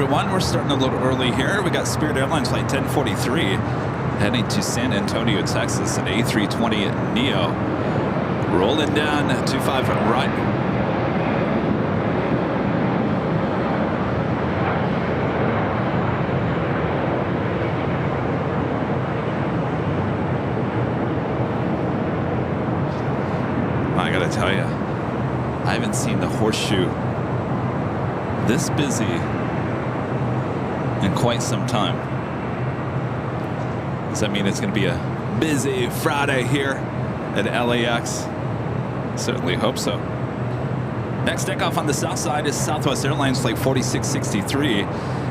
3-1. We're starting a little early here. We got Spirit Airlines flight 1043 heading to San Antonio, Texas, an A320 Neo. Rolling down 25 right. I gotta tell you, I haven't seen the horseshoe this busy in quite some time. Does that mean it's going to be a busy Friday here at LAX? Certainly hope so. Next takeoff on the south side is Southwest Airlines flight 4663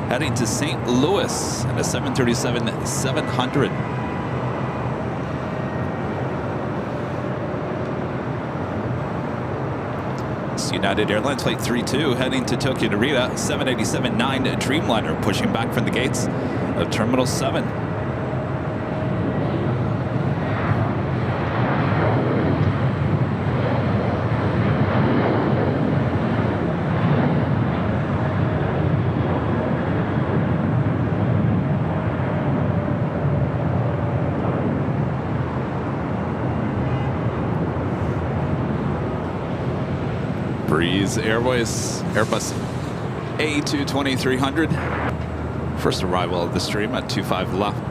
heading to St. Louis and a 737-700. United Airlines flight 32 heading to Tokyo Narita, 787-9 Dreamliner pushing back from the gates of Terminal 7. Breeze Airways Airbus A220-300. First arrival of the stream at 25 left.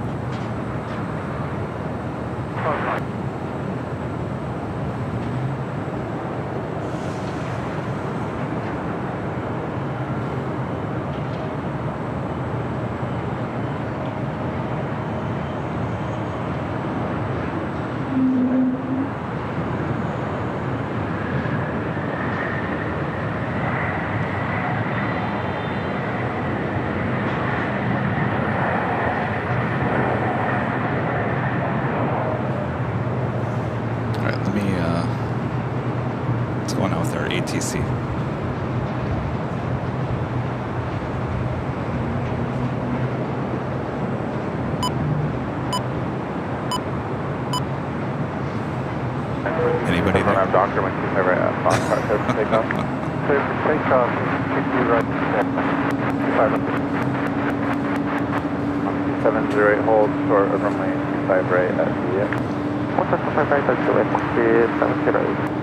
ATC. Anybody there? Doctor when she's over at Foxtrot. Take off. Clear for takeoff. 60 right. 708 hold short of runway 25 right at the 125 right, that's the way. 708.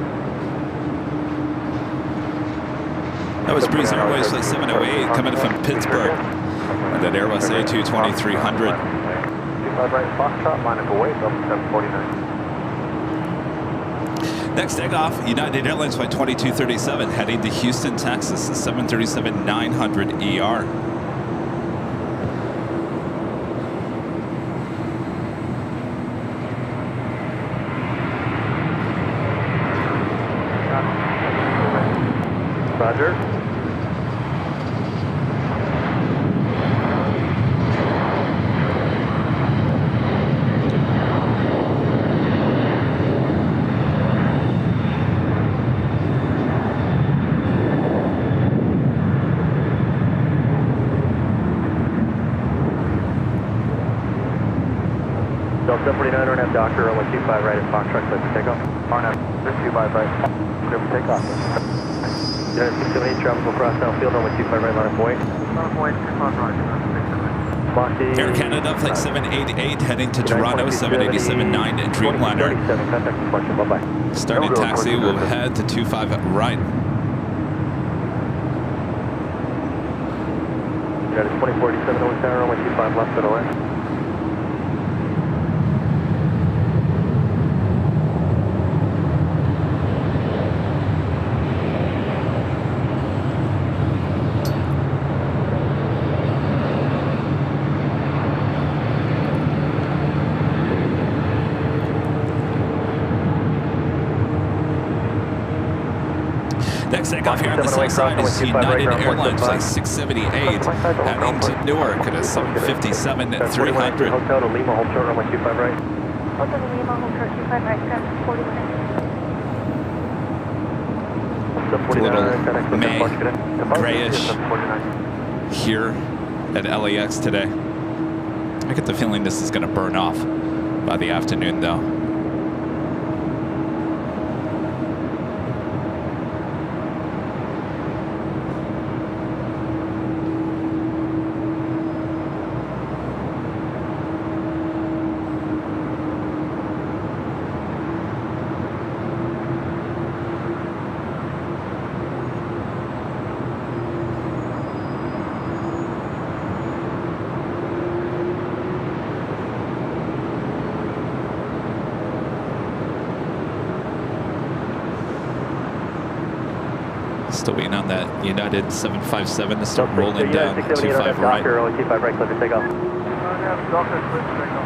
That was Breeze Airways flight 708 coming from Pittsburgh. And that Airbus A220-300. 25 right, Foxtrot, line up away, 749. Next takeoff, United Airlines flight 2237 heading to Houston, Texas, the 737-900ER. Roger. Delta 49 and Doctor, runway 25 right at Foxtrot, clear for takeoff. RNF, 25 right, clear for takeoff. United 678, travel across downfield, runway 25 right, line of way. Air Canada flight 788 heading to Toronto, 787-9 Dreamliner. Starting taxi, we'll head to 25 right. United 2047 over center, runway 25 left at LA. Next takeoff here on the south side is United Airlines flight 678 heading to Newark at a 757-300. Hotel to Lima, hold short, runway 25 right. Hotel to Lima, hold short, 25 right, 749. Little grayish here at LAX today. I get the feeling this is going to burn off by the afternoon though. Still waiting on that United 757 to start rolling down. United 678 25 right. Docker, runway 25 right, clear for takeoff. Docker, clear for takeoff.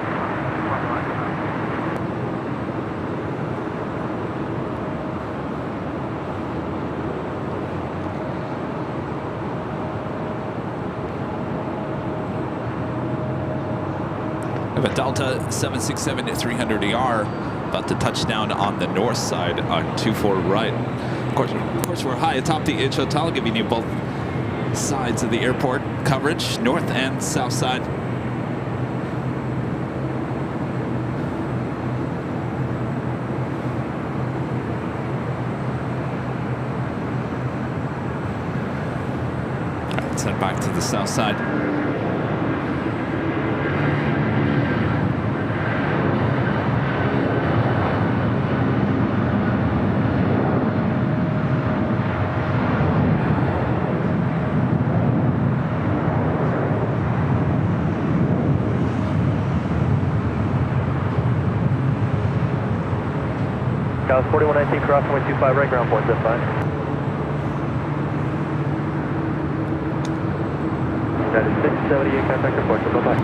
We have a Delta 767 at 300ER about to touch down on the north side on 24 right. Of course, we're high atop the Edge Hotel, giving you both sides of the airport coverage, north and south side. All right, let's head back to the south side. Dallas 4119, cross runway 25 right, ground point, that's fine. United 678, contact report, so bye-bye.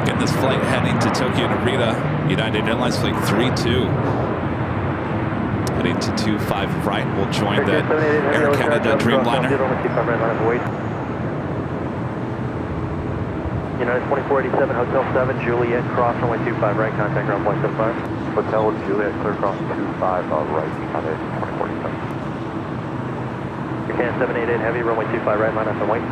Getting this flight heading to Tokyo Narita, United Airlines flight 32. Heading to 25 right, we'll join that Air Canada Dreamliner. United 2487, Hotel 7, Juliet, cross runway 25 right, contact ground point 75. Hotel Juliet, clear cross 25 right, contact 2487. Can 788 heavy, runway 25 right, line up and wait.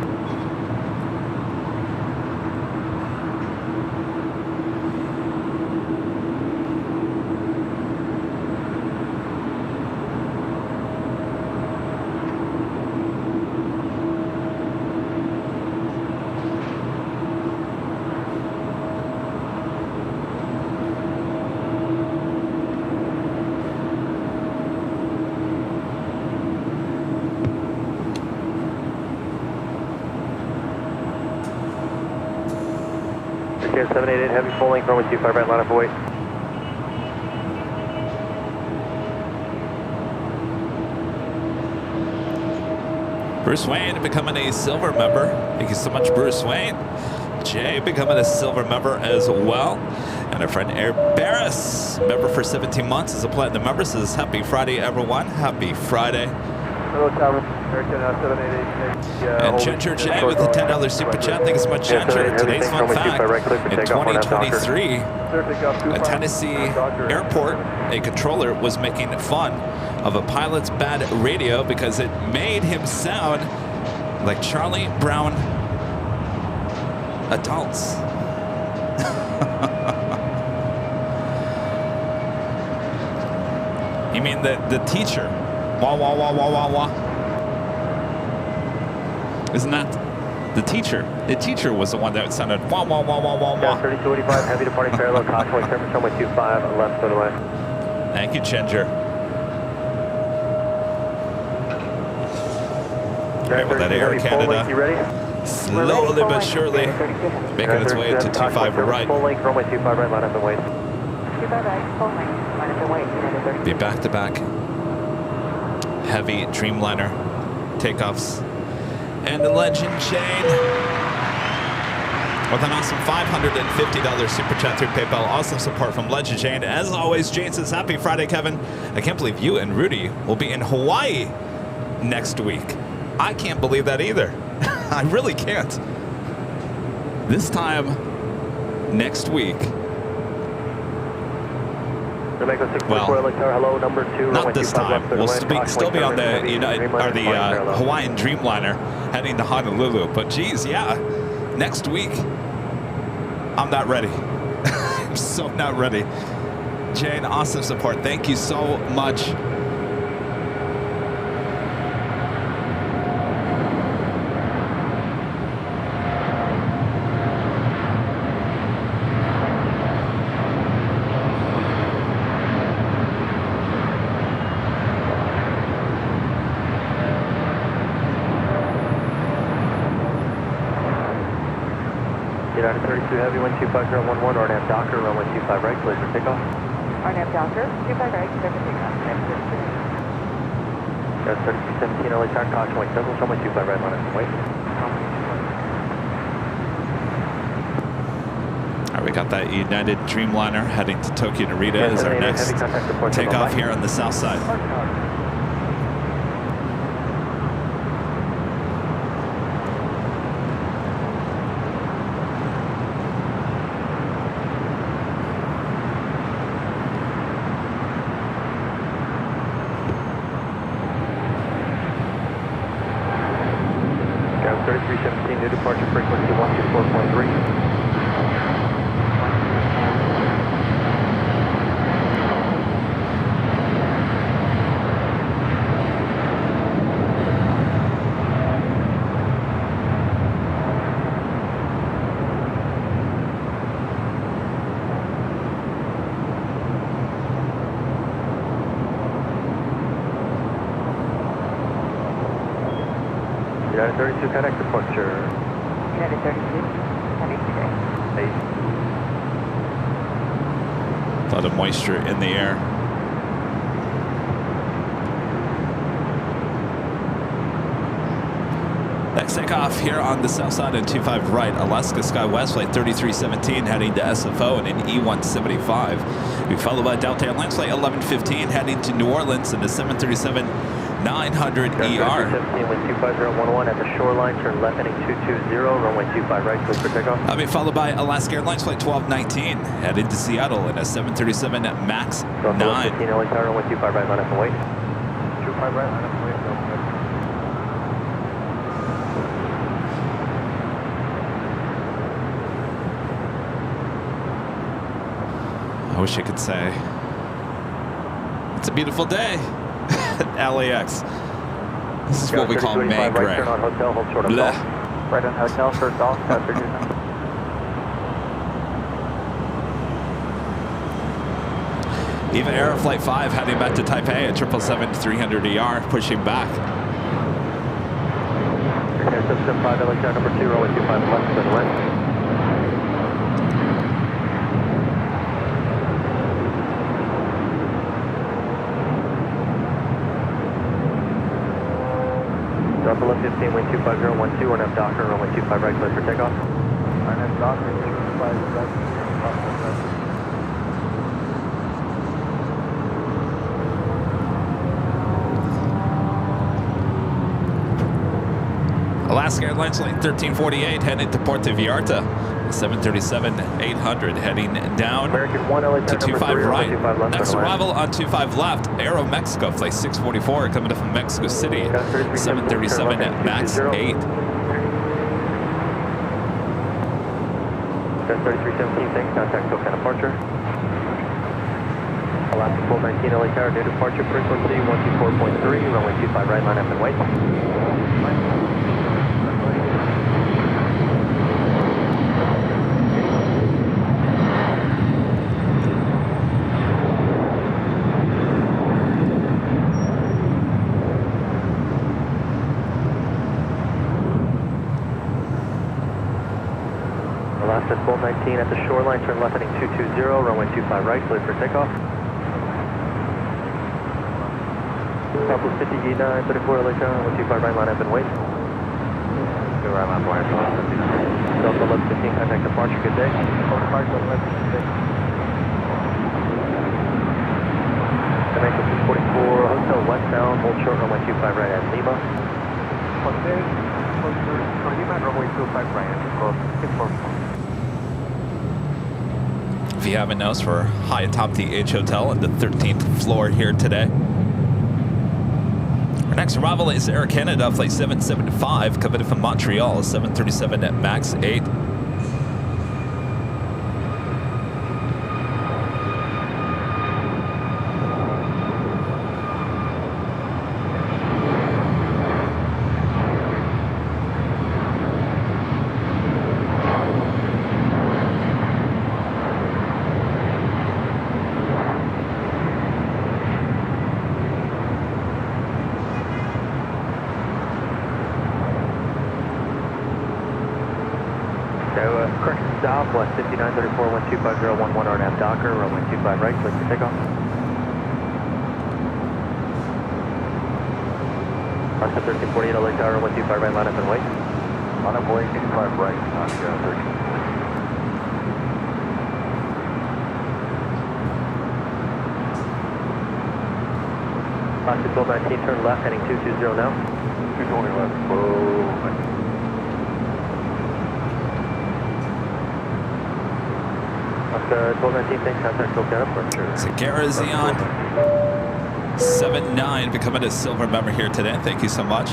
Can 788 heavy, full length, runway 25 right, line up and wait. Bruce Wayne becoming a silver member. Thank you so much, Bruce Wayne. Jay becoming a silver member as well. And our friend Air Barris, member for 17 months, is a platinum member. Says happy Friday, everyone. Happy Friday. Hello, Tower. American 788. And Ginger J with the $10 super chat. Thank you so much, Ginger. Today's fun fact, in 2023, a Tennessee airport, a controller was making fun of a pilot's bad radio because it made him sound like Charlie Brown adults. You mean the teacher? Wah, wah, wah, wah, wah, wah. Isn't that the teacher? The teacher was the one that sounded wah, wah, wah, wah, wah, wah. 3285, heavy departing parallel, caution, clearance runway 25, left, put away. Thank you, Ginger. All right, well, that Air Canada, slowly but surely, making its way to 25 right. Full length, runway 25 right, line up and wait. 25 right, full length, line up and wait. United 30. Be back-to-back heavy Dreamliner takeoffs. And the Legend Jane with an awesome $550 super chat through PayPal. Awesome support from Legend Jane. As always, Jane says, happy Friday, Kevin. I can't believe you and Rudy will be in Hawaii next week. I can't believe that either. I really can't. This time next week. Well, hello, number 2, not this time. We'll still be on the Hawaiian Dreamliner heading to Honolulu. But geez, yeah, next week, I'm not ready. I'm so not ready. Jane, awesome support. Thank you so much. United 32 heavy, 125.11, RNAV Docker, runway 25 right, clear for takeoff. RNAV Docker, 25 right, clear for takeoff. That's 3217 LA tack, caution white signal, runway 25 right, line up and wait. All right, we got that United Dreamliner heading to Tokyo Narita as our next takeoff here on the south side. Gavin 3317, new departure frequency 124.3. United 32, connect departure. United 32, heading today. 8. A lot of moisture in the air. Next takeoff here on the south side and 25 right, Alaska Sky West flight 3317 heading to SFO and an E175. We followed by Delta Airlines flight 1115 heading to New Orleans and the 737-900 ER. 17 with 25011 at the shoreline, turn left heading 220, runway 25 right, clear for takeoff. I'll be followed by Alaska Airlines flight 1219 heading to Seattle and a 737 MAX 9. 15 LA tower, runway 25 right, line up and wait. 25 right, line up and wait. I wish I could say it's a beautiful day at LAX. This is what we call May gray. Right turn on hotel, hold short of Blech. golf. Right on hotel, first off, after Even Air Flight 5 heading back to Taipei at 777-300ER, pushing back. Air 775 LA tower number 2, runway 25 left, to the west. Delta 1115, wind 25012, one F Docker, runway 25 right, clear for takeoff. One F Docker, 25 right. Alaska Airlines flight 1348 heading to Puerto Vallarta. 737-800 heading down American 1 LA to 25 right. 25 left, Next arrival on 25 left, Aero Mexico flight 644 coming up from Mexico City. 737 MAX 8. That's 3317, thanks, contact SoCal departure. Alaska 419 LA tower, new departure frequency 124.3, runway 25 right, line up and wait. Alaska 1219 at the shoreline, turn left heading 220, runway 25 right, clear for takeoff. Southwest 50 E9, 34 LA tower, runway 25 right, line up and wait. Go right line, wire, Delta 1115, contact departure, good day. Departure 1115. Connect with 244, hotel westbound, hold short, runway 25 right at Lima. Hotel, Lima, runway 25 right, and close. If you haven't noticed, we're high atop the H Hotel on the 13th floor here today. Our next arrival is Air Canada flight 775 coming in from Montreal, 737 at MAX 8. Correction stop, West 5934, 125011 RNAV Docker, runway 25 right, clear for takeoff. Oscar 1348, LA Tower, 125 right, line up and wait. Line up, wait, 85 right, Oscar 13. Oscar 1219, turn left, heading 220 now. 220 left, slow. Oscar 1219, thanks, contact Coke down for sure. Sagara Xeon 79 becoming a silver member here today. Thank you so much.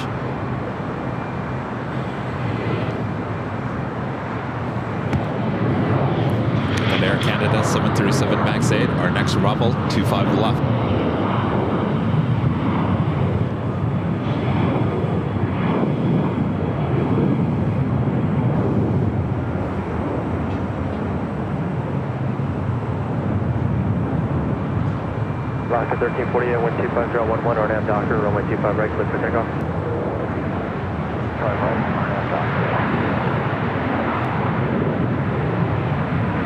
And Air Canada 737 MAX 8, our next arrival, 25 left. Oscar 1348, 125, 011, RNAV Doctor, runway 25 right, clear for takeoff. 5 right, RNAV Doctor.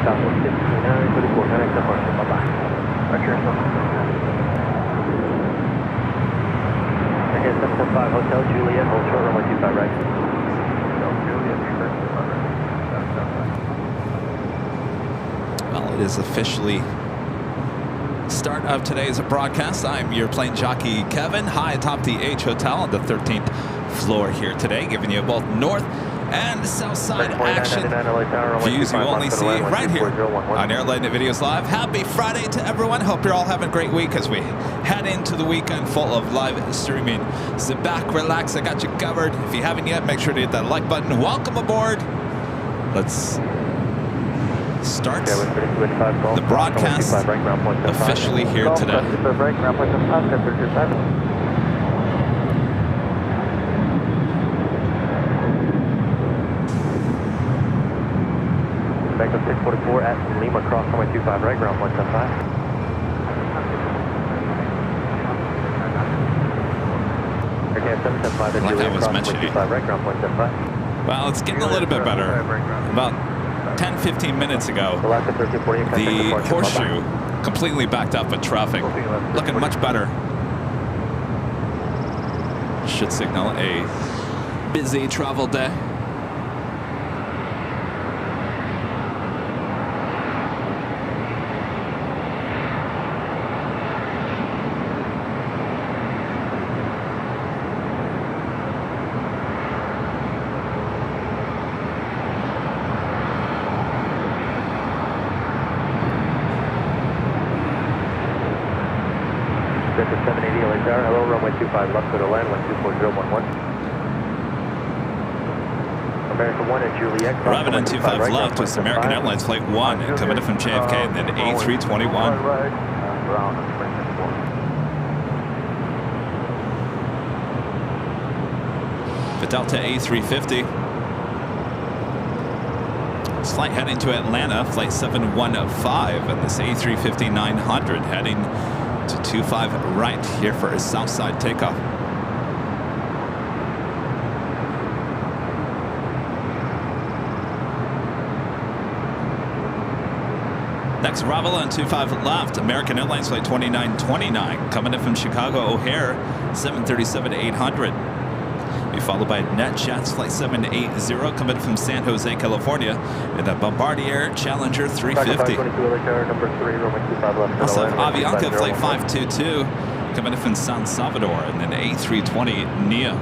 Southwest 629, 34, 9X departure, bye-bye. Right here, Again, 745 Hotel Juliet, hold short, runway 25 right. Well, it is officially start of today's broadcast. I'm your plane jockey Kevin, high atop the H Hotel on the 13th floor here today, giving you both north and south side action views you only see right here on Airline Videos Live. Happy Friday to everyone. Hope you're all having a great week as we head into the weekend full of live streaming. Sit back, relax, I got you covered. If you haven't yet, make sure to hit that like button. Welcome aboard. Let's start the broadcast officially here today. Back up 644 at Lima, cross runway 25 right, ground 175. Okay, 775 at Juliet, cross runway 25 right, ground 175. Well, it's getting a little bit better. About 10-15 minutes ago, the horseshoe completely backed up with traffic. Looking much better. Should signal a busy travel day. Delta 780 LA Tower, hello, runway 25 left to the land, 124011. American 1 at Juliet. Arriving on 25 right, left was American Airlines Flight 1, coming in from JFK, and then A321. Right, ground, The Delta A350. This flight heading to Atlanta, flight 715, and this A350-900 heading to 25 right here for a south side takeoff. Next arrival on 25 left, American Airlines Flight 2929, coming in from Chicago O'Hare, 737-800. Be followed by NetJets Flight 780, coming in from San Jose, California, and a Bombardier Challenger 350. Also have Avianca Flight 522, coming in from San Salvador, and then A320 Neo.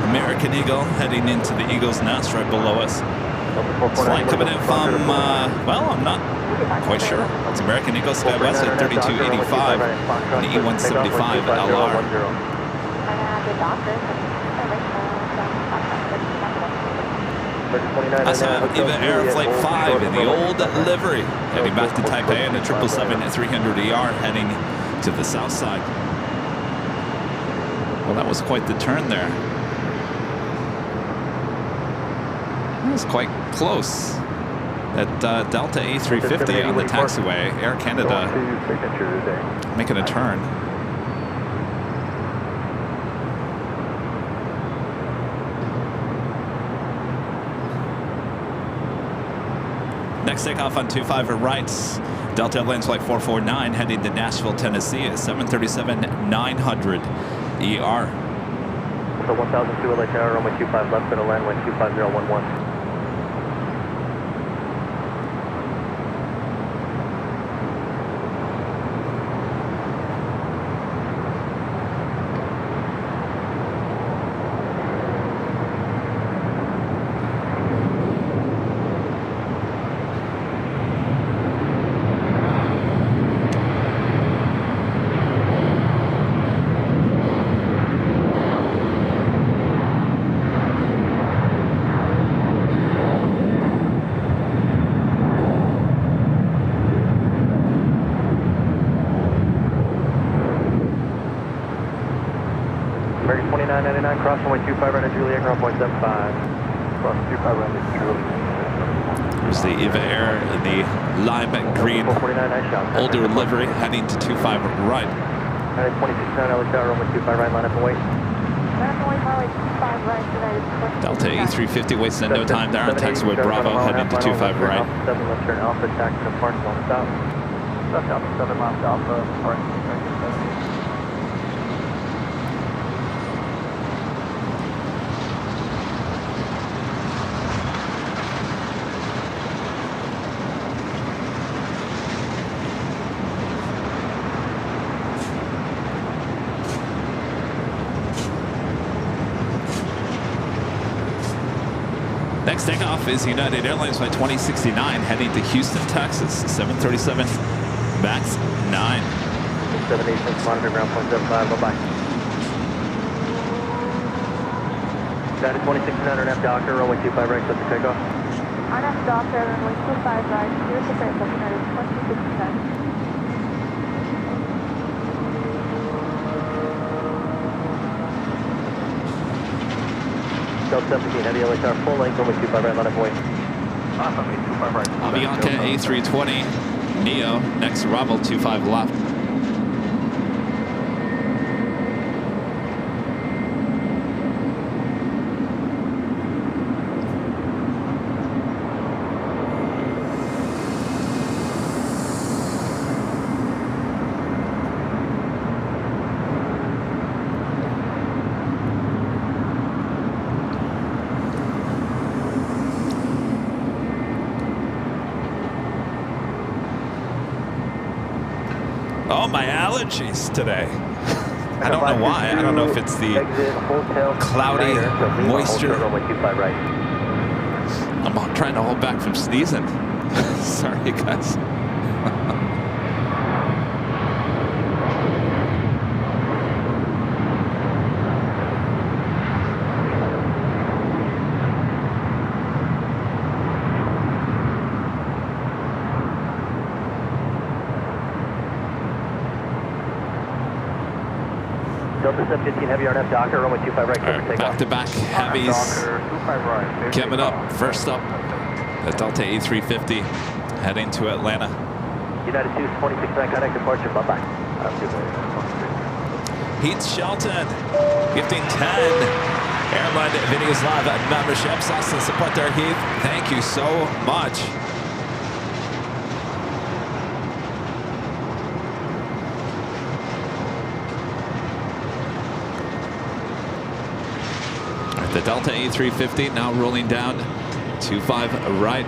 American Eagle heading into the Eagle's Nest right below us. Flight coming in from, well, I'm not quite sure. It's American Eagle SkyWest at 3285 and E175 LR. 29. I saw Eva Air Flight 5 in the old livery, heading back to Taipei in a 777-300ER, heading to the south side. Well, that was quite the turn there. That was quite close. That Delta A350 on the taxiway, Air Canada making a turn. Next takeoff on 25 right, Delta Airlines Flight 449 heading to Nashville, Tennessee, a 737-900ER. So 1002 LA Tower, runway 25 left, going to land, wind 25011. American 2999, cross runway 25 right at Juliet, ground point 75. Cross 25 right at Juliet. There's the Eva Air in the lime and green 449, nice shot. older livery heading to 25 right. 269 LA Tower, runway 25 right, line up and wait. Delta A350 wasting no time there on taxiway Bravo, heading to 25 right. 7 left turn alpha, taxi to park, don't stop. Left alpha, 7 miles alpha, parking, 70. Next takeoff is United Airlines Flight 2069 heading to Houston, Texas, 737 MAX 9. 786, monitor ground point 75, bye-bye. United 2069 on F Docker, runway 25 right, set to takeoff. On F Docker, runway 25 right, here's the airport, United 2069. Delta 17, heavy LA Tower, full length, runway 25 right, line up and wait. Awesome, 25 right. Avianca A320 Neo, next arrival 25 left. Oh, my allergies today. I don't know why. I don't know if it's the cloudy moisture. I'm trying to hold back from sneezing. Sorry, guys. Delta 715 heavy on F Docker, runway 25 right, clear for takeoff. Back-to-back heavies right. coming up. First up, the Delta A350 heading to Atlanta. United 269, contact departure, bye-bye. Heath Shelton gifting 10 Airline Videos Live memberships. Awesome support there, Heath. Thank you so much. The Delta A350 now rolling down 25 right.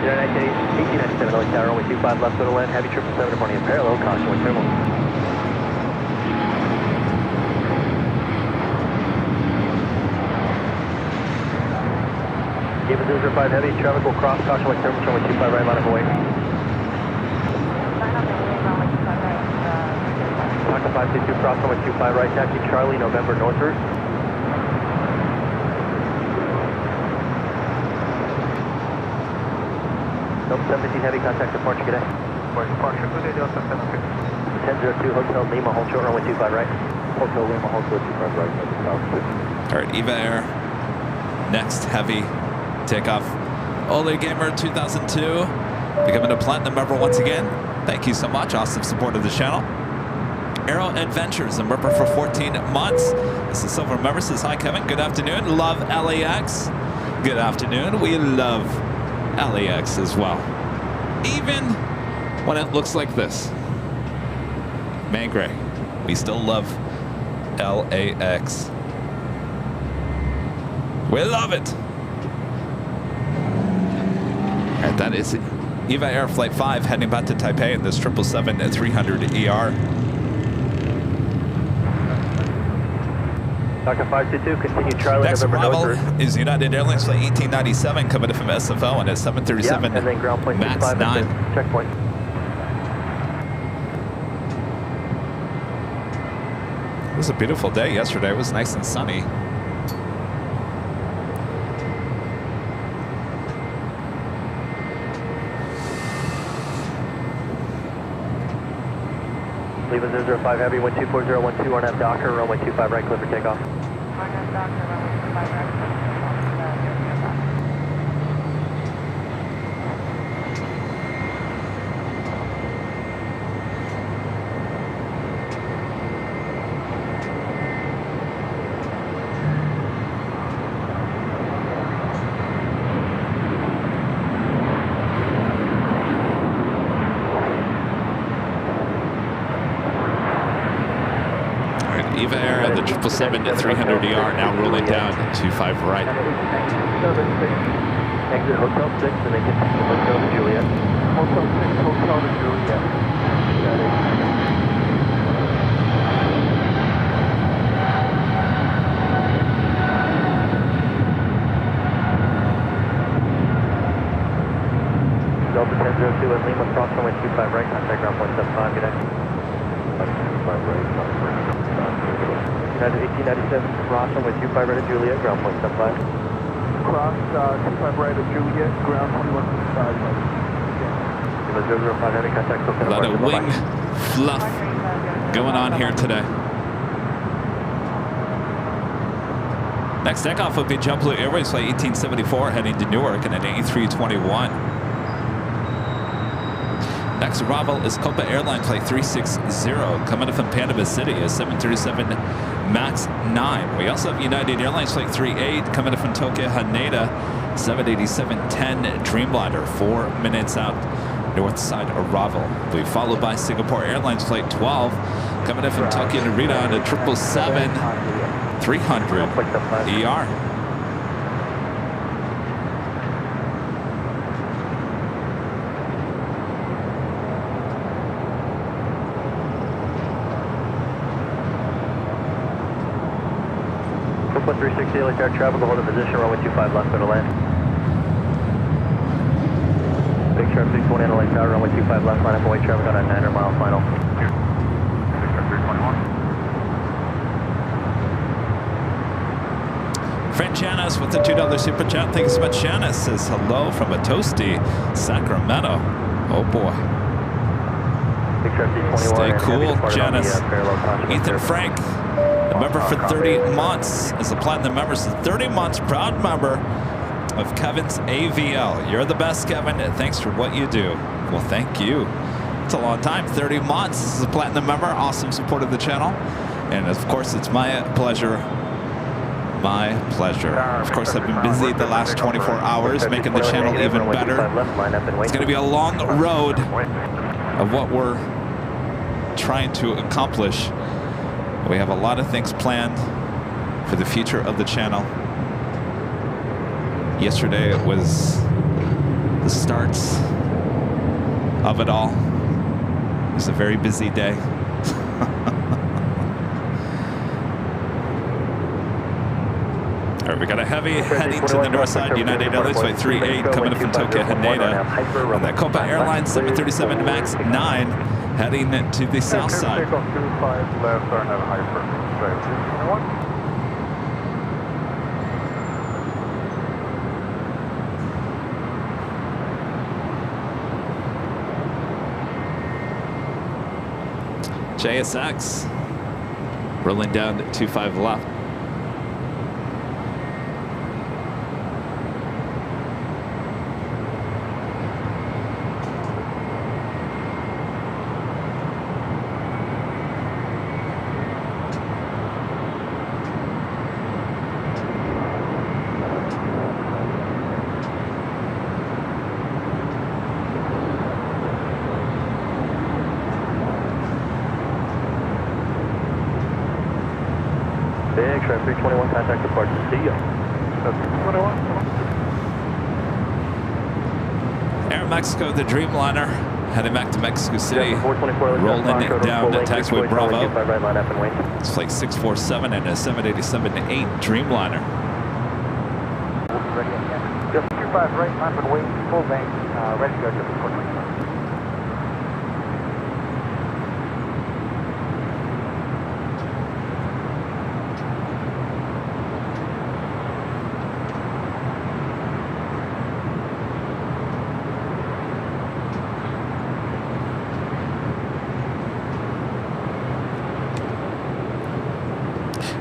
United 1897 LA Tower, runway 25 left, go to land, heavy 777 departing in parallel, caution with thermal. Given 005 heavy, traffic will cross, caution with thermal, runway 25 right, line of away. Talk to 522, cross runway 25 right, taxi Charlie, November northward. Nope, 17 heavy, contact departure, good day. Departure, good day, Delta 750. 1002 Hotel Lima, hold short runway 25 right. Hotel Lima, hold short 25 right, south 50. All right, Eva Air. Next heavy takeoff. Ole Gamer 2002. Becoming a platinum member once again. Thank you so much. Awesome support of the channel. Aero Adventures, a member for 14 months. This is Silver member. Says, hi, Kevin. Good afternoon. Love LAX. Good afternoon. We love LAX as well. Even when it looks like this. Man Gray, we still love LAX. We love it. All right, that is Eva Air Flight 5 heading back to Taipei in this 777-300ER. Doctor 522, continue Charlie. Next November arrival is United Airlines Flight 1897 coming from SFO on a 737 and then ground point MAX 65 9. Checkpoint. It was a beautiful day yesterday. It was nice and sunny. Lima 005 Heavy, 124.012, RNAV Docker, runway 25 right, clear for takeoff. RNAV Docker, runway 25 right. Eva Air at the 777-300ER now rolling down 25 right. Exit Hotel 6 and then continue Hotel to Juliet. Hotel 6, Hotel to Juliet. Delta 1002 and Lima, cross runway 25 right, contact ground point 75, good day. 25 right, United 1897, cross runway 25 right at Juliet, ground point 75. Cross 25 right at Juliet, ground 2165 right. Lima 005 heavy, contact A lot of wing fluff going on here today. Next takeoff will be JetBlue Airways Flight 1874 heading to Newark in an A321. Next arrival is Copa Airline Flight 360 coming in from Panama City, a 737 MAX 9. We also have United Airlines Flight 38 coming in from Tokyo Haneda, 787-10 Dreamliner, 4 minutes out north side arrival. We followed by Singapore Airlines Flight 12 coming in from Tokyo Narita on a 777-300ER. Copa 360, like air traffic, hold a position, runway 25 left, go to land. Big Sharp 320 on the lake tower, runway 25 left, line up away traffic on a 900 mile final. Big Sharp 321. Friend Janice with the $2 super chat. Thank you so much. Janice says hello from a toasty Sacramento. Oh boy. Big Sharp 321. Stay and cool, heavy departed on the, Janice. parallel contract Ethan there. Frank, a member for 30 months, is a platinum member. So 30 months, proud member of Kevin's AVL. You're the best, Kevin. Thanks for what you do. Well, thank you. It's a long time, 30 months as a platinum member. Awesome support of the channel. And of course, it's my pleasure. My pleasure. Of course, I've been busy the last 24 hours making the channel even better. It's going to be a long road of what we're trying to accomplish. We have a lot of things planned for the future of the channel. Yesterday it was the starts of it all. It was a very busy day. All right, we got a heavy heading to the north side. United Airlines Flight 38 coming in from Tokyo Haneda. And the Copa Airlines 737 MAX 9 heading to the south side. Takeoff 25 left, RNAV Hyper. Drive 321. JSX rolling down 25 left. Big Sharp 321, contact departure. See ya. 321. Air Mexico, the Dreamliner, heading back to Mexico City. 424, Rolling it down to taxiway Bravo. Right line up and wait. It's flight 647 and a 787-8 Dreamliner. Ready again. Just 25 right, line and wait, full bank, ready to go, just 425.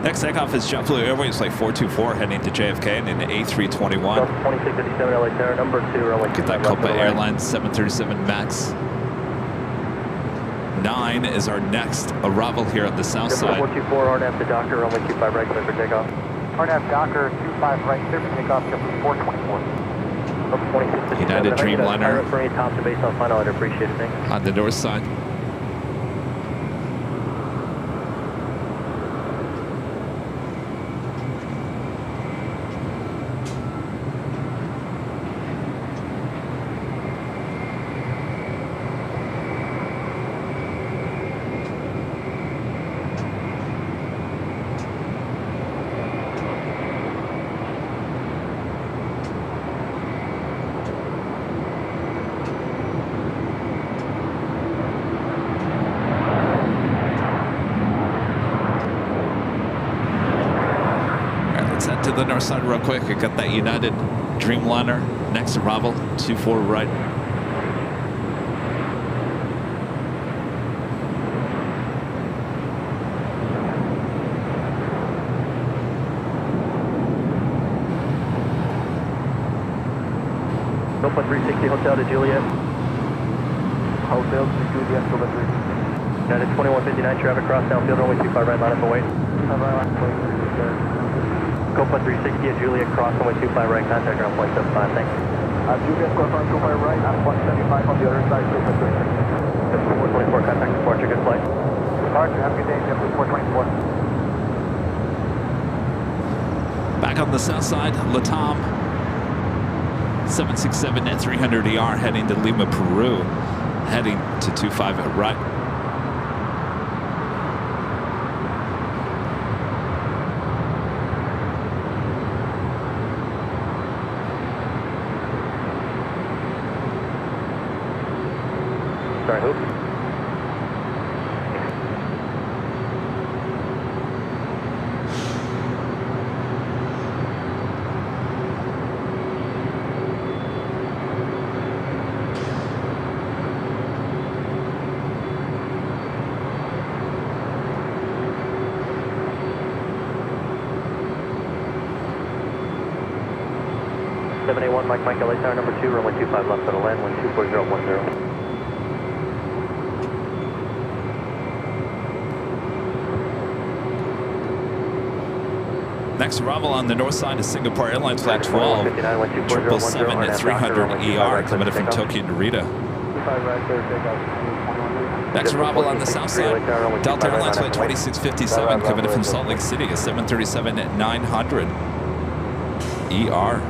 Next takeoff is JetBlue Airways flight 424 heading to JFK and in A321. 2657 LA Tower, number 2, runway Get that Copa Airlines 737 MAX 9 is our next arrival here on the south side. 424, RNAV to Docker, runway 25 right, clear for takeoff. RNAV Docker, 25 right, clear for takeoff, JetBlue 424. United Dreamliner For any top to base on final, I'd appreciate it, thanks. on the north side. To the north side real quick. I got that United Dreamliner next arrival, 24 right. Nova 360 Hotel to Juliet. Hotel to Juliet, Nova 360. United 2159 traffic cross downfield, runway 25 right, line up and wait. Copa 360 at Juliet, cross runway 25 right, contact ground point 75, thanks. Juliet, cross on 25 right, and 175 on the other side, Copa 360. 424, contact departure, good flight. Departure, have a good day, JetBlue 424. Back on the south side, Latam 767 at 300ER heading to Lima, Peru, heading to 25 at right. Sorry, who? Mike LA Tower, number 2, runway 25 left for the land, 124.010. Next arrival on the north side is Singapore Airlines flight 12, 777 at 300ER coming in from Tokyo Narita. Next arrival on the south side, Delta Airlines flight 2657 coming in from Salt Lake City, a 737 at 900ER.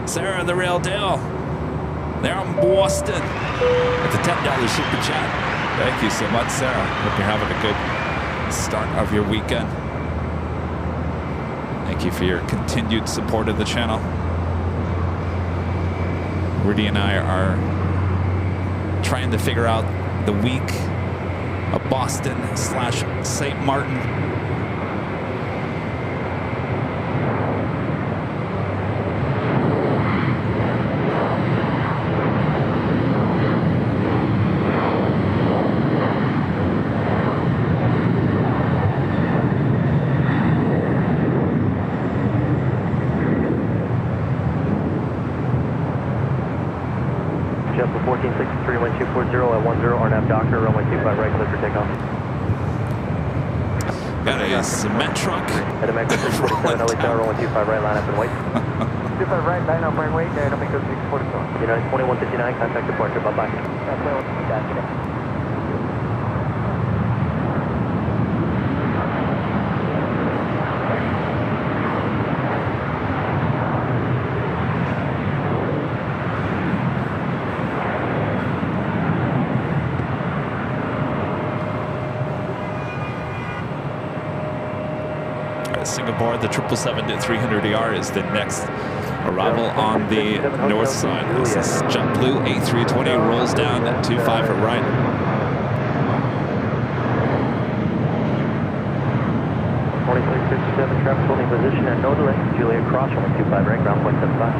Sarah, the real deal. They're in Boston. It's a $10 super chat. Thank you so much, Sarah. Hope you're having a good start of your weekend. Thank you for your continued support of the channel. Rudy and I are trying to figure out the week of Boston/St. Martin. Yeah, for 1463, wind 240 at 10, RNAV Doctor, runway 25 right, clear for takeoff. Got a cement truck. At a Mecca 647, LA Tower, runway 25 right, line up and wait. 25 right, line up and wait, Mecca 647. United 2159, contact departure, bye-bye. Gotcha. Singapore, the 777-300ER is the next arrival on the north side. This is JetBlue A320, rolls down at 25 at right. Traffic holding position at no delay. Juliet Cross, runway 25 right, ground point 75.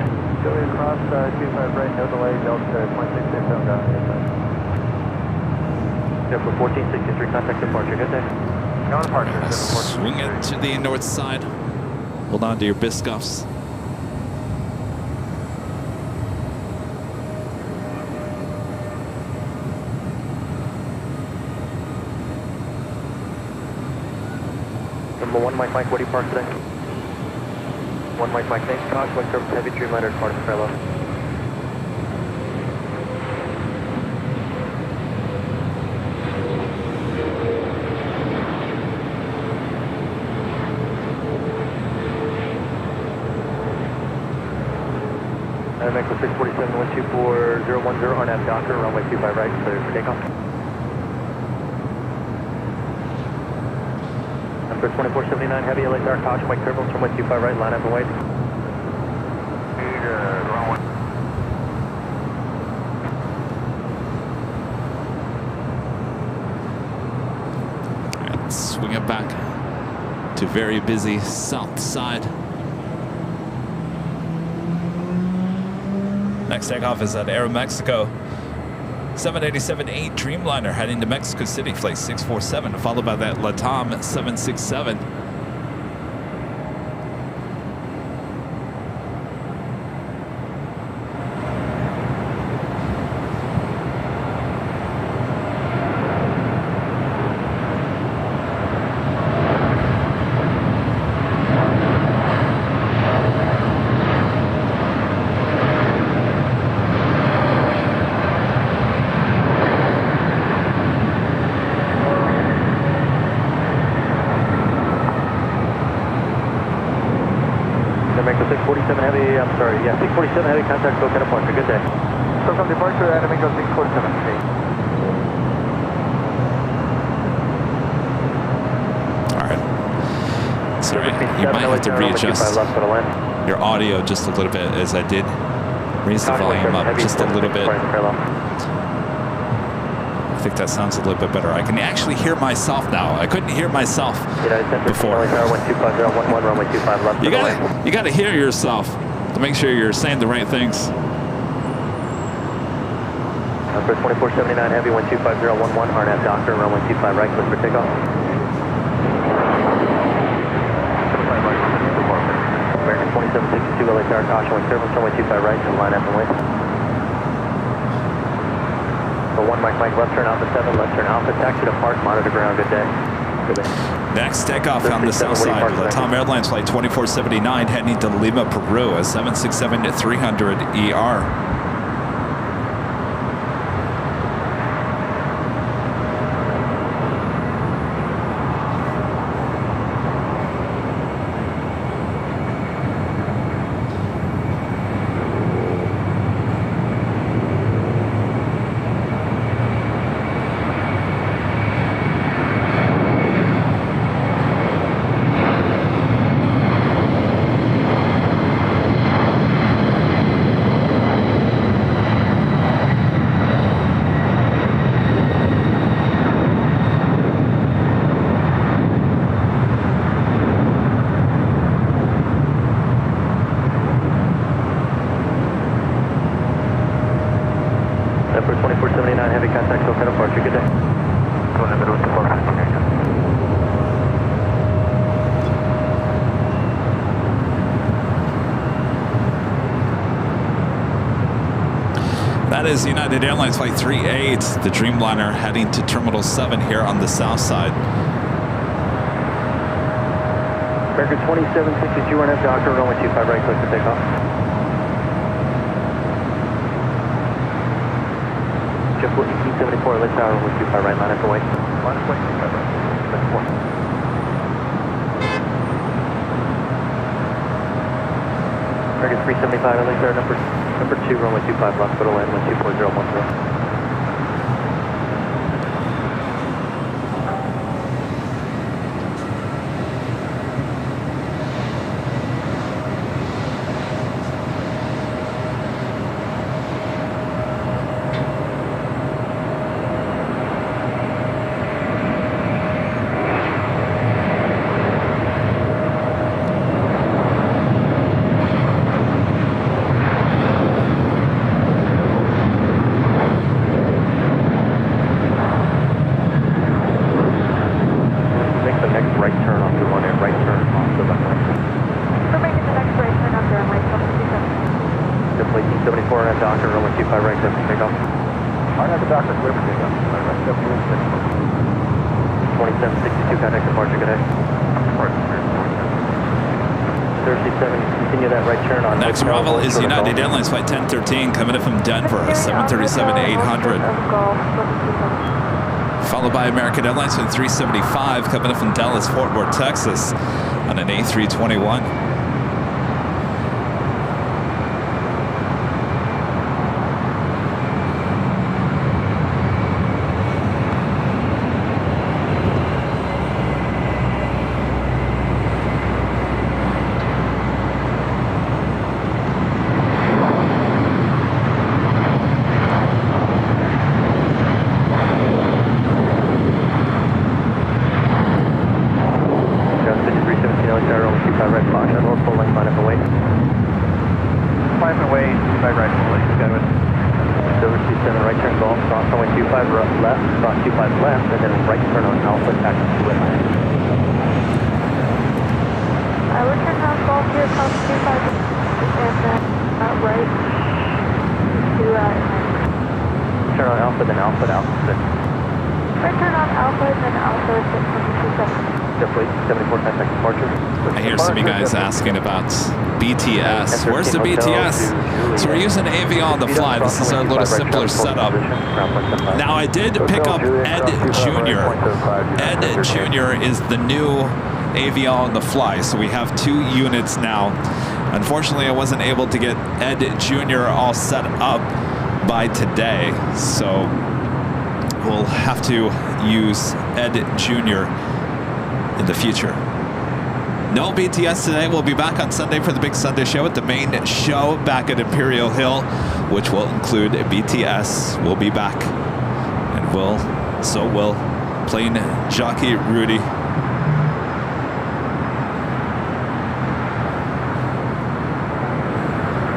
Juliet Cross, 25 right, no delay, Delta 2667 down. Yeah, for 1463, contact departure, good day. No departure. Swing it to the north side. Hold on to your biscuffs. Number 1, Mike, what do you park today? 1, Mike, thanks. Caution, Mike, service heavy, Dreamliner, departing parallel. Mecca 647, 124, RNAV Doctor, runway 25 right, clear for takeoff. Number 2479, heavy LA Tower, caution, Mike turbulence, runway 25 right, line up and wait. And swing it back to very busy south side. Next takeoff is at Aeromexico. 787-8 Dreamliner heading to Mexico City, flight 647, followed by that LATAM 767. Mecca 647 heavy, 647 heavy, contact SoCal departure, good day. SoCal departure at Mecca 647. All right. Sorry, you might have to readjust your audio just a little bit as I did raise the volume up just a little bit. I think that sounds a little bit better. I can actually hear myself now. I couldn't hear myself before. You gotta hear yourself to make sure you're saying the right things. Number 2479 heavy, 125011, RNAV Doctor, runway 25 right, clear for takeoff. American 2762 LA Tower, caution, wind turbulence, runway 25 right, and line up and wait. For 1 Mike, left turn Alpha 7, left turn Alpha, taxi to park, monitor ground, good day. Good day. Next takeoff on the south side, LATAM Airlines flight 2479 heading to Lima, Peru, a 767-300ER. That is United Airlines Flight 38, the Dreamliner heading to Terminal 7 here on the south side. American 2762, RNF Doctor, runway 25 right, clear for takeoff. JetBlue 1874, Lake Tower, runway 25 right, line up and wait. Line up, wait, 25 right. That's point. American 375, Lake Tower, number 2, runway 25 left, put a land, 124.010. Next arrival is United Airlines Flight 1013 coming in from Denver, 737-800. Followed by American Airlines Flight 375 coming in from Dallas, Fort Worth, Texas on an A321. I hear some of you guys asking about BTS. Where's the BTS? So we're using Avion on the fly. This is our little simpler setup. Now I did pick up Ed Jr. Ed Jr. is the new Avion on the fly. So we have 2 units now. Unfortunately, I wasn't able to get Ed Jr. all set up by today. So we'll have to use Ed Jr. in the future. No BTS today. We'll be back on Sunday for the big Sunday show at the main show back at Imperial Hill, which will include BTS. We'll be back, and so will Plane Jockey Rudy.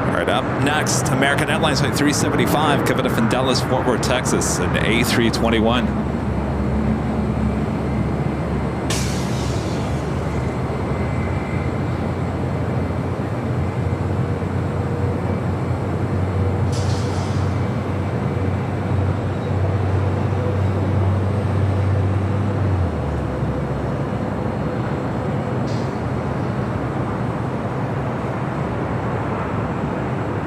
All right, up next, American Airlines Flight 375 coming in from Dallas, Fort Worth, Texas, an A321.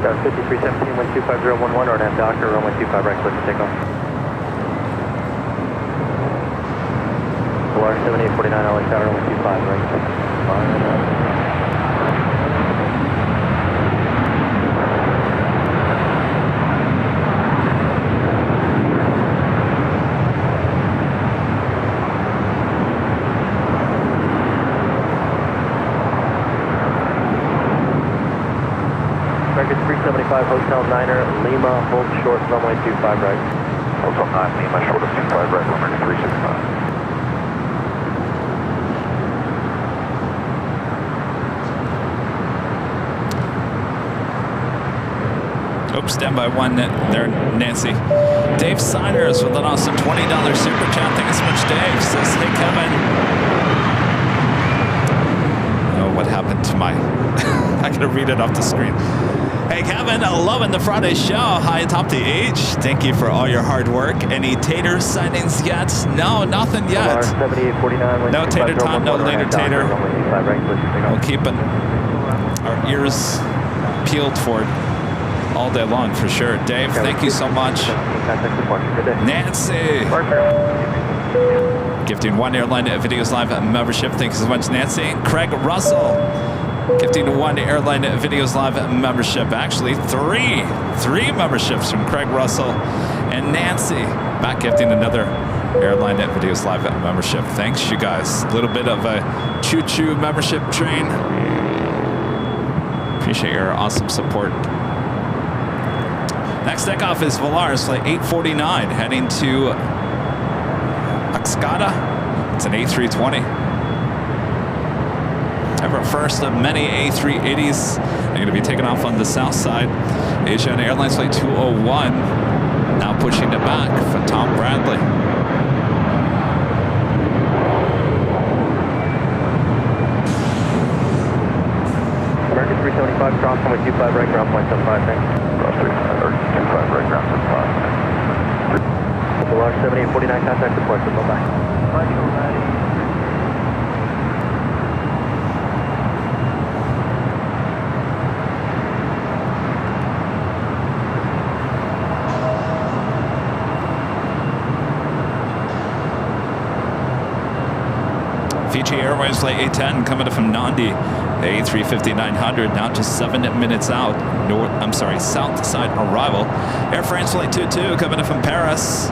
Star 5317, 125.011, RNAV Doctor, runway 25 right, clear for takeoff. LR 7849, LA Tower, runway 25 right. American 375, Hotel Niner, Lima, hold short, runway 25 right. Hotel 9, Lima, short of 25 right, American 365. Oops, stand by 1 there, Nancy. Dave Siners with an awesome $20 super chat. Thank you so much, Dave. Says, hey, Kevin. Oh, what happened to my... I gotta read it off the screen. Hey Kevin, loving the Friday show. Hi atop the H. Thank you for all your hard work. Any tater sightings yet? No, nothing yet. No tater time, no later tater. We'll keep our ears peeled for it all day long for sure. Dave, thank you so much. Nancy. Gifting 1 Airline Videos Live membership. Thanks so much, Nancy. Craig Russell. Gifting 1 Airline Videos Live membership. Actually, three memberships from Craig Russell and Nancy. Back gifting another Airline Videos Live membership. Thanks, you guys. A little bit of a choo-choo membership train. Appreciate your awesome support. Next takeoff is Volaris flight 849 heading to Aksada. It's an A320. Ever first of many A380s. They're going to be taking off on the south side. Asian Airlines flight 201. Now pushing it back for Tom Bradley. American 375, crossing with 25 right, ground point 75, thanks. Cross 325 right, ground 75. Volaris 7849, contact report, so bye-bye. Fiji Airways flight 810 coming up from Nandi. The A350-900 now just 7 minutes out. South side arrival. Air France flight 22 coming up from Paris.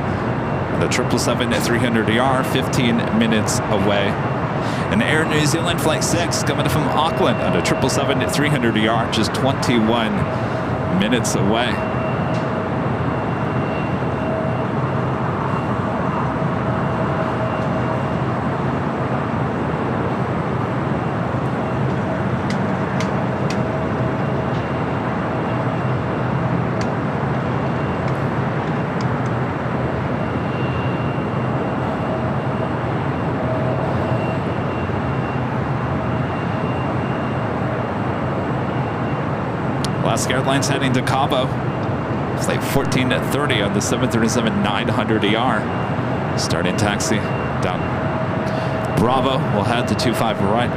The 777-300ER 15 minutes away. And Air New Zealand flight 6 coming up from Auckland on the 777-300ER just 21 minutes away. Alaska Airlines heading to Cabo. Flight 1430 on the 737-900ER. Starting taxi down Bravo. We'll head to 25 right.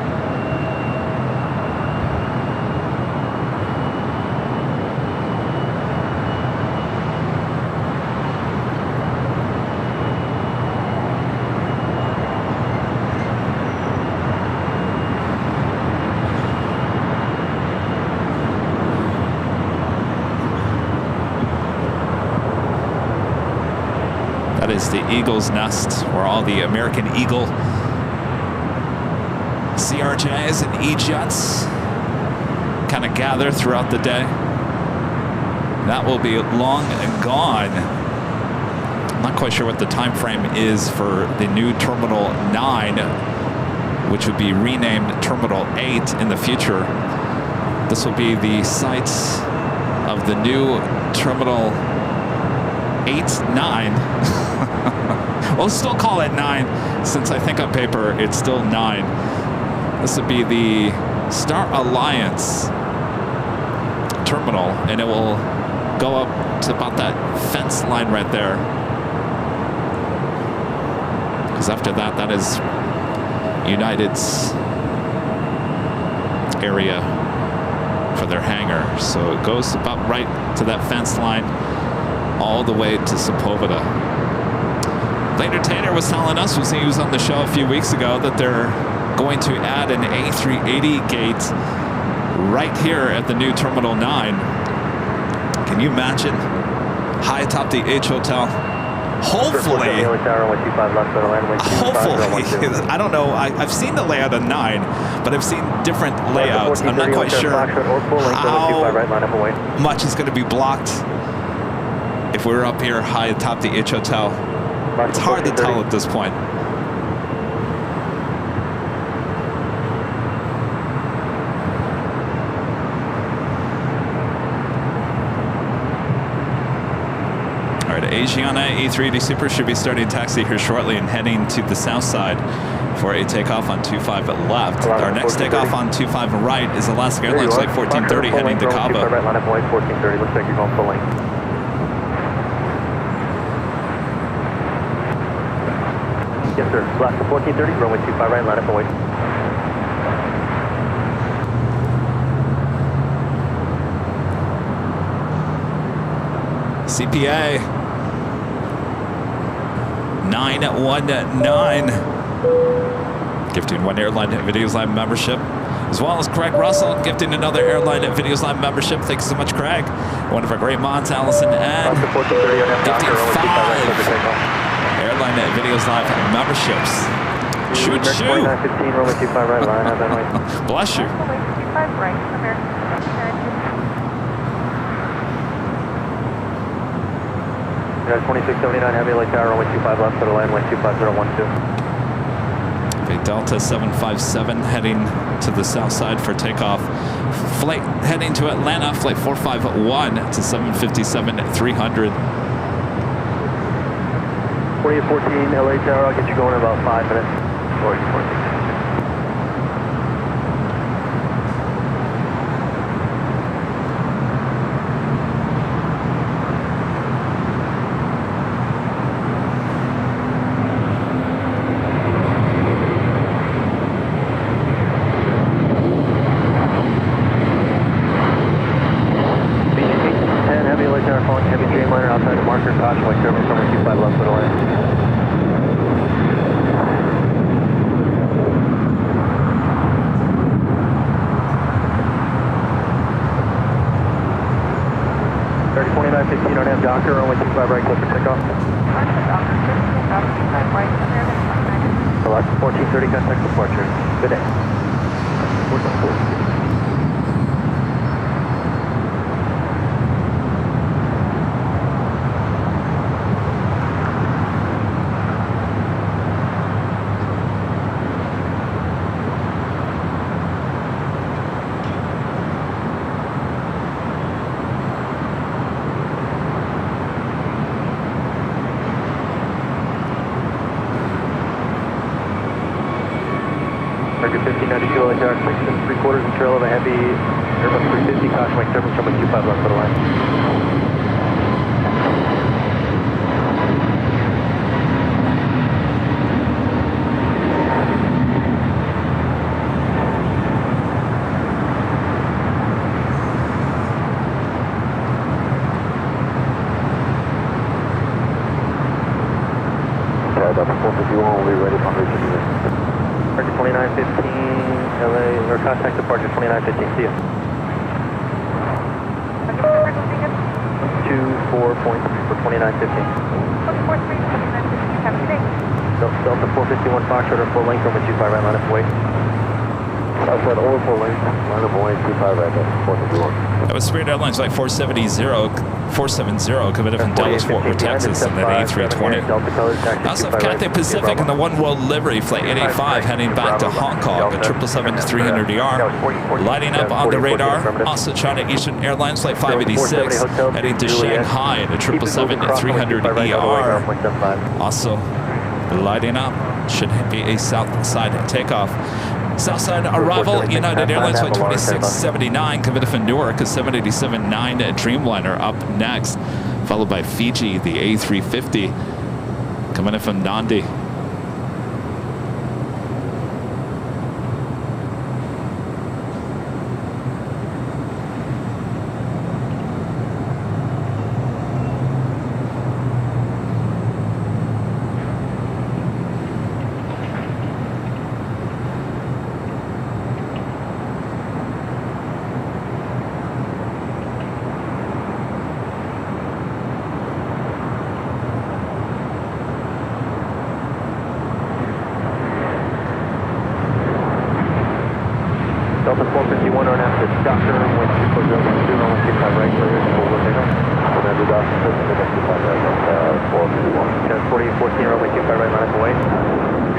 Is the Eagle's Nest, where all the American Eagle CRJs and E-Jets kind of gather throughout the day. That will be long gone. I'm not quite sure what the time frame is for the new Terminal 9, which would be renamed Terminal 8 in the future. This will be the site of the new Terminal 8-9. We'll still call it 9, since I think on paper it's still 9. This would be the Star Alliance terminal, and it will go up to about that fence line right there. Because after that, that is United's area for their hangar. So it goes about right to that fence line, all the way to Sepulveda. Later Tater was telling us, he was on the show a few weeks ago, that they're going to add an A380 gate right here at the new Terminal 9. Can you imagine? High atop the H Hotel. Hopefully, I don't know, I've seen the layout of 9, but I've seen different layouts. I'm not quite sure how much is going to be blocked if we're up here high atop the H Hotel. It's hard to tell at this point. All right, Asiana A380 Super should be starting taxi here shortly and heading to the south side for a takeoff on 25 left. Our next takeoff on 25 right is Alaska Airlines Flight 1430 heading to Cabo. Right, line up white, 1430. Looks like you're going full length. Yes, sir. Alaska 1430, runway 25 right, line up and wait. CPA 919. Gifting one Airline Videos Live membership, as well as Craig Russell gifting another Airline Videos Live membership. Thanks so much, Craig. One of our great mods, Allison, and gifting 5 Airline Videos Live memberships. Shoot, shoot. 915, runway 25 right, line up and wait. Bless you. Runway 25 right, American. Guys, 2679 Heavy Lake Tower, runway 25 left for the line, wind 25012. Okay, Delta 757 heading to the south side for takeoff. Flight heading to Atlanta, flight 451 to 757 at 300. 4814 LA Tower, I'll get you going in about 5 minutes. Or 20. Doctor, runway 25 right, clear for takeoff. Alaska 1430, contact departure. Good day. Target 1592 LA Tower, 6 3/4 and trail of a heavy Airbus 350, caution wake turbine, runway 25 left for the line. Okay, Delta 451 will be ready for reaching you. Target 2915 LA, or contact departure 2915, see you. 24.3 for 2915. 24.3, 2915, have a good day. Delta 451 Foxtrot or full length, runway 25 right, line up wait. I said over full length, line up wait, 25 right, that's 451. That was Spirit Airlines like 470 coming in from Dallas, Fort Worth, Texas, and then A320. I also have Cathay Pacific in the One World livery, flight 885, heading back to Hong Kong at 777-300ER. Lighting up on the radar, also China Eastern Airlines flight 586, heading to Shanghai at 777-300ER. Also lighting up, should be a south side takeoff. Southside arrival, United Airlines flight 2679, committed from Newark, a 787-9 Dreamliner up next, followed by Fiji, the A350, coming in from Nandi. Delta 451 on after Doctor, wind 240, runway 25 right, clear, full look takeoff. Commander Doctor, 25 right, 451. 4814, runway 25 right, line up away.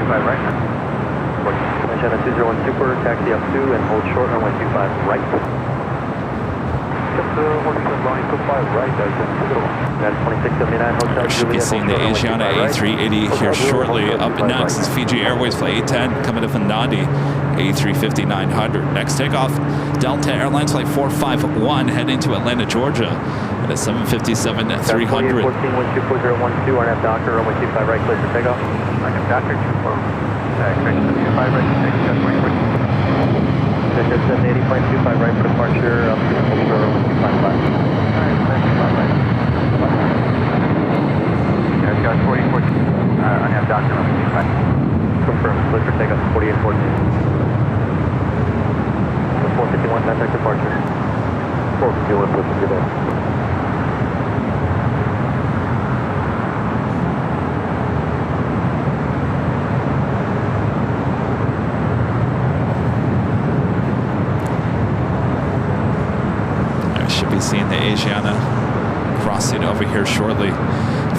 25 right. China 201 Super, taxi up 2 and hold short, runway 25 right. Should be seeing the Asiana A380 here shortly. Up next is Fiji Airways Flight 810 coming in from Nandi, A350-900. Next takeoff, Delta Airlines Flight 451 heading to Atlanta, Georgia at a 757-300. 14, 124012, RNF Doctor, runway 25 right, clear for takeoff. RNF Doctor, 25 right, Cessna 780, plane 25 right for departure, up to runway 25 left. Got 40, 14, RNF Doctor, runway 25. Confirm, clear for takeoff, 4814. 451, contact departure. 451, listen to that. Seeing the Asiana crossing over here shortly.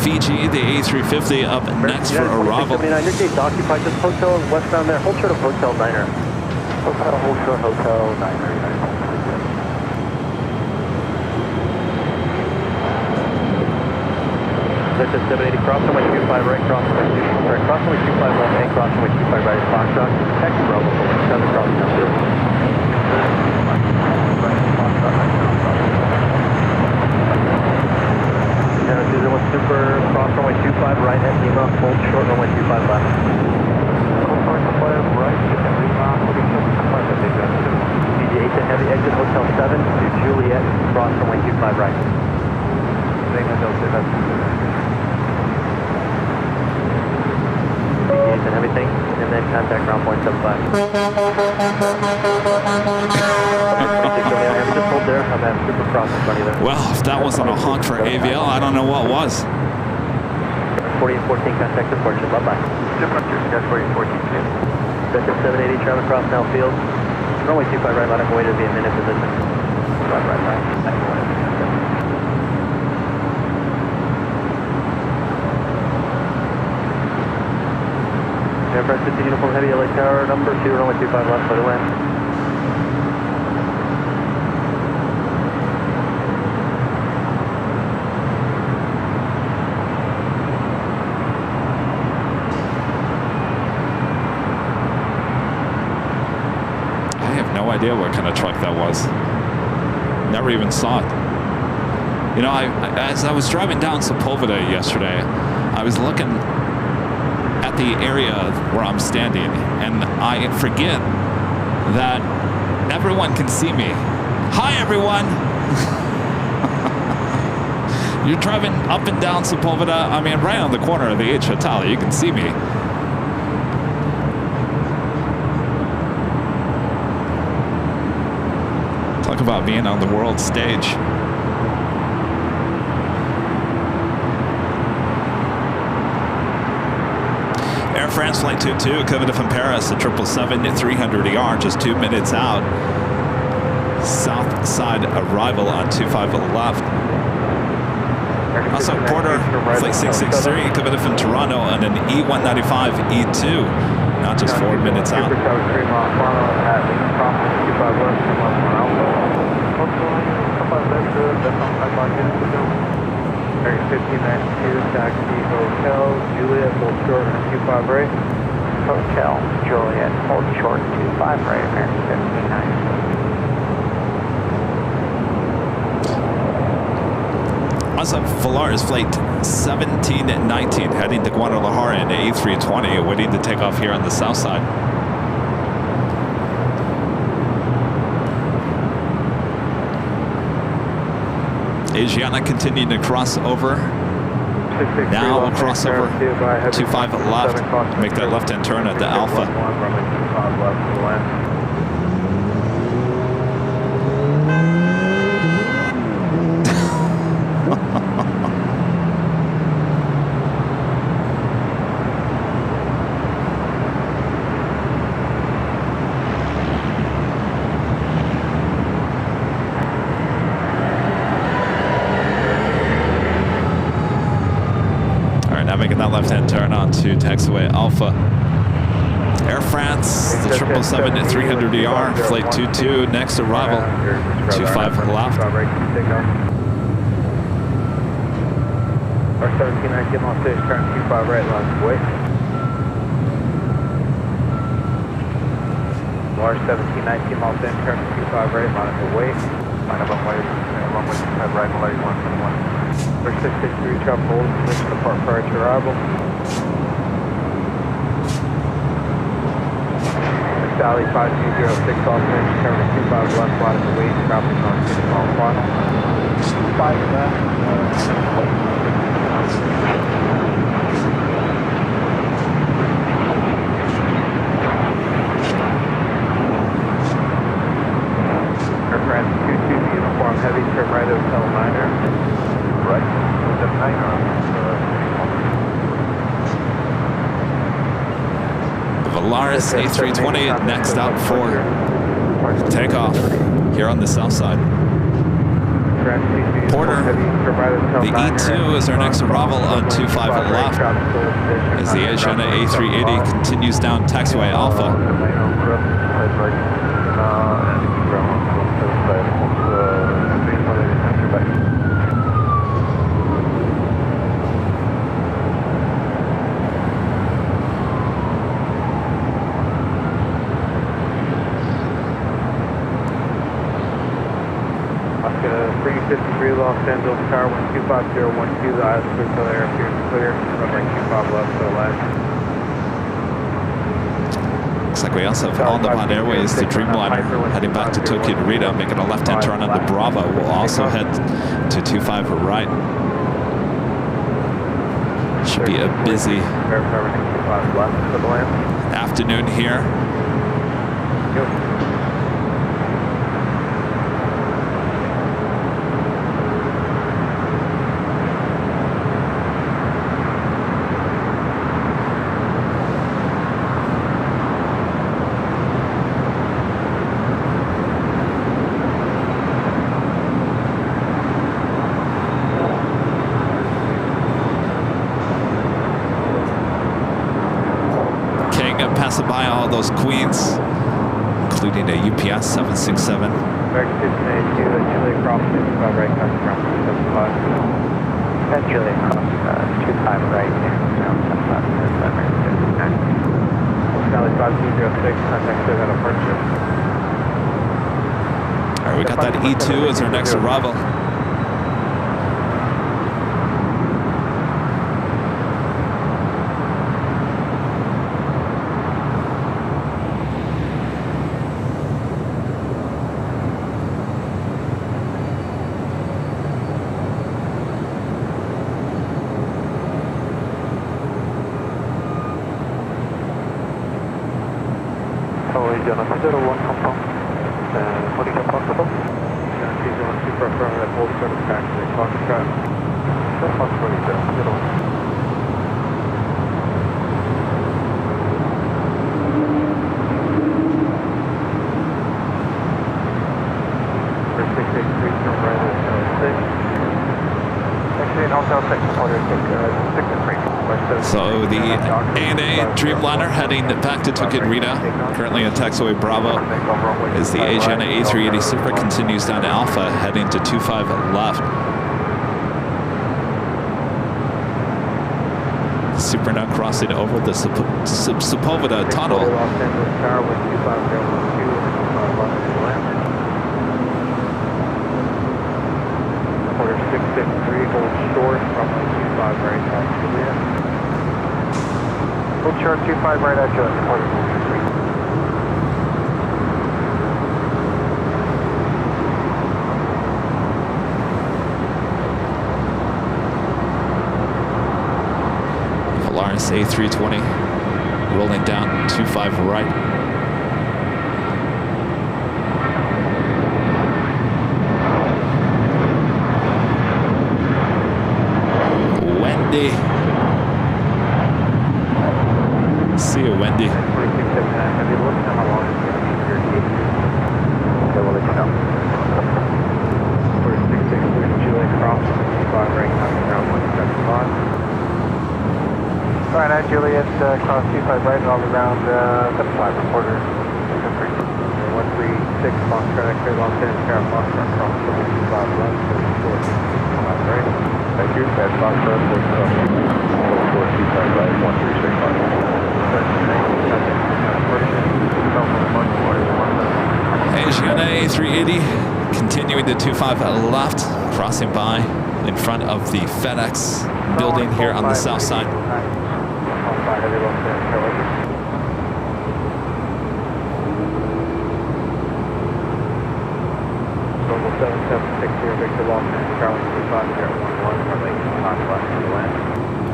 Fiji, the A350 up next for arrival. Your gate's occupied. This hotel westbound there. Hold short of Hotel Niner. Hold short Hotel Niner. That's 780. Cross runway 25 right. Cross runway 25 right. Cross runway 25 left. And cross runway 25 right. Foxtrot. Taxi Bravo 7 crossing down 0. Super, cross runway 25 right at Lima, hold short runway 25 left. DJ 8 to heavy exit Hotel 7 to Juliet, cross runway 25 right. DJ 8 and everything, and then contact ground point 75. Just hold there, I'm at super cross in front of you there. Well, if that wasn't a honk for AVL, I don't know what was. 4814, contact departure, bye-bye. Departure, Scott 4814, Cessna 780, travel across now field. Runway 25 right, line up, way to be a minute position. Right. Aircraft 50 uniform heavy, LA Tower, number 2, runway 25 left, for the land. Idea what kind of truck that was. Never even saw it. You know, as I was driving down Sepulveda yesterday, I was looking at the area where I'm standing, and I forget that everyone can see me. Hi, everyone. You're driving up and down Sepulveda. I mean, right on the corner of the H Hotel. You can see me. Talk about being on the world stage. Air France Flight 22 coming from Paris, a 777-300ER, just 2 minutes out. South side arrival on 25 left. Also, Porter Flight 663 coming from Toronto on an E195 E2, not just 4 minutes out. Area 1592, taxi Hotel, Juliet, hold short, 25 right. Hotel, Juliet, hold short, 25 right, American 1590. Also, Volaris Flight 1719 heading to Guadalajara in A320, waiting to take off here on the south side. Asiana continuing to cross over. Now we'll cross over 25 left, make that left-hand turn at the Alpha. Making that left-hand turn onto taxiway Alpha. Air France, the 777 at 300ER, flight 22, next arrival, 25 left. Our 1719 Los Angeles, turn 25 right, line of way. Our 1719 Los Angeles, turn 25 right, line of way. Line of runway 25 right, line 121. Our 663 chop hold, position depart prior to arrival. Sally 5206 Los Angeles, turn 25 left, line of way, traffic on City Hall final. 5 left, Air France 22 uniform heavy, turn right hotel liner. Right, the niner. Volaris A320 next up for takeoff here on the south side. Porter, the E2 is our next arrival on 25 left as the Asiana A380 continues down taxiway Alpha. Oscar 353 Los Angeles Tower 125012, the IS clear, air appears clear, runway 25 left to the left. Looks like we also have On the Pond Airways, the Dreamliner, heading back to Tokyo Narita, making a left-hand turn on the Bravo. We'll also head to 25 right. Should be a busy afternoon here. Passing by all those queens, including a UPS 767. American 1582, Julia Cross, 25 right, coming from 75. That's Julia Cross, 25 right, around 75, American 59. Sally 5206, contact clear that departure. All right, we got that E2 as our next arrival. So the ANA Dreamliner heading back to Tokyo Narita, currently on taxiway Bravo, as the Asiana A380 Super continues down to Alpha, heading to 25 left. Super now crossing over the Sepulveda Tunnel. Order 663, hold short, runway 25 right at Julia. Hold short 25 right at Julia, order 663. Volaris A320 rolling down 25 right. See you, Wendy. Alright, Juliet, cross 25 right and all around 75 reporter. 136 Foxtrot X-ray, long standing Sierra Foxtrot, cross 25 left, 425 right. Thank you. That's Foxtrot, 425 right, 136 Asiana A380 continuing the 25 left, crossing by in front of the FedEx building here on the south side. Global 7760 Victor Lawson, Charlie 25011, from Lake Conquest to the land.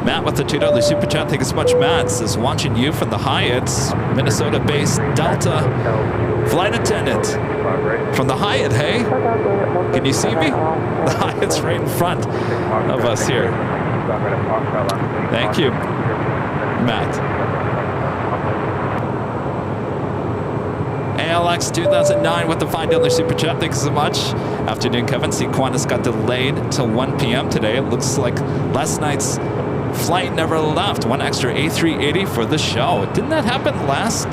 Matt with the $2 super chat. Thank you so much, Matt. Says watching you from the Hyatt, Minnesota-based Delta flight attendant from the Hyatt. Hey, can you see me? The Hyatt's right in front of us here. Thank you, Matt. LAX 2009 with the $5 super chat. Thanks so much. Afternoon, Kevin. See, Qantas got delayed till 1 p.m. today. It looks like last night's flight never left. One extra A380 for the show. Didn't that happen last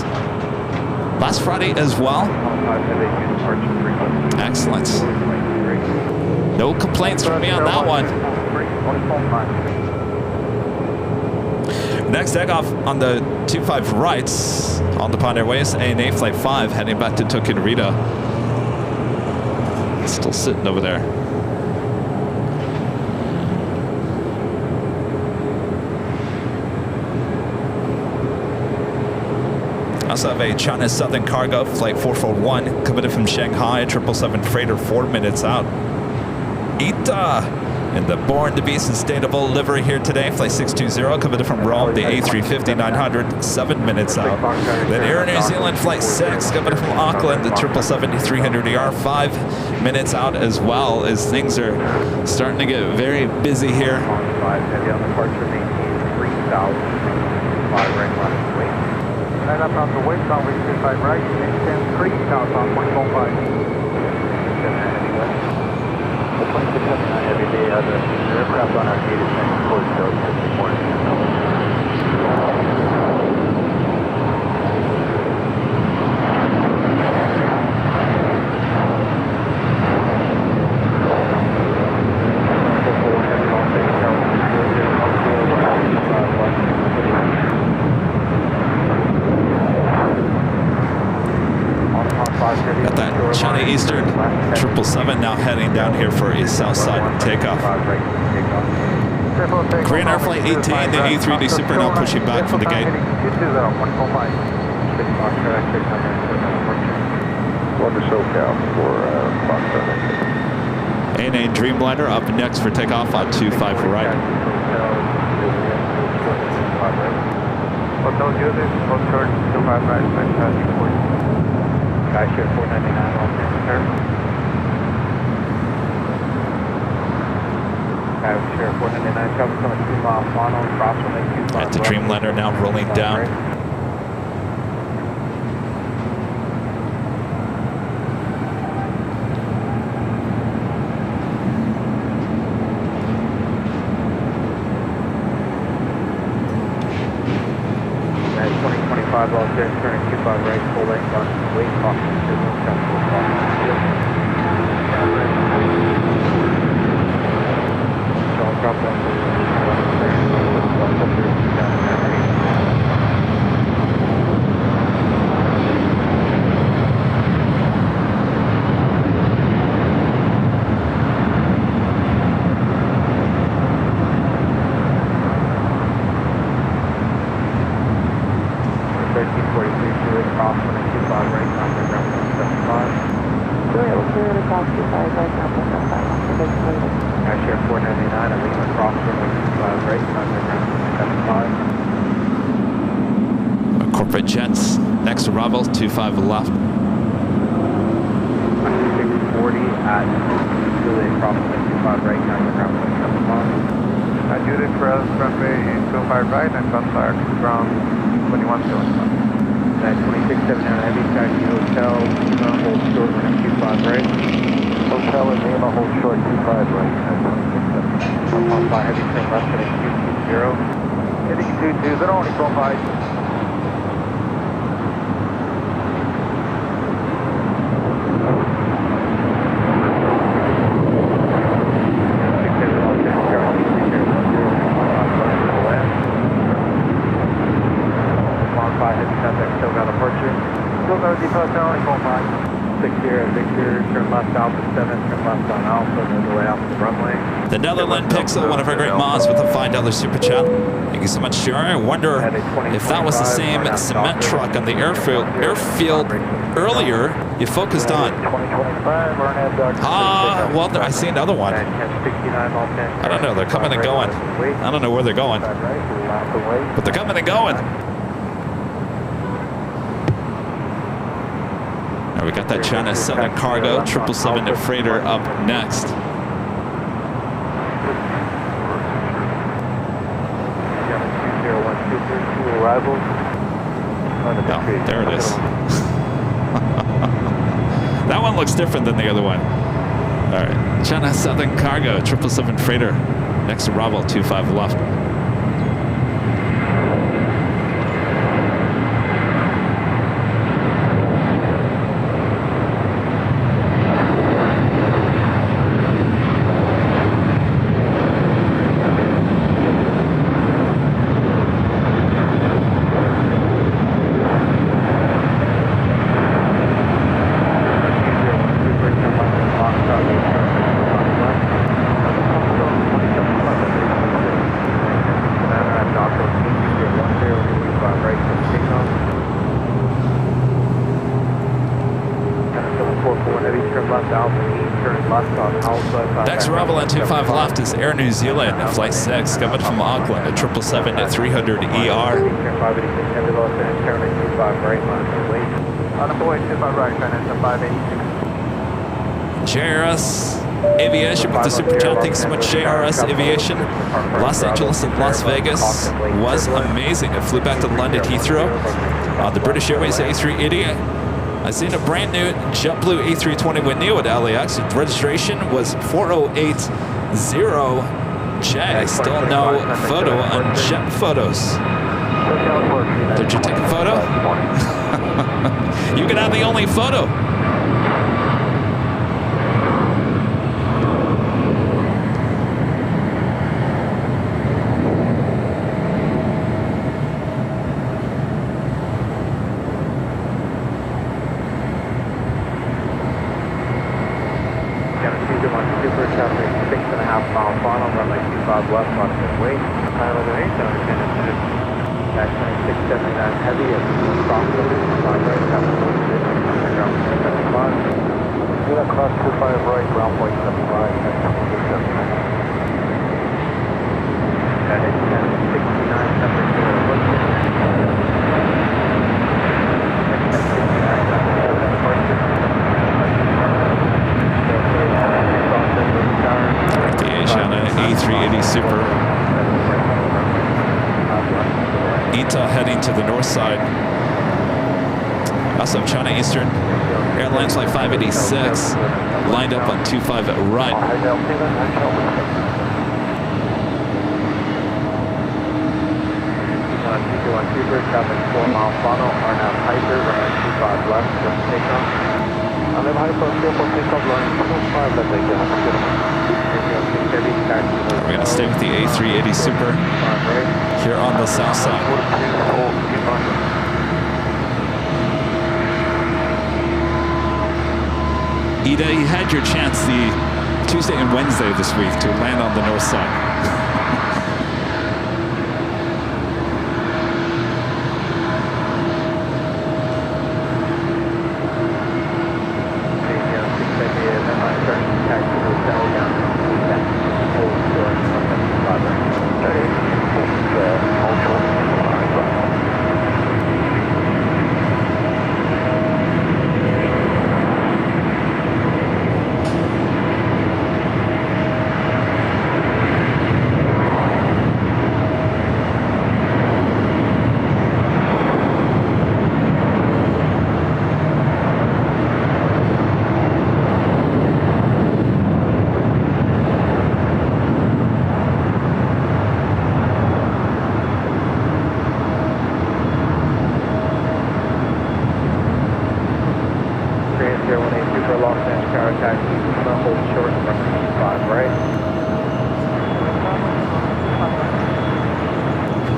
Friday as well? Excellent. No complaints from me on that one. Next takeoff on the 25 right on the Pond Airways, ANA Flight 5 heading back to Tokyo Narita. Still sitting over there. Also have a China Southern Cargo Flight 441 coming in from Shanghai, 777 freighter 4 minutes out. Ita in the Born to Be Sustainable livery here today. Flight 620 coming in from Rome, the A350-900, 7 minutes out. Then Air New Zealand Flight 6 coming in from Auckland, the 777-300ER, 5 minutes out as well, as things are starting to get very busy here. Heavy on departure, maintain 3,000, 5 right left, wait. And up on the westbound, we 25 right, maintain 3,000, 1.5. The 2679 heavy, the aircraft on our gate is next to Port Joe, Got that China Eastern 777 now heading down here for a south side takeoff. Korean Air Flight 18, the A380 Super now pushing back from the gate. Going to SoCal for Foxtrot. ANA Dreamliner up next for takeoff on 25 right. Hotel Julius, short 25 right, fantastic for you. Sky share 499 on return. Sky share 499, traffic coming 2 miles final, cross from the 25. At the Dreamliner now rolling down. At 2025, all clear, turning 25 right, full length on wait, Boston, signal, central, Boston, field. Shall drop down to corporate jets. Next arrival, 25 left. 640 at Juliet crossing 25 right, now you're ground 27 miles. Juliet for us, runway 25 right, and Gunfire ground 21 still. At 2679 heavy, taxi hotel, hold short, running 25 right. Hotel and Lima, hold short 25 right, at 2679. Up on by heavy, turn left, heading 220. Heading 220, only 45. The Netherland Pixel, one of our great mods with a $5 super chat. Thank you so much, Sure. I wonder if that was the same cement truck on the airfield earlier you focused on. Well, I see another one. I don't know, they're coming and going. I don't know where they're going, but they're coming and going. Now we got that China 7 cargo, 777 freighter up next. Oh, there it is. That one looks different than the other one. All right, China Southern Cargo, 777 freighter, next arrival, 25 left. Next arrival on 25 left is Air New Zealand, Flight 6, coming from Auckland, a 777 at 300 ER. JRS Aviation with the super chat. Thanks so much, JRS Aviation. Los Angeles and Las Vegas was amazing. I flew back to London Heathrow on the British Airways A380. I seen a brand new JetBlue A320 with Neo at LAX. Its registration was 4080J. Still no photo on Jet Photos. Did you take a photo? You can have the only photo. A380 Super. ETA heading to the north side. Also China Eastern Airlines Flight 586 lined up on 25 right. Traffic 4 mile funnel, RNAV Hyper, runway 25 left, just take off. RNAV Hyper, 4 running 25 left, take off. We're going to stay with the A380 Super here on the south side. Ida, you had your chance the Tuesday and Wednesday this week to land on the north side. right.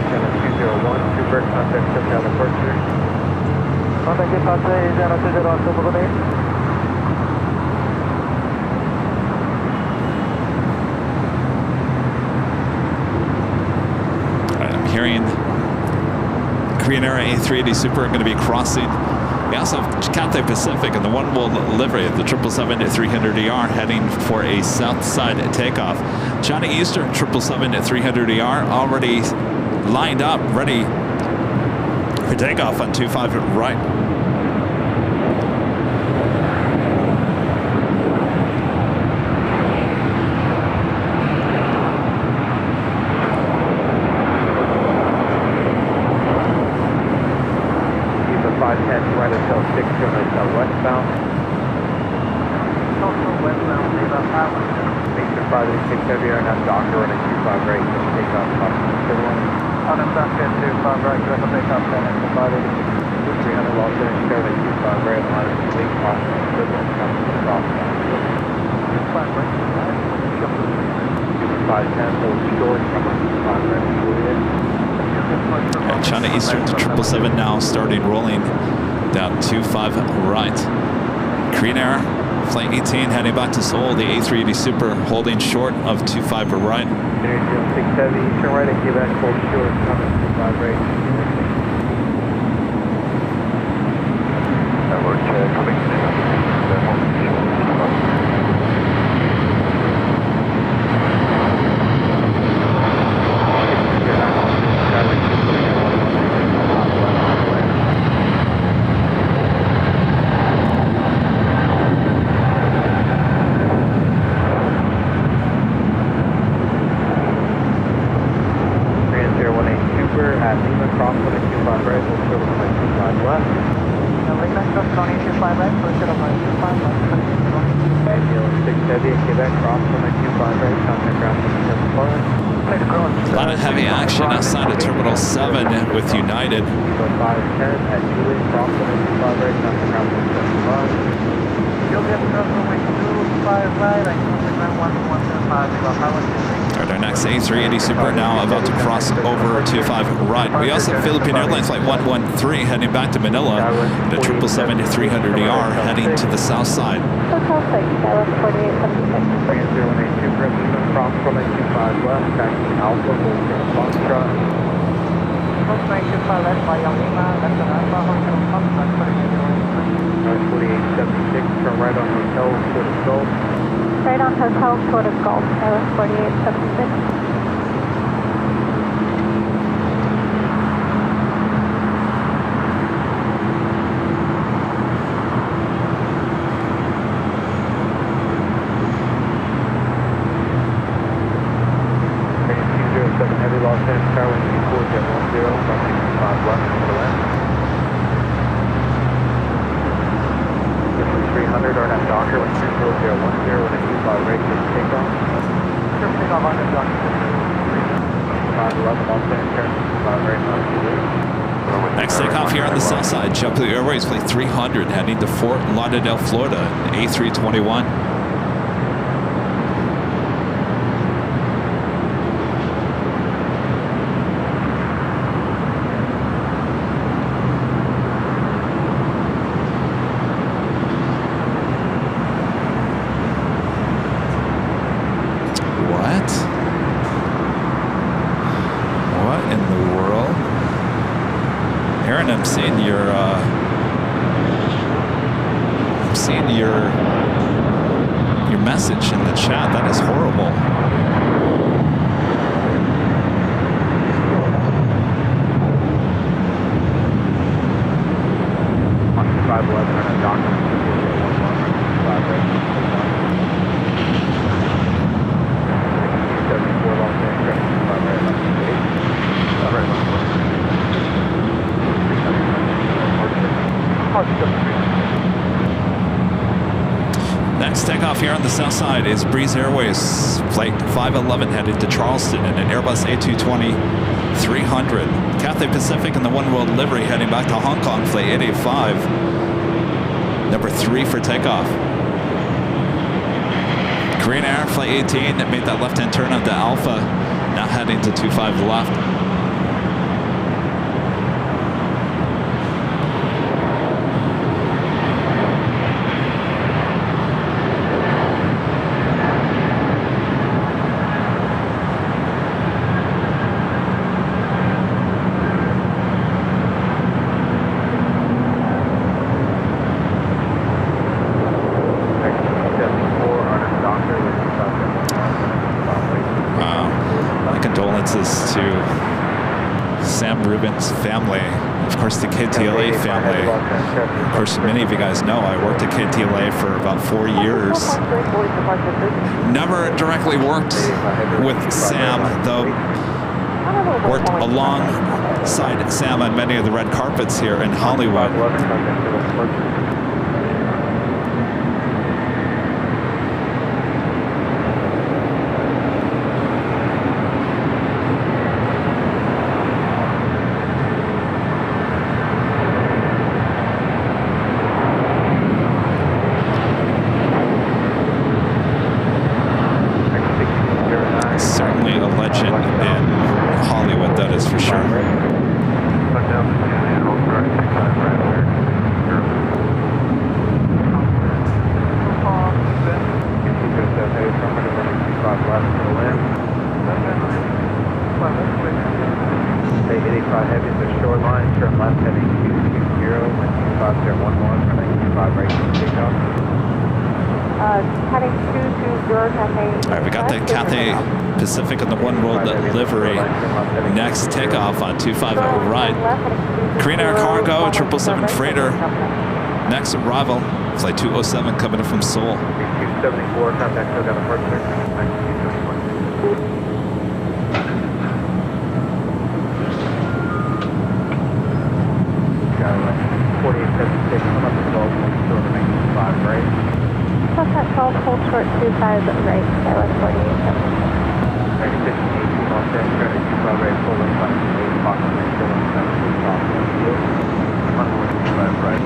Channel 201, Super, contact touchdown departure. Contact departure, channel 201, Super, good day. I'm hearing Korean Air A380 Super going to be crossing. We also have Cathay Pacific and the One World livery of the 777-300ER heading for a south side takeoff. China Eastern 777-300ER already lined up, ready for takeoff on 25 right. Right until 6 kilometers westbound. Also westbound, leave up highway. Station 586 heavy air, not Docker, and a 25 right, so take off on a Docker 25 right, direct takeoff, and a 586. 300 Los Angeles, Kevin, 25 right, line of fleet, off the equivalent, comes to the crossbound. 510, hold short, come on 25 right, Juliet. And China Eastern to 777 now starting rolling down 25 right. Korean Air, Flight 18 heading back to Seoul. The A380 Super holding short of 25 right. 6 heavy, turn right and give back, hold short, coming 25 right. Network check, coming in. A lot of heavy action outside of Terminal 7 with United. 510 at Juliet, crossing at 25 right, not the ground 75. Juliet, crossing 25 right, I contact ground 1175, about highway 2. Our next A380 Super now about to cross over 25 right. We also have Philippine Airlines Flight 113 heading back to Manila. The 777-300ER heading to the south side. Hotel 6, Dallas 4876. 3082, President, cross from at 25 left, taxi Alpha, Hotel Foxtrot. 25 left, by Lima, left on Alpha, Hotel Foxtrot, 4876, turn right on Hotel, Port of Gulf. Right on Hotel, Port of Gulf, Dallas 4876. Next takeoff here on the south side, JetBlue Airways Flight 300 heading to Fort Lauderdale, Florida, A321. Your message in the chat. That is horrible. Next takeoff here on the south side is Breeze Airways Flight 511 headed to Charleston in an Airbus A220-300. Cathay Pacific and the One World livery heading back to Hong Kong, Flight 885, number 3 for takeoff. Green Air Flight 18 made that left-hand turn onto Alpha, now heading to 25 left. Condolences to Sam Rubin's family, of course the KTLA family. Of course, many of you guys know I worked at KTLA for about 4 years. Never directly worked with Sam, though worked alongside Sam on many of the red carpets here in Hollywood. Certainly a legend in Hollywood, that is for sure. Stay 85 heavy to the shoreline, turn left heading 220, wind 25.11, running 25 right to takeoff. Heading 220, Cathay. All right, we got the Cathay Pacific and the One World livery. Next takeoff on 25 right. Korean Air Cargo, 777 freighter. Next arrival, flight 207 coming in from Seoul. 274, contact still got a departure. 271. Got it, 4876, come up to 12, still remaining 5 right. Contact 12, hold short 25 right, Skywest 4876. 1518, Los Angeles, 25 right, full length, 8 o'clock, still in 7 off, 145 right.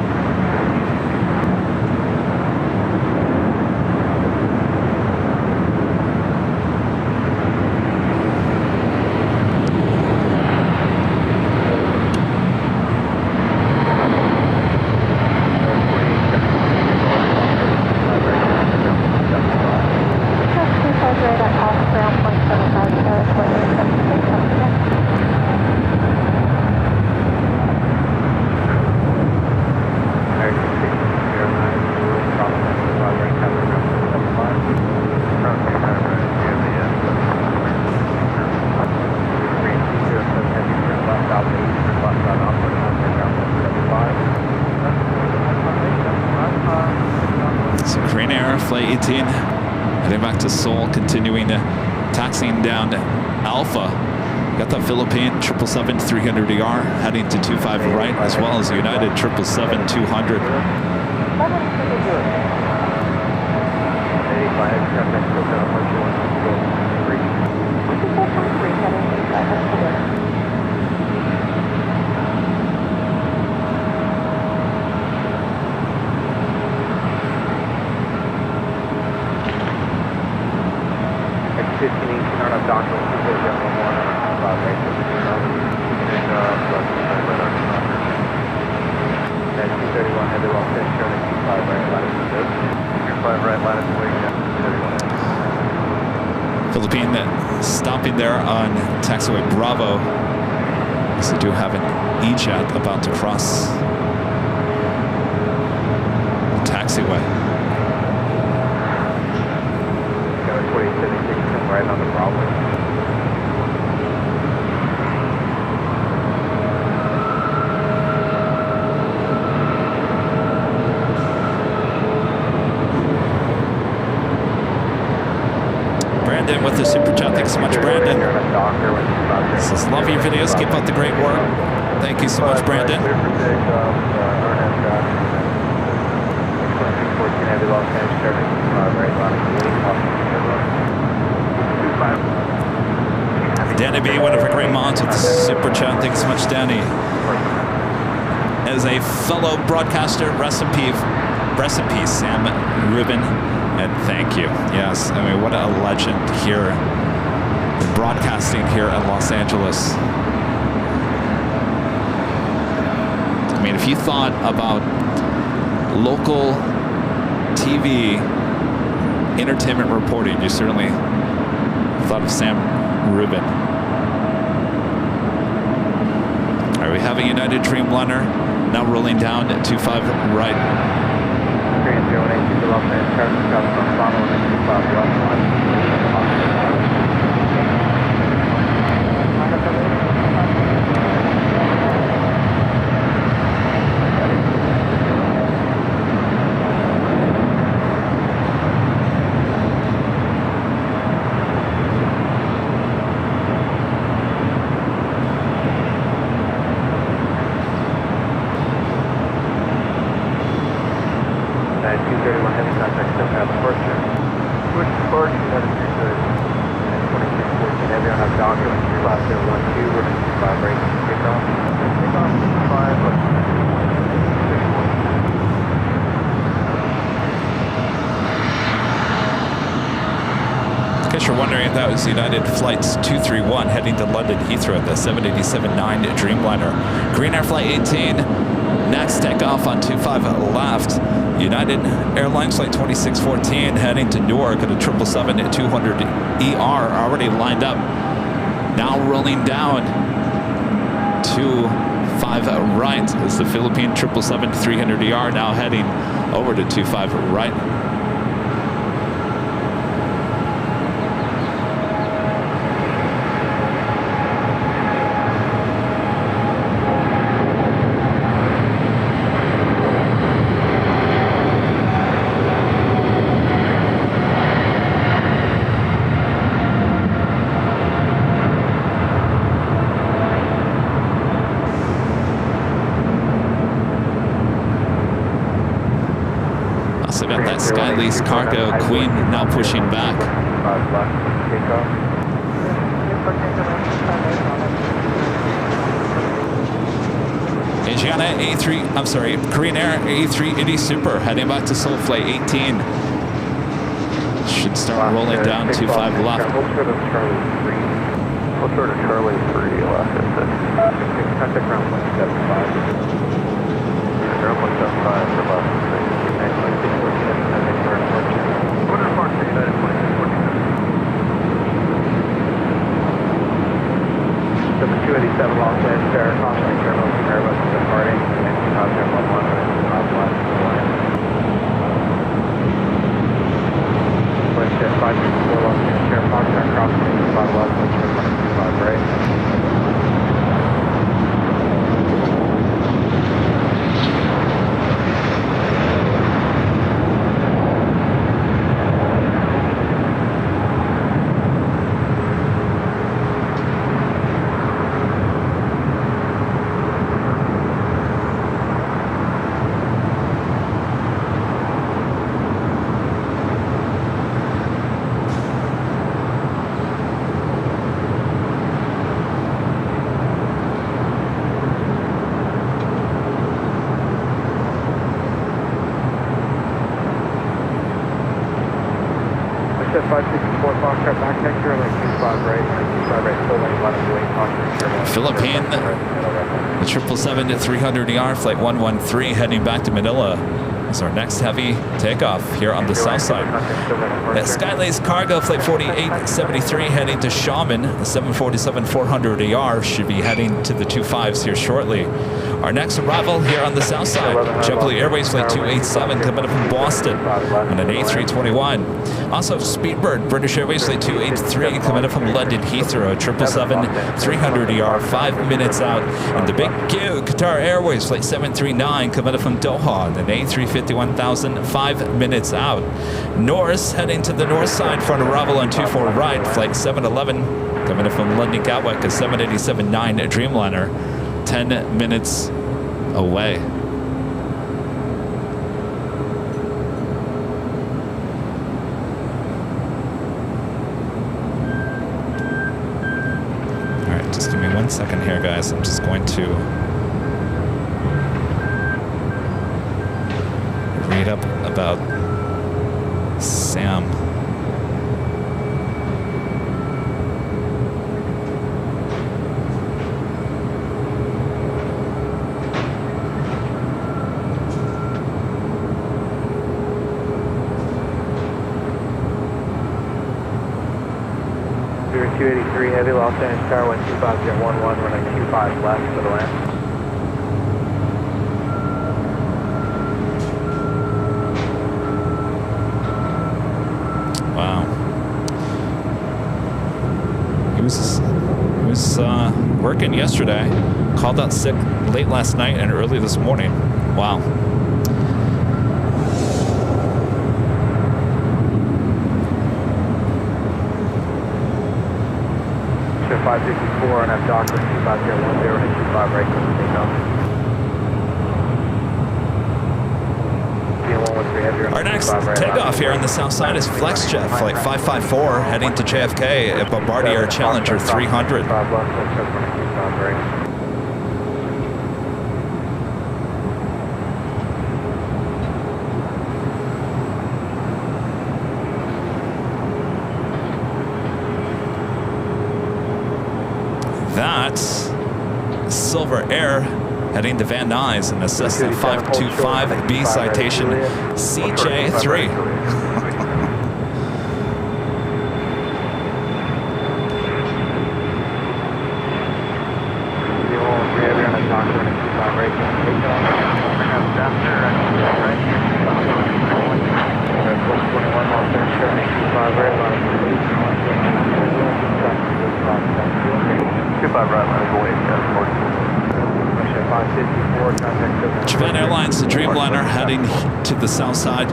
Flight 18 heading back to Seoul, continuing taxiing down to Alpha. Got the Philippine 777-300ER heading to 25 right, as well as United 777-200. Philippine stopping there on taxiway Bravo, because they do have an E-jet about to cross the taxiway. Got a 2876 right on the Bravo. Brandon with the super chat. Thanks so much, Brandon. Says, love your videos. Keep up the great work. Thank you so much, Brandon. Danny B, one of our great mods with the super chat. Thanks so much, Danny. As a fellow broadcaster, rest in peace, Sam Rubin. And thank you. Yes, I mean, what a legend here, broadcasting here in Los Angeles. I mean, if you thought about local TV entertainment reporting, you certainly thought of Sam Rubin. All right, we have a United Dreamliner now rolling down at 25 right. 308 to Los Angeles, from Final and 25 left United Flights 231 heading to London Heathrow, the 787-9 Dreamliner. Green Air Flight 18, next takeoff on 25 left. United Airlines Flight 2614 heading to Newark at a 777-200ER already lined up. Now rolling down to 5 right is the Philippine 777-300ER now heading over to 25 right. Cargo Queen now pushing back. Asiana A3, I'm sorry, Korean Air A380 Super heading back to Seoul Flight 18. Should start rolling down 25 left. We'll sort of Charlie 3 left. Contact ground 175. Ground 175 for left. Number 287 Los Angeles, caution terminal Airbus is departing, and 2011 on left to the line. Let's get 564 Los Angeles, caution crossing 5 left, 125 right. Philippine, the 777-300ER Flight 113 heading back to Manila is our next heavy takeoff here on the south side. Skylace Cargo Flight 4873 heading to Xiamen. The 747-400ER should be heading to the 25s here shortly. Our next arrival here on the south side, JetBlue Airways Flight 287 coming up from Boston on an A321. Also Speedbird British Airways Flight 283 coming up from London Heathrow, 777-300ER 5 minutes out. And the Big Q Qatar Airways Flight 739 coming up from Doha on an A351,000 5 minutes out. Norse heading to the north side for an arrival on 24 right, Flight 711 coming up from London Gatwick, a 787-9 Dreamliner. 10 minutes away. All right, just give me 1 second here, guys. I'm just going to read up about 283 heavy, Los Angeles Tower, wind 25.11, running 25 left for the land. Wow. He was working yesterday, called out sick late last night and early this morning. Wow. 554 and have Docker 25010 and 25 right to take off. Our next takeoff here on the south side is FlexJet Flight 554 heading to JFK at Bombardier Challenger 300. That's Silver Air heading to Van Nuys in a Cessna 525B citation CJ3. Japan Airlines, the Dreamliner heading to the south side.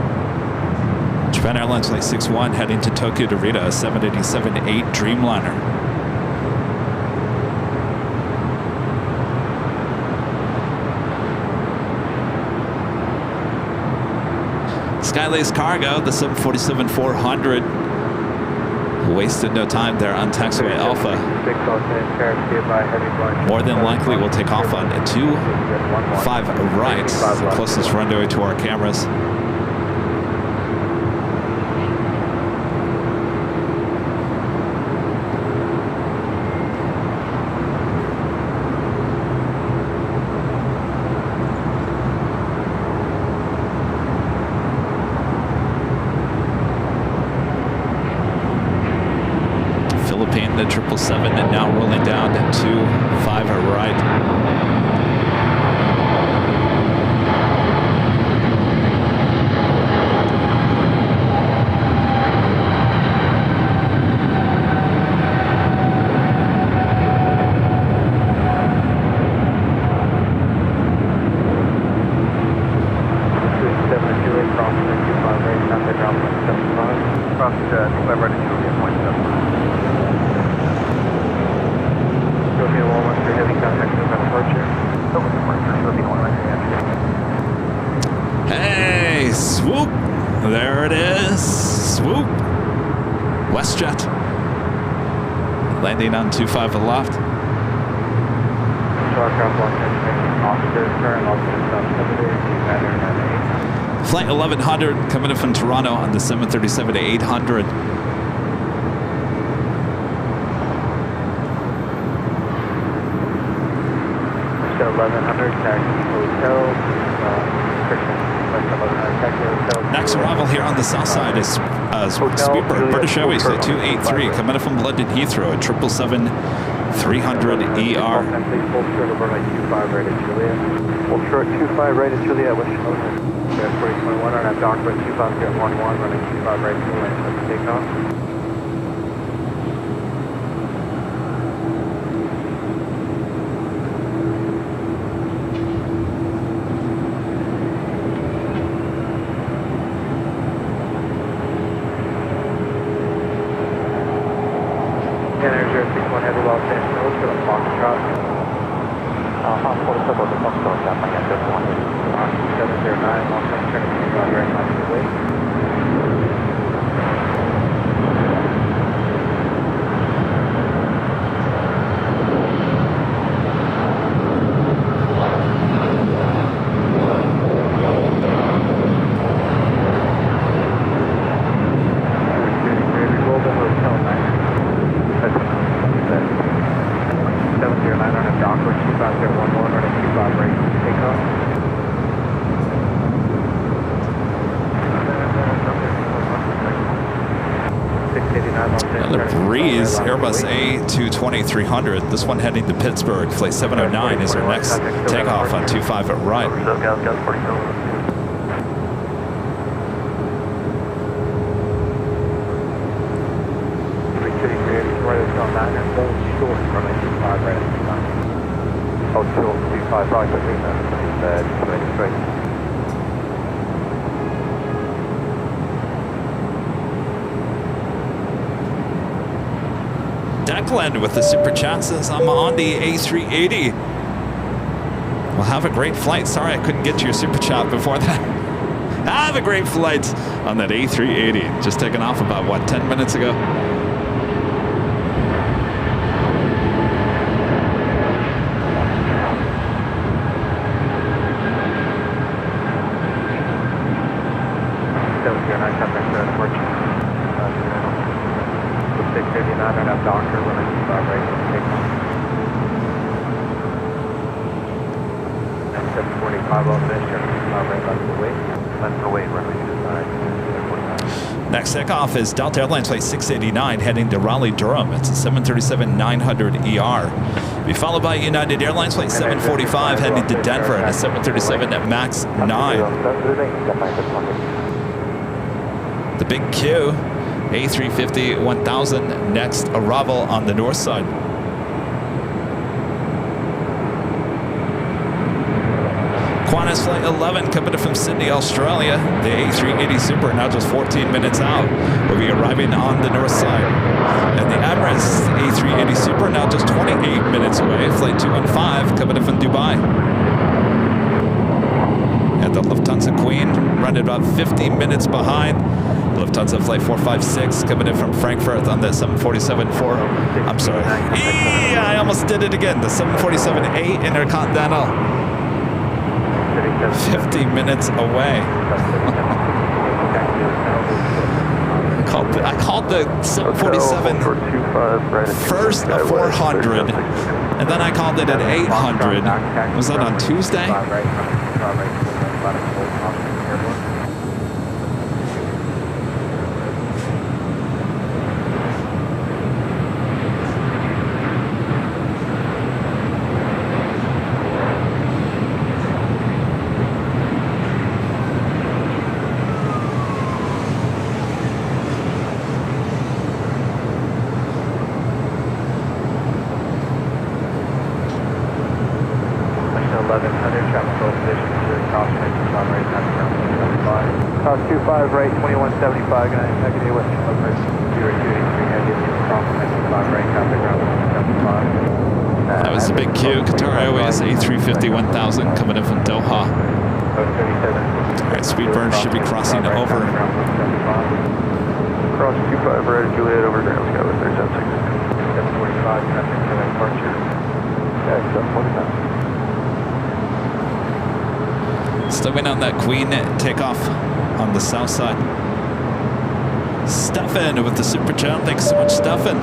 Japan Airlines Flight 61 heading to Tokyo to Rita, a 787-8 Dreamliner. Skylace Cargo, the 747-400, wasted no time there on taxiway Alpha. More than likely we'll take off on 25 right, the closest runway to our cameras. The 777 and now rolling down to 5 right. Hey, swoop! There it is. Swoop. WestJet. Landing on 25 left. Flight 1100 coming in from Toronto on the 737-800. Next arrival here on the south side is Speedbird British Airways Flight 283 coming in from London Heathrow at 777-300ER. Hold short 25 right at Juliet, West Coast. 4021 on that Docker 25011 running 25 right to Juliet, let's take off. Breeze Airbus A220-300. This one heading to Pittsburgh. Flight 709 is our next takeoff on 25 at right. Oh, 225 right, I think that's 23. Declan with the super chat says, I'm on the A380. Well, have a great flight. Sorry I couldn't get to your super chat before that. Have a great flight on that A380. Just taken off about, what, 10 minutes ago? Next takeoff is Delta Airlines Flight 689 heading to Raleigh-Durham. It's a 737-900ER. Be followed by United Airlines Flight 745 heading to Denver and a 737 at MAX 9. The big Q, A350-1000, next arrival on the north side. Qantas Flight 11 coming in from Sydney, Australia. The A380 Super now just 14 minutes out. We'll be arriving on the north side. And the Emirates A380 Super now just 28 minutes away. Flight 215 coming in from Dubai. And the Lufthansa Queen running about 50 minutes behind. Lufthansa Flight 456 coming in from Frankfurt on the 747-4. I'm sorry. I almost did it again. The 747-8 Intercontinental. 50 minutes away. I called the 747 first at 400, and then I called it at 800. Was that on Tuesday? Right, 2175, negative west of 0283, heading across 95 right, traffic ground 75. That was the big Q. Qatar Airways A350-1000 coming in from Doha. All right, Speedburn should be crossing over. Cross 25 right, Juliet over ground, Sky with 376. 745, traffic for departure. Yeah, 749. Still waiting on that Queen takeoff on the south side. Stefan with the super chat. Thanks so much, Stefan.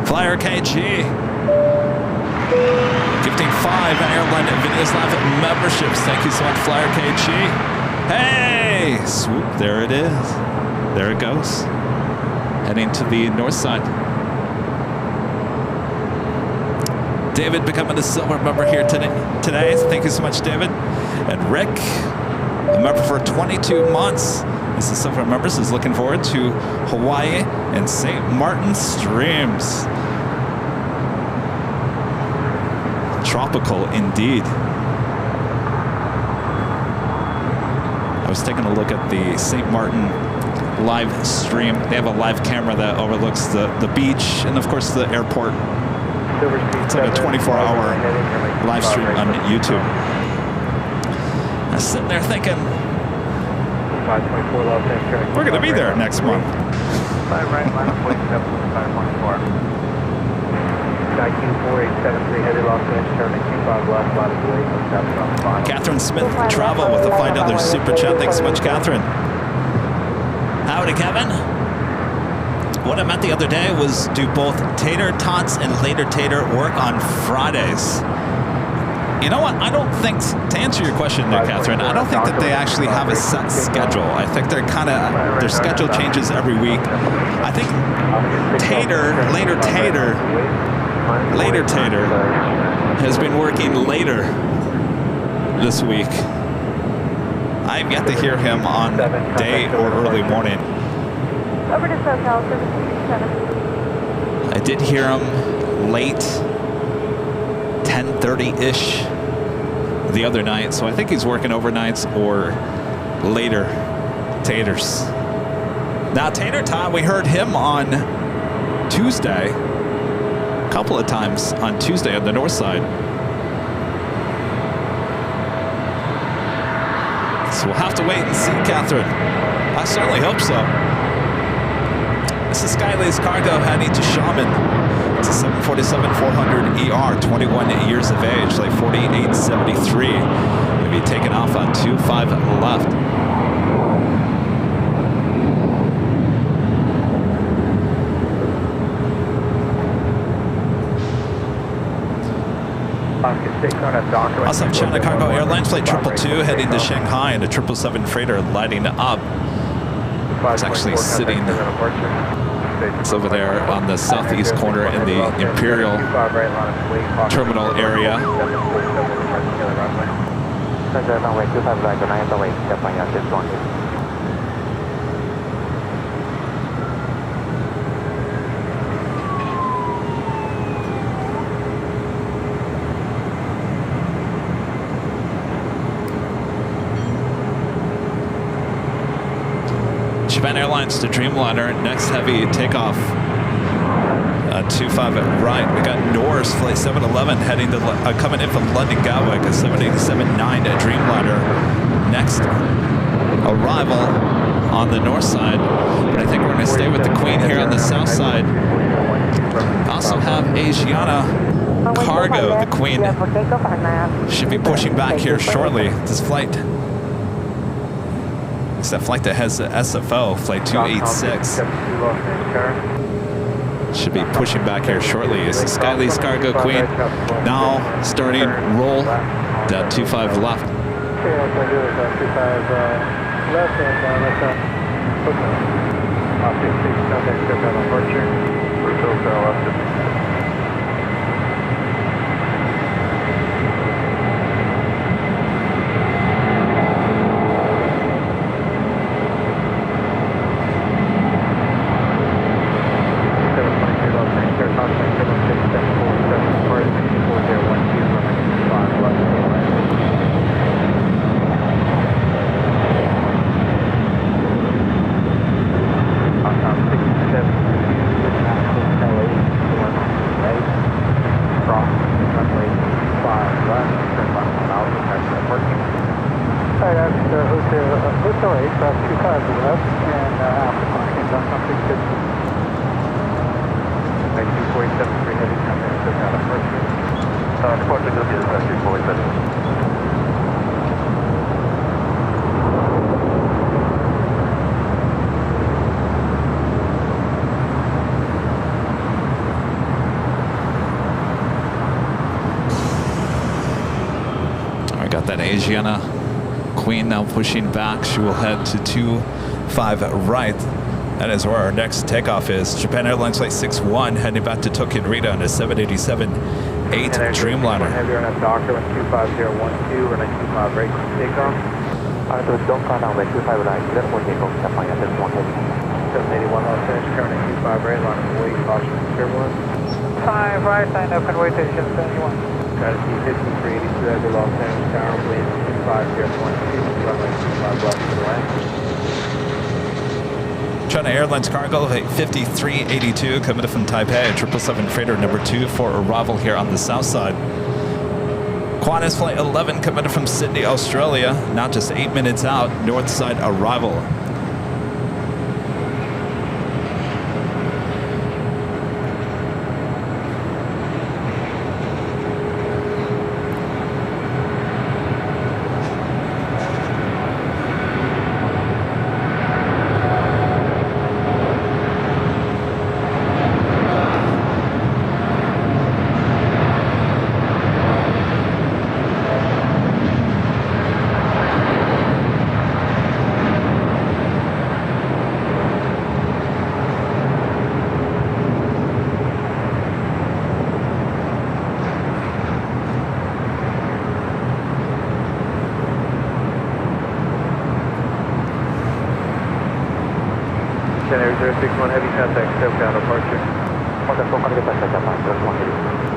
Flyer KG gifting 5 Airline Videos Live memberships. Thank you so much, Flyer KG. Hey, swoop! There it is. There it goes. Heading to the north side. David becoming a silver member here today. Thank you so much, David. And Rick, a member for 22 months. This is silver members, is looking forward to Hawaii and St. Martin streams. Tropical indeed. I was taking a look at the St. Martin live stream. They have a live camera that overlooks the beach and of course the airport. It's like a 24-hour live stream on YouTube. I was sitting there thinking, we're going to be there next month. 5 right, line of 47, 514. IQ4873 headed Los Angeles, turning 25 left, line of delay, southbound. Catherine Smith Travel with a $5 super chat. Thanks so much, Catherine. Howdy, Kevin. What I meant the other day was do both tater tots and later tater work on Fridays. You know what? I don't think, to answer your question there, Catherine, I don't think that they actually have a set schedule. I think they're kind of, their schedule changes every week. I think Later Tater has been working later this week. I have yet to hear him on day or early morning. Over to SoCal, service 7. I did hear him late, 10:30-ish the other night, so I think he's working overnights or later Taters. Now, Tater Tot, we heard him on Tuesday, a couple of times on Tuesday on the north side. So we'll have to wait and see, Catherine. I certainly hope so. This is Skylace Cargo heading to Shaman. It's a 747-400 ER, 21 years of age, like 4873. Going to be taking off on 25 left. Also, China Cargo Airlines flight 222 heading to Shanghai, and a 777 freighter lighting up. It's actually sitting, it's over there on the southeast corner in the Imperial Terminal area. Japan Airlines to Dreamliner, next heavy takeoff. 25 right. We got Norse flight 711 heading to coming in from London Gatwick, a 787-9 Dreamliner. Next arrival on the north side. But I think we're going to stay with the Queen here on the south side. Also have Asiana Cargo, the Queen. Should be pushing back here shortly. This flight. It's that flight that has the SFO, flight 286. Should be pushing back here shortly. It's the Skylace Cargo Queen. Now starting roll down 25 left. Asiana Queen now pushing back. She will head to 25 right. That is where our next takeoff is. Japan Airlines flight 61 heading back to Tokyo Narita on a 787-8 Dreamliner. Heavier on a Doctor 25012 and a 25 right takeoff. Don't fly down by 25 right. Let one takeoff. 781 Los Angeles, current 25 right, line of wait, caution, turbulence. 5 right, sign up and wait station 71. Got a T-5382 at the Los Angeles Tower, wind 25012, runway 25 left to the land. China Airlines Cargo 5382 coming from Taipei, 777 freighter number 2 for arrival here on the south side. Qantas flight 11 coming from Sydney, Australia, now just 8 minutes out, north side arrival. Center 061 Heavy contact, step down departure. Contacto con el pasa Japan, 310.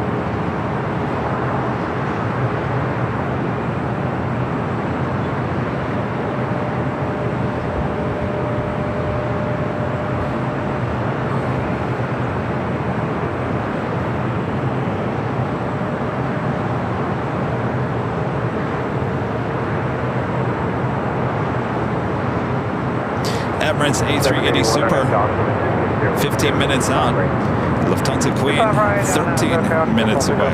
Emirates A380 Super, 15 minutes out. Lufthansa Queen, 13 minutes away.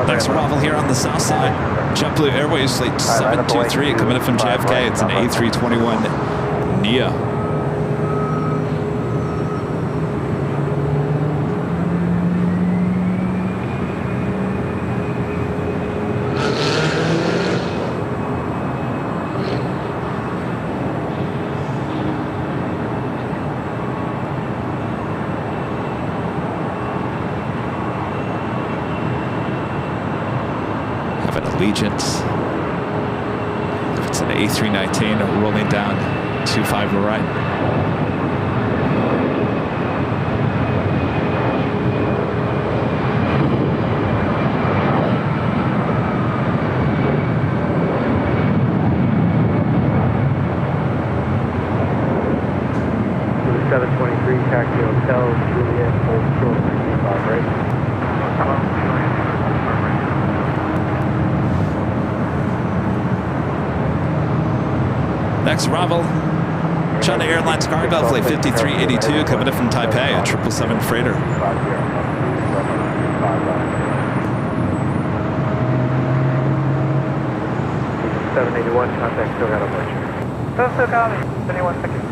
Next arrival here on the south side. JetBlue Airways Flight 723 coming in from JFK. It's an A321 NEO. Allegiance. If it's an A319 rolling down 25 to right. To the 723 taxi hotel, Juliet, hold short 65 right. Next arrival, China Airlines cargo flight 5382 coming in from Taipei, a 777 freighter. 781, contact still got a bunch. Still copy, 21 seconds.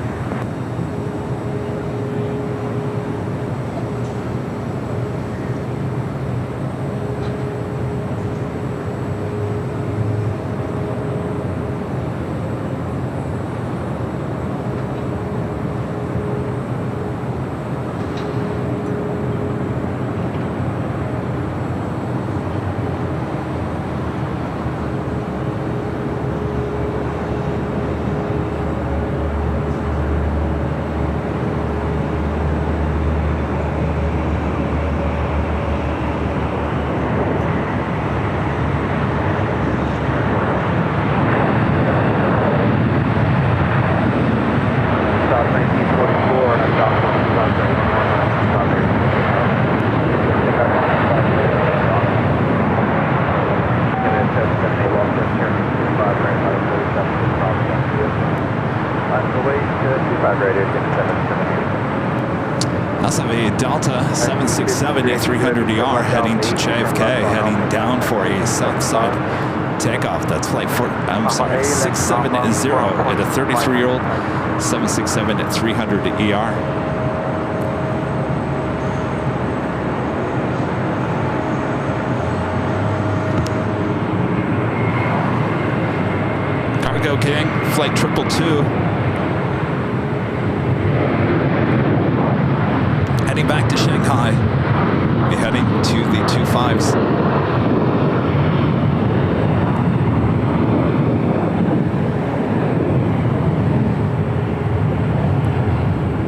Delta 767 A300ER heading to JFK, heading down for a south side takeoff. That's flight 670 at a 33-year-old 767 at 300ER. Cargo King, flight 222. Heading back to Shanghai. We're heading to the 25s.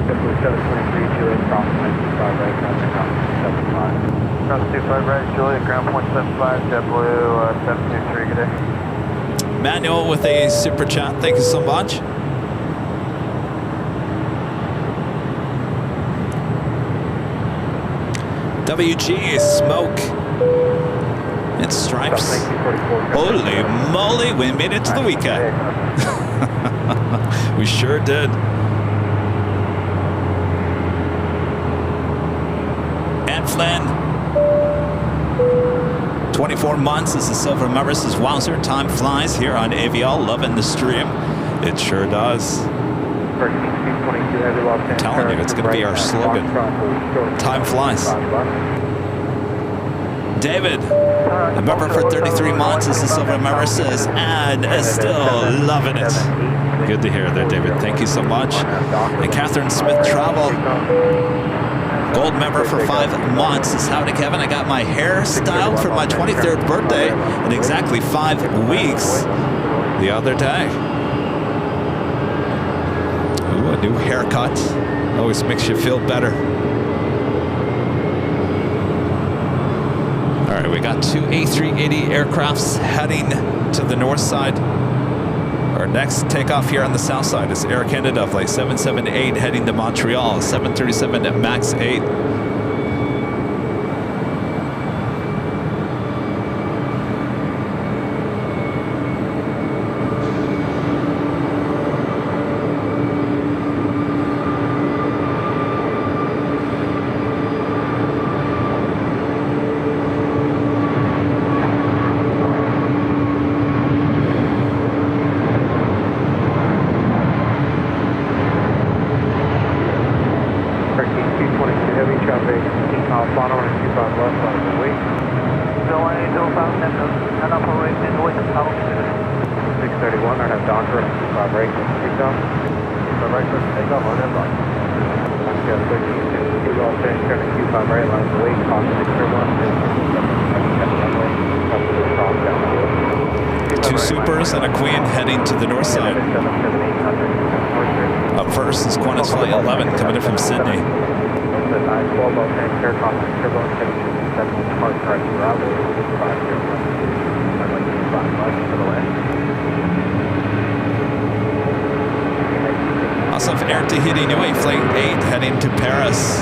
JetBlue 723, Juliet, ground point 75 right, ground 25 right, Juliet, ground point 75, JetBlue 723, good day. Manuel with a super chat, thank you so much. WG, smoke, and stripes. Holy moly, we made it to the weekend. We sure did. And Flynn, 24 months as a silver member, says, wowzer, time flies here on AVL, loving the stream. It sure does. I'm telling you, it's going to be our slogan. Time flies. David, a member for 33 months as a silver member, says, and is still loving it. Good to hear there, David. Thank you so much. And Catherine Smith Travel, gold member for 5 months, says, howdy, Kevin. I got my hair styled for my 23rd birthday in exactly 5 weeks the other day. new haircut always makes you feel better. All right, we got two A380 aircrafts heading to the north side. Our next takeoff here on the south side is Air Canada Flight 778 heading to Montreal, 737 at MAX 8. Two supers and a queen heading to the north side. Up first is Qantas Flight 11 coming in from Sydney. Also have Air Tahiti Nui Flight 8 heading to Paris.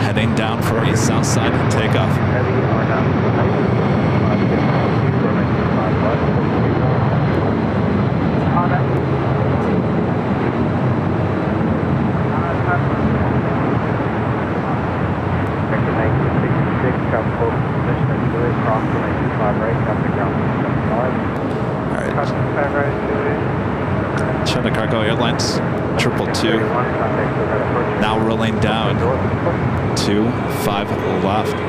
Heading down for a south side takeoff. China Cargo Airlines 222 now rolling down to 5 left.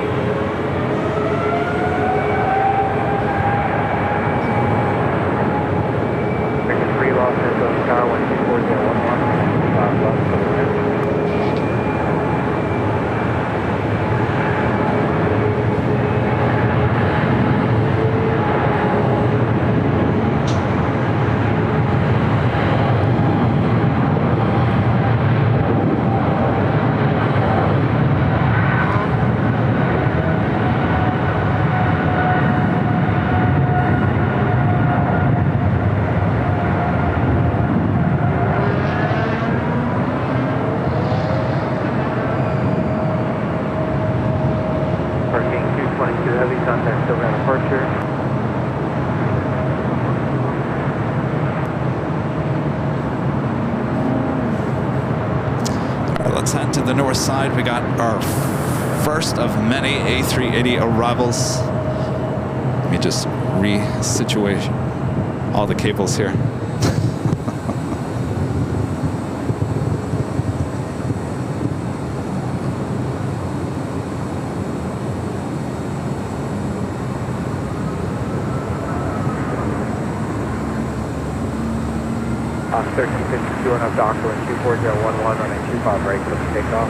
To the north side, we got our first of many A380 arrivals. Let me just re-situate all the cables here. On 1352 and up Doctor and 24011 running 25 right for the takeoff.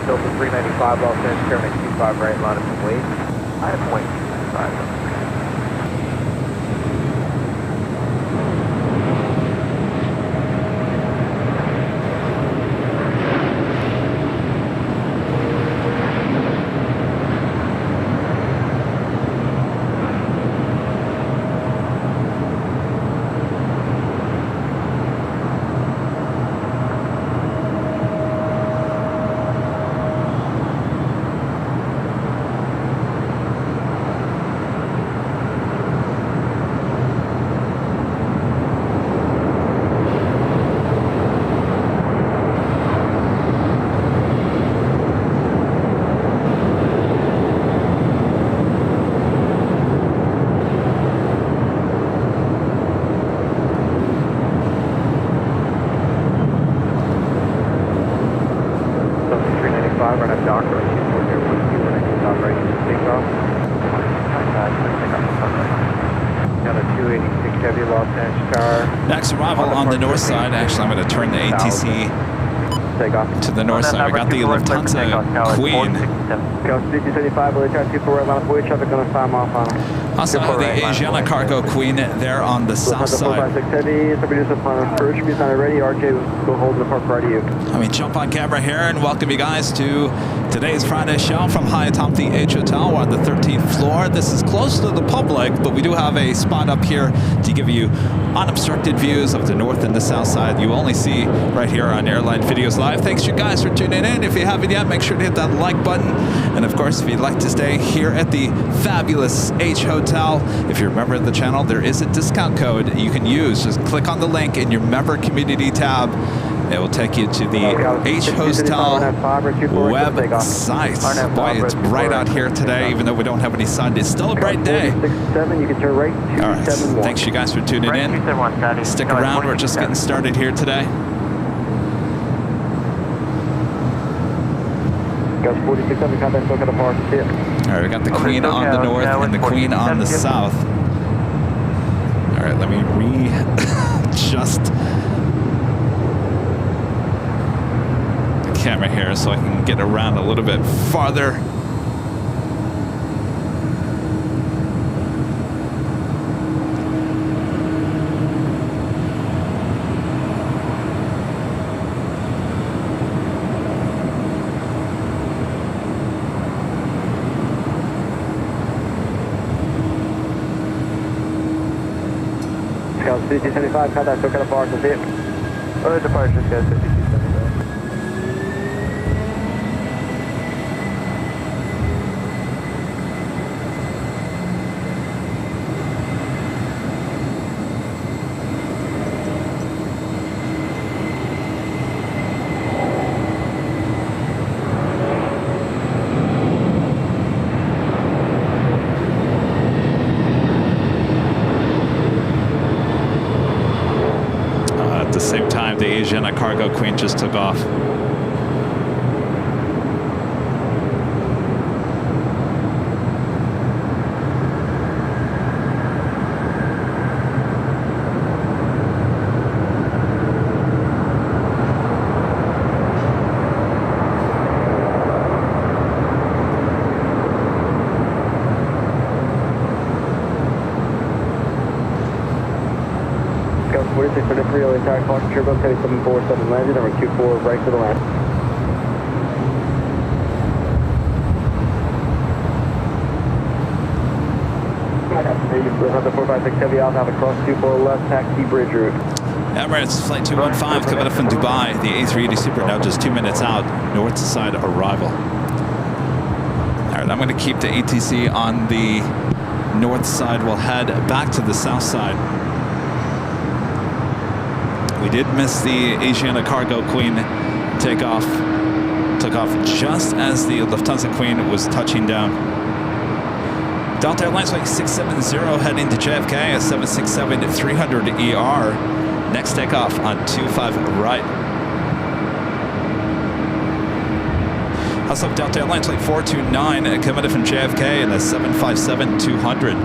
Delta 395 Los Angeles, turning 25 right, line up and wait. I have 0.25. Next arrival on the north side. Actually, I'm going to turn the ATC to the north side. We got the Lufthansa Queen Coast 375, will try 24 right line of way traffic gonna sign off on them. Also have the Asiana Cargo Queen there on the south side. 456 heavy, somebody just up on approach, be sounded ready, RJ will go hold in the park right of you. Let me jump on camera here and welcome you guys to today's Friday show from high atop the H Hotel. We're on the 13th floor. This is close to the public, but we do have a spot up here to give you unobstructed views of the north and the south side. You only see right here on Airline Videos Live. Thanks you guys for tuning in. If you haven't yet, make sure to hit that like button. And of course, if you'd like to stay here at the fabulous H Hotel, if you're a member of the channel, there is a discount code you can use. Just click on the link in your member community tab. It will take you to the H Hotel website. Boy, it's bright out here today, even though we don't have any sun. It's still a bright day. You can turn right All right. Thanks you guys for tuning in. Stick around. We're just getting started here today. Got 4600, contact still got a park. All right, we got the Queen on the north and the Queen on the south. All right, let me readjust the camera here so I can get around a little bit farther. Scout 5275, contact still got a park. That's it. Oh, departure, Scout 5275. At the same time, the Asiana Cargo Queen just took off. Scout 46 for the free, attack park, turbo, 747 landed, number 24, right to the land. The 456 heavy out, have a cross 24 left, taxi bridge route. Emirates Flight 215 coming up from Dubai. The A380 Super now just 2 minutes out, north side arrival. All right, I'm going to keep the ATC on the north side. We'll head back to the south side. We did miss the Asiana Cargo Queen takeoff. Took off just as the Lufthansa Queen was touching down. Delta Airlines Flight 670 heading to JFK at 767-300 ER. Next takeoff on 25 right. Also Delta Airlines Flight 429 coming in from JFK and a 757-200.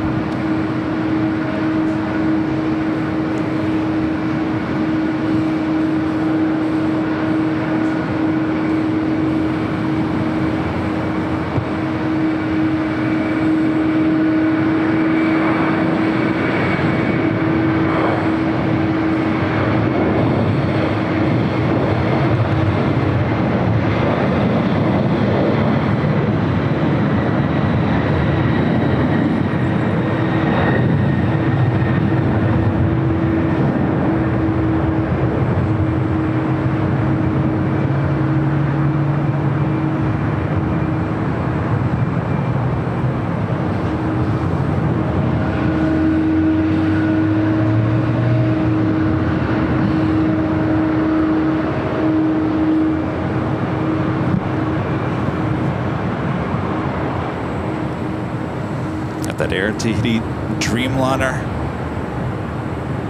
That Air Tahiti Dreamliner.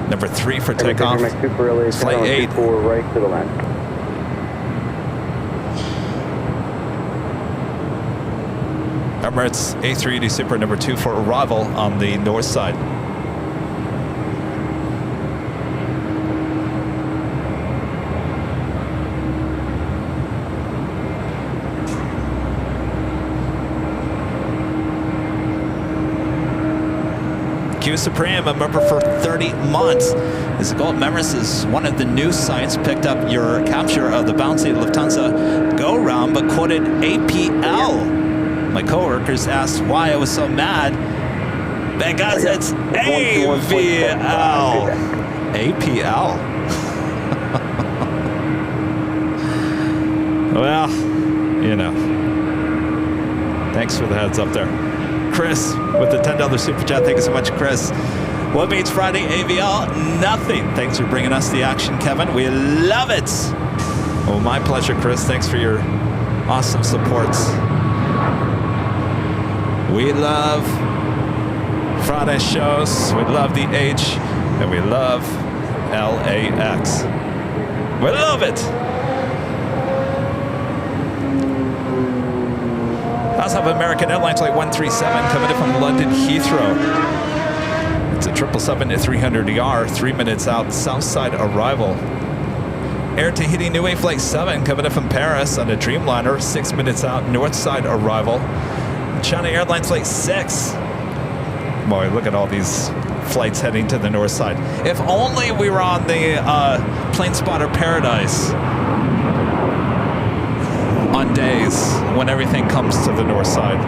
Number 3 for takeoff. Flight 8. Right to the land. Emirates A380 Super number 2 for arrival on the north side. Q Supreme, a member for 30 months. His gold members is one of the new sites. Picked up your capture of the bouncy Lufthansa go-round, but quoted APL. My coworkers asked why I was so mad. Because it's AVL. APL. Well, you know. Thanks for the heads up there. Chris with the $10 super chat. Thank you so much, Chris. What means Friday AVL? Nothing. Thanks for bringing us the action, Kevin. We love it. Oh, my pleasure, Chris. Thanks for your awesome supports. We love Friday shows. We love the H, and we love LAX. We love it. I also have American Airlines Flight 137 coming in from London Heathrow. It's a 777-300ER, 3 minutes out, Southside arrival. Air Tahiti Niue Flight 7 coming in from Paris on a Dreamliner, 6 minutes out, Northside arrival. China Airlines Flight 6. Boy, look at all these flights heading to the north side. If only we were on the Plane Spotter Paradise on days when everything comes to the north side.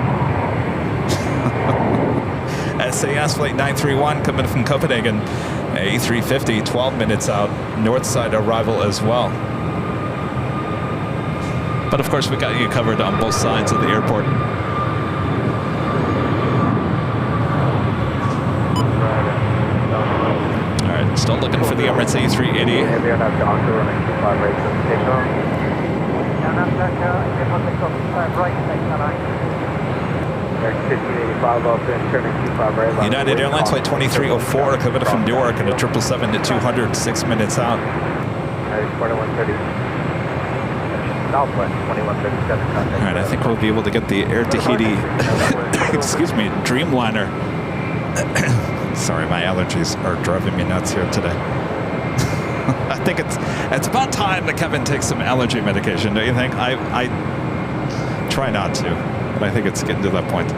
SAS Flight 931 coming from Copenhagen, A350, 12 minutes out, north side arrival as well. But of course, we got you covered on both sides of the airport. All right, still looking for the Emirates A380. United Airlines Flight 2304 coming from Newark and a 777-200, 6 minutes out. All right, I think we'll be able to get the Air Tahiti, excuse me, Dreamliner. Sorry, my allergies are driving me nuts here today. I think it's about time that Kevin takes some allergy medication, don't you think? I try not to, but I think it's getting to that point.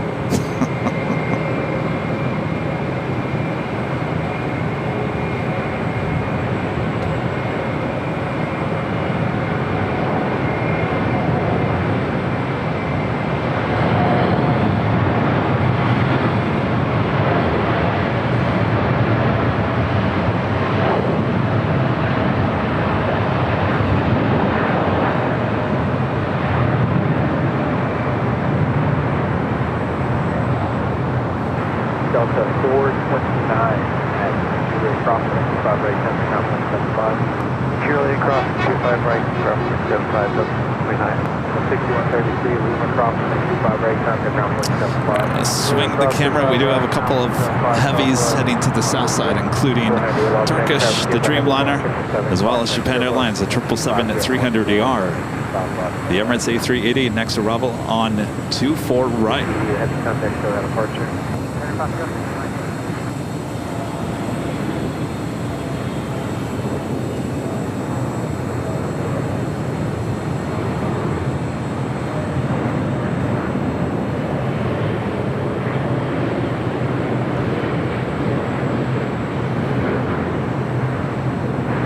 Swing the camera. We do have a couple of heavies heading to the south side, including Turkish, the Dreamliner, as well as Japan Airlines, the 777-300ER. The Emirates A380 next arrival on 24 right.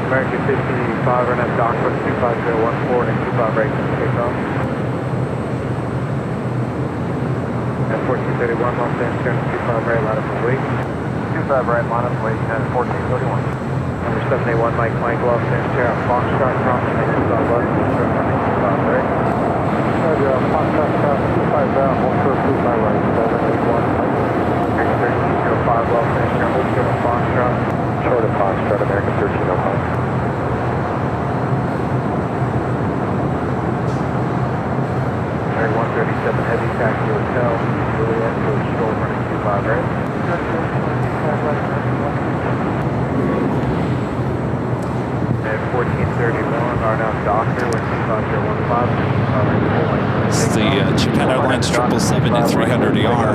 American 1585, run at dock with 25014 and 25 right to take off. At 1431, Los Angeles, turn 25 right, line up and wait. 25 right, line up and wait, and 1431. Number 781, Mike, Los Angeles, Foxtrot, crossing at 25 left, turn 25 right. Foxtrot, cross 25 down, 125 right, 781, Mike. American 1305, Los Angeles, hold short of Foxtrot. Short of Foxtrot, American 1305. American 137 heavy taxi hotel, Juliet, to short running 25 right. And 1431, are now doctor with 25015. This is the Japan Airlines 777-300ER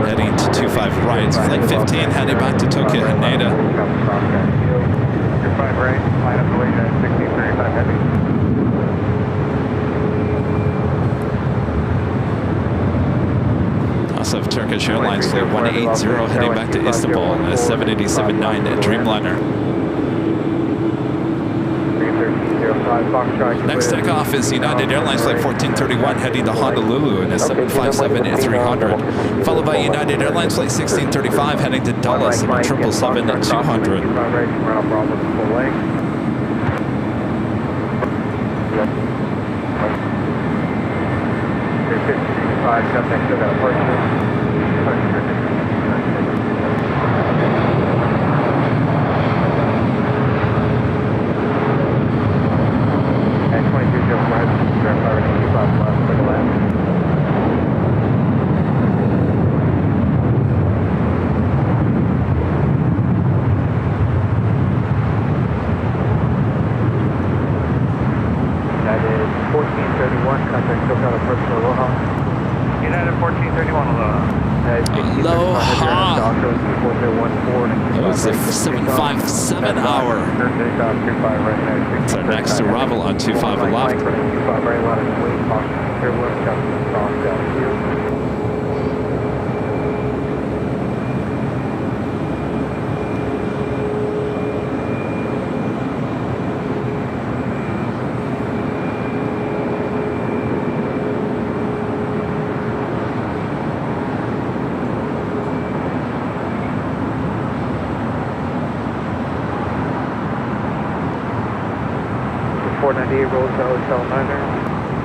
heading to 25 right. Flight 15 heading back to Tokyo Haneda. 25 right, line up the way at 1635 heavy. LAX of Turkish Airlines Flight 180 heading back to Istanbul in a 787-9 Dreamliner. Next takeoff is United Airlines Flight 1431 heading to Honolulu in a 757-300, followed by United Airlines Flight 1635 heading to Dulles in a 777-200. It's a 757 hour. It's our next arrival on 25 left.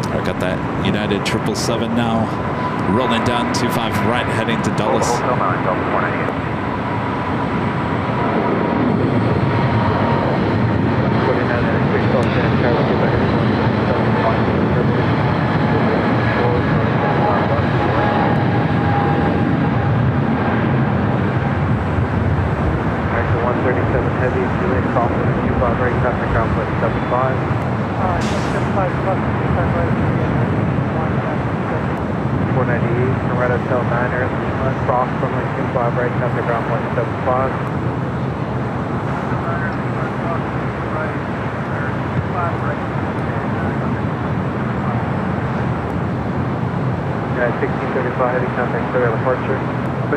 I got that United 777 now, rolling down 25 right, heading to Dulles.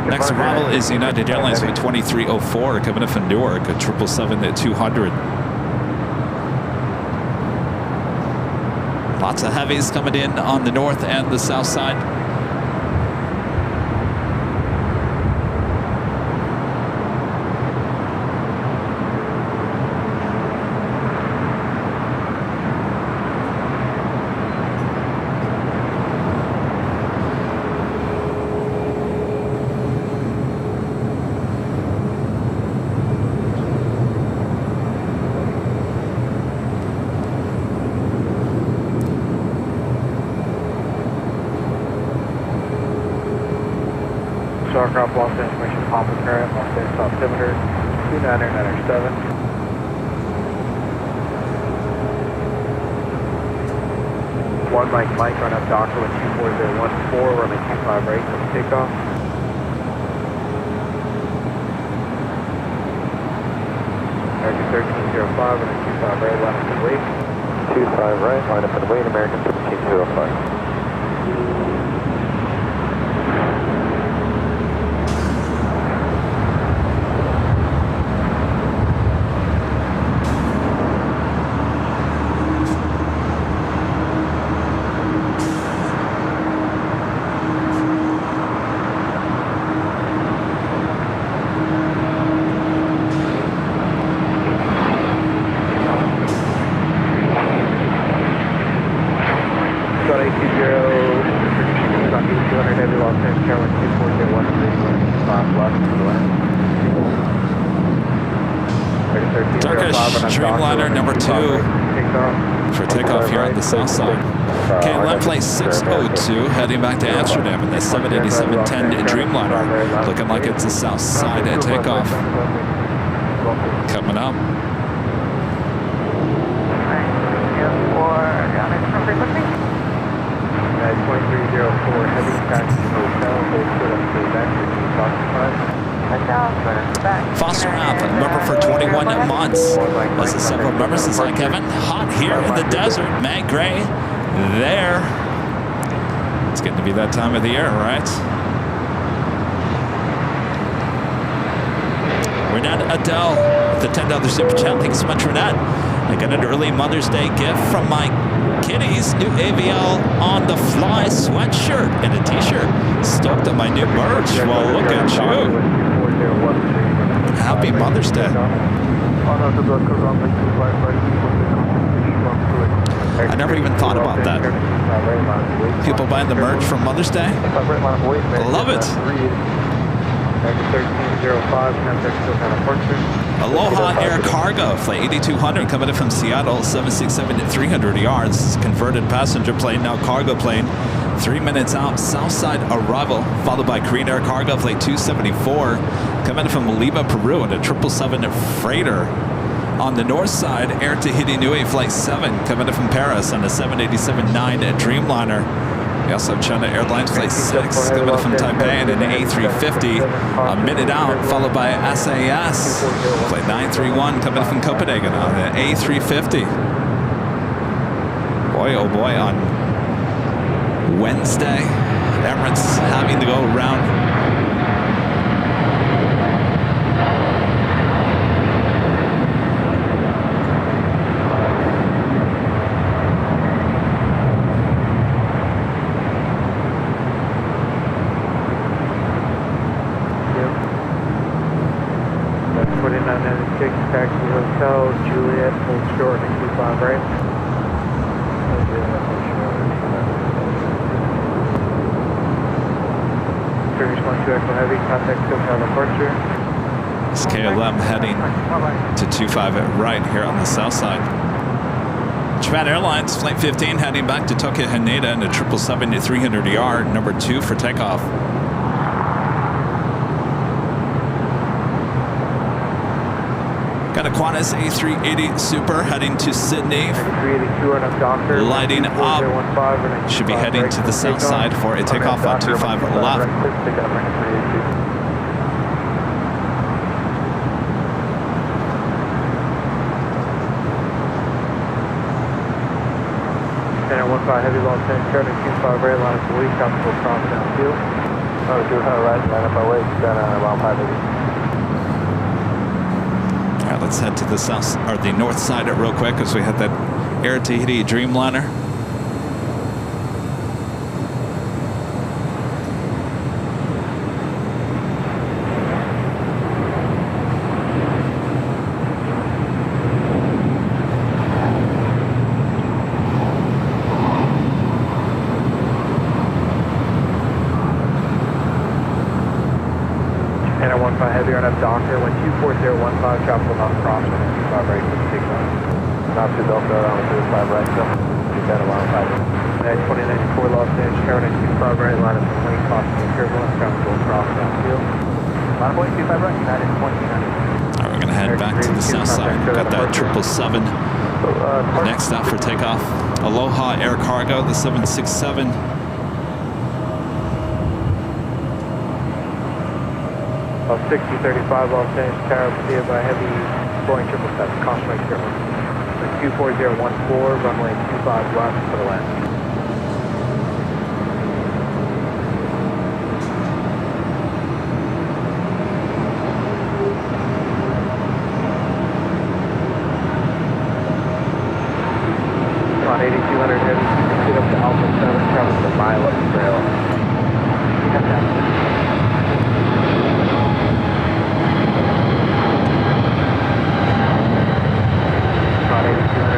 Next arrival is United Airlines with 2304 coming in from Newark, a 777-200. Lots of heavies coming in on the north and the south side. Aircraft lost information, pump and current, lost top altimeter, 29907. One Mike, run up Docker with 24014, we're on 25 right from takeoff. American 1305, we're on 25 right, line up and wait. 25 right, line up and wait, American 1305. Dreamliner number 2 for takeoff here on the south side. KLM flight 602 heading back to Amsterdam in the 787-10 Dreamliner. Looking like it's the south side at takeoff. Coming up. At 2304 heavy taxi hotel, hold short up to the back, Foster app, member for 21 months. This is several members inside Kevin. Hot here in the desert. Matt Gray there. It's getting to be that time of the year, right? Adele with the $10 super chat. Thanks so much for that. I got an early Mother's Day gift from my kitties. New AVL on the fly sweatshirt and a t-shirt. Stoked on my new merch. Well, look at you. Happy Mother's Day. I never even thought about that. People buying the merch for Mother's Day? I love it. Aloha Air Cargo, flight 8200 coming in from Seattle, 767 at 300 yards. Converted passenger plane, now cargo plane. 3 minutes out, Southside arrival, followed by Korean Air Cargo, flight 274 coming in from Lima, Peru, and a 777 freighter. On the north side, Air Tahiti Nui Flight 7 coming in from Paris on the 787-9 at Dreamliner. We also have China Airlines Flight 6 coming in from Taipei and an A350 a minute out, followed by SAS Flight 931 coming in from Copenhagen on the A350. Boy, oh boy, on Wednesday, Emirates having to go around. Taxi Hotel, Juliet, hold short and 25 right. Service 12 Echo Heavy, contact SoCal departure. It's KLM heading to 25 at right here on the south side. Japan Airlines Flight 15 heading back to Tokyo Haneda in a 777 at 300 yard, number 2 for takeoff. Got a Qantas A380 Super heading to Sydney, lighting up. Should be heading to the south side for a takeoff on 25 left. And 15 heavy Los Angeles, turning 25 right line of police, optical cross downfield. Oh, 200 right, line up by way, down around 580. All right, let's head to the south or the north side real quick as we had that Air Tahiti Dreamliner. Heavy on up Docker, when 24015, tropical non cross, 25 right, take on. Not to Delta, around 25 right, so get that around 5. 2094 Los Angeles, Carolina 25 right, line of plane crossing turbulence, tropical cross downfield. Line of point 25 right, United 29. All right, we're going to head back to the south side. Got that 777 next out for takeoff. Aloha Air Cargo, the 767. About 6035 Los Angeles Tower, proceeded by heavy Boeing 777, caution right 24014, runway 25 left for the land. On 8200 heavy, proceed up to Alpha 7, travel to the mile up the trail.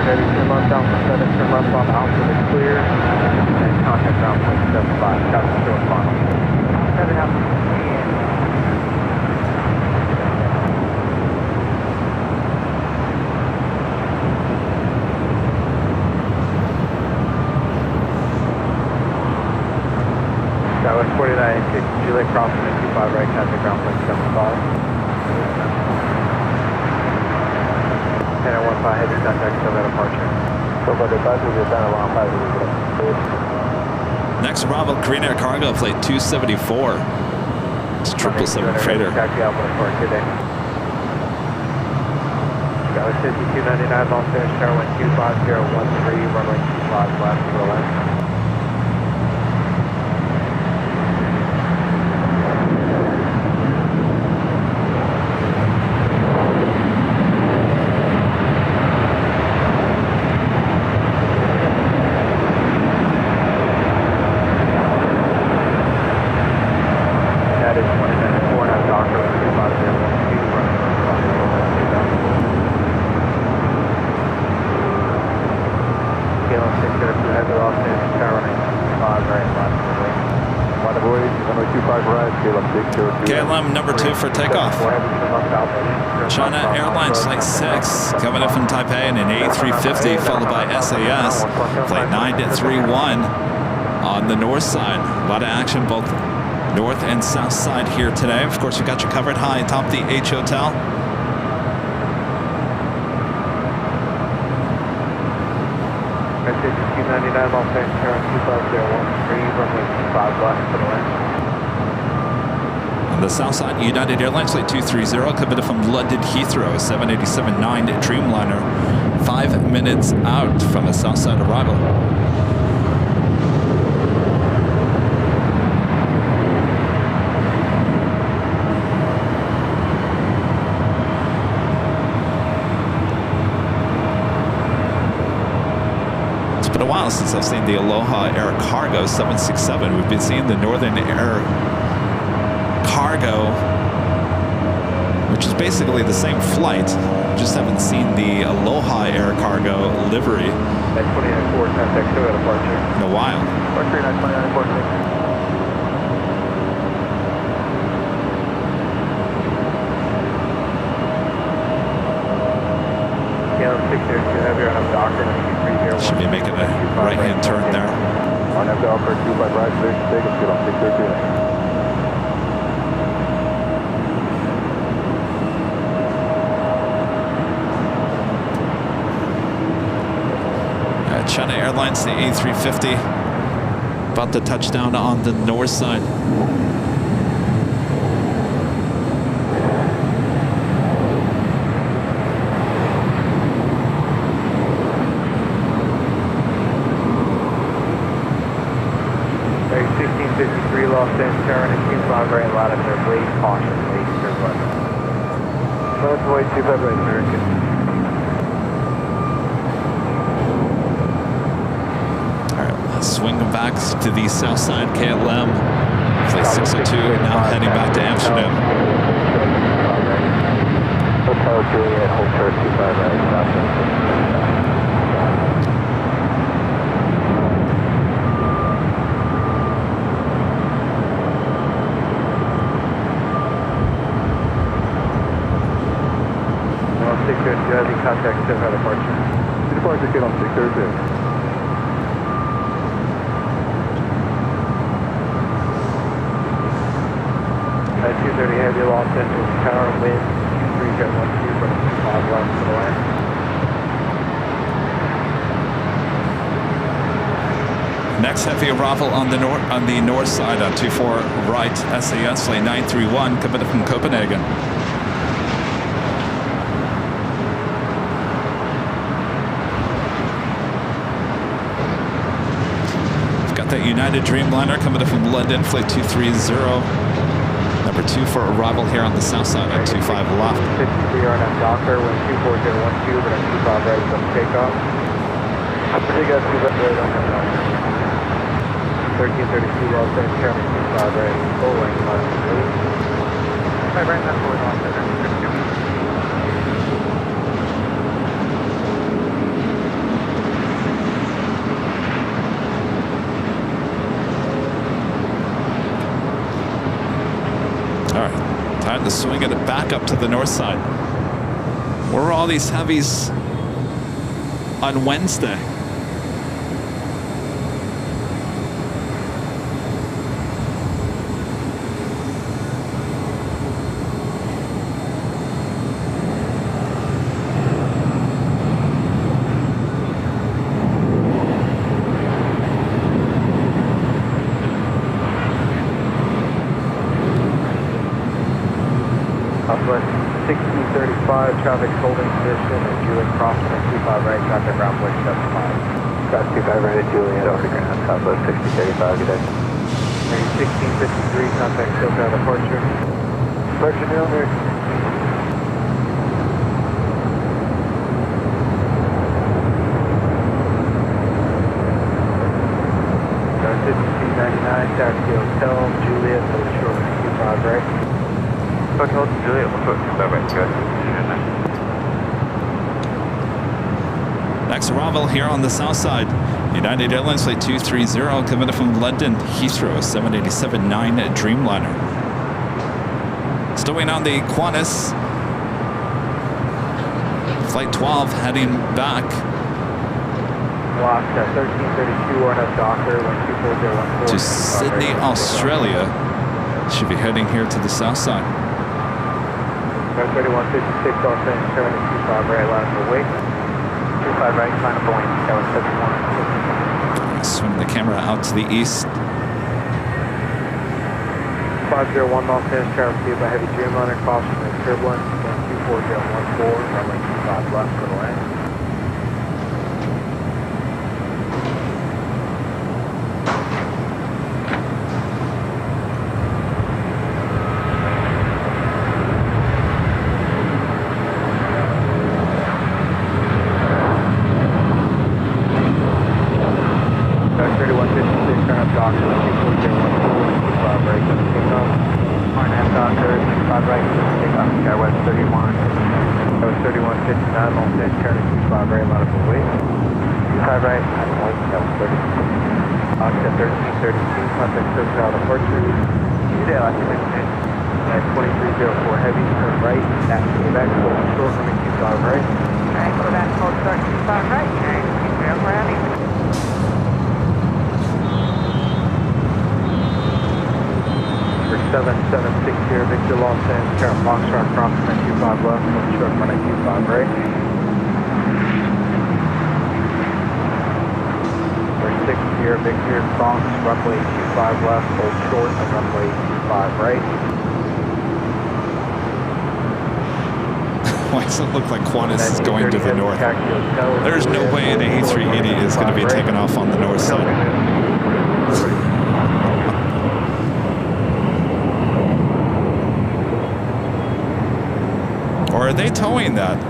Heavy, turn left, Alpha 7, turn left on Alpha is clear, and contact ground point 75, got the short final. 7 out. That was 49, Juliet crossing at 25 right, contact ground point 75. 10-15 heavy contact still at departure. So for departure, we're down around 5. Next arrival, Korean Air Cargo, flight 274. It's 777 freighter. Taxi out for today. That was 5299 Los Angeles Tower, 25013, runway 25 left for the left. KLM number 2 for takeoff. China Airlines Flight 6 coming in from Taipei in an A350, followed by SAS Flight 931 on the north side. A lot of action both north and south side here today. Of course, we got you covered high atop the H Hotel. Message 299 Los Angeles 25013, runway 25 left for the land. On the south side, United Airlines Flight 230 coming in from London Heathrow, 787-9 Dreamliner, 5 minutes out from a south side arrival. It's been a while since I've seen the Aloha Air Cargo 767. We've been seeing the Northern Air Cargo, which is basically the same flight. Just haven't seen the Aloha Air Cargo livery At 29-4, contact Toyota departure. in a while. Departure 929-4. Should be making a right-hand turn there. On F Alpha 25 right, clear to take, get on 632. China Airlines, the A350, about to touch down on the north side. Hey, 1653 Los Angeles, turn and 25 right, latitude, blade caution, blade clear weather. Northway 25 right, American. Swing back to the south side, KLM, Flight 602, now heading back to Amsterdam. Hotel Juliet, Hotel 25 right, North 602, heavy contact, still had departure. Departure, get on 632. At 230 heavy, Los Angeles tower, wind 23.12, from 5 left to the land. Next heavy arrival on the north side on 24 right, SAS Flight 931 coming from Copenhagen. We've got that United Dreamliner coming in from London, Flight 230. Number 2 for arrival here on the south side at 25 left. 53 RNF Docker, wind 24012, but at 25 right from takeoff. I'm pretty good, 25 right on that. 1332 Los Angeles, turning 25 right, full length, I ran that forward on center. All right, time to swing it back up to the north side. Where are all these heavies on Wednesday? Southwest 1635, traffic holding position at Juliet crossing at 25 right, traffic ground push 75. Got 25 right at Juliet, over to ground, Southwest 6035, good day. 1653, contact SoCal departure. Departure New York. 5299, taxi Hotel, Juliet, so short 25 right. Hotel Juliet, we'll put 25 right, good. Next arrival here on the south side, United Airlines Flight 230 coming in from London Heathrow, 787-9 Dreamliner. Stowing on the Qantas. Flight 12 heading back. Lost 1332 or no Docker 124.014. To Sydney, Australia. Should be heading here to the south side. 3156 Los Angeles, 25 right, line for wait. 25 right, line up Boeing, Tower 71. Swing the camera out to the east. 501 Los Angeles, Tower by heavy Dreamliner, caution and turbulence, 124.014, runway 25 left for the land. Why does it look like Qantas is going to the north? There's no way an A380 is going to be taken off on the north side. Or are they towing that?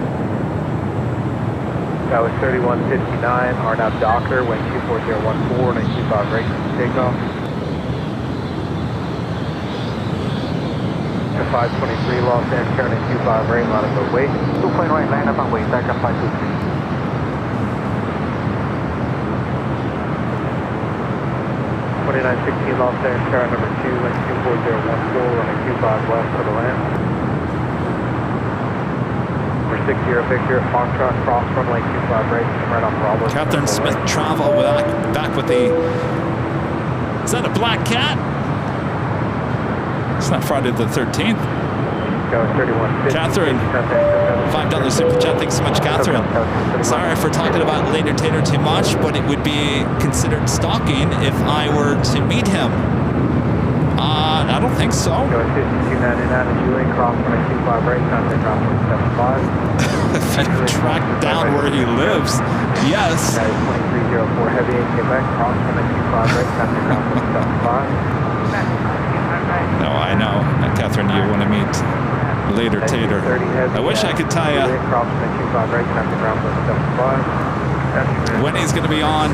That was 3159, RNAV Docker, wind 24014, and 25 right to takeoff. 523 Los Angeles, turning 25 right, line up for wait. 2 plane right, line up on wait, back up 523. 2916 Los Angeles, turn number 2, wind 24014, running 25 left for the land. Number 6 Victor, Foxtrot, cross runway 25 right, right off Bravo. Catherine Smith travel back with the... Is that a black cat? It's not Friday the 13th. Catherine, $5 super chat. Thanks so much, Catherine. Sorry for talking about Later Tater too much, but it would be considered stalking if I were to meet him. I don't think so. If you track down where he lives, yes. 2304 heavy Quebec, cross 25 right, No, I know. Catherine, you want to meet Later Tater. I wish I could tell you when he's going to be on.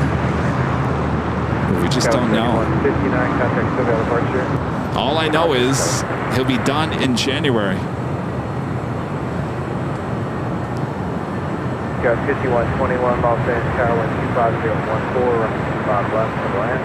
We just don't know. All I know is he'll be done in January. Got 5121 Los Angeles Tower, 25014, running 25 left for the land.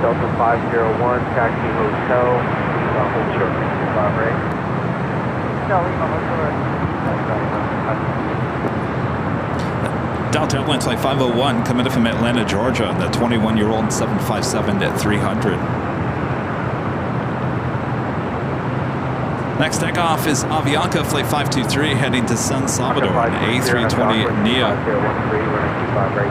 Delta 501, taxi hotel, hold short 25 right. Delta Airlines Flight 501 coming in from Atlanta, Georgia, the 21-year-old 757 at 300. Next takeoff is Avianca Flight 523 heading to San Salvador, an A320 NEO. 25 right,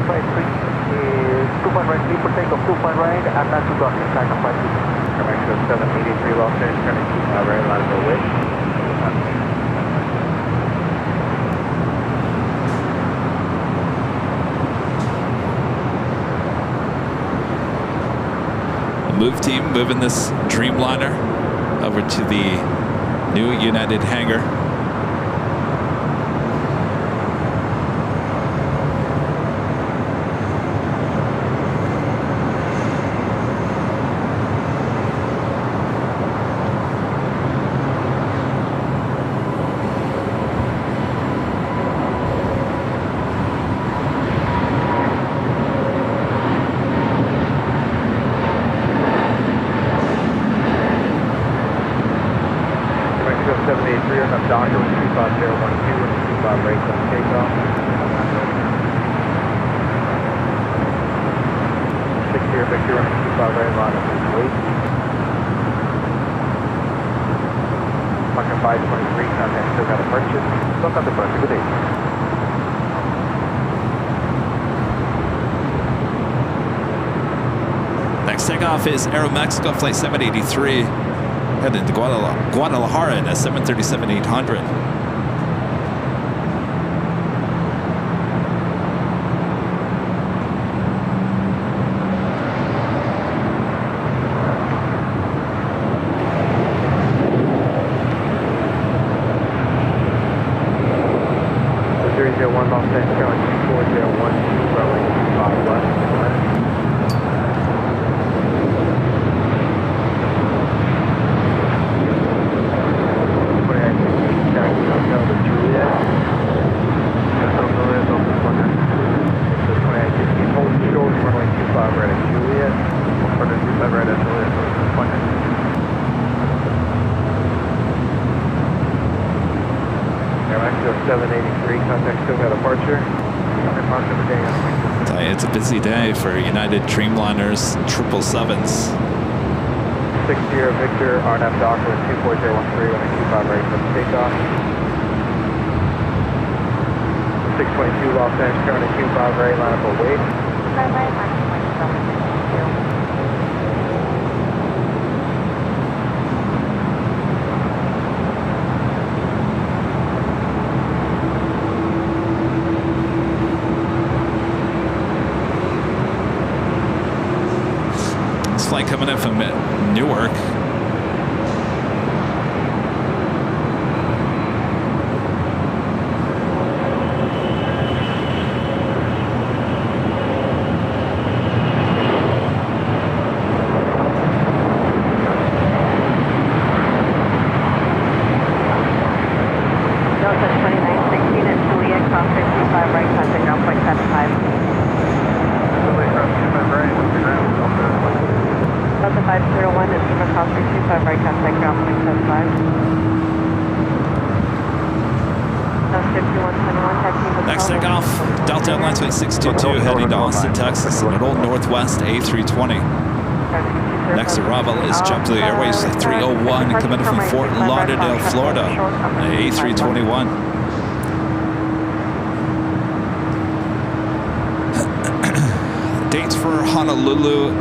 Flight 3 is 2 right, leave for takeoff, 2 right, and not to dock inside of 523. Correct, so 783 Los Angeles, turning 25 right, line of away. move team moving this Dreamliner over to the new United hangar. Takeoff is Aeromexico Flight 783 headed to Guadalajara in a 737-800. It's a busy day for United Dreamliners 777s. 60 Victor, RNAV Docker 24013 on a 25 right for takeoff. 622 Los Angeles, current 25 right, line up for wait. Flight coming in from Newark. Delta 2916 at Juliet, cross 55 right, contact ground point 75. Juliet, cross 55 right, Delta 501 at Lima, cross 325 right, contact ground point 75. Next takeoff, Delta Airlines Flight 622 heading to Austin, Texas in an old Northwest A320. Next arrival is JetBlue Airways 301 coming in from Fort Lauderdale, Florida, A321. Dates for Honolulu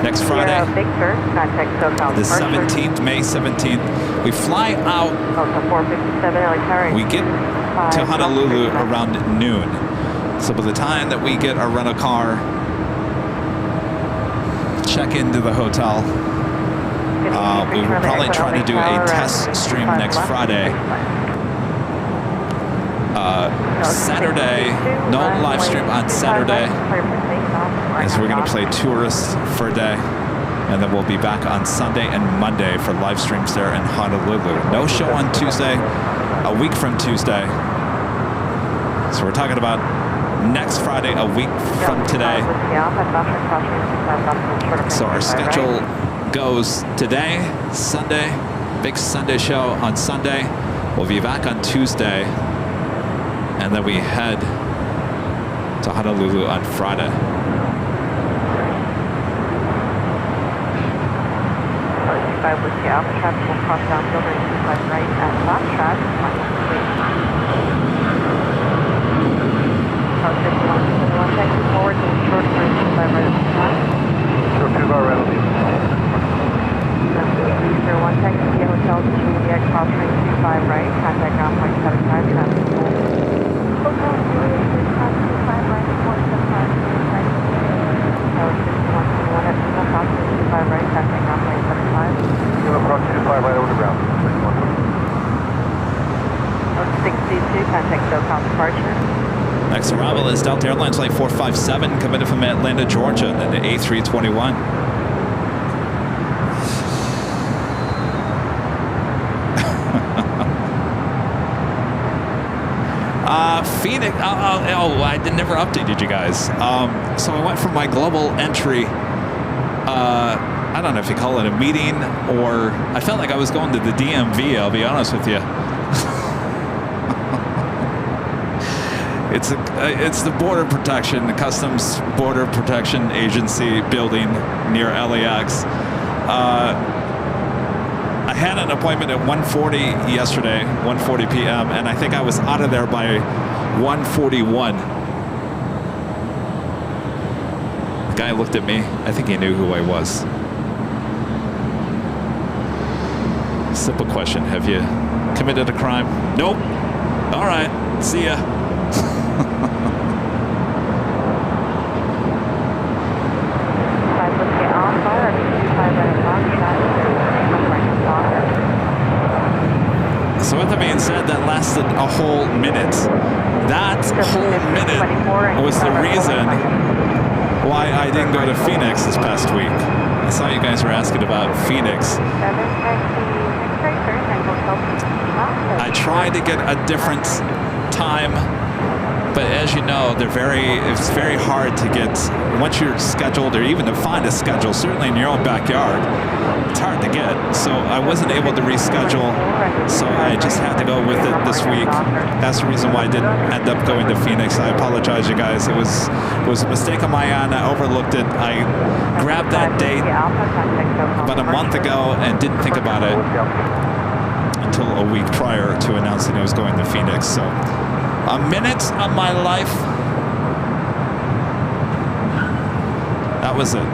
next Friday, the 17th, May 17th. We fly out, we get to Honolulu around noon. So by the time that we get our rental car, check into the hotel, we will probably try to do a test stream next Friday. Saturday, no live stream on Saturday, as we're going to play tourists for a day, and then we'll be back on Sunday and Monday for live streams there in Honolulu. No show on Tuesday, a week from Tuesday. So we're talking about next Friday, a week from today. So our schedule goes today, Sunday, big Sunday show on Sunday. We'll be back on Tuesday, and then we head to Honolulu on Friday. Whiskey Alpha traffic will cross down building 25 right at Foxtrot. Tower 51, taxi forward to short range 25 right at Foxtrot. Short 2 bar right on the 01 taxi via Hotel Juliet, cross range 25 right, contact ground point 75, traffic full. Hotel Juliet, cross 25 right, 175, right. Tower 51. contact ground point 75. Kilo approach 25 right over the ground. 62, contact SoCal departure. Next arrival is Delta Airlines Flight 457, coming from Atlanta, Georgia, and the A321. Phoenix. I never updated you guys. So I went from my global entry. I don't know if you call it a meeting, or I felt like I was going to the DMV. I'll be honest with you. It's the border protection, the Customs Border Protection Agency building near LAX. I had an appointment at 1:40 yesterday, 1:40 p.m., and I think I was out of there by 1:41. The guy looked at me. I think he knew who I was. Simple question. Have you committed a crime? Nope. All right. See ya. So with that being said, that lasted a whole minute. That whole minute was the reason why I didn't go to Phoenix this past week. I saw you guys were asking about Phoenix. I tried to get a different time, but as you know, it's very hard to get, once you're scheduled, or even to find a schedule, certainly in your own backyard, it's hard to get. So I wasn't able to reschedule, so I just had to go with it this week. That's the reason why I didn't end up going to Phoenix. I apologize, you guys. It was a mistake on my end. I overlooked it. I grabbed that date about a month ago and didn't think about it until a week prior to announcing I was going to Phoenix. So a minute of my life. That was it.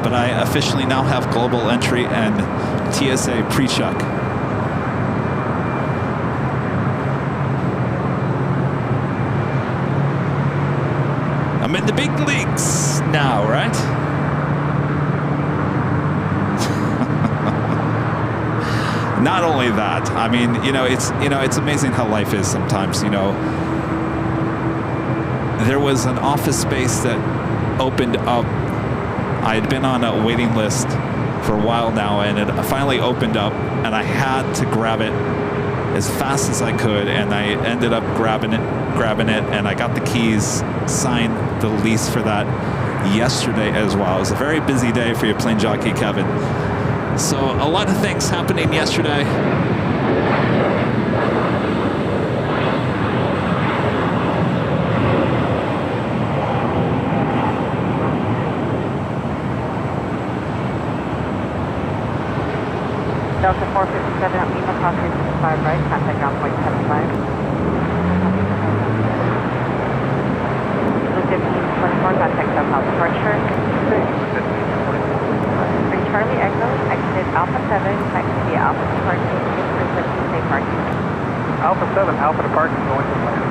But I officially now have global entry and TSA pre-check. I'm in the big leagues now, right? Not only that, I mean, it's amazing how life is sometimes. There was an office space that opened up. I had been on a waiting list for a while now, and it finally opened up, and I had to grab it as fast as I could, and I ended up grabbing it, and I got the keys, signed the lease for that yesterday as well. It was a very busy day for your Plane Jockey Kevin. So a lot of things happening yesterday. Delta 457 at Lima, crossing 65 right, contact ground point 75. 1524, contact SoCal departure. Charlie Echo, exit Alpha 7, next to the Alpha departure, frequency safe parking. Alpha 7, Alpha departure going to land.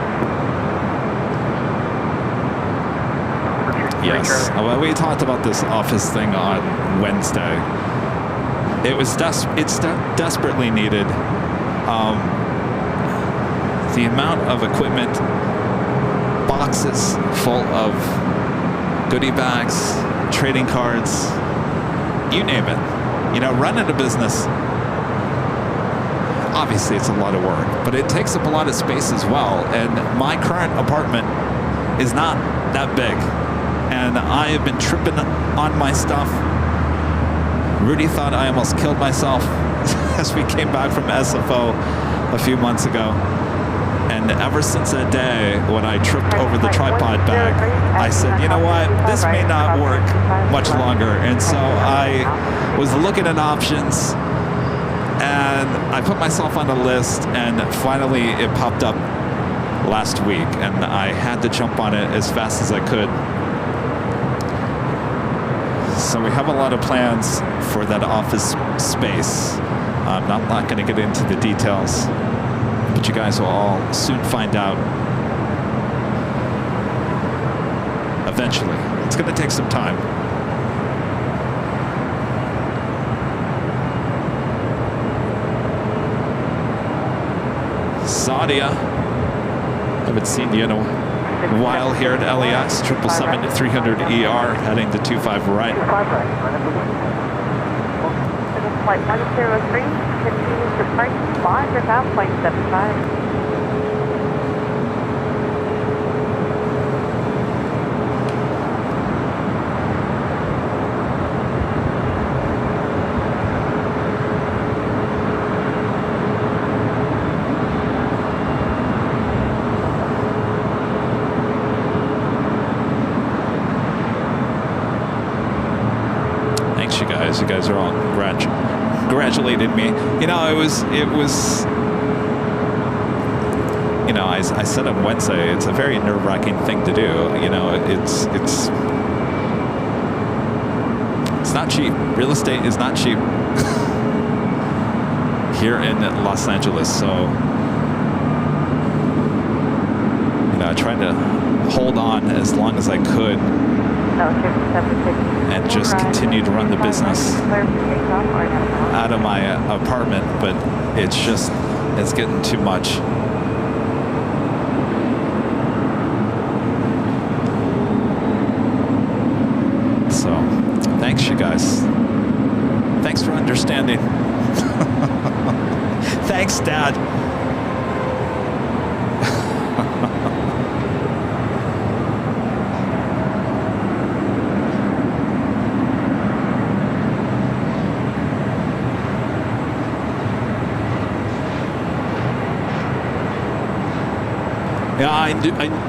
Yes. Well, we talked about this office thing on Wednesday. It's desperately needed. The amount of equipment, boxes full of goodie bags, trading cards, you name it. Running a business, obviously it's a lot of work, but it takes up a lot of space as well. And my current apartment is not that big. And I have been tripping on my stuff. Rudy thought I almost killed myself as we came back from SFO a few months ago. And ever since that day when I tripped over the tripod bag, I said, you know what, this may not work much longer. And so I was looking at options, and I put myself on a list, and finally it popped up last week, and I had to jump on it as fast as I could. So we have a lot of plans for that office space. I'm not going to get into the details, but you guys will all soon find out. Eventually. It's going to take some time. Saudia. Haven't seen you in a while here at LAX. 777 at 300 ER, heading to 25 right. 25 right, line up the wind. This is flight 103, continues to parking spot, you're at flight 75. You guys are all congratulated me. You know, it was, you know, I said on Wednesday, it's a very nerve-wracking thing to do. You know, it's not cheap. Real estate is not cheap here in Los Angeles. So, you know, I tried to hold on as long as I could and just continue to run the business out of my apartment, but it's getting too much. So thanks, you guys. Thanks for understanding. Thanks, Dad. Yeah,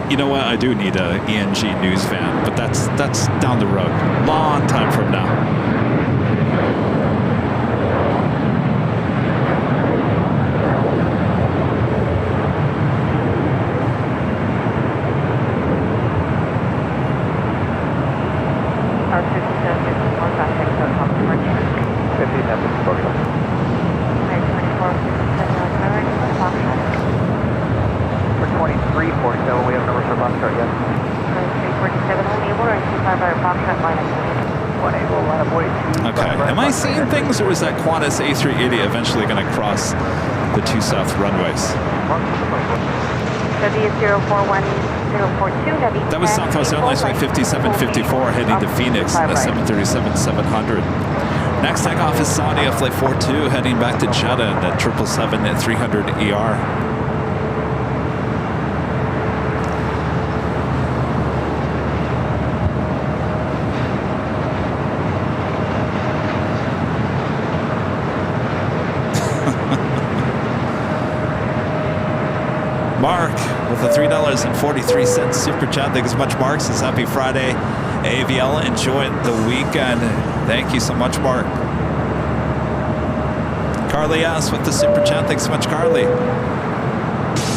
you know what? I do need a ENG news van, but that's down the road, long time from now. Our 5751 contact code off departure. 57 2347, we have numbers for Foxtrot, yes. 347 unable or 25 right Foxtrot line up. Unable, line up way 25 Okay, right, am I seeing things, or is that Qantas A380 eventually going to cross the two south runways? W041042, W. That was Southwest Airlines flight 5754 heading to Phoenix, the 737-700. Next takeoff is Saudia flight 42 heading back to Jeddah, the 777 at 300 ER. Mark with a $3.43 super chat. Thanks so much, Mark. Says happy Friday, AVL. Enjoy the weekend. Thank you so much, Mark. Carly S with the super chat. Thanks so much, Carly.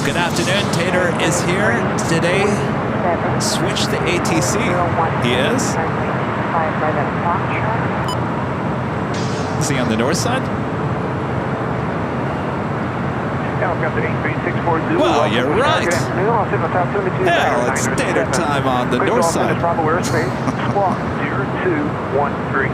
Good afternoon. Tater is here today. Switch the ATC. He is. Is he on the north side? Well, you're right. Hell, it's Tater time on the north side. Squawk 0213.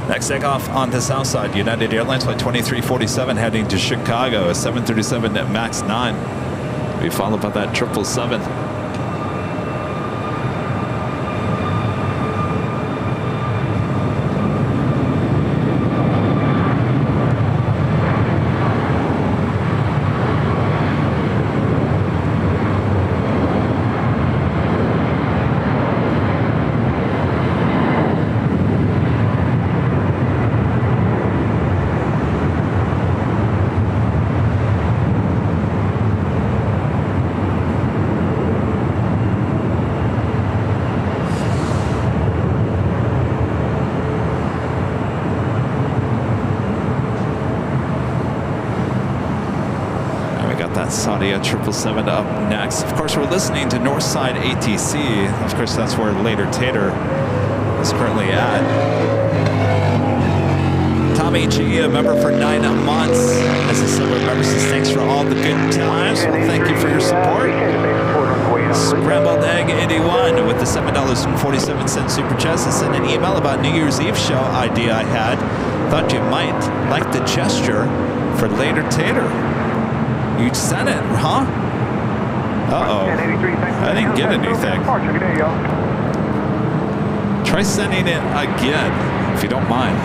Next takeoff on the south side, United Airlines flight 2347 heading to Chicago, a 737 at MAX 9. We followed by that 777. Saudia 777 up next. Of course, we're listening to Northside ATC. Of course, that's where Later Tater is currently at. Tommy G, a member for 9 months. As a silver member says, thanks for all the good times. Well, thank you for your support. Scrambled Egg 81 with the $7.47 super chat. Sent an email about New Year's Eve show idea I had. Thought you might like the gesture for later tater. You sent it, huh? Uh-oh. I didn't get anything. Try sending it again, if you don't mind.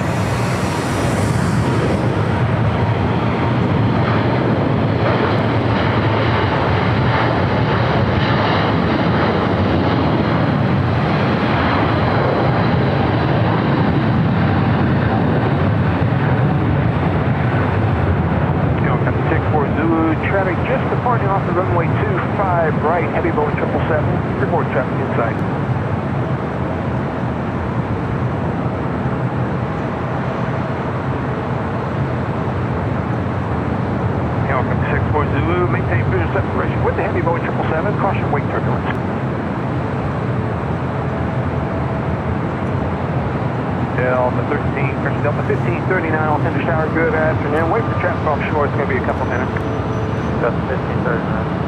Runway 25 right, heavy Boeing 777, report traffic inside. Helicopter 64 Zulu, maintain visual separation with the heavy Boeing 777, caution wake turbulence. Delta 1539, all tender shower, good afternoon. Wait for traffic offshore, it's going to be a couple minutes. Delta 1539.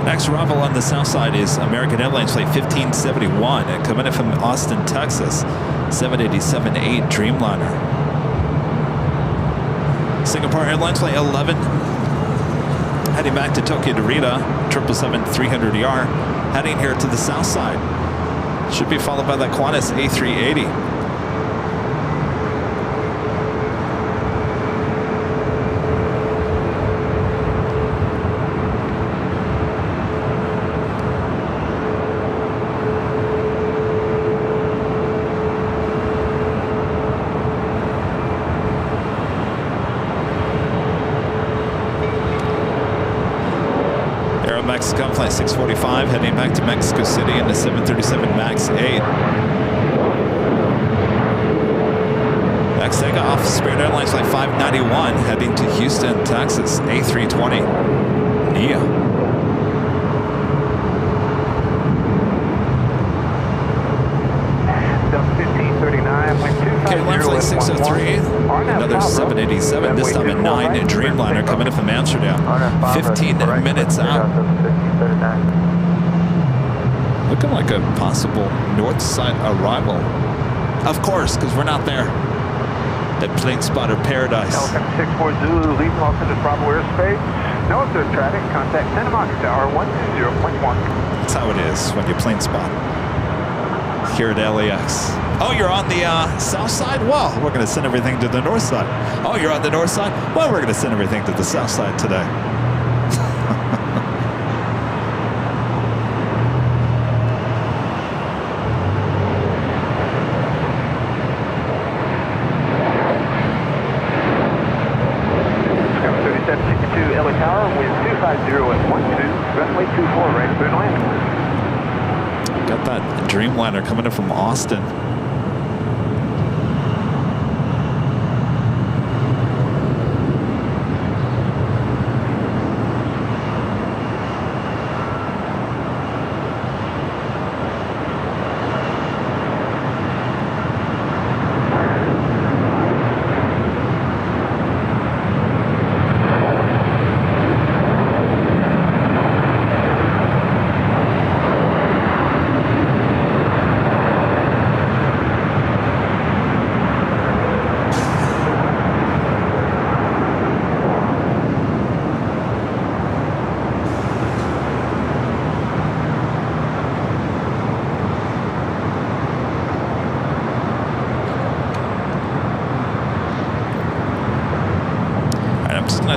Next arrival on the south side is American Airlines Flight 1571 coming in from Austin, Texas, 787-8 Dreamliner. Singapore Airlines Flight 11 heading back to Tokyo Narita, 777-300ER, heading here to the south side. Should be followed by that Qantas A380. Mexico Flight 645 heading back to Mexico City in the 737 MAX 8. Next takeoff, Spirit Airlines Flight 591 heading to Houston, Texas, A320 NEO. Okay, line flight 603, another 787, this time a 9 Dreamliner coming in from Amsterdam. 15 minutes out. Looking like a possible north side arrival. Of course, because we're not there. At Plane Spotter Paradise. Helicopter 64 Zulu, leaving Los Angeles Bravo airspace. No observed traffic, contact Santa Monica Tower 120.1. That's how it is when you plane spot. Here at LAX. Oh, you're on the south side? Well, we're going to send everything to the north side. Oh, you're on the north side? Well, we're going to send everything to the south side today. LA Tower, wind 250 at 12, runway 24, ready for landing. Got that Dreamliner coming in from Austin.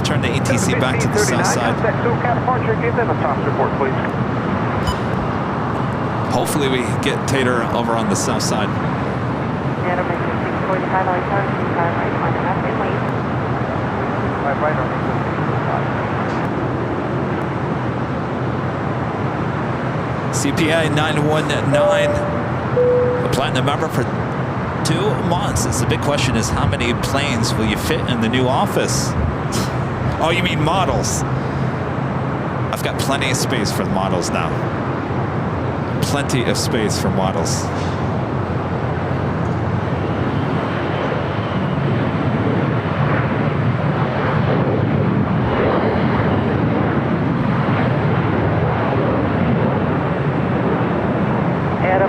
Turn the ATC back to the south side. Hopefully we get Tater over on the south side. CPI 919, a platinum member for 2 months. The big question is, how many planes will you fit in the new office? Oh, you mean models? I've got plenty of space for the models now. Plenty of space for models.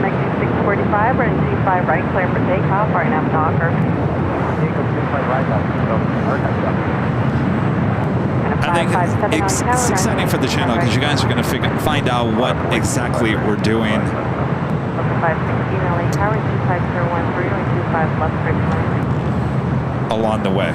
American 645, running 25 right, clear for takeoff, right now Docker. Takeoff 25 right, I think it's exciting for the channel because you guys are going to find out what exactly we're doing 516 LA Tower, 25013, running 25 left, straight line. along the way.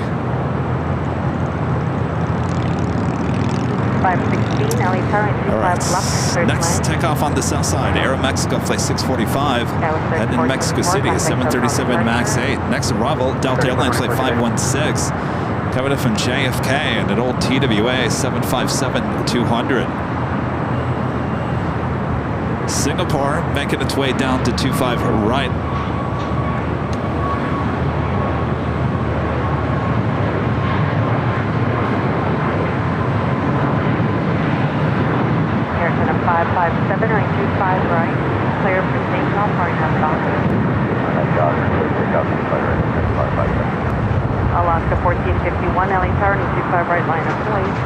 516 LA Tower, running 25 left, straight Next line. takeoff on the south side, Aeromexico flight 645, heading to Mexico City, 737 MAX 8. Next arrival, Delta Airlines flight 516, coming up from JFK and an old TWA 757-200. Singapore making its way down to 25 right. Aircon 557, running 25 right, clear for takeoff, right now Docker. Alaska 1451, LA Tower, running 25 right, line up police.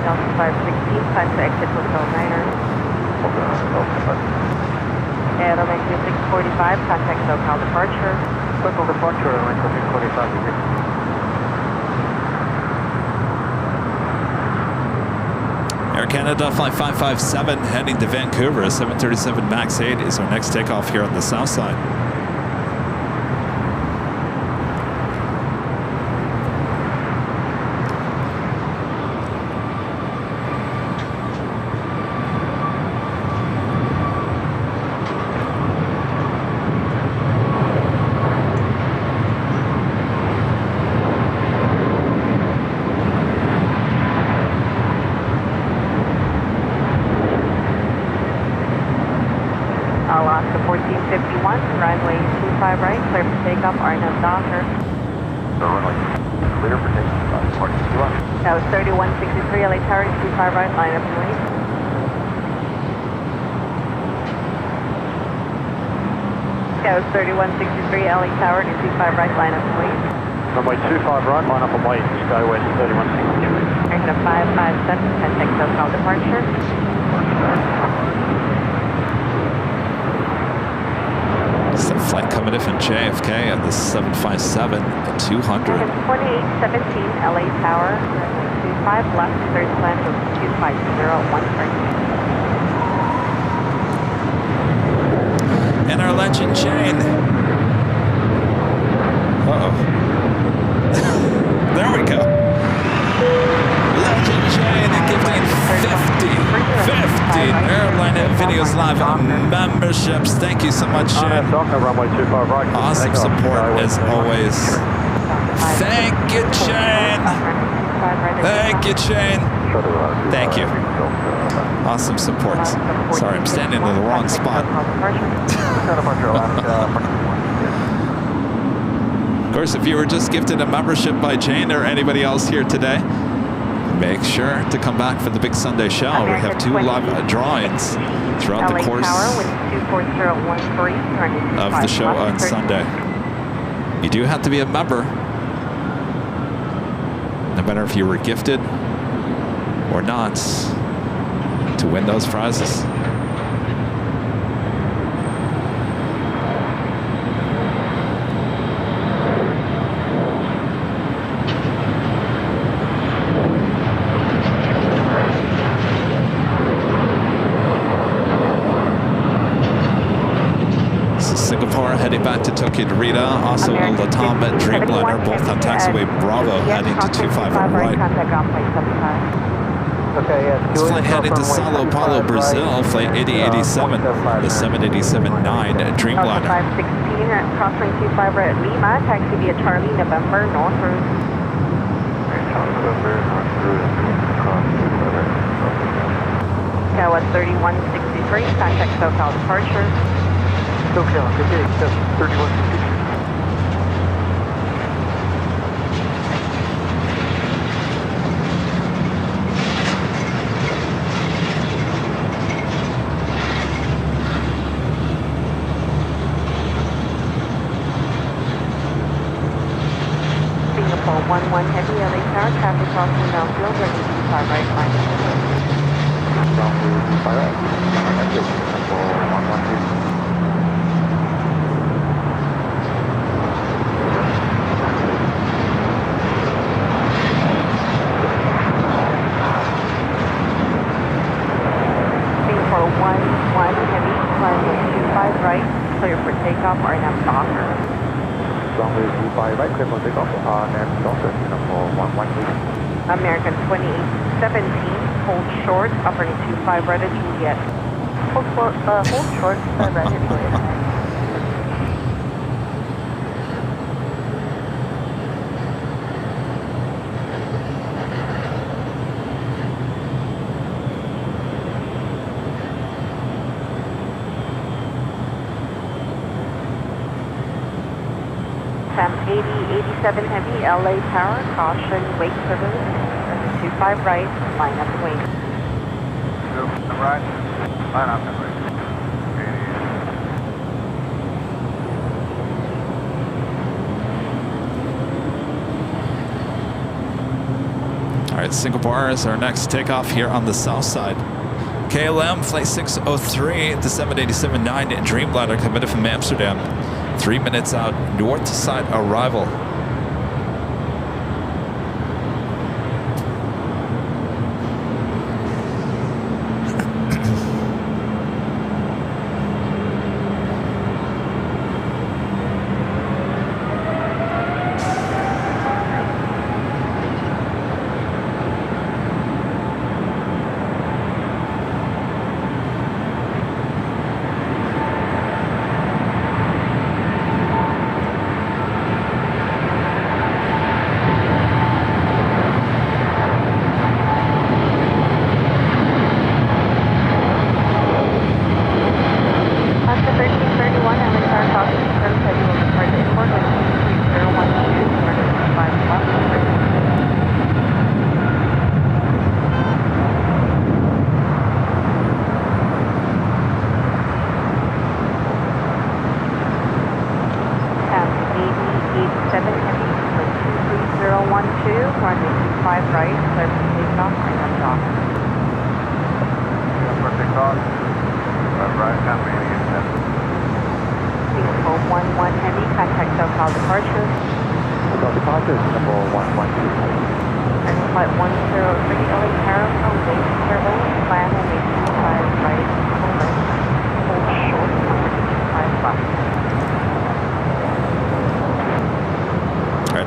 Delta 516, time to exit Hotel Niner. Airline 645, contact SoCal departure. Local departure, Airline 645. Air Canada flight 557 heading to Vancouver, 737 MAX 8 is our next takeoff here on the south side. Alaska 1451, runway 25 right, clear for takeoff, RNF Docker. Clear for takeoff, 42. That was 3163, LA Tower, 25 right, line up police. That was 3163, LA Tower, 25 right, line up police. Runway 25 right, line up and wait, Skywest 3163. Aircon 557, contact SoCal departure. It's the flight coming in from JFK on the 757-200. Aircon 2817, LA Tower, runway 25 left, third climb to 25013. And our legend chain. Uh-oh. There we go. Legend chain and gifting 50 Airline Videos Live memberships. Thank you so much, Shane. Runway 25 right. Awesome support as always. Thank you, Shane. Thank you, Shane. Thank you. Awesome support. Sorry, I'm standing in the wrong spot. Of course, if you were just gifted a membership by Jane or anybody else here today, make sure to come back for the big Sunday show. We have 2 live drawings throughout the course of the show on Sunday. You do have to be a member, no matter if you were gifted or not, to win those prizes. Heading back to Tokyo Narita, also Latam at Dreamliner, both on taxiway Bravo, heading to 25 on right. This flight heading to Sao Paulo, Brazil, flight 8087, the 787-9 Dreamliner. 516, crossing 25 right at Lima, taxi via Charlie, November, North Route. That was 3163, contact SoCal departure. SoCal, okay, that's 3163. Singapore 11 Heavy, LA Tower, traffic crossing downfield, ready to 25 right line. Ground 25 right. Exit, number 112. Clear for takeoff or now Docker. Runway 25 right, clear for takeoff, and Docker, number 112. American 2817, hold short, operating 25 right at Juliet. Hold short, right at Juliet. Sam 8087 Heavy, LA Tower, caution, wake turbulence, 25 right, line up and wait. Two, right, line up and wait. All right, Singapore is our next takeoff here on the south side. KLM flight 603 to 787-9 Dreamliner committed from Amsterdam. 3 minutes out, north side arrival.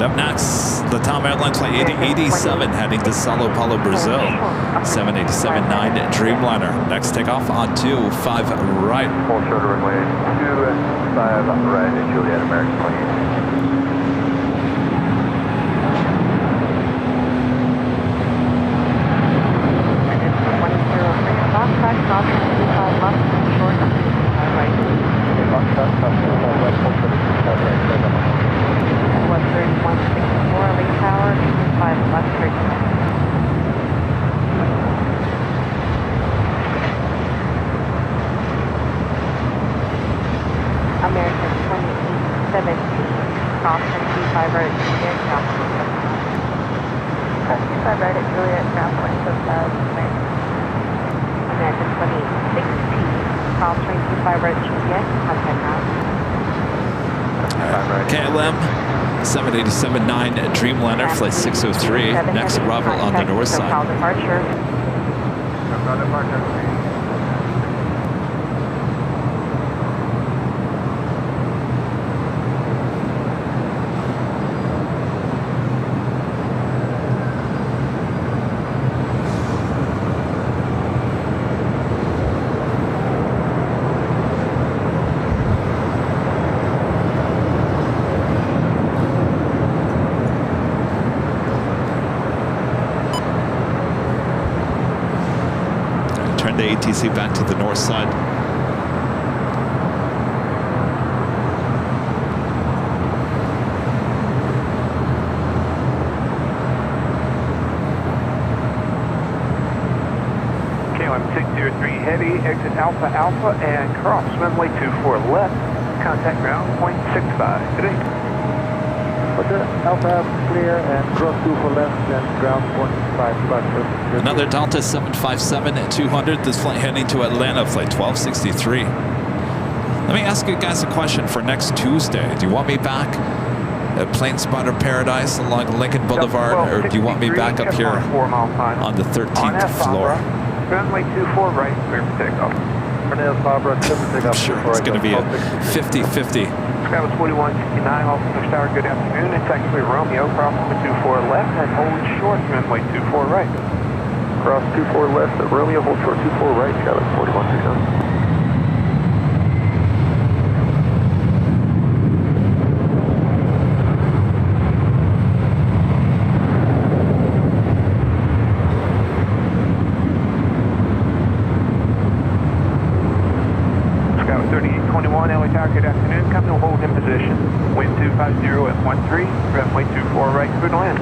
Up next, the Tom Airline flight 8087 heading to Sao Paulo, Brazil. 787-9 Dreamliner. Next takeoff on 25 right. Full short runway 25 right at Juliet, American 28. KLM 787-9 Dreamliner flight 603. Next arrival on the north side. The ATC back to the north side. KLM 603 Heavy, exit Alpha Alpha and cross runway 24 left. Contact ground 0.65. Good day. Okay, Alpha clear and cross 2 for left and ground 155. Another Delta 757 at 200. This flight heading to Atlanta, flight 1263. Let me ask you guys a question for next Tuesday. Do you want me back at Plane Spotter Paradise along Lincoln Boulevard, or do you want me back up here on the 13th floor? Runway 24 right, clear for takeoff. I'm sure it's going to be a 50-50. That was 4169, Altimeter Tower, good afternoon. It's actually Romeo, cross 24 left and hold short, runway 24 right. Cross 24 left at Romeo, hold short 24 right, Kevin, 4169. Good afternoon. Company will hold in position. Wind 250 at 13, runway 24 right, clear to land.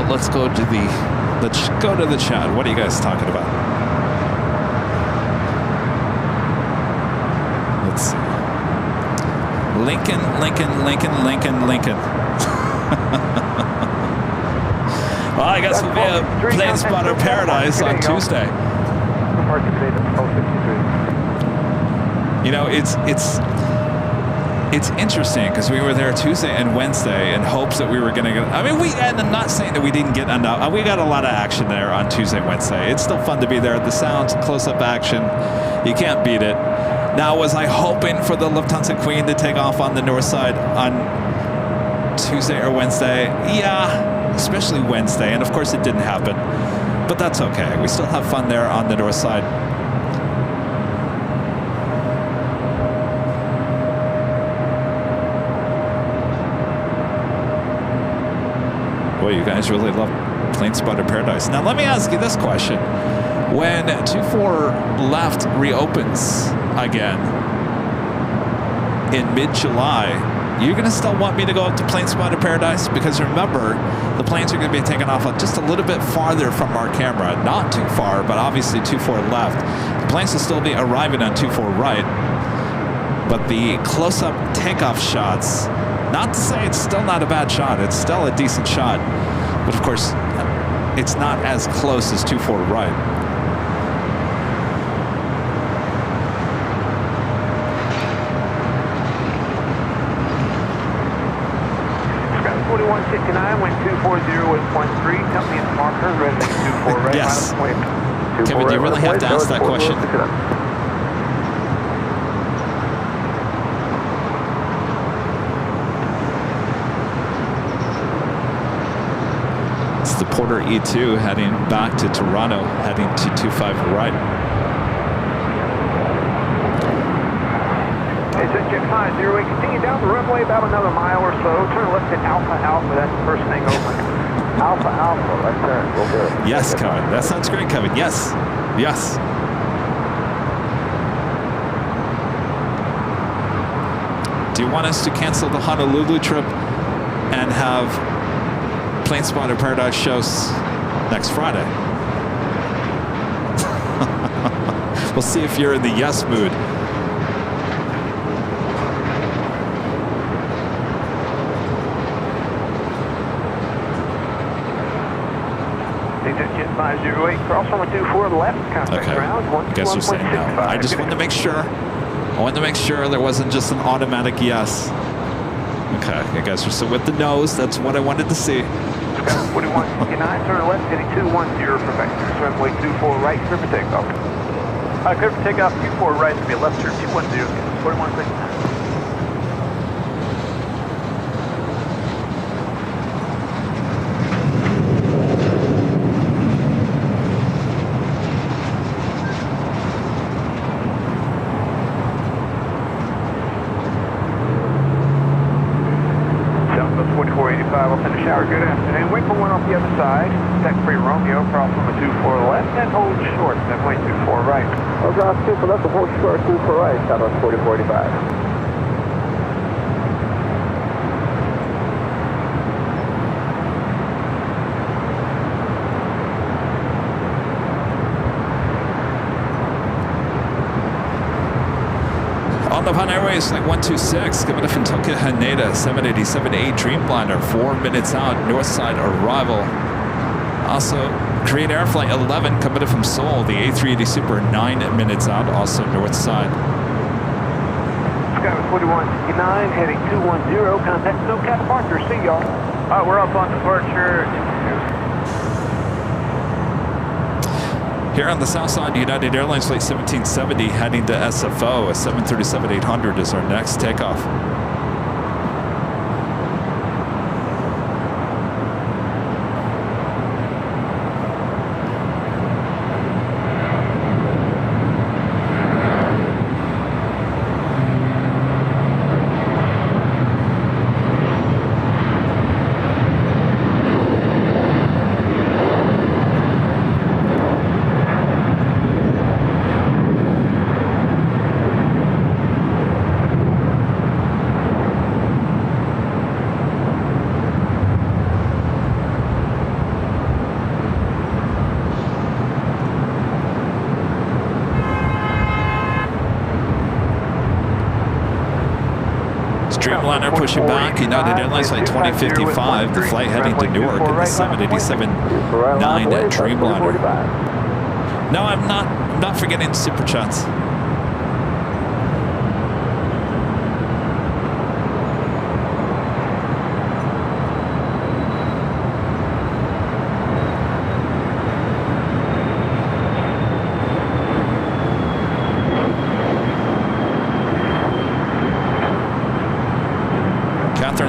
Let's go to the chat. What are you guys talking about? Let's see. Lincoln. Well, I guess we'll be at Plane Spotter Paradise on Tuesday. You know, it's interesting because we were there Tuesday and Wednesday in hopes that we were going to get. I mean, and I'm not saying that we didn't get enough. We got a lot of action there on Tuesday and Wednesday. It's still fun to be there. The sounds, close-up action, you can't beat it. Now, was I hoping for the Lufthansa Queen to take off on the north side on Tuesday or Wednesday? Yeah, especially Wednesday. And of course, it didn't happen. But that's okay. We still have fun there on the north side. Boy, you guys really love Plane Spotter Paradise. Now, let me ask you this question. When 24 left reopens again in mid-July, you're going to still want me to go up to Plane Spotter Paradise? Because remember, the planes are going to be taking off just a little bit farther from our camera. Not too far, but obviously 24 left. The planes will still be arriving on 24 right. But the close-up takeoff shots, not to say it's still not a bad shot. It's still a decent shot. But of course, it's not as close as 24 right. 4169, wind 240 with 13, company is marker, ready 24 right. Yes. Kevin, do you really have to ask that question? It's the Porter E2 heading back to Toronto, heading to 25 right. It's at Jet 508, continue down the runway about another mile or so. Turn left at Alpha, that's the first thing open. Alpha, left turn, go good. Yes, Kevin. That sounds great, Kevin. Yes. Yes. Do you want us to cancel the Honolulu trip and have Plane Spotter Paradise shows next Friday? We'll see if you're in the yes mood. Jet 508, cross on the 24 left, contact ground, I guess you're saying no. I just wanted to make sure. I wanted to make sure there wasn't just an automatic yes. Okay, I guess you're still with the nose. That's what I wanted to see. 4169, turn left, heading 210 for vectors, runway 24 right, clear for takeoff. Clear for takeoff, 24 right, to be a left turn, 210, 4169. Up in the shower, good afternoon. Wait for one off the other side. Tech free Romeo, cross from the 24 left. contact, hold short, 7.24 right. Ground 2 for left, hold short, 2 for right, Southwest 4045. On the Pan Airways, like 126, coming up from Tokyo Haneda, 787A Dreamliner, 4 minutes out, north side arrival. Also, Korean Air Flight 11 coming in from Seoul, the A380 Super, 9 minutes out, also north side. Sky 4169, heading 210, contact SoCal departure, see y'all. We're up on departure. Here on the south side, United Airlines Flight 1770 heading to SFO, a 737-800 is our next takeoff. Dreamliner pushing back, United Airlines Flight 2055, the flight heading to Newark in the 787-9 Dreamliner. No, I'm not forgetting Super Chats.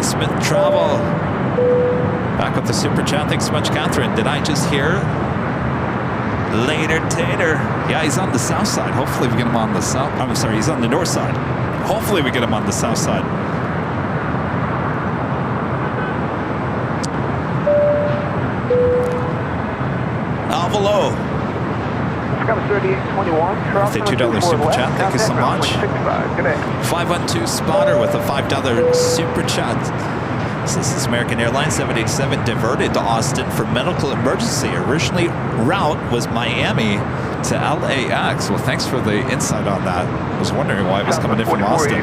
Smith Travel. Back with the Super Chat. Thanks so much, Catherine. Did I just hear? Later Tater. Yeah, he's on the south side. Hopefully we get him on the south. I'm sorry, he's on the north side. Hopefully we get him on the south side. Alvalo. $2 Super Chat. Thank you so much. 512 Spotter with a $5 Super Chat. This is American Airlines 787 diverted to Austin for medical emergency. Originally, route was Miami to LAX. Well, thanks for the insight on that. I was wondering why it was coming in from Austin.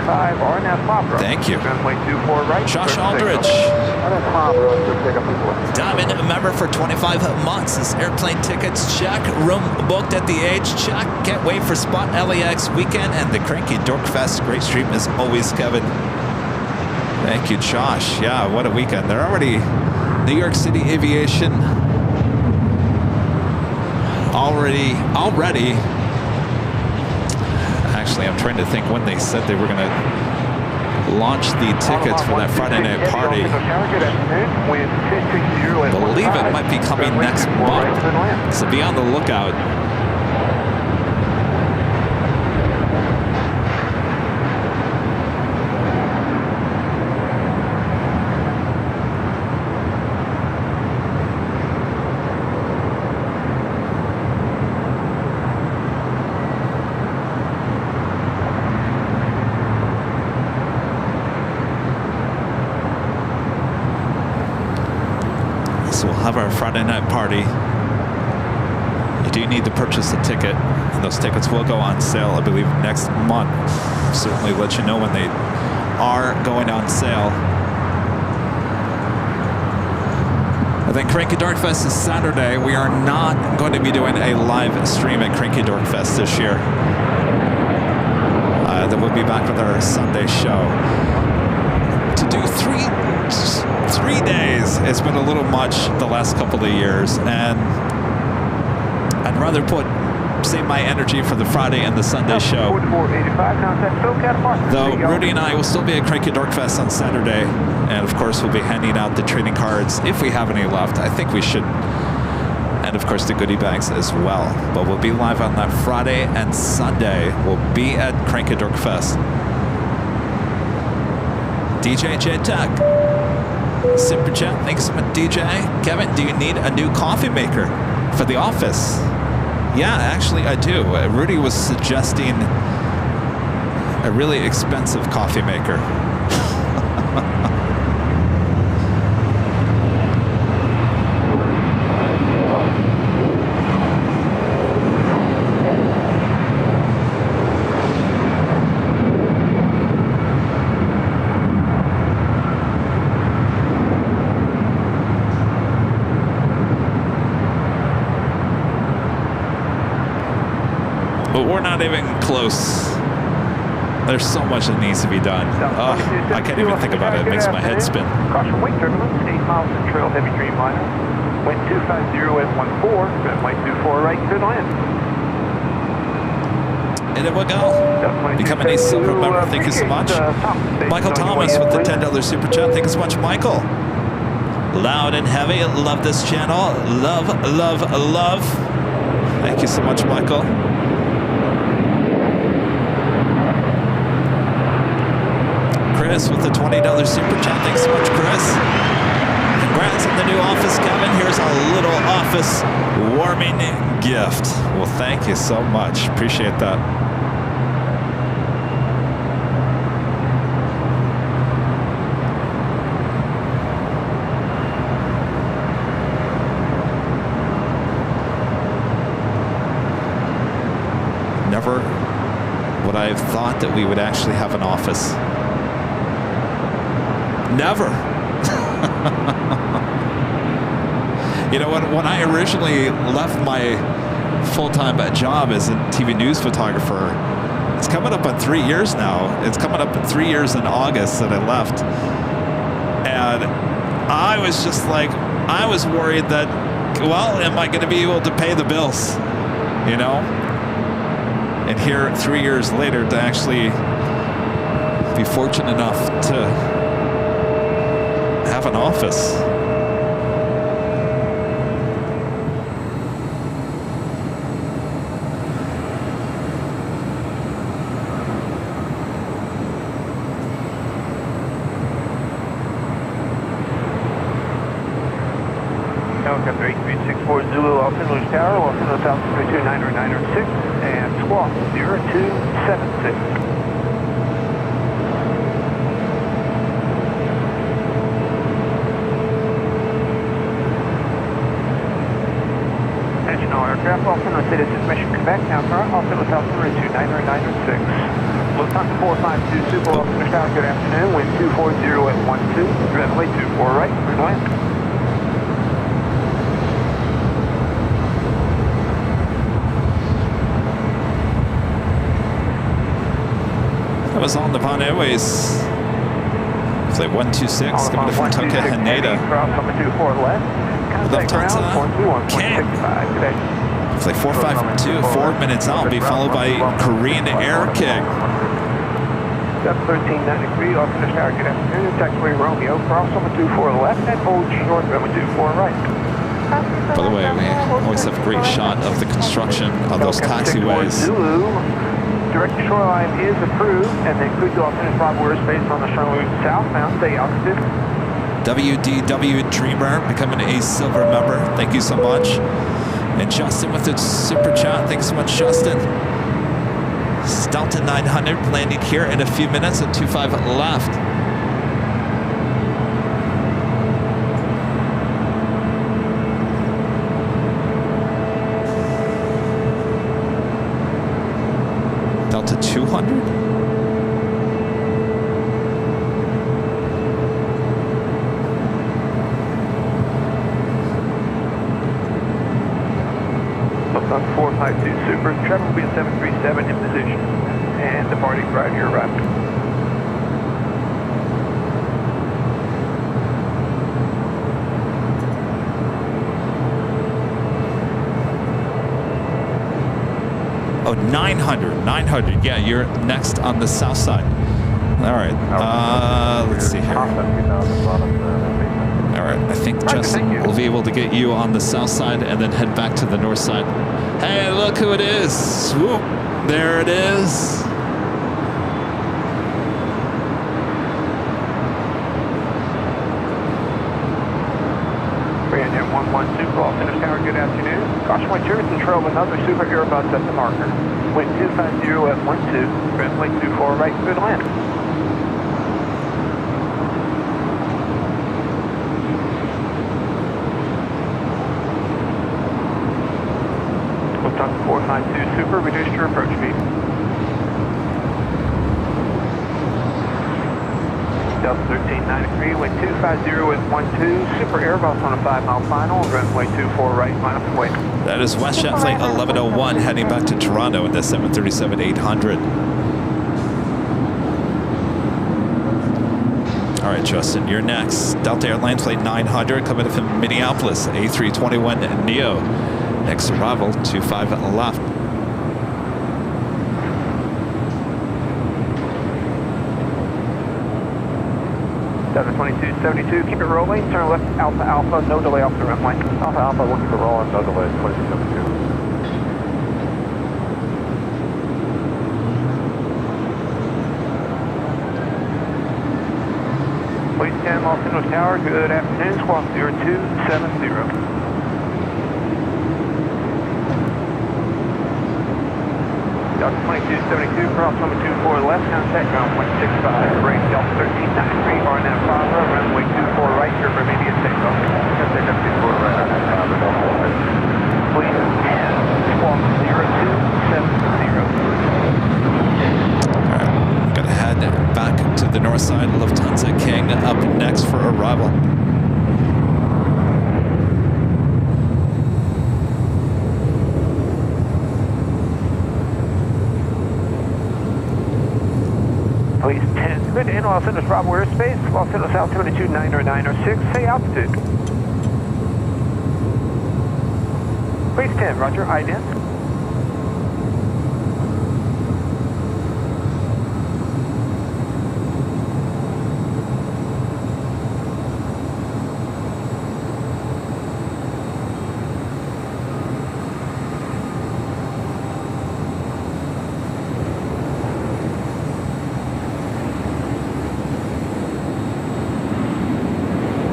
Thank you. Josh Aldridge. Diamond member for 25 months. This airplane tickets check. Room booked at the Age check. Can't wait for Spot LAX weekend and the Cranky Dork Fest. Great stream as always, Kevin. Thank you, Josh. Yeah, what a weekend. They're already New York City Aviation. Already. Actually, I'm trying to think when they said they were going to launch the tickets for that Friday night party. I believe it might be coming next month. So be on the lookout. Have our Friday night party. You do need to purchase a ticket, and those tickets will go on sale, I believe, next month. Certainly let you know when they are going on sale. I think Cranky Dork Fest is Saturday. We are not going to be doing a live stream at Cranky Dork Fest this year. Then we'll be back with our Sunday show. To do three days, it's been a little much the last couple of years, and I'd rather save my energy for the Friday and the Sunday show. Though Rudy and I will still be at Cranky Dork Fest on Saturday, and of course we'll be handing out the trading cards if we have any left. I think we should, and of course the goodie bags as well. But we'll be live on that Friday and Sunday. We'll be at Cranky Dork Fest. DJ J Tech. Super Chat, thanks so much, DJ. Kevin, do you need a new coffee maker for the office? Yeah, actually, I do. Rudy was suggesting a really expensive coffee maker. But we're not even close. There's so much that needs to be done. Oh, I can't even think about it. It makes my head spin. Caution weight turbulence, 8 miles to trail, heavy Dreamliner. Wind 250 at 14, runway 24 right, good land. And it will go. Becoming a silver member. Thank you so much. Michael Thomas with the $10 super chat. Thank you so much, Michael. Loud and heavy. Love this channel. Love, love, love. Thank you so much, Michael. Chris with the $20 super chat. Thanks so much, Chris. Congrats on the new office, Kevin. Here's a little office warming gift. Well, thank you so much. Appreciate that. Never would I have thought that we would actually have an office. Never. You know, when I originally left my full-time job as a TV news photographer, it's coming up on 3 years now. It's coming up in 3 years in August that I left. And I was just like, I was worried that, well, am I going to be able to pay the bills? You know? And here, 3 years later, to actually be fortunate enough to have an office. Helicopter 8364 Zulu, Los Angeles Tower, Los Angeles altitude 22906, and squawk 0276. Aircraft, Los Angeles Citizens Mission Quebec, now current, Los Angeles altitude 29906. Lufthansa 452 Super, Los Angeles Tower, good afternoon, wind 240 at 12, runway 24 right, clear to land. That was on the Nippon Airways. Flight 126 coming from Tokyo Haneda. Lufthansa King. Flight 452, 4 minutes out, be followed by Korean Air King. That's 1393, Los Angeles Tower, good afternoon. Taxiway Romeo, cross over 24 left and hold short, runway 24 right. By the way, we always have a great shot of the construction of those taxiways. Direct shoreline is approved, and then could go up in Bravo airspace on the Charlotte southbound, stay altitude. WDW Dreamer becoming a silver member. Thank you so much. And Justin with the super chat. Thanks so much, Justin. Delta 900 landing here in a few minutes at 25 left. Delta 200? On 452 Super, travel will be at 737 in position, and departing right here, right. Oh, 900. Yeah, you're next on the south side. All right. Let's see here. All right, I think Justin will be able to get you on the south side and then head back to the north side. Hey, look who it is. Swoop. There it is. Brand Super, Los Angeles Tower, good afternoon. Caution wind shear control of another Super Airbus at the marker. Wind 250 at 12, runway 24 right, good land. Lufthansa 452 Super, reduce your approach speed. Delta 1393, wind 250 at 12, Super Airbus on a 5-mile final, runway 24 right, minus weight. That is WestJet Flight 1101 heading back to Toronto in the 737-800. All right, Justin, you're next. Delta Airlines Flight 900 coming in from Minneapolis, A321 Neo. Next arrival, 25 left. Delta 2272, keep it rolling, turn left Alpha Alpha, no delay off the runway. Alpha Alpha, we'll keep it rolling, no delay, 2272. Please 10, Los Angeles Tower, good afternoon, squawk 0270. Delta 2272, cross number 24 left, contact ground 0.65, break Delta 1393, RNAV Papa, runway 24 right, your immediate takeoff. Contact up 24 right on that tower, Delta 1. Please 10, squawk 0270. All right, gonna head back to the north side. Lufthansa King up next for arrival. Please 10, good in Los Angeles Bravo airspace, Los Angeles altitude 90906, say altitude. Please 10, roger, ident.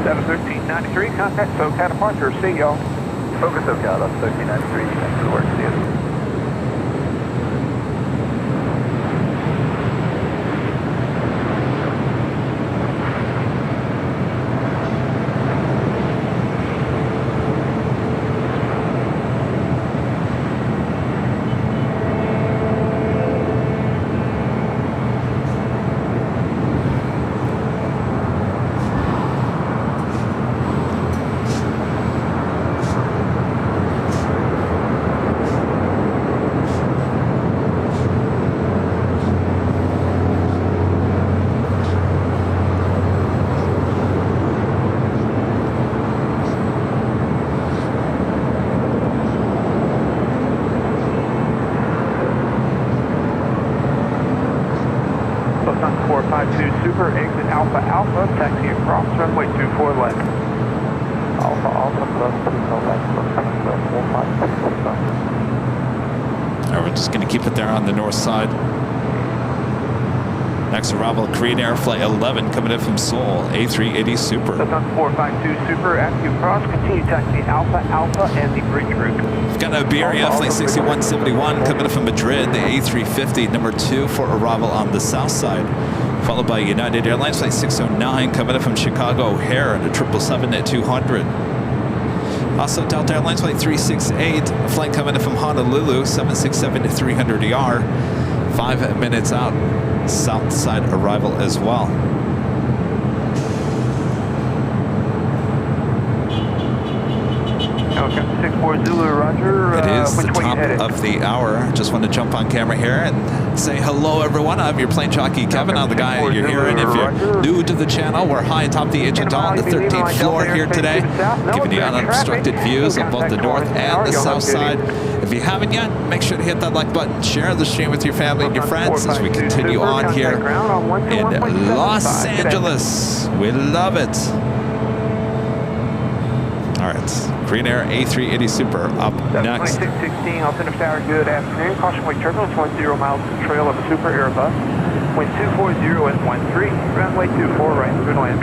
Delta 1393, contact SoCal departure, see y'all. Focus SoCal, that's 1393, thanks for the work, see you. Lufthansa 452 Super, exit Alpha Alpha, taxi across, runway 24 left. Alpha Alpha, plus 2 left, Lufthansa 452. All right, we're just gonna keep it there on the north side. Next arrival, Korean Air Flight 11 coming in from Seoul, A380 Super. Lufthansa 452 Super, after you cross, continue taxi Alpha Alpha and the bridge route. We've got Iberia Flight 6171 coming in from Madrid, the A350 number 2 for arrival on the south side. Followed by United Airlines Flight 609 coming in from Chicago O'Hare and a 777-200. Also Delta Airlines Flight 368, a flight coming in from Honolulu, 767-300ER, 5 minutes out. South side arrival as well. Okay, 64 Zulu, roger. It is the which way top you headed? of the hour. Just want to jump on camera here and say hello, everyone. I'm your plane jockey, Kevin. I'm the guy you're hearing. If you're new to the channel, we're high atop the Agent on the 13th floor here today, giving you unobstructed views of both the north and the south side. If you haven't yet, make sure to hit that like button, share the stream with your family and your friends as we continue on here in Los Angeles. We love it. All right, Korean Air A380 Super up next. 2616, Los Angeles Tower, good afternoon. Caution wake turbulence, 10 miles to the trail of a Super Airbus. Wind 240 at 13, runway 24 right, good land.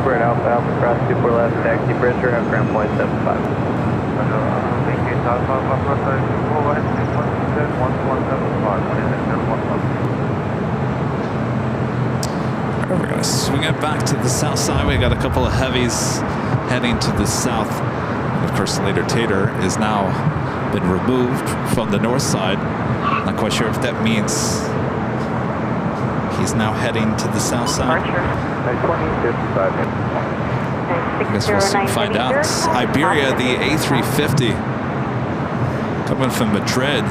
Super at Alpha Alpha cross 24 left, taxi bridge around ground point 75. Thank you, Alpha Alpha cross 24 west, 1175, what is it, 011. We're going to swing it back to the south side. We got a couple of heavies heading to the south. And of course, later Tater is now been removed from the north side. Not quite sure if that means he's now heading to the south side. Departure. 2055. I guess we'll soon find out. Iberia, the A350, coming from Madrid.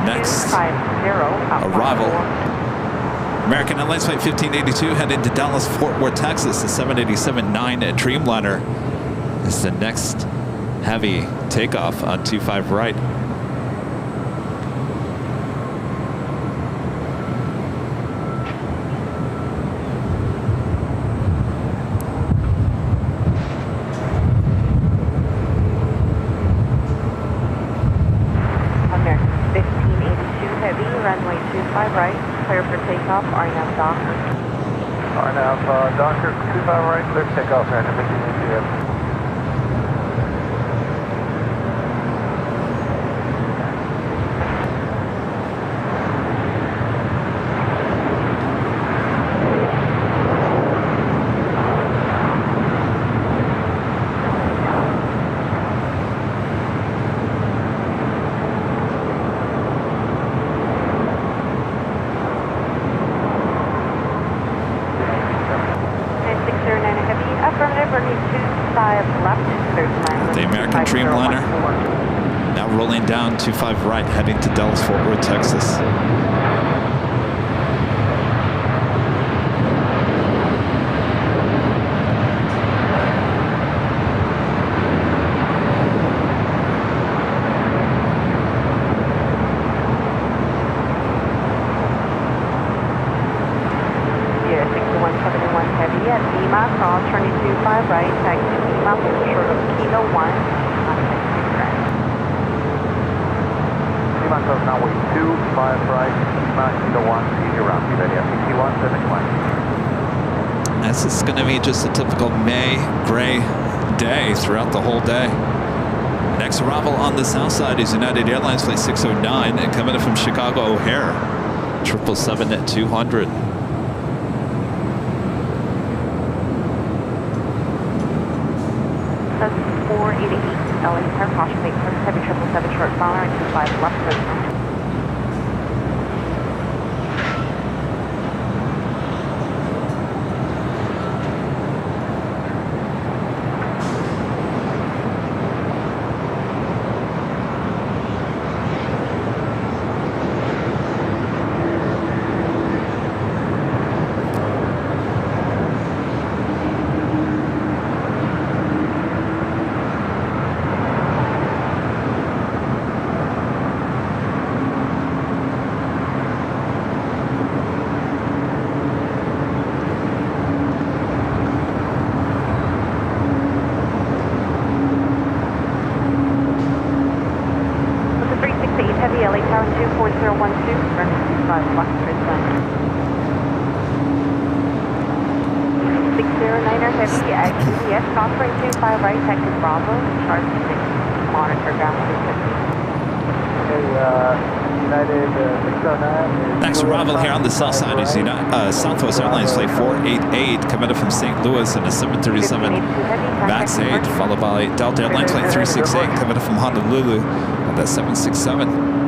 Next arrival. American Airlines Flight 1582 heading to Dallas, Fort Worth, Texas. The 787-9 Dreamliner is the next heavy takeoff on 25 right. Docker, 25 right, clear takeoff, right, I'm making it here. The American Dreamliner now rolling down 25 right, heading to Dallas, Fort Worth, Texas. This is going to be just a typical May gray day throughout the whole day. Next arrival on the south side is United Airlines Flight 609 and coming in from Chicago O'Hare, 777-200. That's 488 LA car caution make heavy 777 short follower and 25 left personal. Next arrival here on the south side is Southwest Airlines Flight 488 coming in from St. Louis in a 737 MAX 8, followed by Delta Airlines Flight 368 coming in from Honolulu on that 767.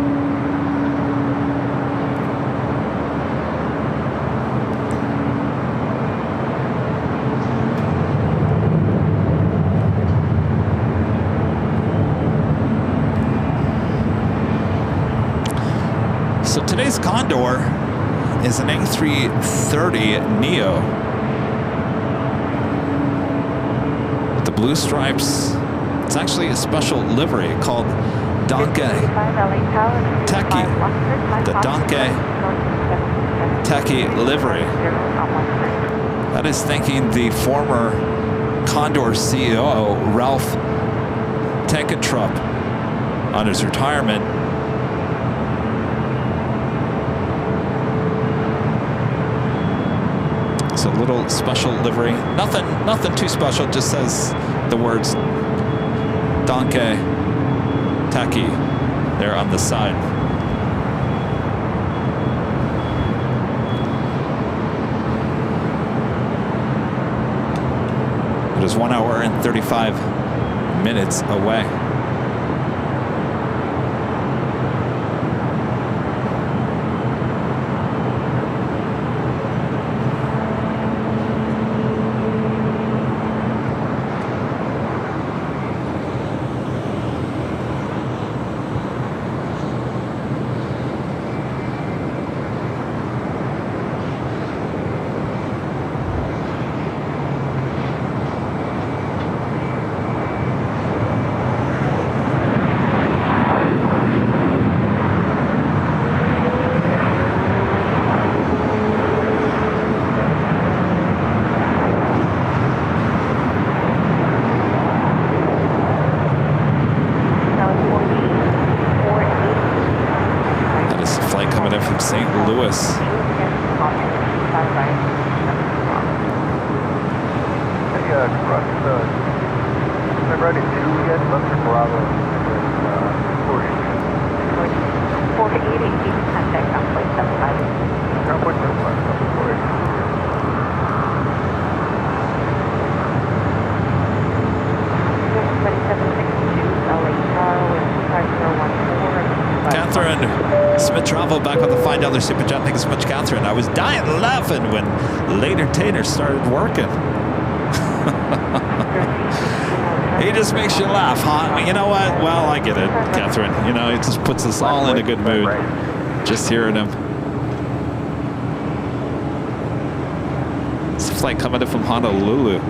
So today's Condor is an A330 Neo. With the blue stripes. It's actually a special livery called Donkey Techie. The Donkey Techie livery. That is thanking the former Condor CEO, Ralph Tenkentrup, on his retirement. It's a little special livery. Nothing too special. Just says the words Danke Taki there on the side. It is 1 hour and 35 minutes away. Back on the $5 super chat. Thanks so much, Catherine. I was dying laughing when Later Tater started working. He just makes you laugh, huh? You know what? Well, I get it, Catherine. You know, it just puts us all in a good mood just hearing him. It's a flight coming in from Honolulu.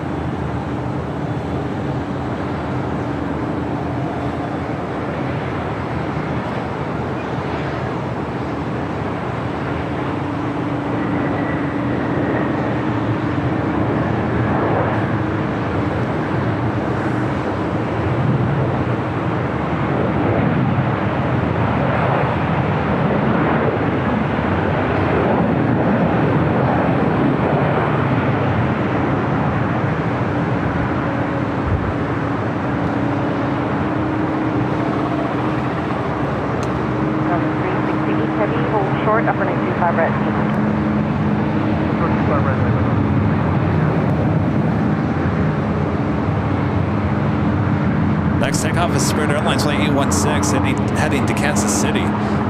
Takeoff is Spirit Airlines flight 816 heading to Kansas City.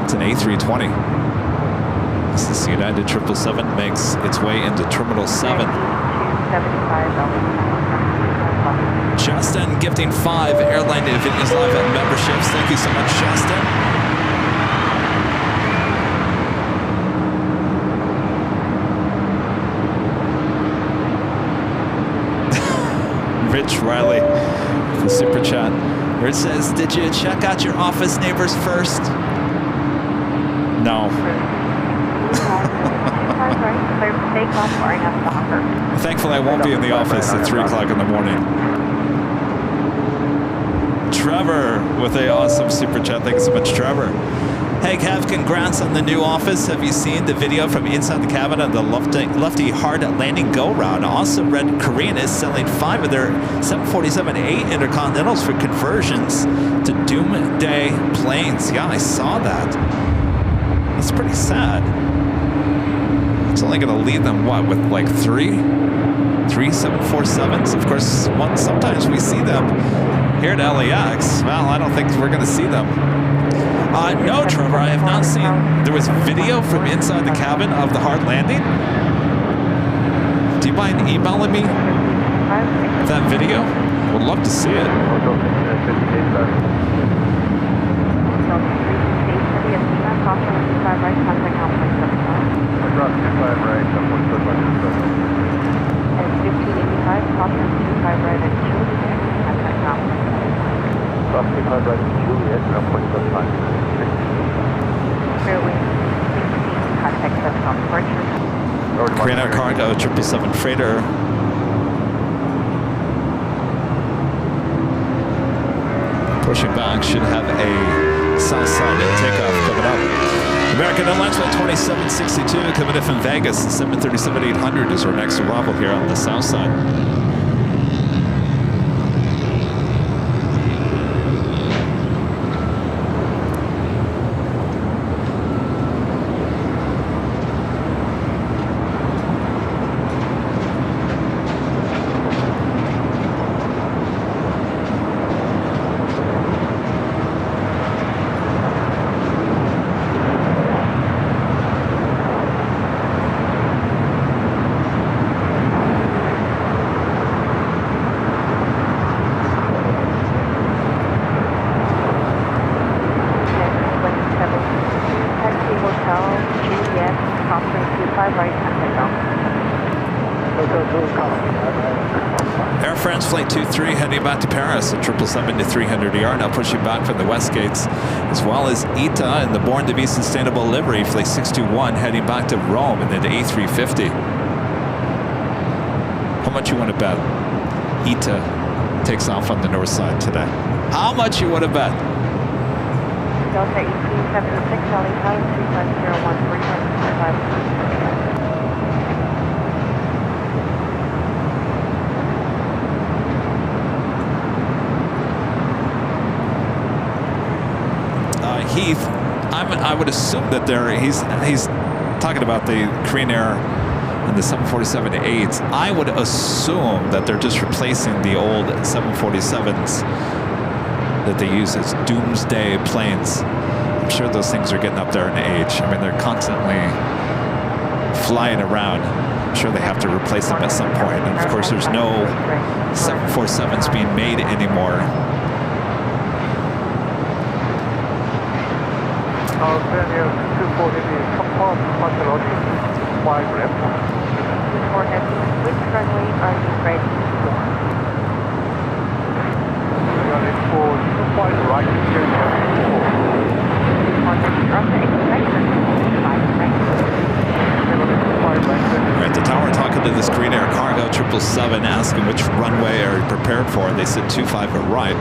It's an A320. This is United 777 makes its way into Terminal 7. Justin gifting 5 Airline Videos Live memberships. Thank you so much, Justin. Rich Riley, the super chat. Where it says, did you check out your office neighbors first? No. Thankfully, I won't be in the office at 3 o'clock in the morning. Trevor with a awesome super chat. Thank you so much, Trevor. Hey, Kev, congrats on the new office. Have you seen the video from inside the cabin of the lefty hard landing go-round? Also read Korean is selling 5 of their 747-8 Intercontinentals for conversions to Doomsday planes. Yeah, I saw that. That's pretty sad. It's only going to leave them, what, with like 3 747s? Of course, sometimes we see them here at LAX. Well, I don't think we're going to see them. No, Trevor, I have not seen. There was video from inside the cabin of the hard landing. Do you mind emailing me that video? Would love to see it. Korean Cargo 777 freighter. Pushing back, should have a south side takeoff coming up. American Airlines Flight 2762 coming in from Vegas. 737-800 is our next arrival here on the south side. Air France Flight 23 heading back to Paris at 777-300ER, now pushing back from the west gates, as well as ITA and the Born to Be Sustainable livery, Flight 621 heading back to Rome and then to A350. How much you want to bet ITA takes off on the north side today? How much you want to bet? Delta 1876, LA time 25013.5. Heath, I would assume that he's talking about the Korean Air and the 747-8s. I would assume that they're just replacing the old 747s that they use as doomsday planes. I'm sure those things are getting up there in age. I mean, they're constantly flying around. I'm sure they have to replace them at some point. And of course, there's no 747s being made anymore. Australia 240 confirm Barcelona 5 rep. For heavy, which runway are you ready for? We are ready for 25 right here. On the Russia expected 5 right. We're at the tower talking to this Korean Air cargo 777, asking which runway are you prepared for. They said 25 at right.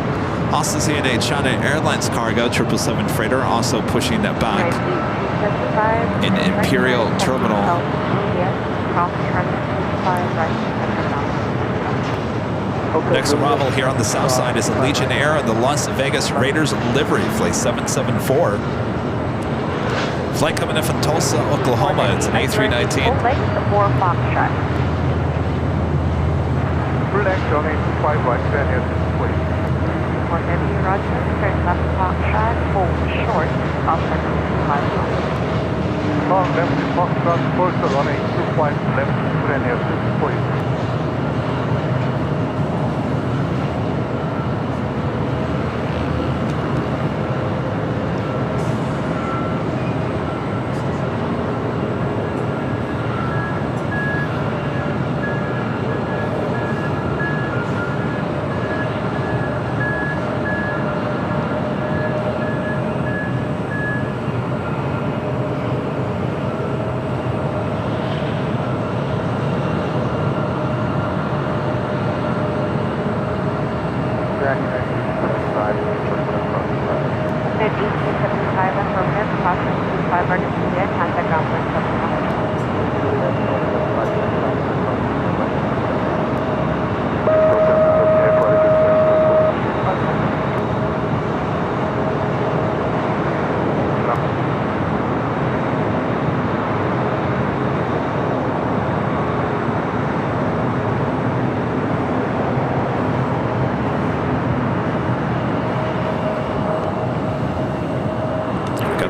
Also seeing a China Airlines cargo 777 freighter also pushing that back in Imperial Terminal. Next arrival here on the south side is a Legion Air and the Las Vegas Raiders livery, Flight 774. Flight coming in from Tulsa, Oklahoma. It's an A319. Relax on 5 right, Daniel, please. For heavy, Roger, turn left Foxtrot, hold short, upper 25 miles. Long left, Foxtrot, first running 25 left, Daniel, please.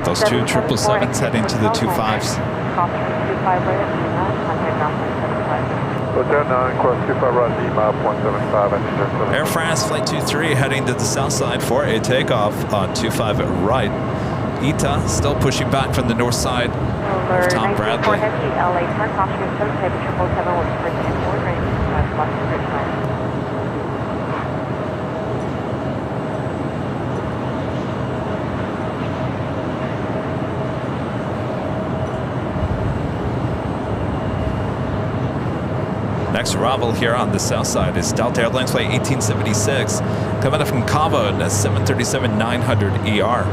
Those two 777s heading to the 25s. Air France Flight 23 heading to the south side for a takeoff on 25 at right. ITA still pushing back from the north side of Tom Bradley. Next arrival here on the south side is Delta Airlines Flight 1876, coming up from Cabo in a 737-900ER.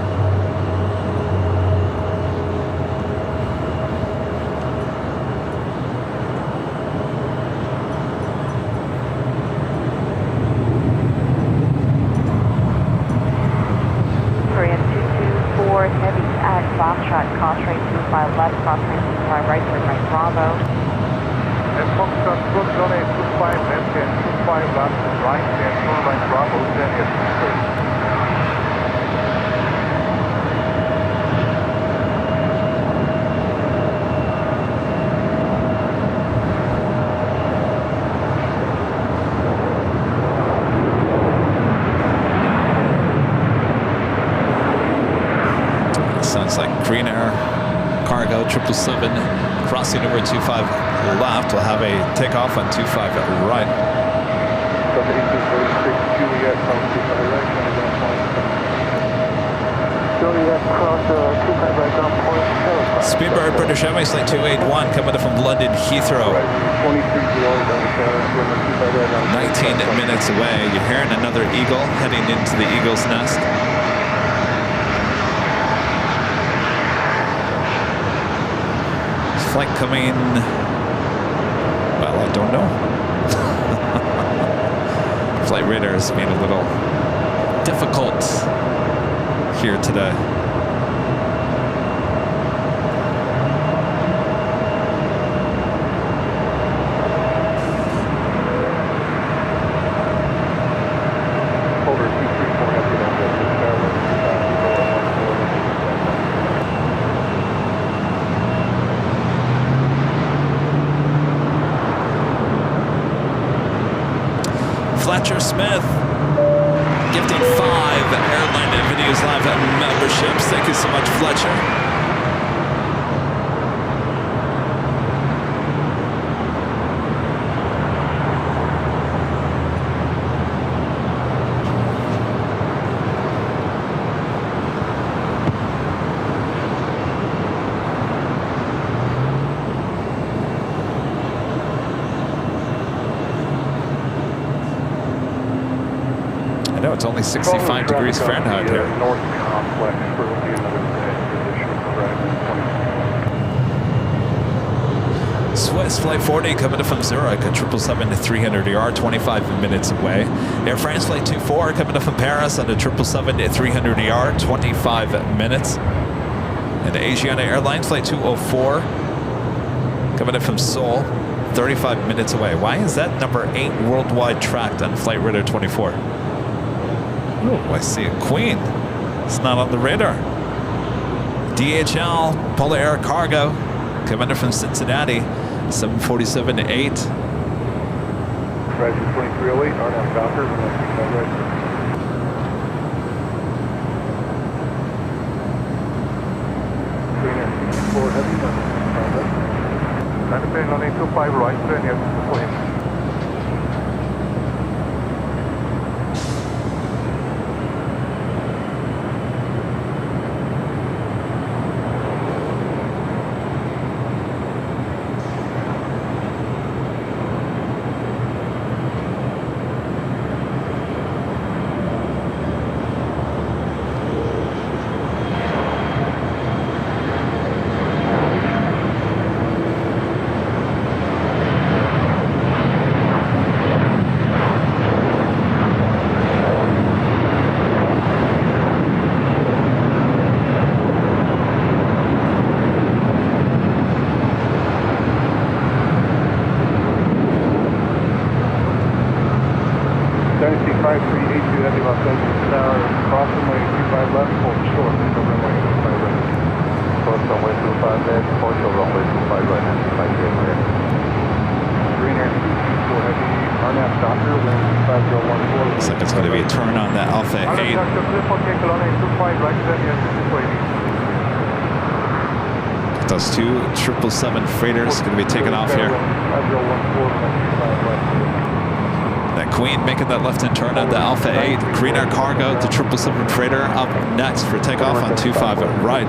crossing 25 right, turn right Bravo. And Foxtrot, good runway 25 left and 25 left right and turn right Bravo, then yes, please. Sounds like Green Air Cargo 777 crossing over 25 left. We'll have a takeoff on 25 right. Juliet, cross 25 right, Juliet, cross 25 right, down point. Speedbird British Airways Flight 281 coming in from London Heathrow. 19 minutes away. You're hearing another eagle heading into the eagle's nest. Flight coming, well, I don't know. Flight radar is being a little difficult here today. Fletcher Smith gifting 5 Airline and Videos Live memberships. Thank you so much, Fletcher. I know it's only 65 degrees Fahrenheit here. North complex for another position. Swiss Flight 40 coming in from Zurich at 777-300ER, 25 minutes away. Air France Flight 24 coming in from Paris on the 777-300ER, 25 minutes. And Asiana Airlines Flight 204 coming in from Seoul, 35 minutes away. Why is that number 8 worldwide tracked on Flight Radar 24? Oh, I see a Queen. It's not on the radar. DHL Polar Air Cargo coming in from Cincinnati, 747-8. Rising 2308, RNAV Docker, right. Green Air 4 heavy, and depending on 825 right, then yes, plane. Looks like it's going to be a turn on that Alpha 8. Those 2 777 freighters going to be taken off here. That Queen making that left-hand turn on the Alpha 8. Green Air Cargo, the 777 freighter, up next for takeoff on 25 right.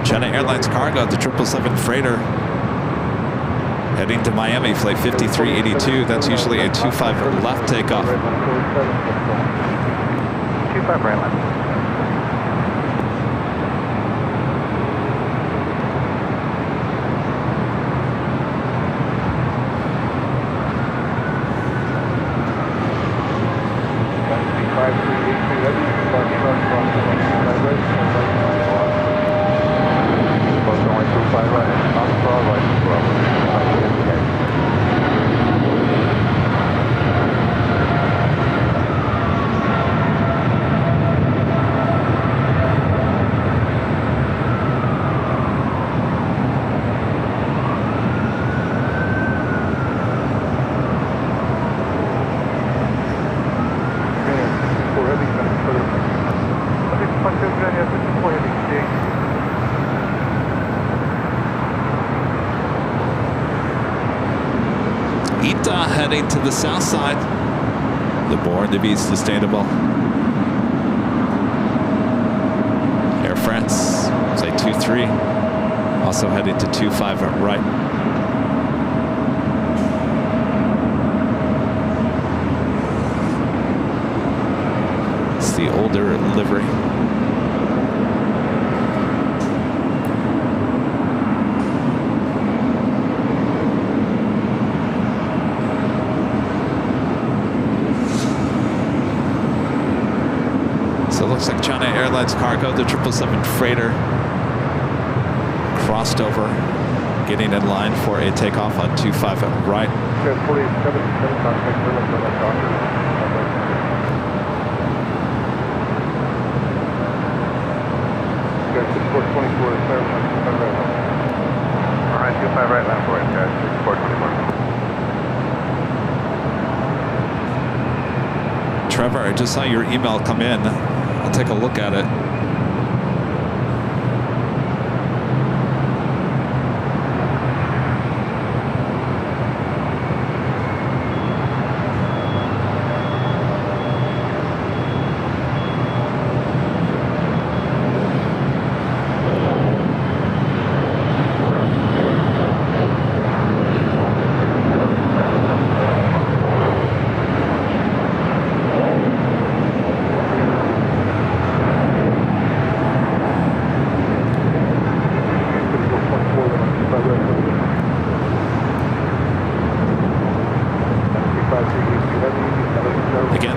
China Airlines Cargo, the 777 freighter, heading to Miami, flight 5382. That's usually a 25 left takeoff. 25 right left. ITA heading to the south side. The Born to be Sustainable. Air France, say 23. Also heading to 25 right. It's the older livery. So it looks like China Airlines cargo, the 777 freighter, crossed over, getting in line for a takeoff on 25 right. Okay, 47 contact, we're looking at that doctor. Okay, 6424, clear, 25 right. All right, 25 right, left for it, guys, 6424. Trevor, I just saw your email come in. I'll take a look at it.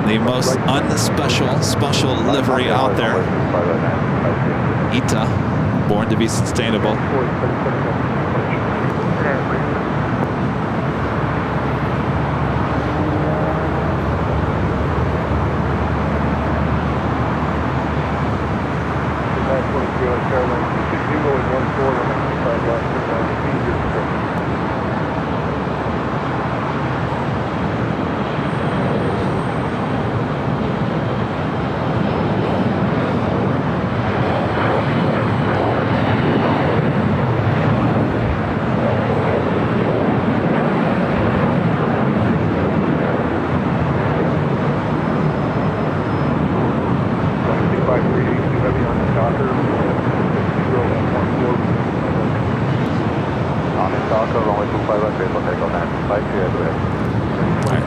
The most special livery out there. ITA, Born to be Sustainable.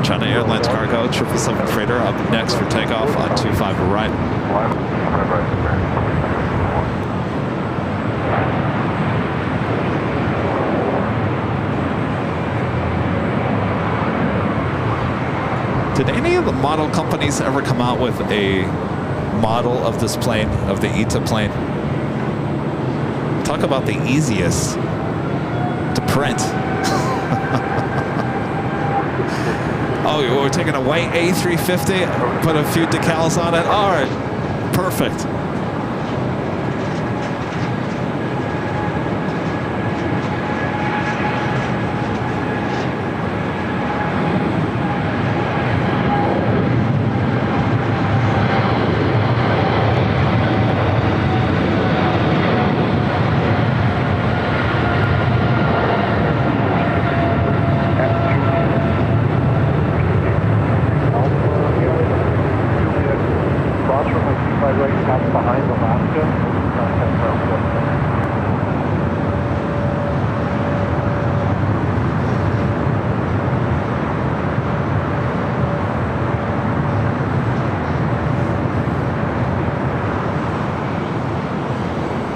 China Airlines cargo, 777 freighter up next for takeoff on 25 right. Did any of the model companies ever come out with a model of this plane, of the ITA plane? Talk about the easiest to print. Oh, we're taking a white A350, put a few decals on it. All right, perfect.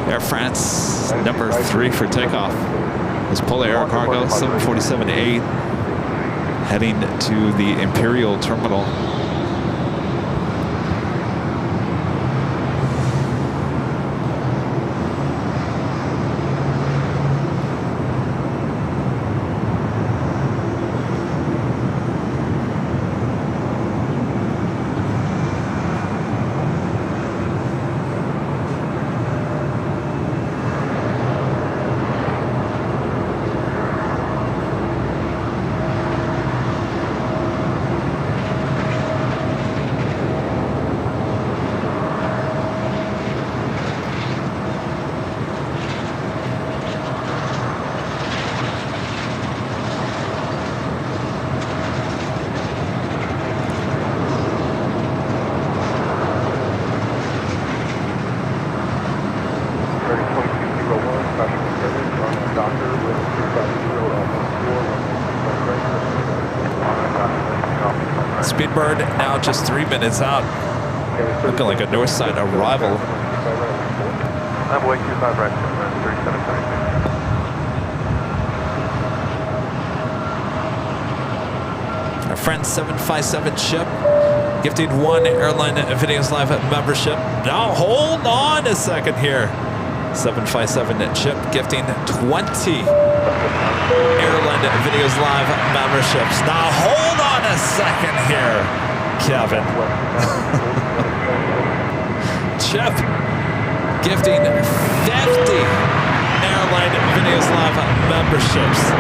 Air France, number 3 for takeoff. This Polar Air Cargo 747-8 heading to the Imperial Terminal. Doctor, with 250, Speedbird now just 3 minutes out. Looking like a north side arrival. I'm way 25 right, 3736. Our friend 757 Chip gifted 1 Airline Videos Live membership. Now hold on a second here. 757 Chip gifting 20 Airline Videos Live memberships. Now hold on a second here, Kevin. Chip gifting 50 Airline Videos Live memberships.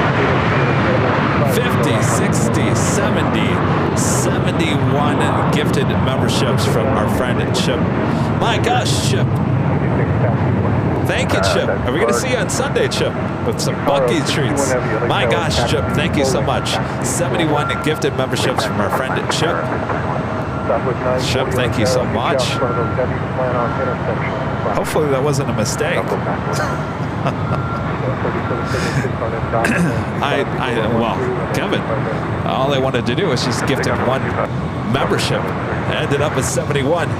50, 60, 70, 71 gifted memberships from our friend Chip. My gosh, Chip. Thank you, Chip. Are we going to see you on Sunday, Chip, with some Bucky treats? My gosh, Chip, thank you so much. 71 gifted memberships from our friend Chip. Chip, thank you so much. Hopefully that wasn't a mistake. Well, Kevin, all I wanted to do was just gift him 1 membership. I ended up with 71.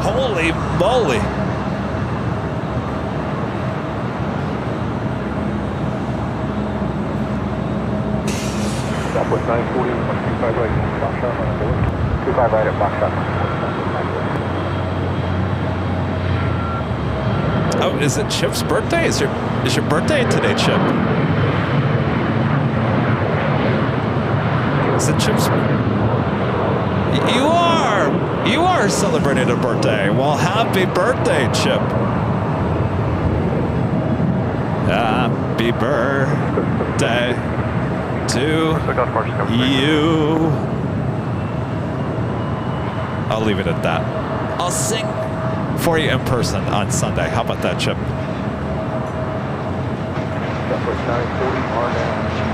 Holy moly. Southwest 940, 125 right, box shot on board. 25 right at box shot. Oh, is it Chip's birthday? Is your birthday today, Chip? Is it Chip's? You are celebrating a birthday. Well, happy birthday, Chip. Happy birthday to you. I'll leave it at that. I'll sing for you in person on Sunday. How about that, Chip? Southwest 940 on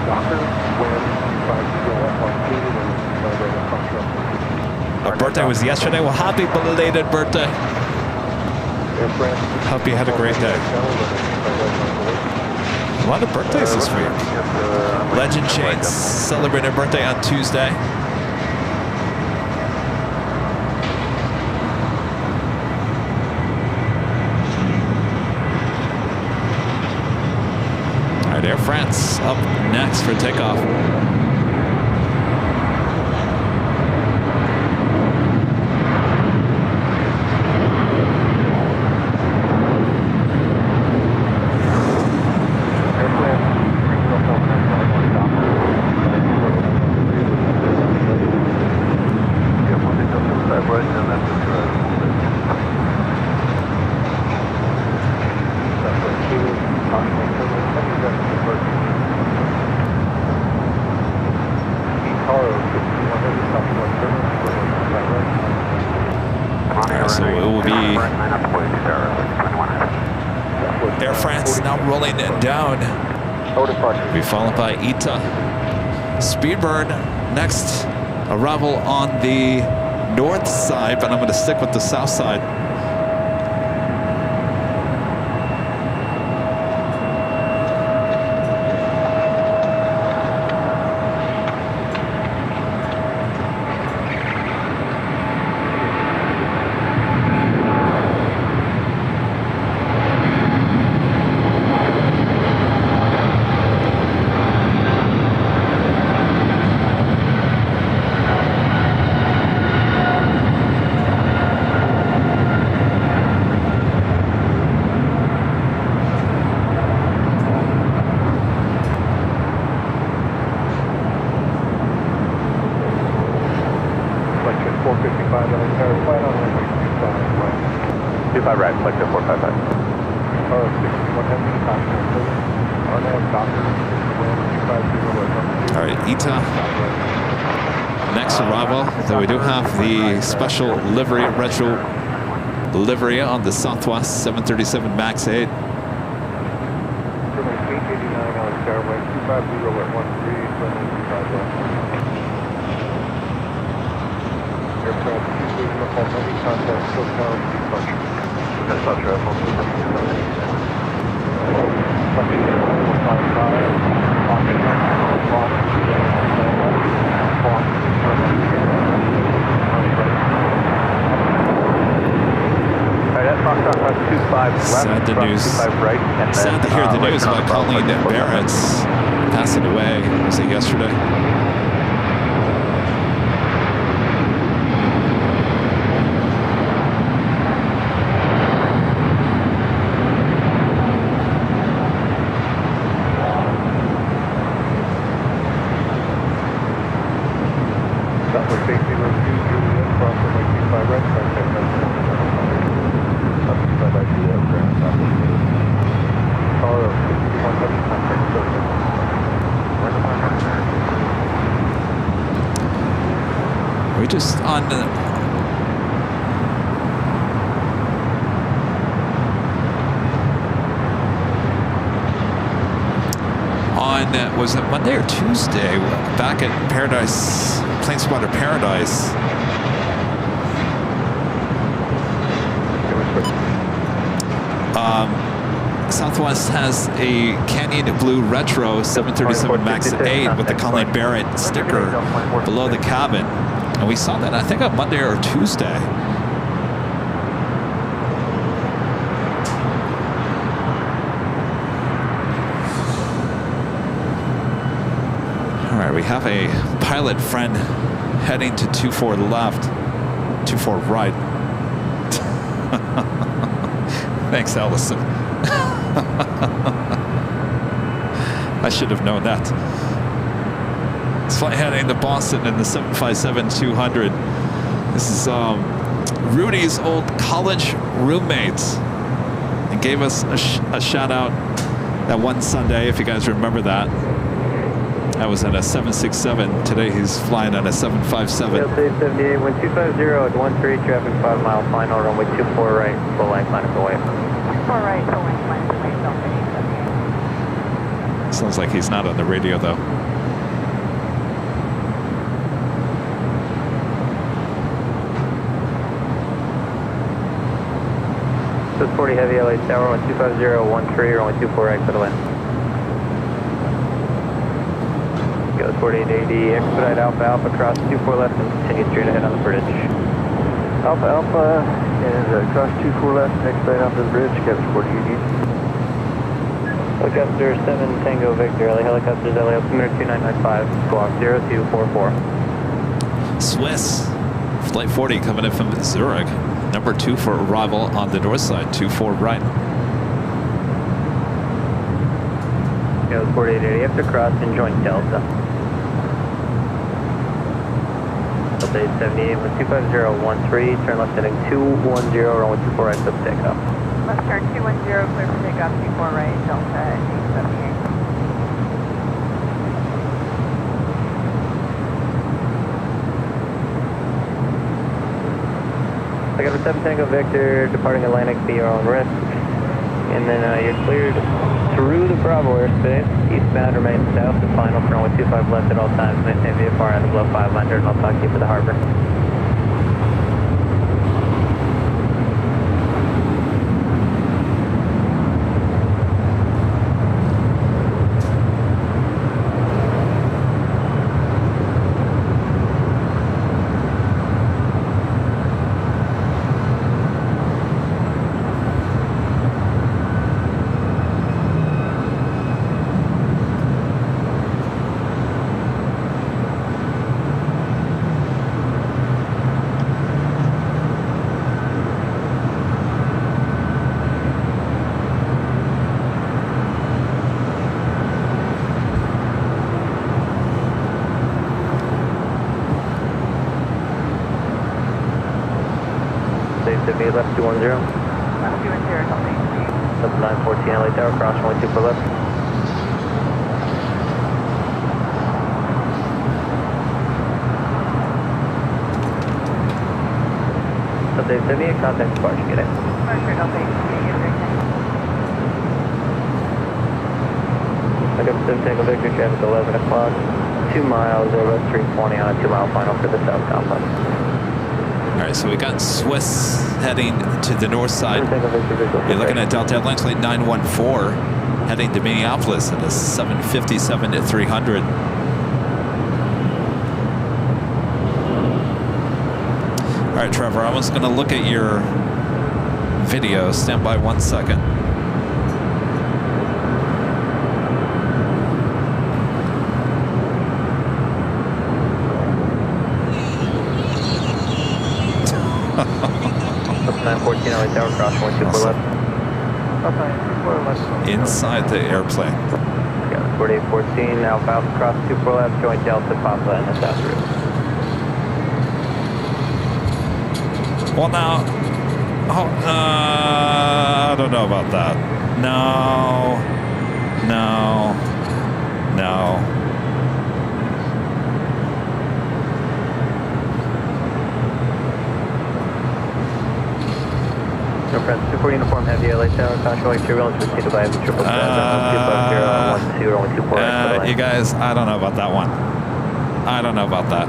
Doctor, wind 50 Our birthday was yesterday. Well, happy belated birthday. Hope you had a great day. A lot of birthdays this week. Legend Shades celebrated birthday on Tuesday. All right, Air France up next for takeoff. So it will be Air France now rolling down. Be followed by ITA. Speedbird next arrival on the north side, but I'm going to stick with the south side. All right, ITA. Next arrival, so we do have the special livery, retro livery on the Southwest 737 MAX 8. Maybe contact SoCal departure. That's not true. Sad the news. Sad to hear the news about Colleen Barrett's passing away. Was it yesterday? Southwest safety road 2, Juliet, cross runway 25 right, contact President. Caller 61W, contact SoCal. We just on the was it Monday or Tuesday back at Paradise, Plane Spotter Paradise. Southwest has a Canyon Blue Retro 737 MAX 8 with the Colleen Barrett sticker below the cabin. And we saw that, I think, on Monday or Tuesday. All right, we have a pilot friend heading to 24 left, 24 right. Thanks, Allison. I should have known that. It's flight heading to Boston in the 757-200. This is Rudy's old college roommate, and gave us a shout out that one Sunday, if you guys remember that. I was on a 767. Today he's flying on a 757. LTA 78, wind 250 at 13, traffic 5 mile final, runway 24 right, full line climb away. 4 right, full line climb away, Delta 878. Sounds like he's not on the radio though. So 40 heavy LA Tower, 125, 13, runway 24 right, for the wind. Go 4880, expedite Alpha Alpha, cross 24 left and continue straight ahead on the bridge. Alpha Alpha is cross 24 left and expedite onto the bridge, Kevin 4880. Helicopter 7 Tango Victor, LA Helicopters LA altimeter 2995, squawk 0244. Swiss, flight 40 coming in from Zurich. Number 2 for arrival on the north side, 24 right. Go 4880, after cross and join Delta. Delta 878, 125, 13, turn left heading 210, runway 24 right, clip takeoff. Left turn 210, clear for takeoff, 24 right, Delta 878. I got a 7 Tango Victor, departing Atlantic, be your own risk. And then you're cleared through the Bravo airspace. Eastbound remain south to final for runway 25 left at all times. Maintain VFR on the below 500, and I'll talk to you for the harbor. Left 210. Left 210, Delta 878. Left 914 LA Tower, cross runway 24 left. Delta 878, contact departure, get it. Departure, Delta 878, yes, sir. I got 7 Tango Victor, traffic 11 o'clock. 2 miles, over 320 on a 2 mile final for the south complex. right, so we got Swiss heading to the north side. You're looking at Delta Airlines Flight 914 heading to Minneapolis at a 757 at 300. All right, Trevor, I was going to look at your video. Stand by 1 second. Inside the airplane. Yeah, 4814, Alpha Alpha cross 24 left, joint Delta Papa in the south route. Well, now, I don't know about that. No. No friends, 24 uniform, heavy LA tower, control turbulence, proceeded by the 777, you guys, I don't know about that one. I don't know about that.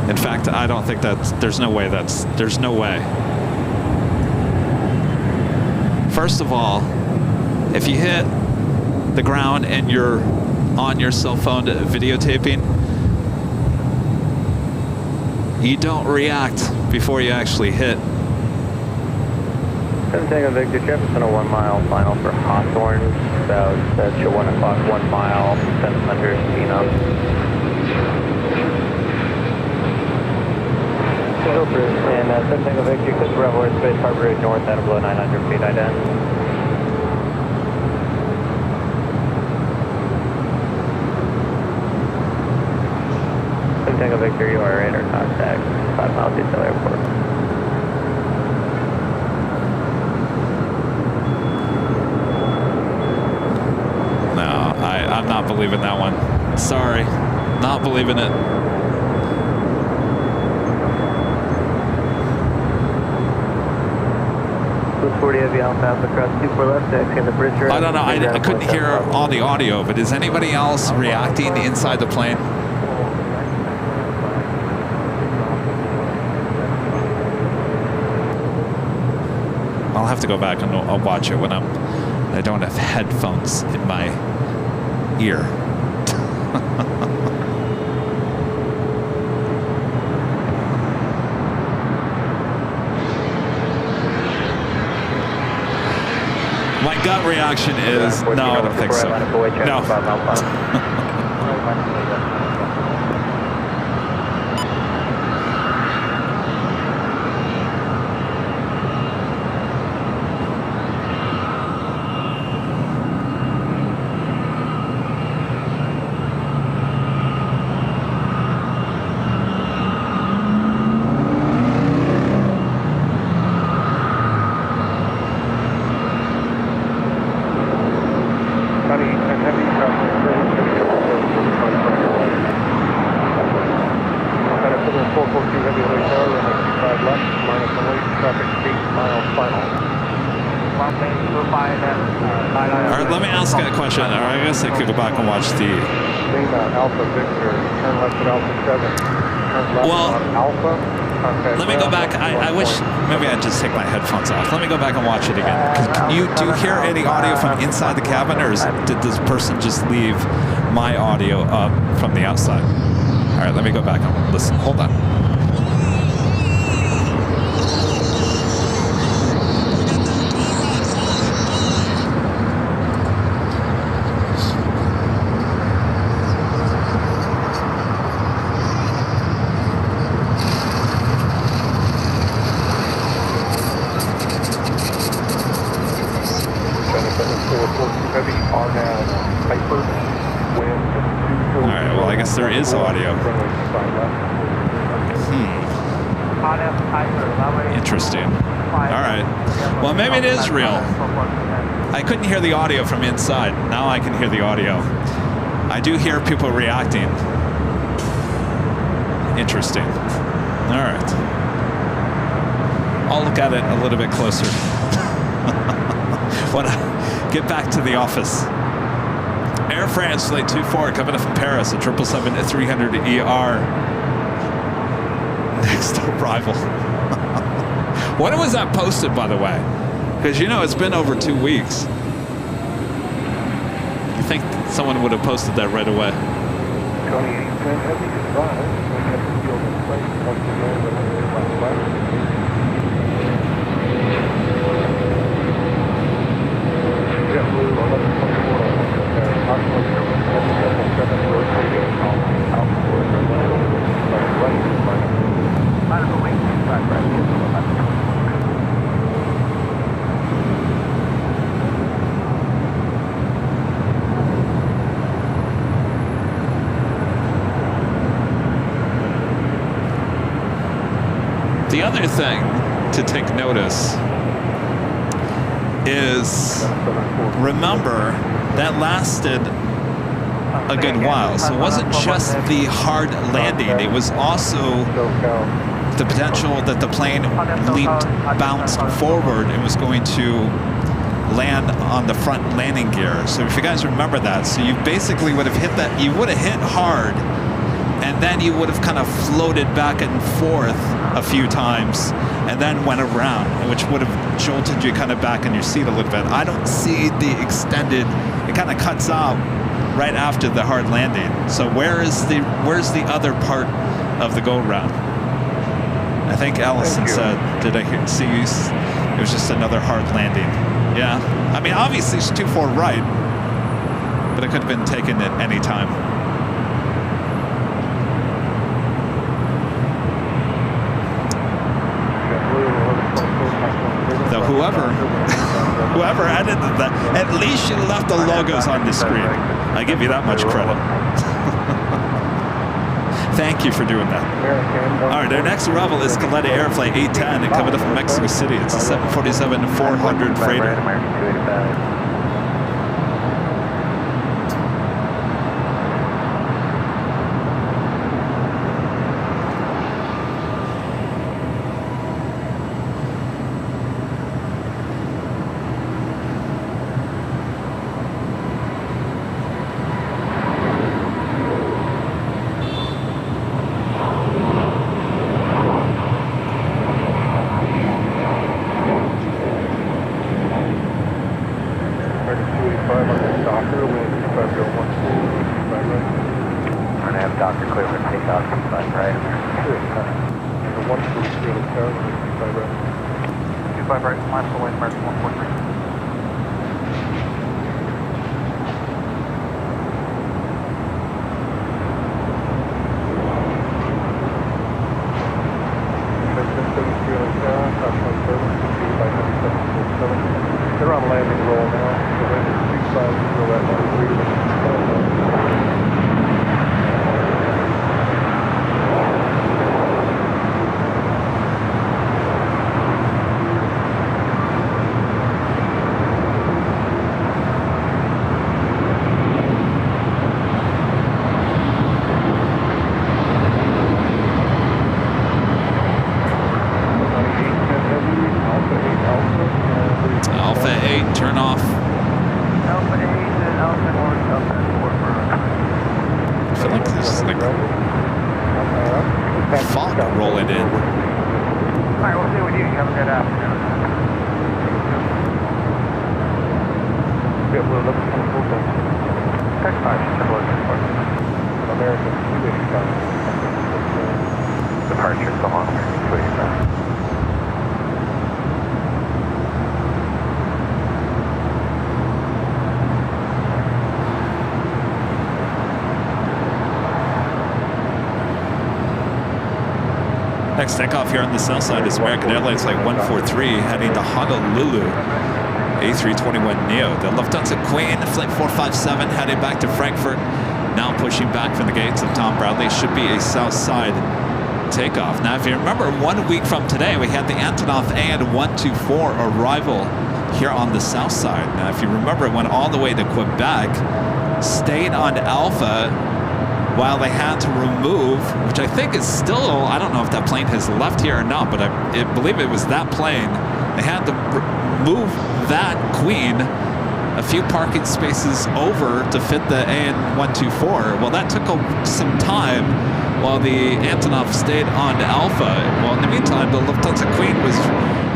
In fact, I don't think there's no way. First of all, if you hit the ground and you're on your cell phone videotaping, you don't react before you actually hit. 7 Tango Victor, Jefferson, a 1 mile final for Hawthorne, about 1 o'clock, 1 mile, 700 Phenom. And 7 Tango Victor, Coast Bravo, Space Harbor Road North, at below 900 feet, ident. Tango Victor, you are radar contact, 5 miles east of airport. No, I'm not believing that one. Sorry, not believing it. Blue 40 heavy Alpha Alpha cross 24 left, exiting the bridge. I don't know, I couldn't hear all the audio, but is anybody else reacting inside the plane? I'll have to go back and I'll watch it when I don't have headphones in my ear. My gut reaction is no, I don't think so. No. I could go back and watch the. Alpha Victor, turn left at Alpha 7. Turn left well, on Alpha. Let me go back. I wish maybe I'd just take my headphones off. Let me go back and watch it again. Do you hear any audio from inside the cabin, or did this person just leave my audio up from the outside? All right, let me go back and listen. Hold on. There is audio. Interesting. All right. Well, maybe it is real. I couldn't hear the audio from inside. Now I can hear the audio. I do hear people reacting. Interesting. All right. I'll look at it a little bit closer. Get back to the office. Air France Flight 24 coming up from Paris at 777-300 ER. Next arrival. When was that posted, by the way? Because you know it's been over 2 weeks. You think someone would have posted that right away? The other thing to take notice is, remember, that lasted a good while. So it wasn't just the hard landing, it was also the potential that the plane bounced forward and was going to land on the front landing gear. So if you guys remember that, so you basically would have hit that, you would have hit hard, and then you would have kind of floated back and forth a few times and then went around, which would have jolted you kind of back in your seat a little bit. I don't see the extended, it kind of cuts out right after the hard landing. So where's the other part of the go round? I think Allison said, did I see you? It was just another hard landing. Yeah, I mean, obviously it's 2-4 right, but it could have been taken at any time. So whoever edited that, at least you left the logos on the screen. I give you that much credit. Thank you for doing that. All right, our next arrival is Caleta Air Flight 810 and coming up from Mexico City. It's a 747-400 freighter. They're on landing roll now. So they're 650 at 13. Next takeoff here on the south side is American Airlines Flight 143 heading to Honolulu. A321neo. The Lufthansa Queen Flight 457 heading back to Frankfurt. Now pushing back from the gates of Tom Bradley. Should be a south side takeoff. Now, if you remember, 1 week from today, we had the Antonov AN-124 arrival here on the south side. Now, if you remember, it went all the way to Quebec, stayed on Alpha, while they had to remove, which I think is still, I don't know if that plane has left here or not, but I believe it was that plane. They had to move that Queen a few parking spaces over to fit the AN124. Well, that took some time while the Antonov stayed on Alpha. Well, in the meantime, the Lufthansa Queen was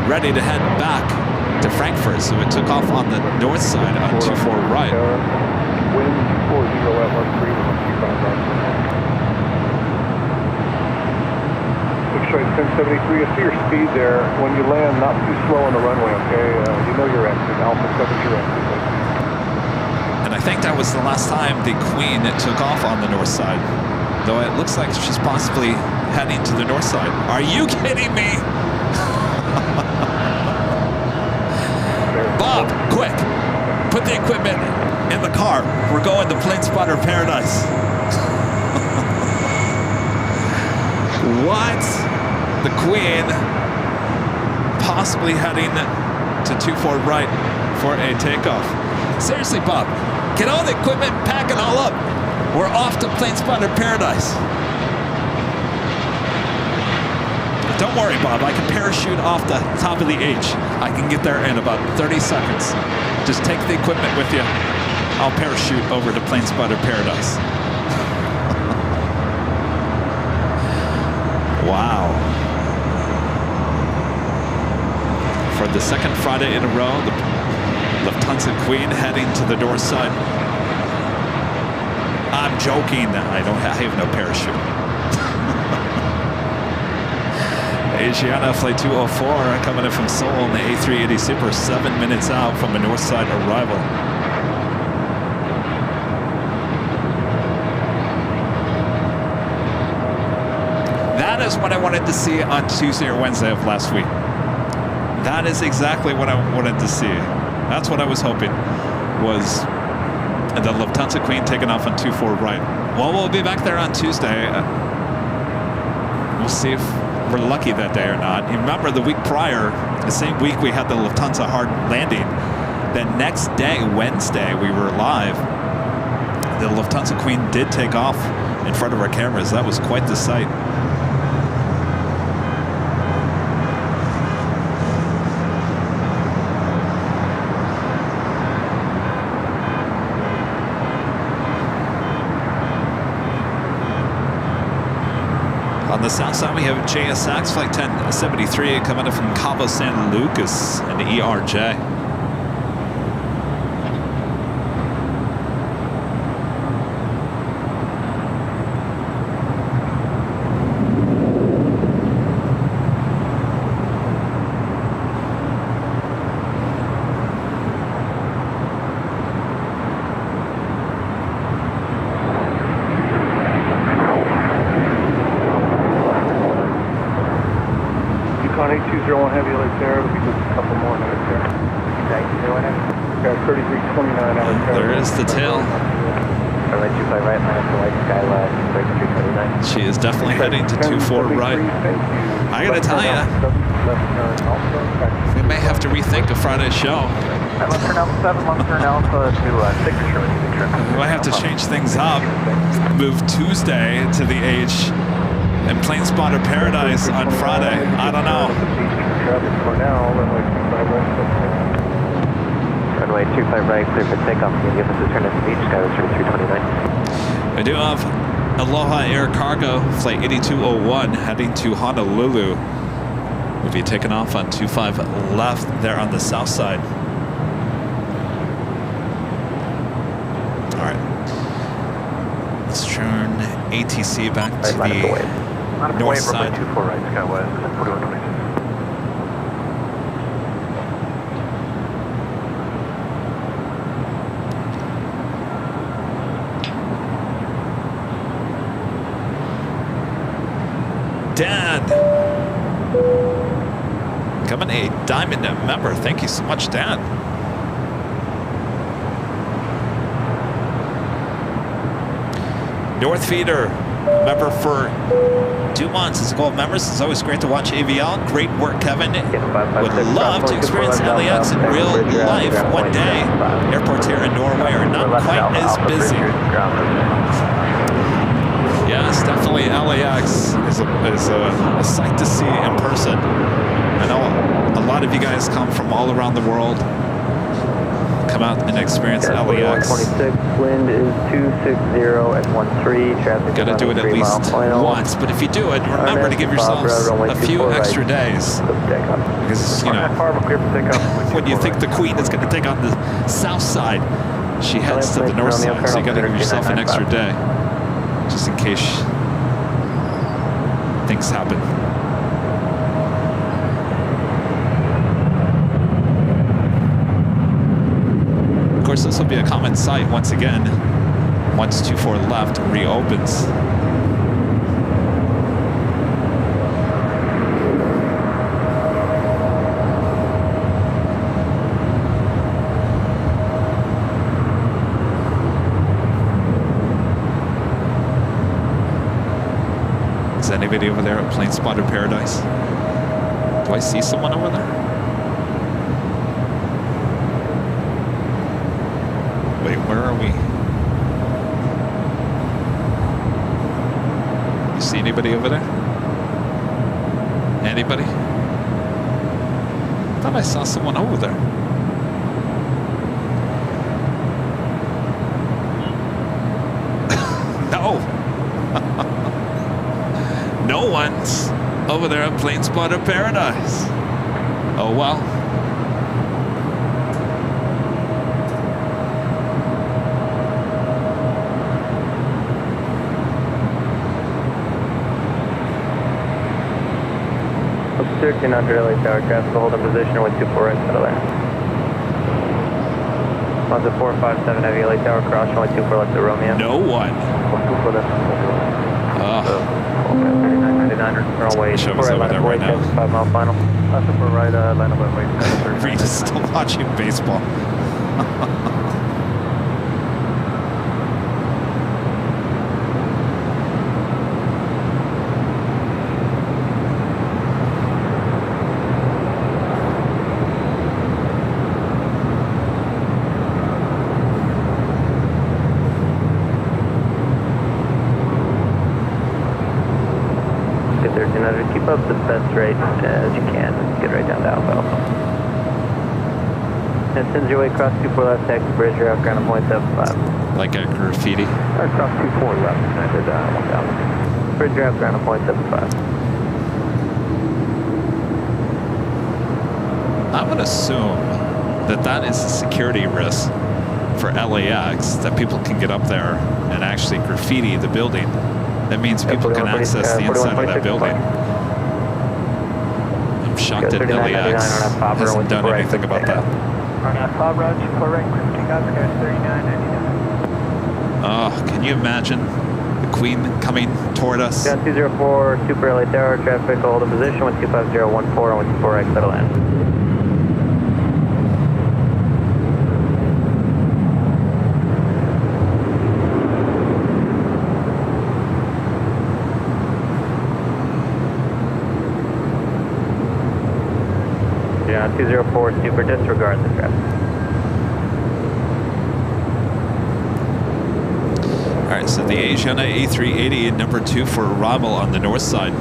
ready to head back to Frankfurt, so it took off on the north side on 24 right. Wind 40 at 13 125 right. X-ray 1073, I see your speed there. When you land, not too slow on the runway, okay? You know your exit. Alpha 7's your exit. And I think that was the last time the Queen took off on the north side. Though it looks like she's possibly heading to the north side. Are you kidding me? Bob, quick! Put the equipment in the car. We're going to Plane Spotter Paradise. What? The Queen possibly heading to 24 right for a takeoff. Seriously, Bob, get all the equipment, pack it all up. We're off to Plane Spotter Paradise. Don't worry, Bob, I can parachute off the top of the H. I can get there in about 30 seconds. Just take the equipment with you. I'll parachute over to Plane Spotter Paradise. Wow. For the second Friday in a row, the Lufthansa Queen heading to the north side. I'm joking. I have no parachute. Asiana Flight 204 coming in from Seoul in the A380 Super, 7 minutes out from a north side arrival. That is what I wanted to see on Tuesday or Wednesday of last week. That is exactly what I wanted to see. That's what I was hoping, was the Lufthansa Queen taking off on 24 right. Well, we'll be back there on Tuesday. We'll see if we're lucky that day or not. You remember the week prior, the same week we had the Lufthansa hard landing. The next day, Wednesday, we were live. The Lufthansa Queen did take off in front of our cameras. That was quite the sight. On the south side, we have JSX Flight 1073 coming in from Cabo San Lucas and the ERJ. On 8201 heavy right there, it'll be just a couple more minutes there. Okay, 3329 out there. There is the tail. Right 25 right, minus the white skyline, break 329. She is definitely heading to 24 right. I gotta tell you, we may have to rethink a Friday show. Left turn Alpha 7, left turn Alpha to signature. We might have to change things up. Move Tuesday to the H and Plane Spotter Paradise on Friday. I don't know. Runway 25 right, clear for takeoff. Can you give us a turn at the beach, Skyway 329? We do have Aloha Air Cargo, Flight 8201, heading to Honolulu. We'll be taking off on 25 left there on the south side. All right. Let's turn ATC back to the north side. 24 right, Skyway 4126. Dan, coming a Diamond member. Thank you so much, Dan. North Feeder, member for 2 months as a gold member. It's always great to watch AVL. Great work, Kevin. Would love to experience LAX in real life one day. Airports here in Norway are not quite as busy. Yes, definitely LAX is a sight to see in person. I know a lot of you guys come from all around the world. come out and experience LAX. 126, wind is 260 at 13, traffic. Got to do it at least once, but if you do it, remember to give yourselves a few extra days. Because, you know, when you think the Queen is going to take on the south side, she heads to the north side, so you got to give yourself an extra day, just in case things happen. Of course, this will be a common sight once again. Once 24 left reopens. Is anybody over there at Plane Spotter Paradise? Do I see someone over there? Wait, where are we? You see anybody over there? Anybody? I thought I saw someone over there. No! No one's over there at Plane Spotter Paradise. Oh well. Up 1300 LA Tower, traffic hold in position with 24 right settle there. Mazda 457 heavy LA Tower, cross runway 24 left to Romeo. No one. Show's over there right now. 5 mile final. Left upper right, line up at weight. Reed is still watching baseball. Keep up the best rate as you can. Get right down to Alpha. And sends your way across 24 left, taxi bridge, route ground point 75. Like a graffiti. Across 24 left, connected 1000. Bridge route ground point 75. I would assume that that is a security risk for LAX, that people can get up there and actually graffiti the building. That means people can access the inside of that building. I'm shocked that LAX hasn't done anything about that. Oh, can you imagine the Queen coming toward us? 204 Super LA Tower, traffic hold in position 125.014 and 124 X settle in. Yeah, 204 Super, disregard the traffic. All right, so the Asiana A380 number 2 for arrival on the north side.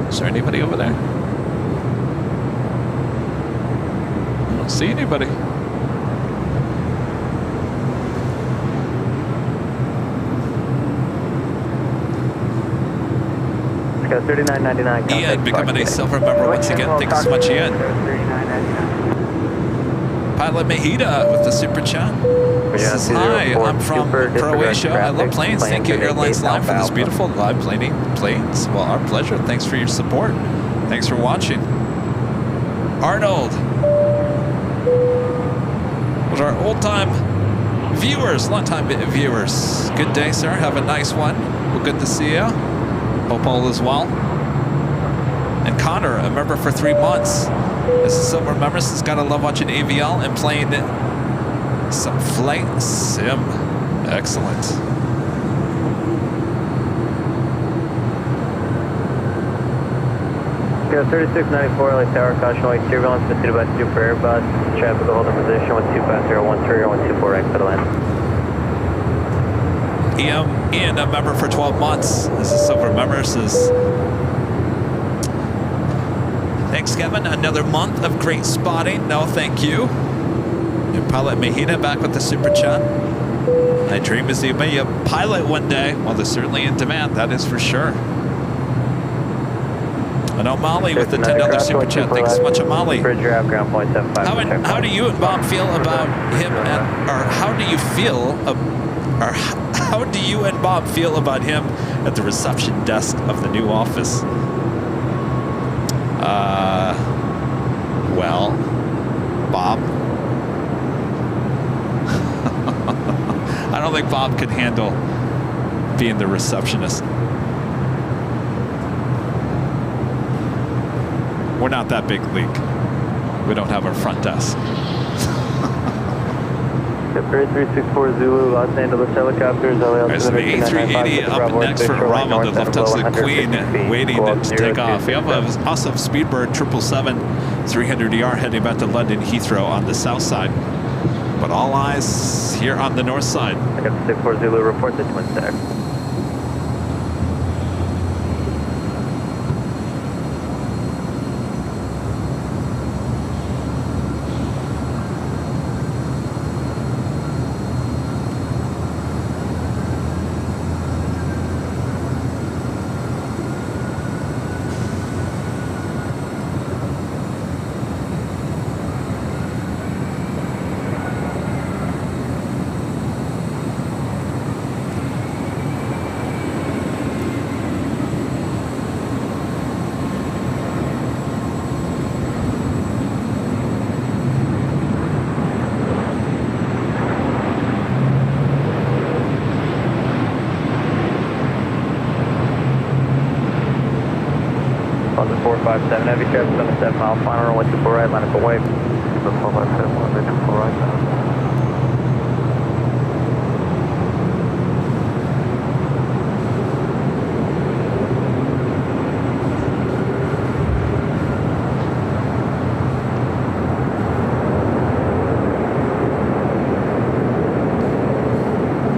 Is there anybody over there? I don't see anybody. Got 39.99. Ian becoming a silver member once again. Thanks so much, Ian. Pilot Mahida with the super chat. Says, hi, I'm from Croatia. I love planes. Thank you, Airlines Live, for this beautiful live planes. Well, our pleasure. Thanks for your support. Thanks for watching. Arnold was our old-time viewers, long-time viewers. Good day, sir. Have a nice one. Well, good to see you. Hope all is well. And Connor, a member for 3 months. This is silver member. Says, gotta love watching AVL and playing some flight sim. Excellent. Got 3694 LA Tower, caution light turbulence pursued by Super Airbus. Traffic will hold in position 125.013 or 124 X settle in. Ian, a member for 12 months. This is silver member. Says, Thanks, Kevin. Another month of great spotting. No, thank you. And Pilot Mahina back with the super chat. My dream is to be a pilot one day. Well, they're certainly in demand, that is for sure. And O'Malley with the $10 super chat. Thanks so much, O'Malley. How do you and Bob feel about him, or how do you feel, or how do you and Bob feel about him at the reception desk of the new office? Well, Bob. I don't think Bob could handle being the receptionist. We're not that big league. We don't have our front desk. 364 Zulu, Los Angeles helicopters, There's an A380 up next for Bravo, the Lufthansa Queen, waiting to take off. We have also Speedbird 777 300ER heading back to London Heathrow on the south side. But all eyes here on the north side. I got the 64 Zulu, report the twin stack. On the 457 heavy traffic on the 7 mile final runway 24 right, line up away. The 457 runway 24 right now.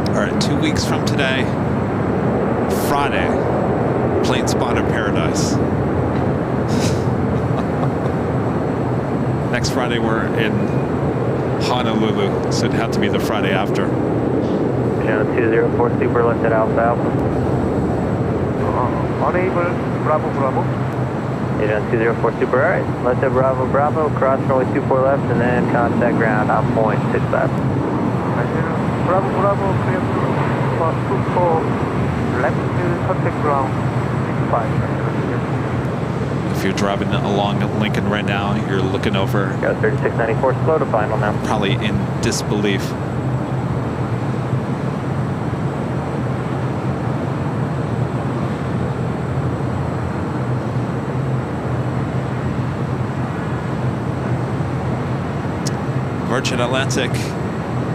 All right, 2 weeks from today, Friday, Plane Spotter Paradise. Next Friday we're in Honolulu, so it'd have to be the Friday after. Channel 204 Super, left at Alpha Alpha. Unable, Bravo, Bravo. Channel 204 Super, alright. Left at Bravo, Bravo, cross runway 24 left, and then contact ground on point 65. Bravo, Bravo, clear for 24 left, contact ground 65. If you're driving along Lincoln right now, you're looking over, Got 3694, slow to final now. probably in disbelief. Virgin Atlantic,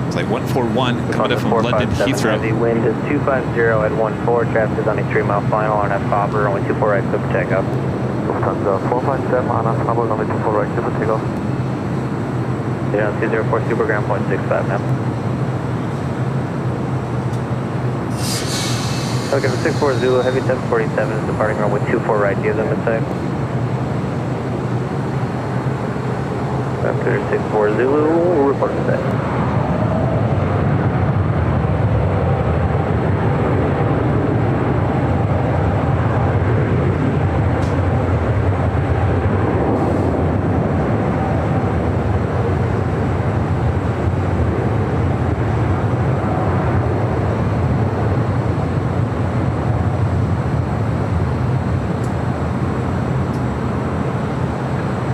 it's like 141 coming in from London Heathrow. The wind is 250 at 14, traffic is on a 3 mile final on F Hopper, only 24 right, clear for takeoff. Lufthansa 457 on F Hopper, only 24 right, clear for takeoff. Channel 204 Super, ground point 65 now. Okay, for 64 Zulu, heavy 747 is departing runway 24 right, give them a sec. After 64 Zulu, report to set.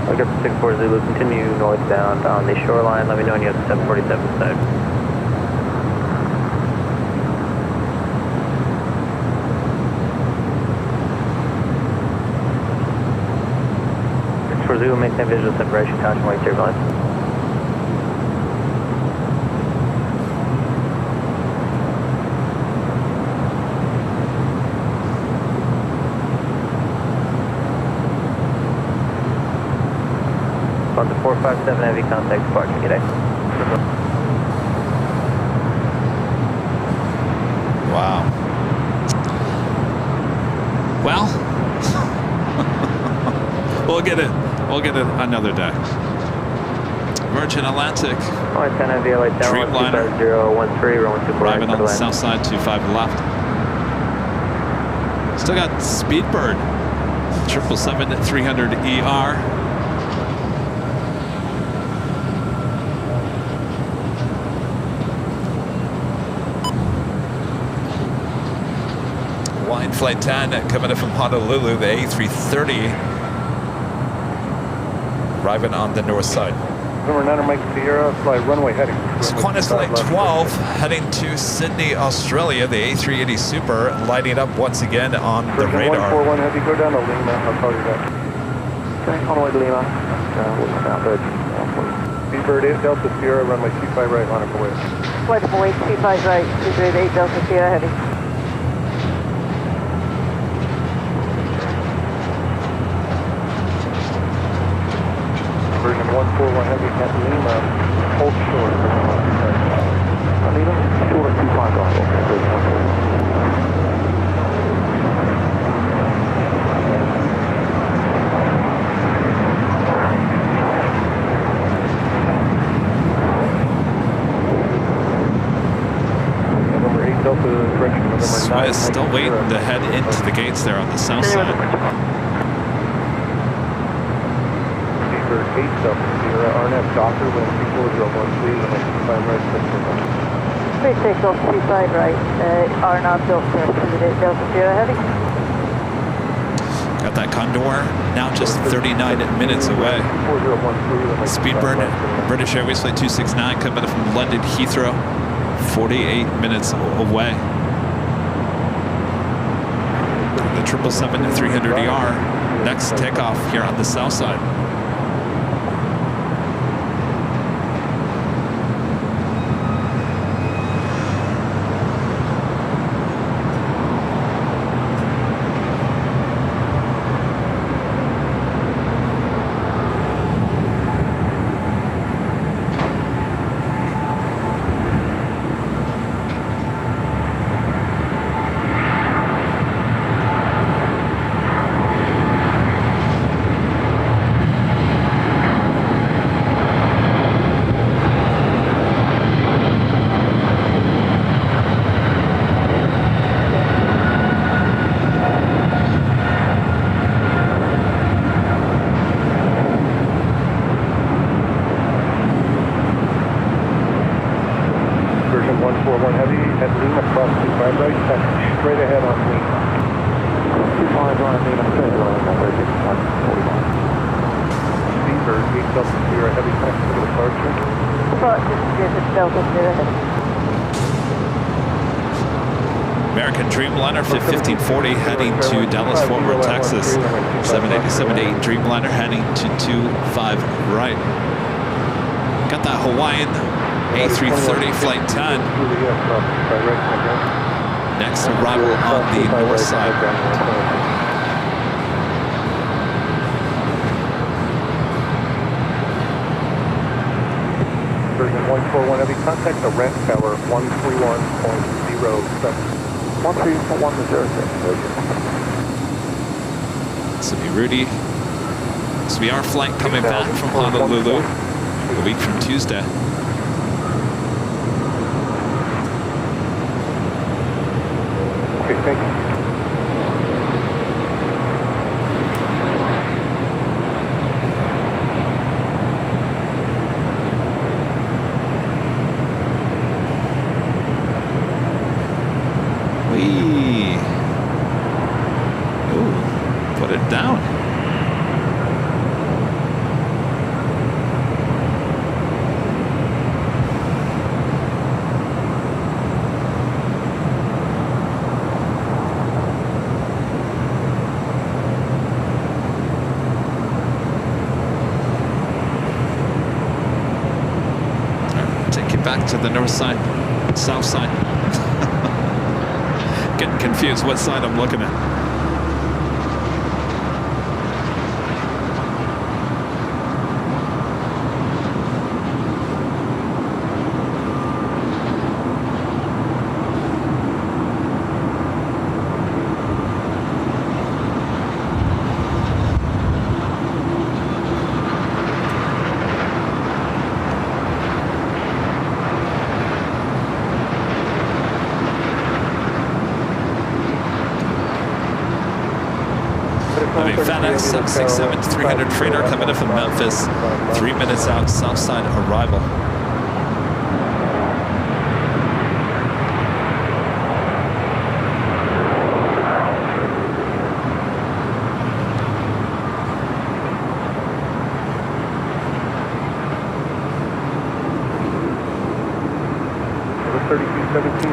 I'll get the 64 Zulu, continue northbound on the shoreline. Let me know when you have the 747 side. For Zulu, maintain visual separation, caution white turbulence. On the 457 heavy contact departure, g'day. Wow. Well, we'll get We'll get it another day. Virgin Atlantic. Alright, 10 and VLA 10, Dreamliner. 25013, runway 24 right Arriving for on the the land. south side, 25 left. Still got Speedbird. 777-300ER. Line Flight 10 coming in from Honolulu, the A330. Arriving on the north side. Number 9 Mike Sierra, fly runway heading. Qantas Flight 12 heading to Sydney, Australia. The A380 Super lighting up once again on the radar. 141 Heavy, go down to Lima. I'll call you back. Okay, on the way to Lima. Speedbird 8 Delta Sierra, runway 25 right, line up away. Flight away, 25 right, Speedbird 8 Delta Sierra heavy. Version 141 Heavy at Lima, hold short. Lima, short 25 right. Number 8 Delta correction, number 9. Swiss still waiting to head into the gates there on the south side. Speedbird 8 Delta Sierra, RNF Docker, wind 24013, runway 25 right, 3 takeoff, 25 right, R0 Delta, Speedbird 8 Delta Sierra heavy. Got that Condor now just 39 minutes away. 4013, Speedbird, British Airways Flight 269 coming in from London Heathrow, 48 minutes away. The 777-300ER, next takeoff here on the south side. American Dreamliner 1540 heading to Dallas Fort Worth, Texas. 787-8 Dreamliner heading to 25 right. Got that Hawaiian A330 Flight 10. Next arrival on the north side. Version 141 Heavy, contact the ramp tower 131.07. 131.06. This will be Rudy. This will be our flight coming back from Honolulu a week from Tuesday. Okay, thank you. Ooh, put it down. Take you back to the north side, south side. Getting confused what side I'm looking at. FedEx 767-300 freighter coming in from Memphis. 3 minutes out, Southside arrival.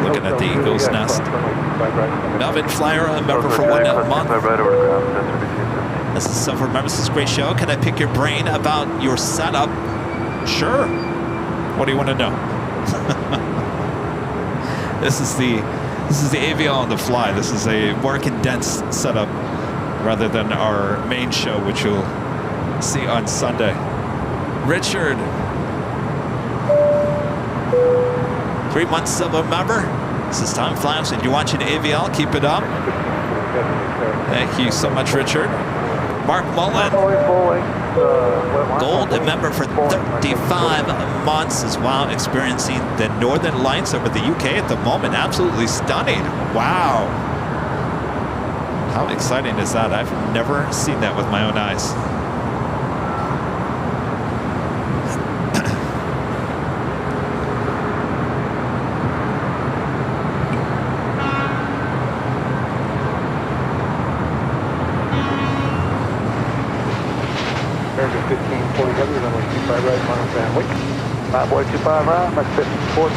Looking at the Eagle's Nest. Melvin Flyer, a member for 1 month. This is so remember, this is a great show. Can I pick your brain about your setup? Sure. What do you want to know? This is the AVL on the fly. This is a more condensed setup rather than our main show, which you'll see on Sunday. Richard. 3 months silver member. This is Tom Flames, and you're watching AVL. Keep it up. Thank you so much, Richard. Mark Mullen, gold member for 35 months as well, experiencing the Northern Lights over the UK at the moment. Absolutely stunning. Wow. How exciting is that? I've never seen that with my own eyes. American 1540 heavy, runway 25 right, Mono family. 525 right, that's 1540.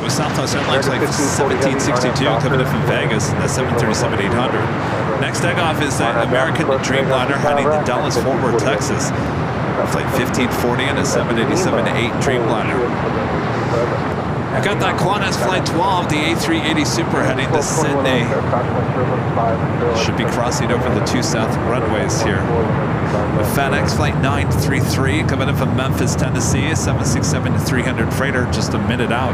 Southwest Airlines like 1762 coming in from Vegas, the 737-800. Next takeoff is the American Dreamliner heading to Dallas, Fort Worth, Texas. Flight 1540 and a 787-8 Dreamliner. I got that Qantas Flight 12, the A380 Super heading to Sydney. Should be crossing over the 2 south runways here. The FedEx Flight 933 coming in from Memphis, Tennessee, a 767-300 freighter just a minute out.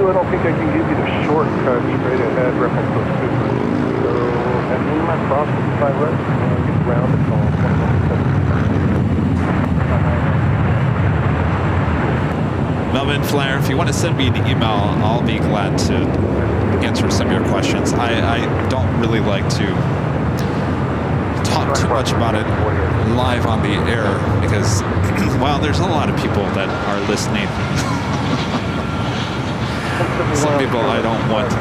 I don't think I can give you the shortcut straight ahead reference to Super. So, and then my cross is by right, get round and call 2177. Melvin Flair, if you want to send me an email, I'll be glad to answer some of your questions. I don't really like to talk too much about it live on the air because, well, there's a lot of people that are listening. Some people I don't want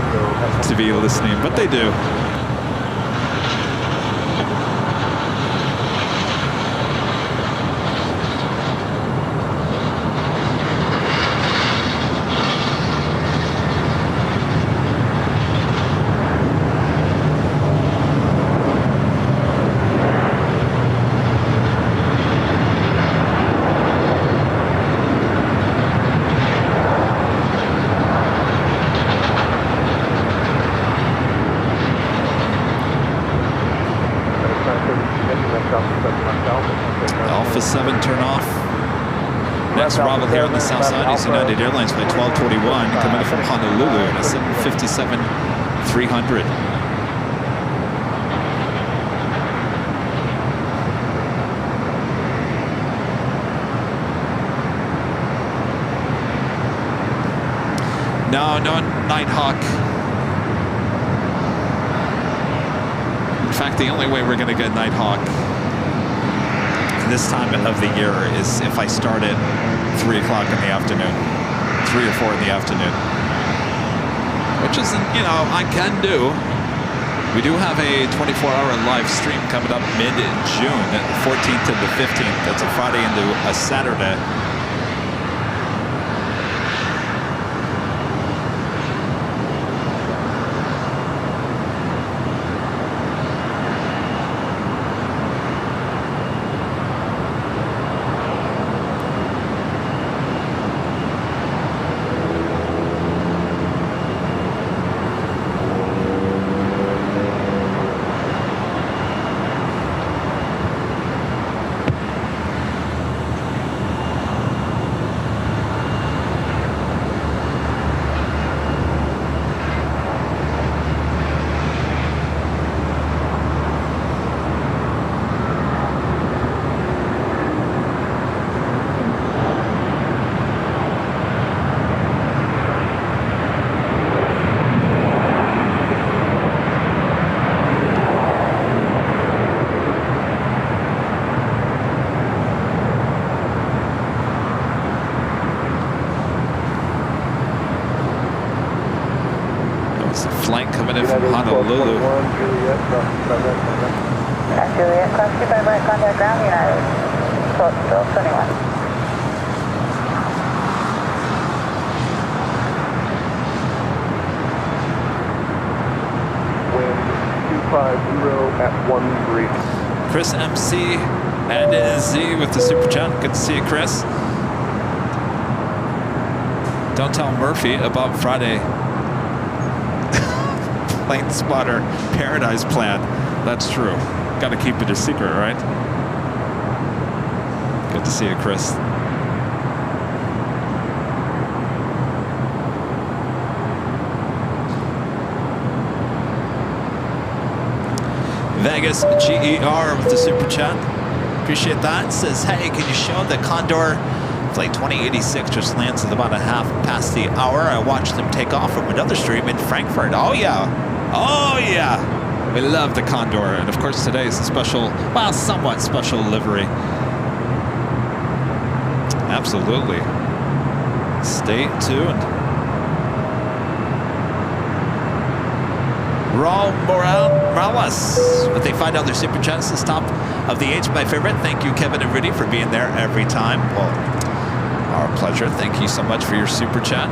to be listening, but they do. Alpha 7 turn off. Next arrival here on the south side is United Airlines flight 1221 coming from Honolulu in a 757-300. No, Nighthawk. In fact, the only way we're going to get Nighthawk this time of the year is if I start at 3 o'clock in the afternoon, 3 or 4 in the afternoon, which isn't, you know, I can do. We do have a 24-hour live stream coming up mid-June, 14th to the 15th. That's a Friday into a Saturday. Flank coming in from Honolulu. Juliet, cross 25 right, contact ground, United. 1221. Wind 250 at 13. Chris MC and Z with the super chat. Good to see you, Chris. Don't tell Murphy about Friday. Plane spotter paradise plan. That's true. Got to keep it a secret, right? Good to see you, Chris. Vegas GER with the super chat. Appreciate that. Says, hey, can you show the Condor Flight 2086 just lands at about a half past the hour. I watched them take off from another stream in Frankfurt. Oh yeah. Oh yeah. We love the Condor. And of course today is a special, well, somewhat special livery. Absolutely. Stay tuned. Raul Morales, but they find out their super chats is top of the age. My favorite. Thank you, Kevin and Rudy, for being there every time. Well, our pleasure. Thank you so much for your super chat.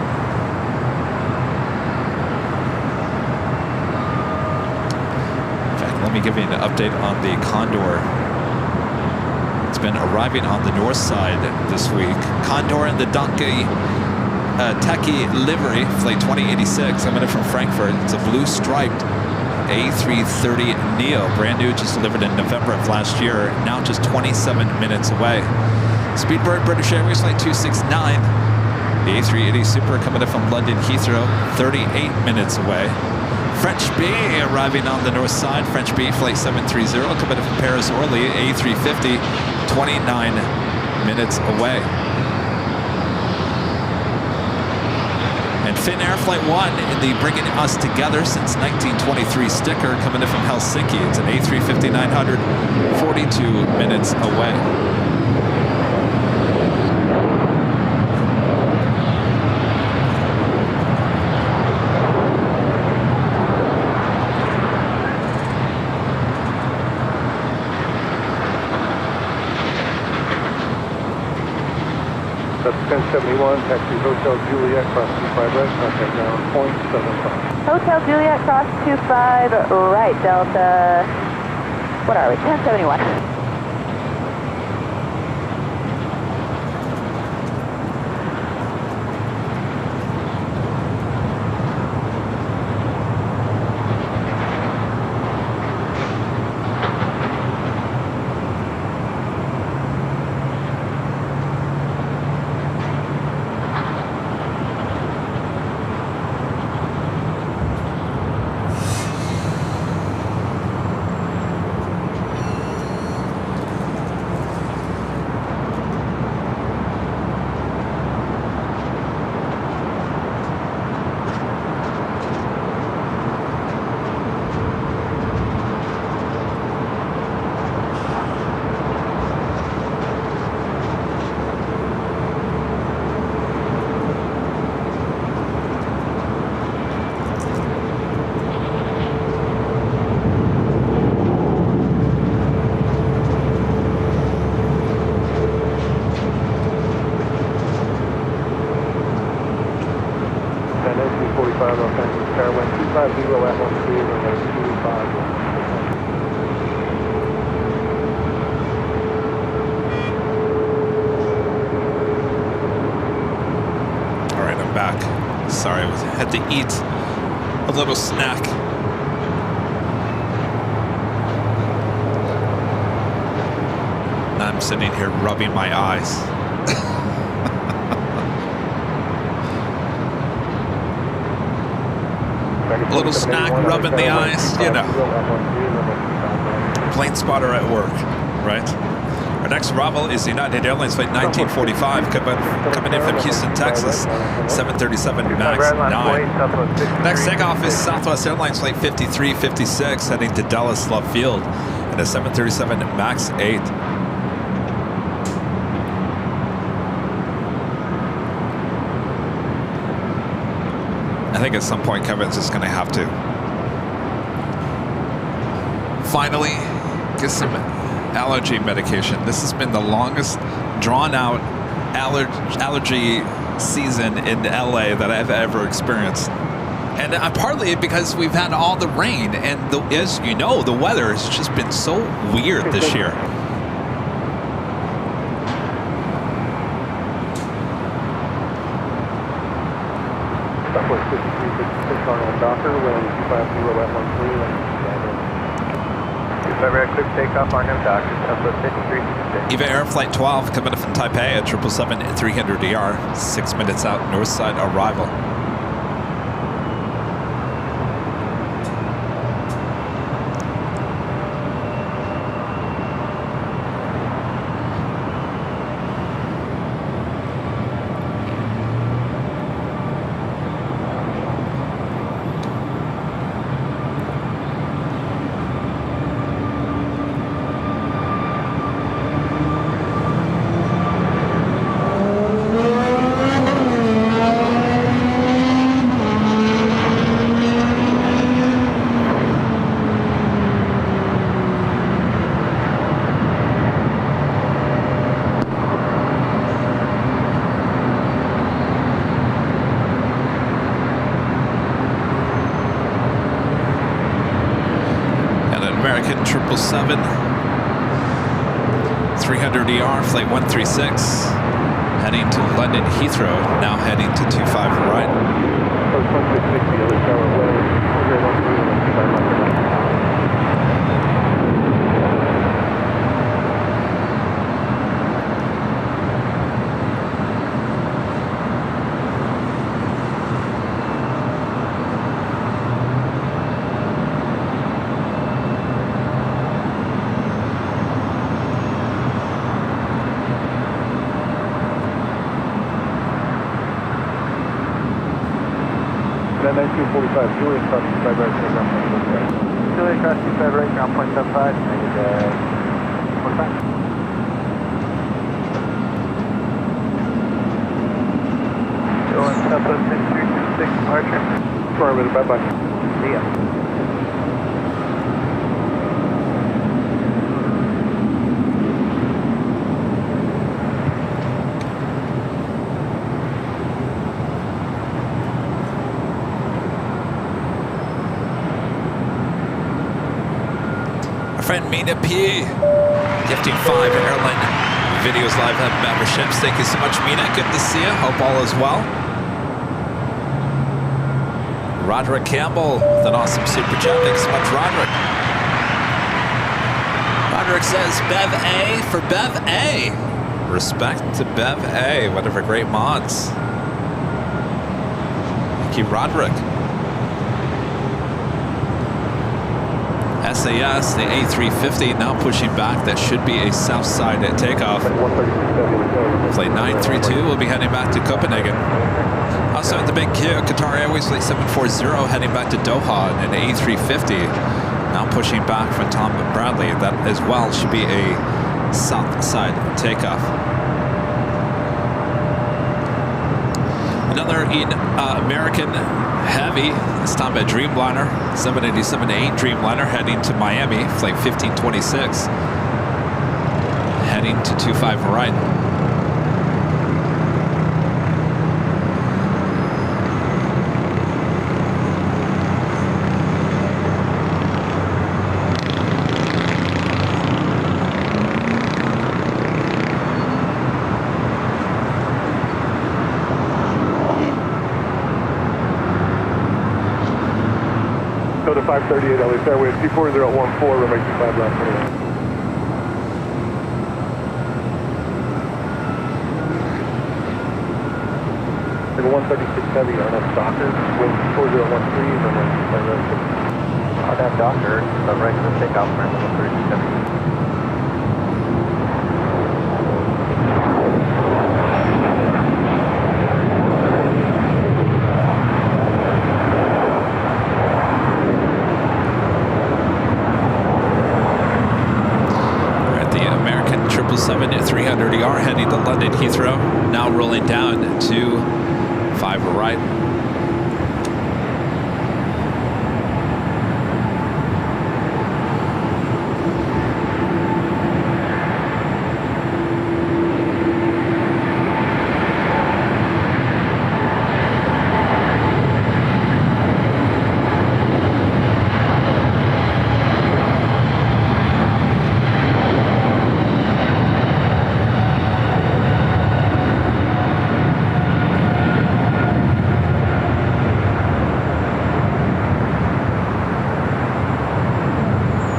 In fact, let me give you an update on the Condor. It's been arriving on the north side this week. Condor and the Donkey Techie livery, flight 2086, coming in from Frankfurt. It's a blue striped A330 Neo, brand new, just delivered in November of last year, now just 27 minutes away. Speedbird British Airways flight 269, the A380 Super coming in from London Heathrow, 38 minutes away. French B arriving on the north side, French B flight 730 coming in from Paris Orly, A350, 29 minutes away. And Finnair Flight 1 in the Bringing Us Together Since 1923 sticker coming in from Helsinki. It's an A350-900, 42 minutes away. That's 1071, taxi Hotel Juliet, cross 25 right, contact ground, 0.75. Hotel Juliet, cross 25 right, Delta, what are we, 1071. All right, I'm back. Sorry, I had to eat a little snack. I'm sitting here rubbing my eyes. A little snack, rubbing the eyes, you know. Plane spotter at work, right? Our next arrival is United Airlines flight 1945, coming in from Houston, Texas, 737 MAX 9. Next takeoff is Southwest Airlines flight 5356, heading to Dallas Love Field, and a 737 MAX 8. I think at some point Kevin's just going to have to finally get some allergy medication. This has been the longest drawn out allergy season in LA that I've ever experienced. And partly because we've had all the rain, and as you know, the weather has just been so weird this year. Quick takeoff on him, Doctor. Southwest 5356. EVA Air Flight 12 coming in from Taipei at 777-300ER, 6 minutes out, north side arrival. American 777 300ER Flight 136 heading to London Heathrow, now heading to 25 right. That 1945, Julius cross 25 right, ground point 75. Julius cross 25 right, ground point 75, negative 45. Going Southwest 5326, departure. Affirmative, bye-bye. See ya. Friend Mina P, gifting 5 Airline Videos Live memberships. Thank you so much, Mina. Good to see you. Hope all is well. Roderick Campbell with an awesome super chat. Thanks so much, Roderick. Roderick says, Bev A for Bev A. Respect to Bev A. Whatever great mods. Thank you, Roderick. SAS, the A350 now pushing back. That should be a south side at takeoff. Flight 932 will be heading back to Copenhagen. Also at the big queue, Qatar Airways Flight 740 heading back to Doha in an A350. Now pushing back from Tom Bradley. That as well should be a south side takeoff. Another American Heavy, this time a Dreamliner, 787-8 Dreamliner heading to Miami, flight 1526, heading to 25 right. 538 LA Fairway, 24014, runway 25 left. Level 136 heavy, RNF Docker, wind 4013, runway 25 left. RNF Docker, regular takeoff, level 136 heavy. We're at the American 777 at 300ER heading to London Heathrow. Now rolling down to 5 right.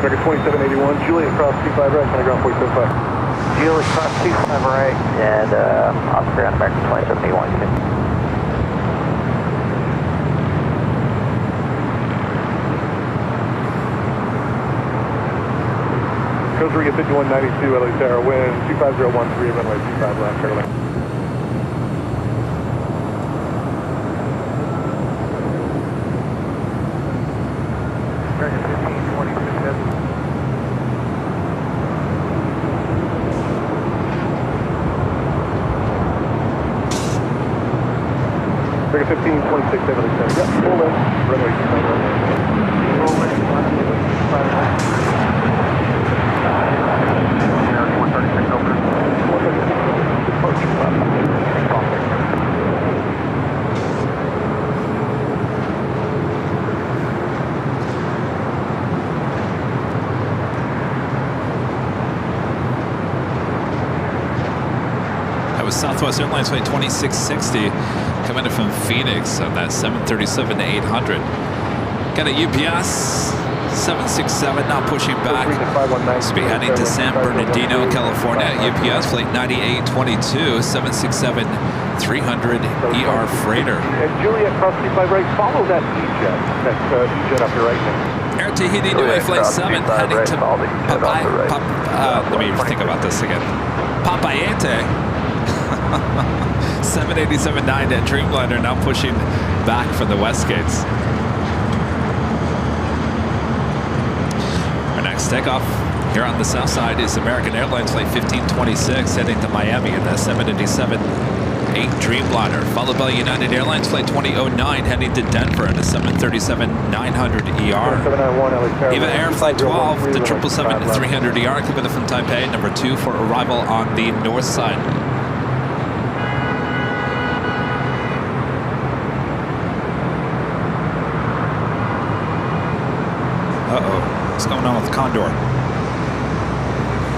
American 2781, Juliet cross 25 right, on the ground 475. Juliet cross 25 right, and Oscar on American 2781. Coast Riga 5192, LA Sarah, wind 25013, runway 25 left, Airline. American 1526 heavy. American 1526 heavy, LA Sarah. Yep, full left, runway 25 left. Full left, runway 25 left. 136 over. 136 departure left. That was Southwest Airlines flight 2660 coming in from Phoenix on that 737-800. Got a UPS 767 now pushing back. This will be heading to San Bernardino, California. UPS flight 9822 767-300ER freighter. And Juliet cross 25 right, follow that E-jet. That's E-jet up your right now. Air Tahiti Niue flight 7 heading to let me think about this again. Papayete. 787-9 at Dreamliner now pushing back from the west gates. Our next takeoff here on the south side is American Airlines flight 1526 heading to Miami in the 787-8 Dreamliner, followed by United Airlines flight 2009 heading to Denver in the 737-900ER. Eva Air flight 12, the 777-300ER coming from Taipei, number 2 for arrival on the north side. Uh-oh, what's going on with Condor?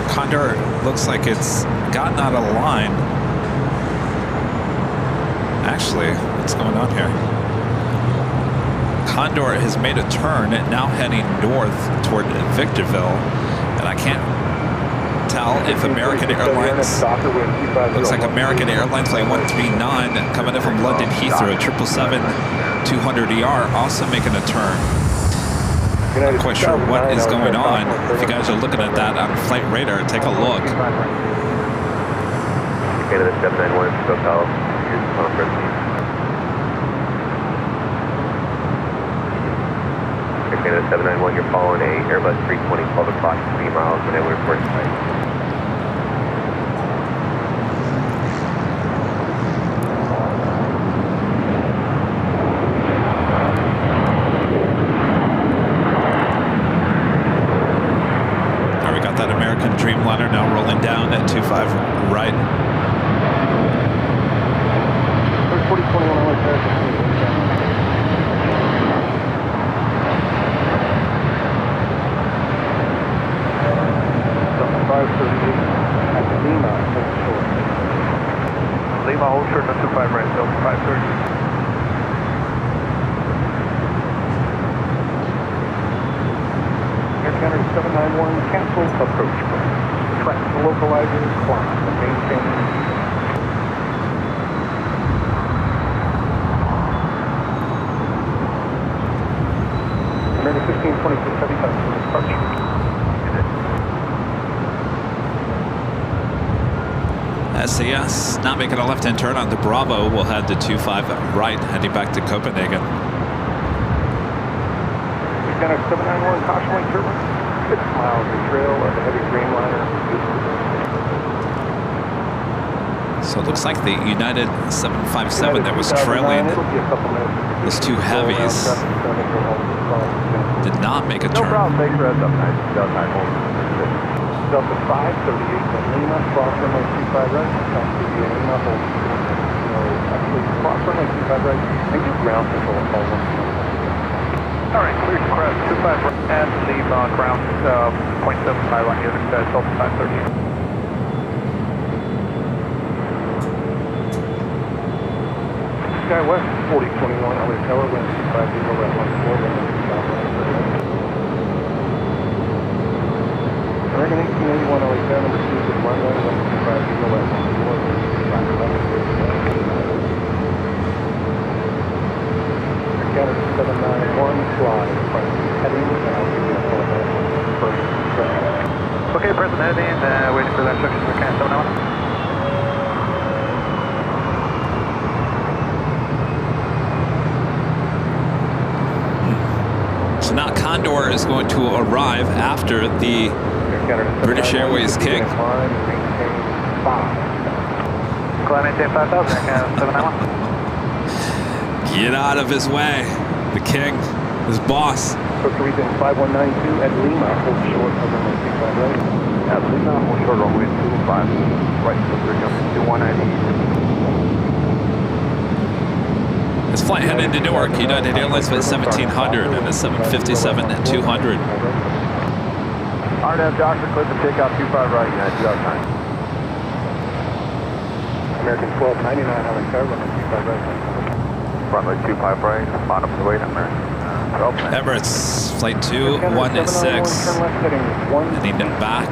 Condor looks like it's gotten out of line. Actually, what's going on here? Condor has made a turn and now heading north toward Victorville, and I can't tell if American Airlines, looks like American Airlines flight 139 coming in from London Heathrow, 777-200ER also making a turn. Not quite sure what is going on. If you guys are looking at that on Flight Radar, take a look. Canada 791, SoCal, here's the conference. Canada 791, you're following a Airbus 320, 12 o'clock, 3 miles, and we're reporting flight. That American Dreamliner now rolling down at 25 right. There's 4021 LA Sarah. Delta 538 at Lima, hold short. Lima, hold short, not 25 right, Delta 530. Scanner 791, cancel approach. Track the localizer, climb, maintain. American 1526, heavy time for departure. SAS not making a left-hand turn on the Bravo. We'll head to 25 right, heading back to Copenhagen. Scanner 791, caution light turbine. 6 miles of trail of the heavy green liner. So it looks like the United 757 that was trailing those two heavies did not make a No turn. problem, thanks for heads up, nice. Delta 9, Delta 5, 38 to Lima, cross runway 25 right, come to the Lima, hold. No, actually, cross runway 25 right, and get ground control at all 1. Alright, clear to crest 25 right, and leave ground 0.75 on the other side, Delta 513. Skywest 4021, LA Tower, wind 250 at 14, American 1881, LA Tower, number 2, with runway 125 at 14, Scanner 791, fly, heading, and I'll give you a full first track. Okay, present heading, waiting for the instructions for Scanner 791. So now Condor is going to arrive after the British Airways King. Maintain 5,000, 791. Get out of his way. The King, his boss. Coastal Region 5192 at Lima, hold short of runway 25 right. At Lima, hold short runway 25 right, so we're jumping to 190. This flight headed to Newark, United Airlines flight 1700 and a 757 at 200. RNAV Doctor, clear to take out 25 right, United 2009. American 1299, LA Tower, runway 25 right. Runway 25 right, bottom of the way, American. Emirates flight 216 heading back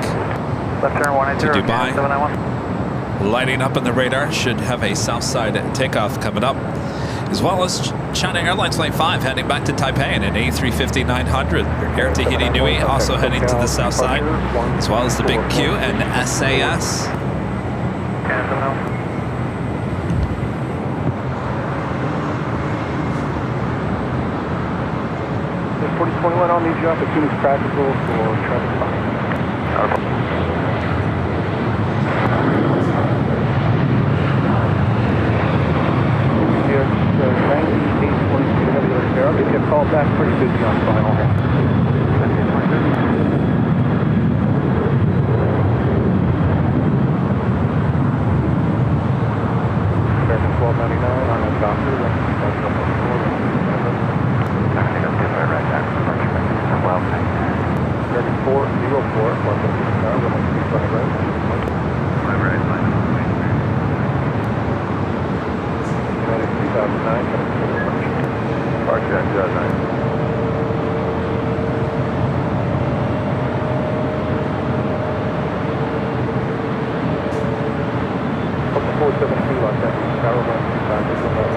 Left turn 180 to Dubai. 791. Lighting up on the radar, should have a south side takeoff coming up, as well as China Airlines Flight 5 heading back to Taipei in an A350-900. Air Tahiti Nui also heading to the south side, as well as the Big Q and SAS. 4021, I'll need you up as soon as practical for traffic stop. I'll get you a call back, pretty busy on final. American 1299, I'm a doctor. American 404, United 2009, Departure at 2009. Open 472, Los Angeles, Tower 125,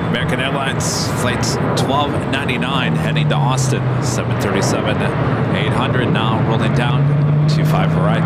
American Airlines flight 1299 heading to Austin, 737-800 now rolling down, 25 right.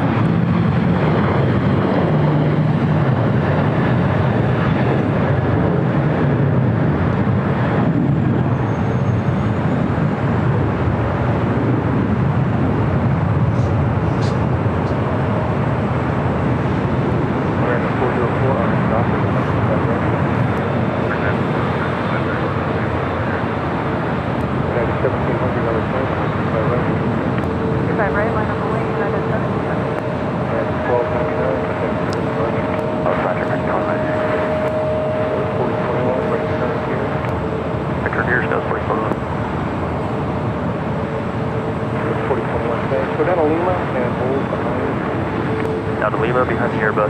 Lima behind the Airbus.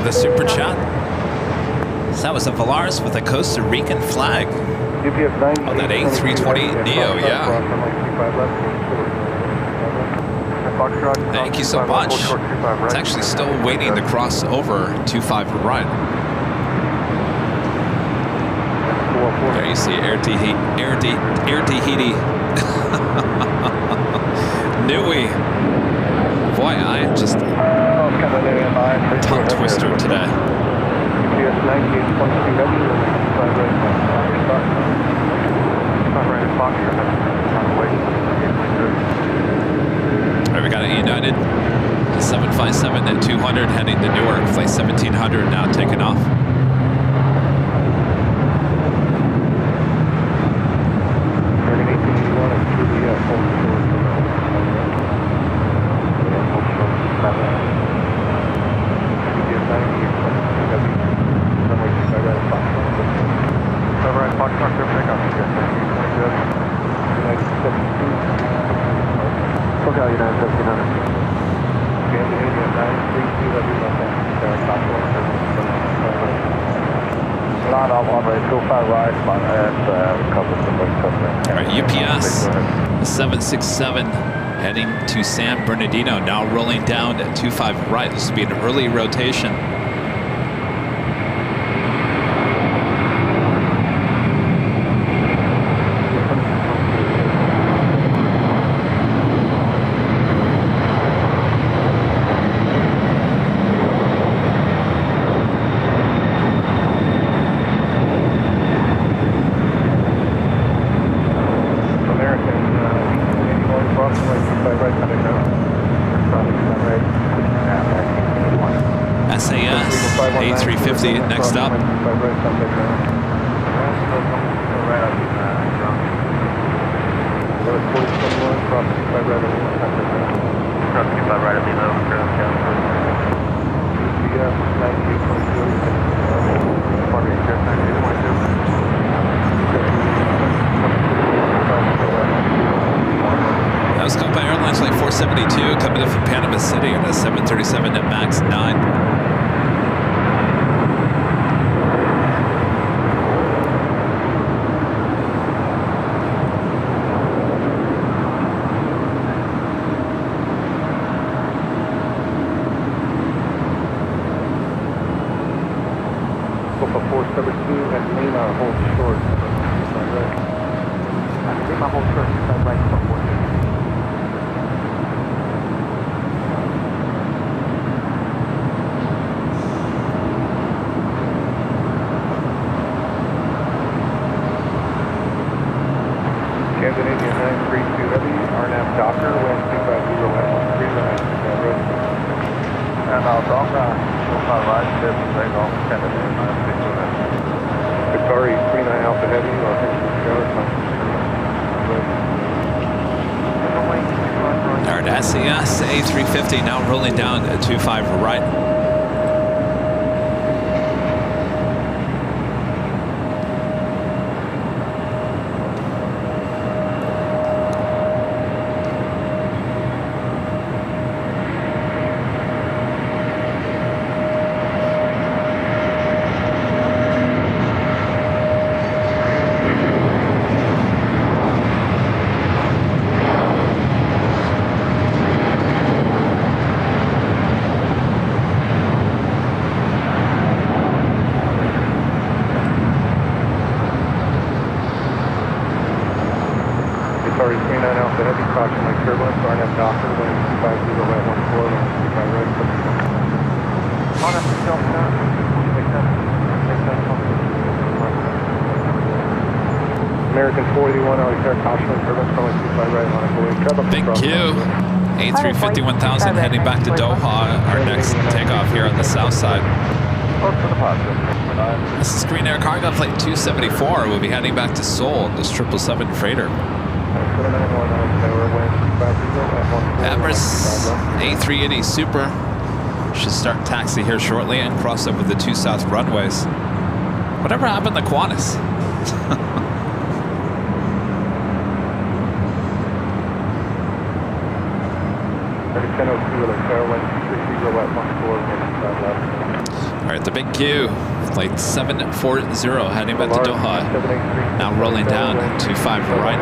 the super chat. So that was a Valaris with a Costa Rican flag. Oh, that A320 Neo, yeah. Thank you so much. It's actually still waiting to cross over 25 right. There you see Air Tahiti. Nui. Boy, I am just a tongue twister today. All right, we got a United 757 at 200 heading to Newark. Flight 1700 now taking off. UPS 767 heading to San Bernardino, now rolling down at 25 right. This will be an early rotation. A350 next up. That was caught by Airlines Flight 472 coming in from Panama City on a 737 at max 9. SES A350 now rolling down at 25 right. Big Q, A350 1000 heading back to Doha, our next takeoff here on the south side. This is Green Air Cargo Flight 274. We'll be heading back to Seoul, this 777 freighter. Emirates A380 Super should start taxi here shortly and cross over the 2 south runways. Whatever happened to Qantas? All right, the big Q, flight 740 heading back to Doha. Now rolling down 25 right.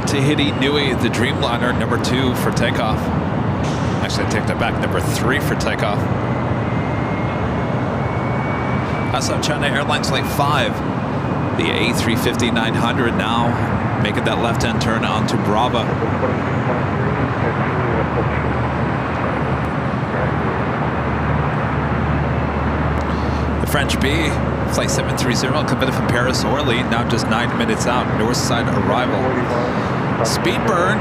Tahiti Nui, the Dreamliner, number 2 for takeoff. Actually, I take that back, number 3 for takeoff. Also, China Airlines Flight 5, the A350-900 now making that left-hand turn onto Brava. The French B, Flight 730, coming from Paris Orly, now just 9 minutes out, north side arrival. Speedbird,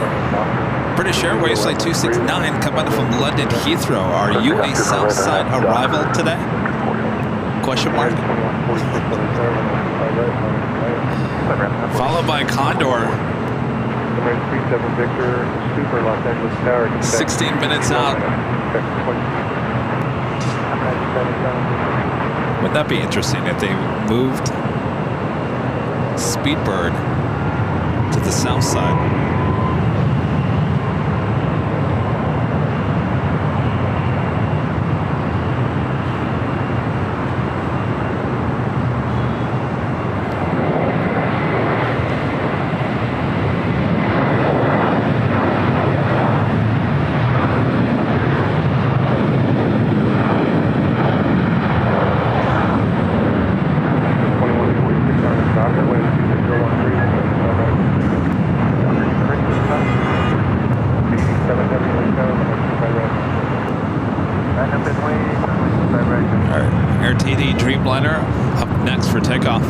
British Airways Flight 269, coming from London Heathrow. Are you a south side arrival today? Question mark. Followed by Condor. 16 minutes out. Wouldn't that be interesting if they moved Speedbird to the south side? Dreamliner up next for takeoff.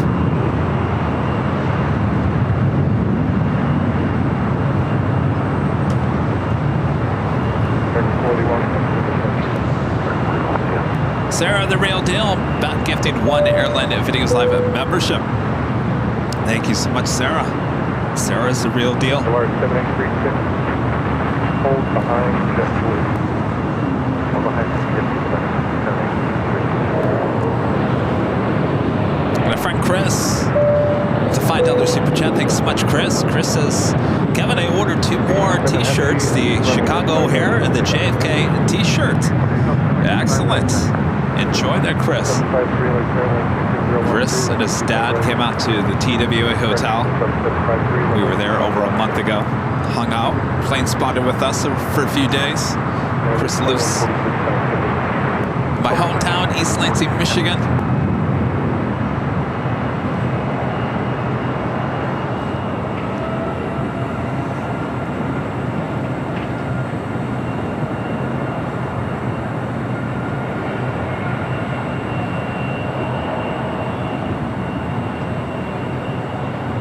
Sarah, the real deal, back gifting 1 Airline Videos Live membership. Thank you so much, Sarah. Sarah's the real deal. Hold behind JetBlue. My friend Chris, it's a $5 super chat. Thanks so much, Chris. Chris says, Kevin, I ordered 2 more t-shirts, the Chicago O'Hare and the JFK t-shirt. Excellent. Enjoy that, Chris. Chris and his dad came out to the TWA Hotel. We were there over a month ago. Hung out, plane spotted with us for a few days. Chris lives in my hometown, East Lansing, Michigan.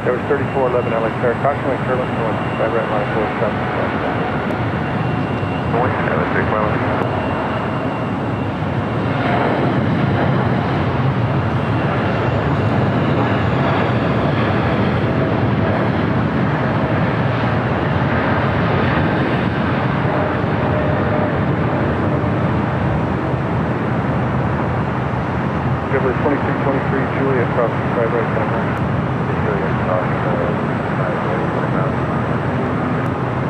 There was 3411 LAX Air, caution like turbulence going by red line 47. Noise, LAX Big Mile. February 2323, Juliet, cross by right center.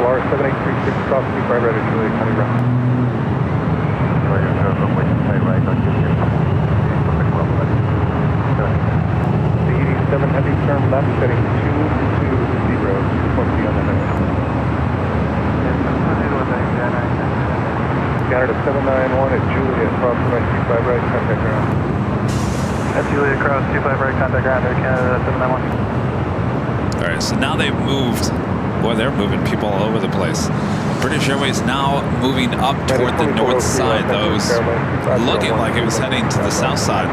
Polaris 7836, cross by right at Juliet, County Route. The 87 heavy turn left, setting 220, 220 on the head. Canada 791 at Juliet, cross by 25 right, contact ground. At Juliet, cross 25 right, contact ground, Air Canada 791. All right, so now they've moved. Boy, they're moving people all over the place. British Airways now moving up toward the north side, though. It was looking like it was heading to the south side.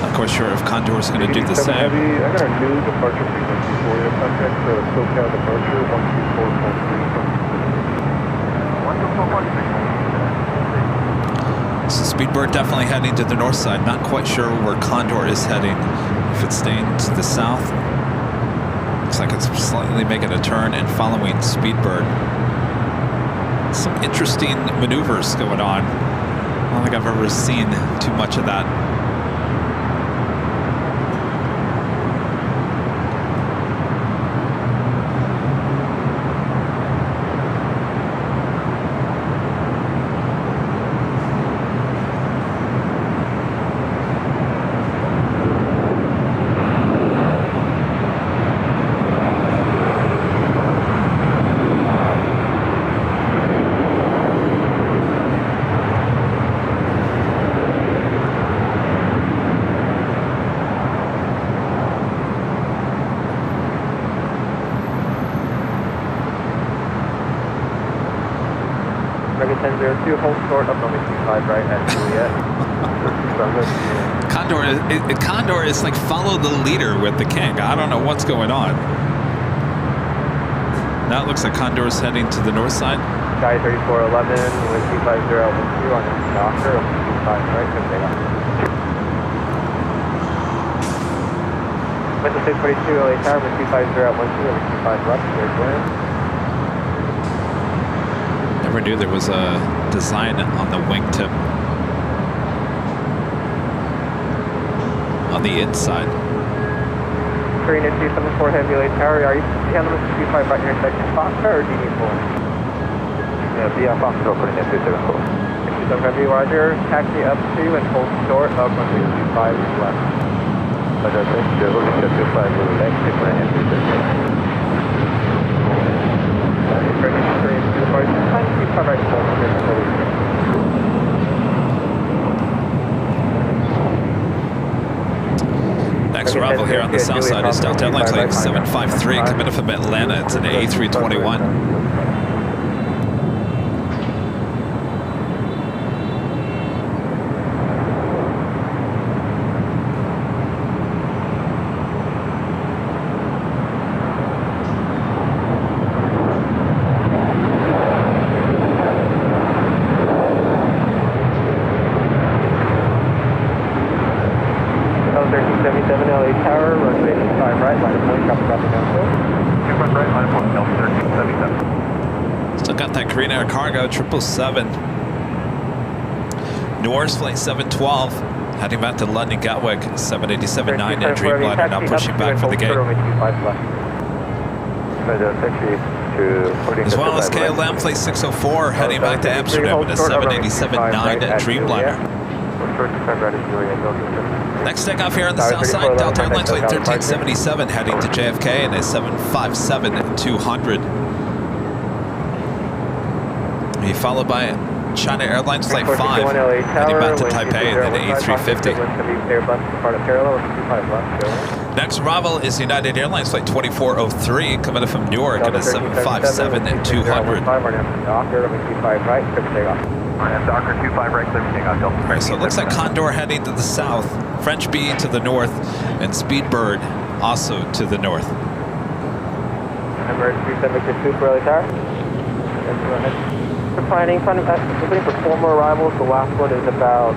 Not quite sure if Condor is going to do the same. I got a new departure frequency for you. Contact for SoCal departure 124.3. So Speedbird definitely heading to the north side. Not quite sure where Condor is heading. If it's staying to the south. Looks like it's slightly making a turn and following Speedbird. Some interesting maneuvers going on. I don't think I've ever seen too much of that. American 1002, hold short up runway 25 right at Juliet. Condor is like follow the leader with the king. I don't know what's going on. Now it looks like Condor is heading to the north side. Sky 3411 with 250 L12 on Docker, 25 right, good day. With the 642 LA Tower with 250 L12 over 25 left, clear clear. Never knew there was a design on the wingtip on the inside. Korean 274 Heavy LA Tower, are you handling the 25 right near section Foxtrot or do you need full? Yeah, via Foxtrot, Korean 274. 27 Heavy, roger, taxi up to and hold short of runway 25 left. Roger, thank you, looking at 25 LAX, Korean 274. Next arrival here on the south side is Delta Airlines Flight 753 coming from Atlanta. It's an A321. Still got that Green Air Cargo 777. Norris Flight 712 heading back to London Gatwick 787-9 and Dreamliner now pushing back for the gate. As well as KLM Flight 604 heading back to Amsterdam with a 787-9 and Dreamliner. Next takeoff here on the south side, Delta Airlines Flight 1377 heading to JFK and a 757-200. Followed by China Airlines Flight 5 heading back to Taipei and then A350. Next arrival is United Airlines Flight 2403 coming in from Newark and a 757-200. Alright, so it looks like Condor heading to the south, French Bee to the north, and Speedbird also to the north. Emergency 762 for LA Tower. We're planning for 4 more arrivals. The last one is about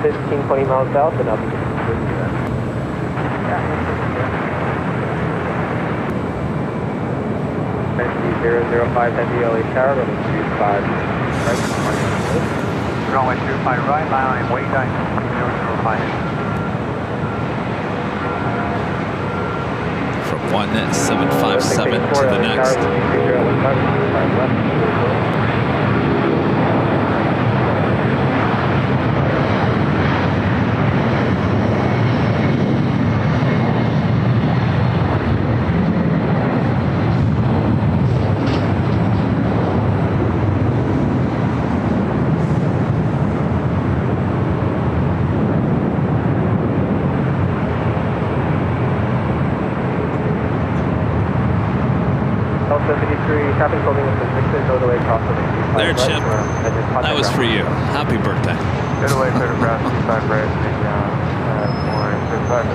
15-20 miles south, and I'll be getting to that. Yeah. 005 Heavy LA Tower, running 25 right. Runway 25 right, line way down 005. From 1757 to the next. 3003, traffic holding us at 6, no delay cross the 25 There, right. Chip. That was for you. Happy birthday. Good away, clear to ground, 25 right, for 35.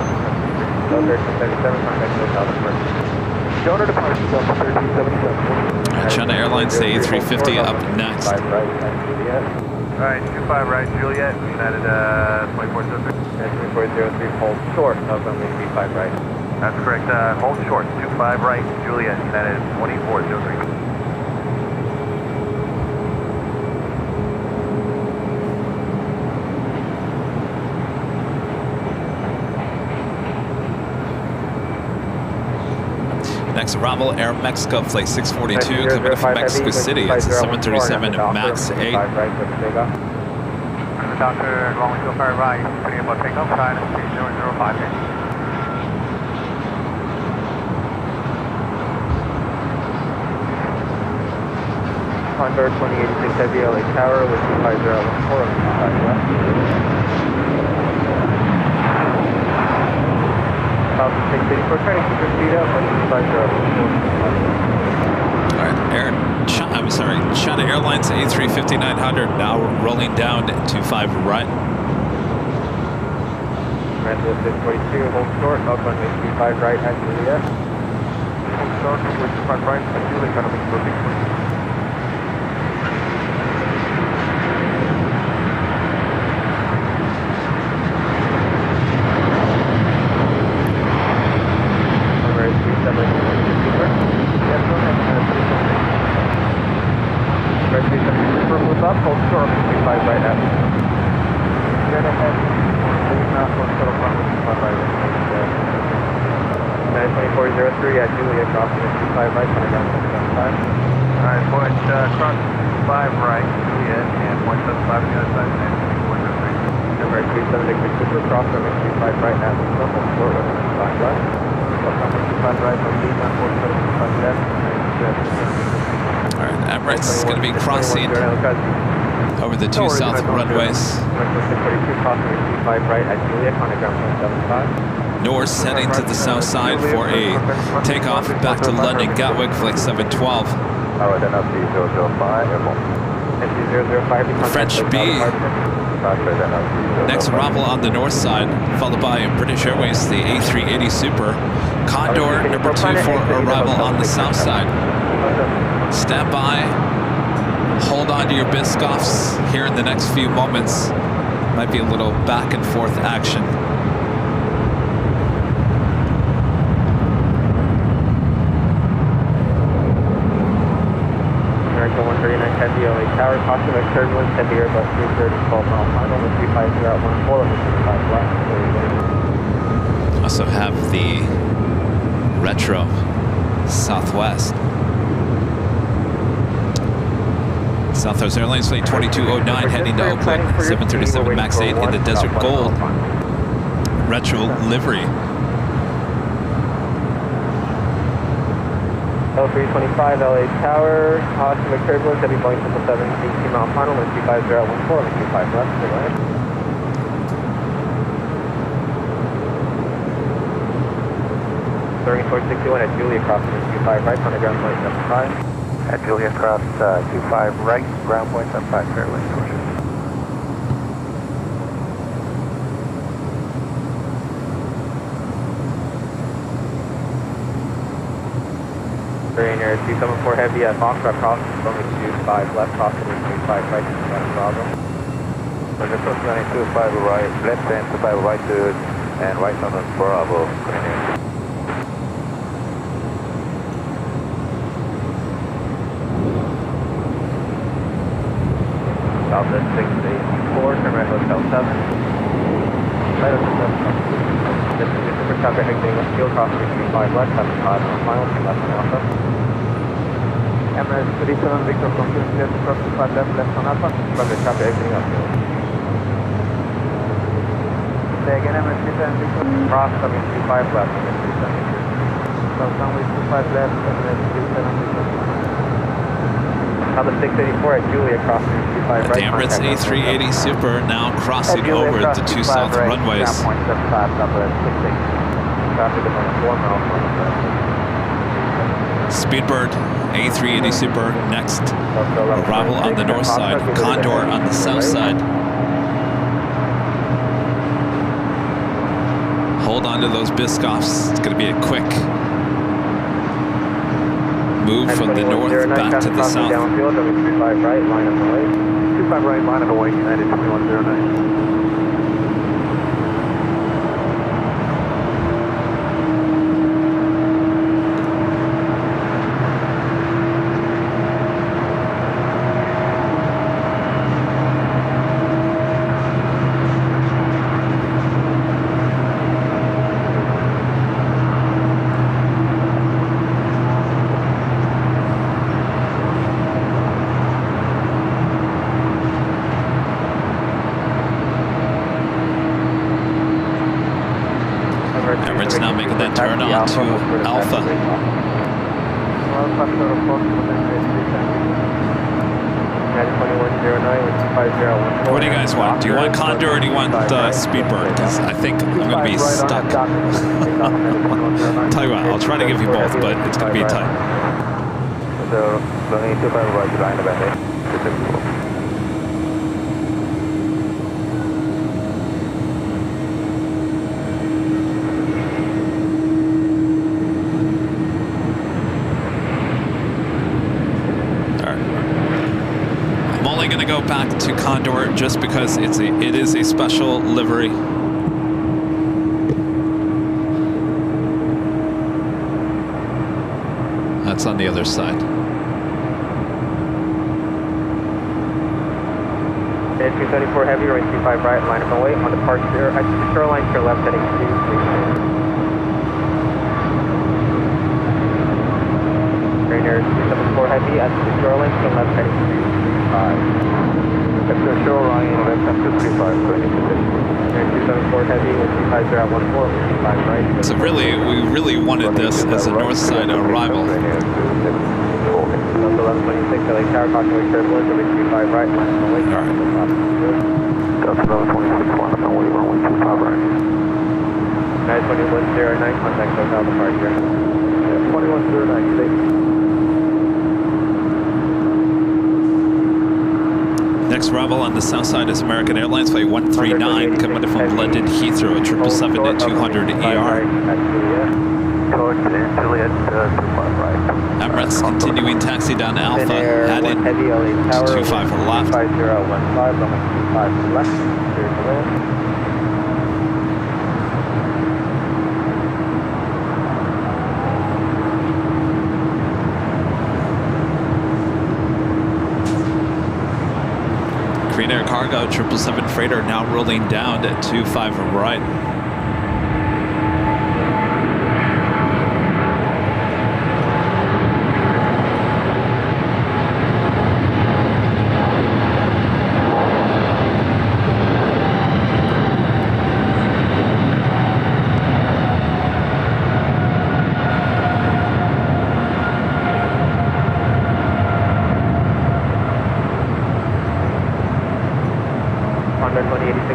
Delta 37, contact no south first. Donor departure, Delta 1377. China Airlines A350 up next. 5 right, Juliet. Alright, 25 right, Juliet, United 2403. And 2403, hold short of runway 35 right. That's correct, hold short, 25 right, Juliet, United 2403. Next arrival, Air Mexico Flight 642 coming from Mexico City. It's a 737 MAX 8. Doctor, runway 25 right, pretty about takeoff, China 3005. Condor 2086 Heavy LA Tower with 25014 on 25 left. South 684, trying to keep your speed up, but 25014. All right, China Airlines A350-900 now rolling down to 25 right. Ranzo 642, hold short, up runway 35 right at Juliet. Hold short, runway 25 right, at Juliet, got to make sure big one. Up, hold short, 25 right at. Get ahead. Please not hold short on 25 right. 2403 at Juliet, crossing at 25 right, coming down 175. Alright, point cross 5 right, Juliet, and 175 on the other side, and 2403. Number 37 Super, cross runway 25 right at hold short, runway 25 left. Runway 25 right, from Lima, hold short, 25 left. All right, Emirates is going to be crossing over the two south runways. Norse heading to the south side for a takeoff back to London Gatwick, Flight 712. French B. Next arrival on the north side, followed by British Airways, the A380 Super. Condor, number 2 for arrival on the south side. Stand by, hold on to your biscoffs here in the next few moments. Might be a little back and forth action. American 139 Heavy LA Tower, caution of turbulence, heavy Airbus 330, 12 mile final, with 350 at 14, with 35 left. Also have the retro Southwest. Southwest Airlines Flight 2209 heading to Oakland, 737 MAX 8 in the Desert Gold retro livery. L325 LA Tower, caution of turbulence, heavy Boeing 777, 18 mile final, with 350 at 14, with 25 left. Go ahead. Starting 461 at Juliet, crossing at 25 right, on the ground point 75. At Juliet, cross 25 right, ground point 75, fairway, Georgia. Ryanair 274 Heavy at Foxtrot, crossing runway 25 left, crossing 25 right, to Bravo. Roger, cross runway 25 right, left and 25 right to and right on the Bravo. Southwest 684, turn right Hotel 7. Right Hotel 7. This is your super chopper exiting with field crossing 35 left, 75 on the final, turn left on Alpha. Emirates 37 Victor from Houston, cross 25 left on Alpha, from the chopper exiting upfield. Say again, Emirates 37 Victor, cross coming 25 left, Emirates 37 Victor. South runway 25 left, Emirates 37 Victor. Now the 684 at Juliet, crossing 25 right. The Emirates A380 Super now crossing over the two south runways. Point 75, Southwest 680. Traffic is on 4 miles from the Speedbird, A380 Super next. Arrival on the north side, Condor on the south side. Hold on to those Biscoffs. It's going to be a quick move from the north back to the south. Downfield, 25 right, line up the way. 25 right, line up the way, United 2109. Emirates now making that turn on to Alpha. What do you guys want? Do you want Condor or do you want Speedbird? Because I think I'm going to be stuck. Tell you what, I'll try to give you both, but it's going to be tight. So, Plane 25 right, line about it. Going to go back to Condor just because it is a special livery. That's on the other side. At 274 heavy, right 25 right, line up and wait on departure. Shoreline to your left, heading 236. Rainier 274 heavy at the shoreline to your left, heading 235. At the shoreline, left, 235, going into this. 274 heavy with 250 at 14, 25 right. So really, we really wanted this as a north side arrival. Delta 1126, LA Tower, caution with turbulence, over 25 right, line up and wait. All right. Delta 1126, line up and wait, runway 25 right. 92109, contact hotel departure. 2109, stay. Next arrival on the south side is American Airlines Flight 139 coming from London Heathrow at 777 at 200 ER. Emirates continuing taxi down to Alpha, headed to 25 for left. 5015, left, Green Air Cargo 777 freighter now rolling down at 25 right.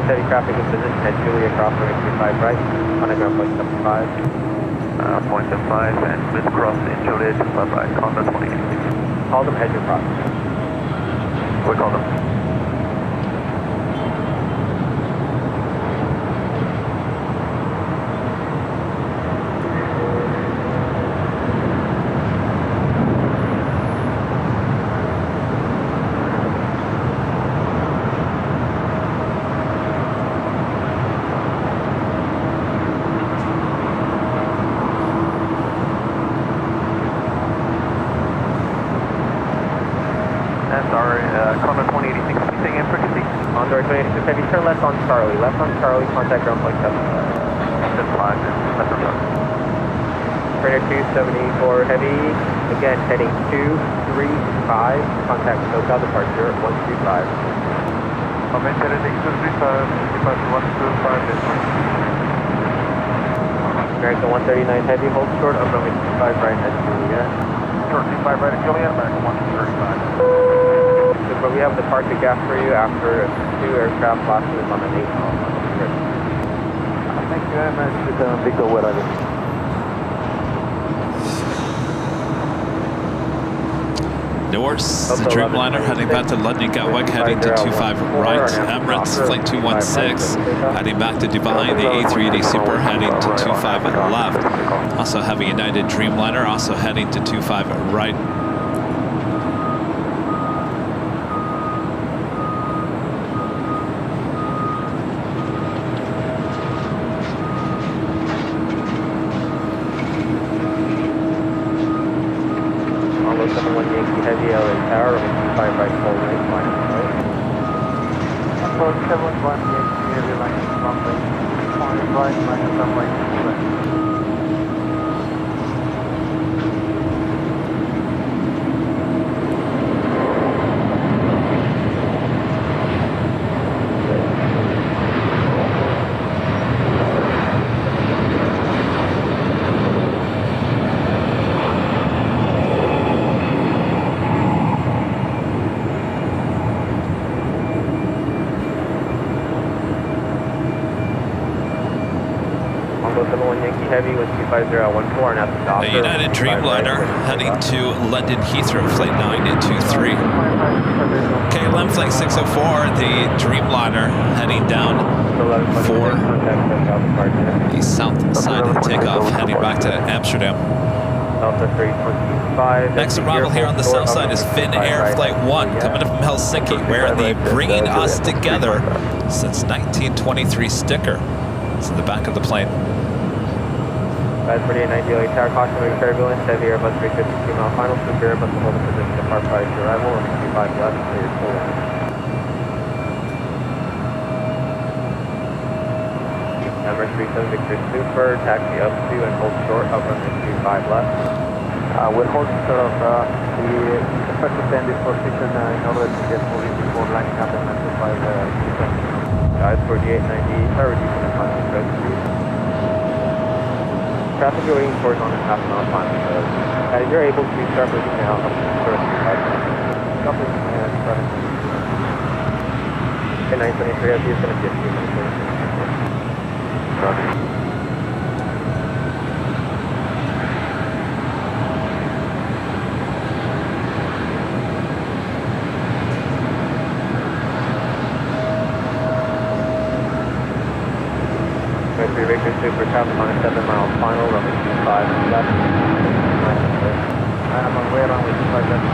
Heavy traffic in position at Julia crossing 25 right, on a ground point 75. Point 75 and Smith cross in Julia 25 right, Condor 20. Call them head your cross. We call them. Condor 2086, staying in frequency. Condor 2086 heavy, turn left on Charlie. Left on Charlie, contact ground point 75. 75, left on Charlie. Freighter 274 heavy, again heading 235, contact SoCal departure 125. Comment heading 235, departure 125, this one. American 139 heavy, hold short of runway 25 right at Juliet. Short 25 right at Juliet, American 135. But we have departure gap for you after 2 aircraft losses on an 8 mile. Thank you very much. Victor, what are you? Norse, the Dreamliner heading back to London Gatwick, heading to 25 right. Emirates, flight 216, heading back to Dubai. The A380 Super heading to 25 left. Also have a United Dreamliner, also heading to 25 right. Heavy LA Tower, 5 right, full right, minus right. Approach 71 heavy line, 1 right, minus 1 right. Heavy with 25014 and at the stop. The United Dreamliner heading to London Heathrow, flight 923. KLM flight 604, the Dreamliner heading down for the south side of the takeoff, heading back to Amsterdam. Next arrival here on the south side is Finnair Flight 1, coming in from Helsinki, wearing the Bringing Us Together since 1923 sticker. It's in the back of the plane. 4890 LA Tower, caution moving turbulence, heavy Airbus 352 mile final, super Airbus will hold the position depart prior to arrival, and 25 left, clear full in. Emirates 37 Victor Super, taxi up to and hold short, up on 25 left. We'll hold sort of the first to stand this position in order to get moving before lining up and 25 Guys 4890, are reducing the final approach speed. Traffic going towards on a half mile final, so as you're able to start moving now up to the first 5 minutes. Copy, and starting. Okay, 923 FD is going to be a few minutes. Copy. Victor Super, traffic on a 7 mile final, runway 25 left. I am aware runway 25 left.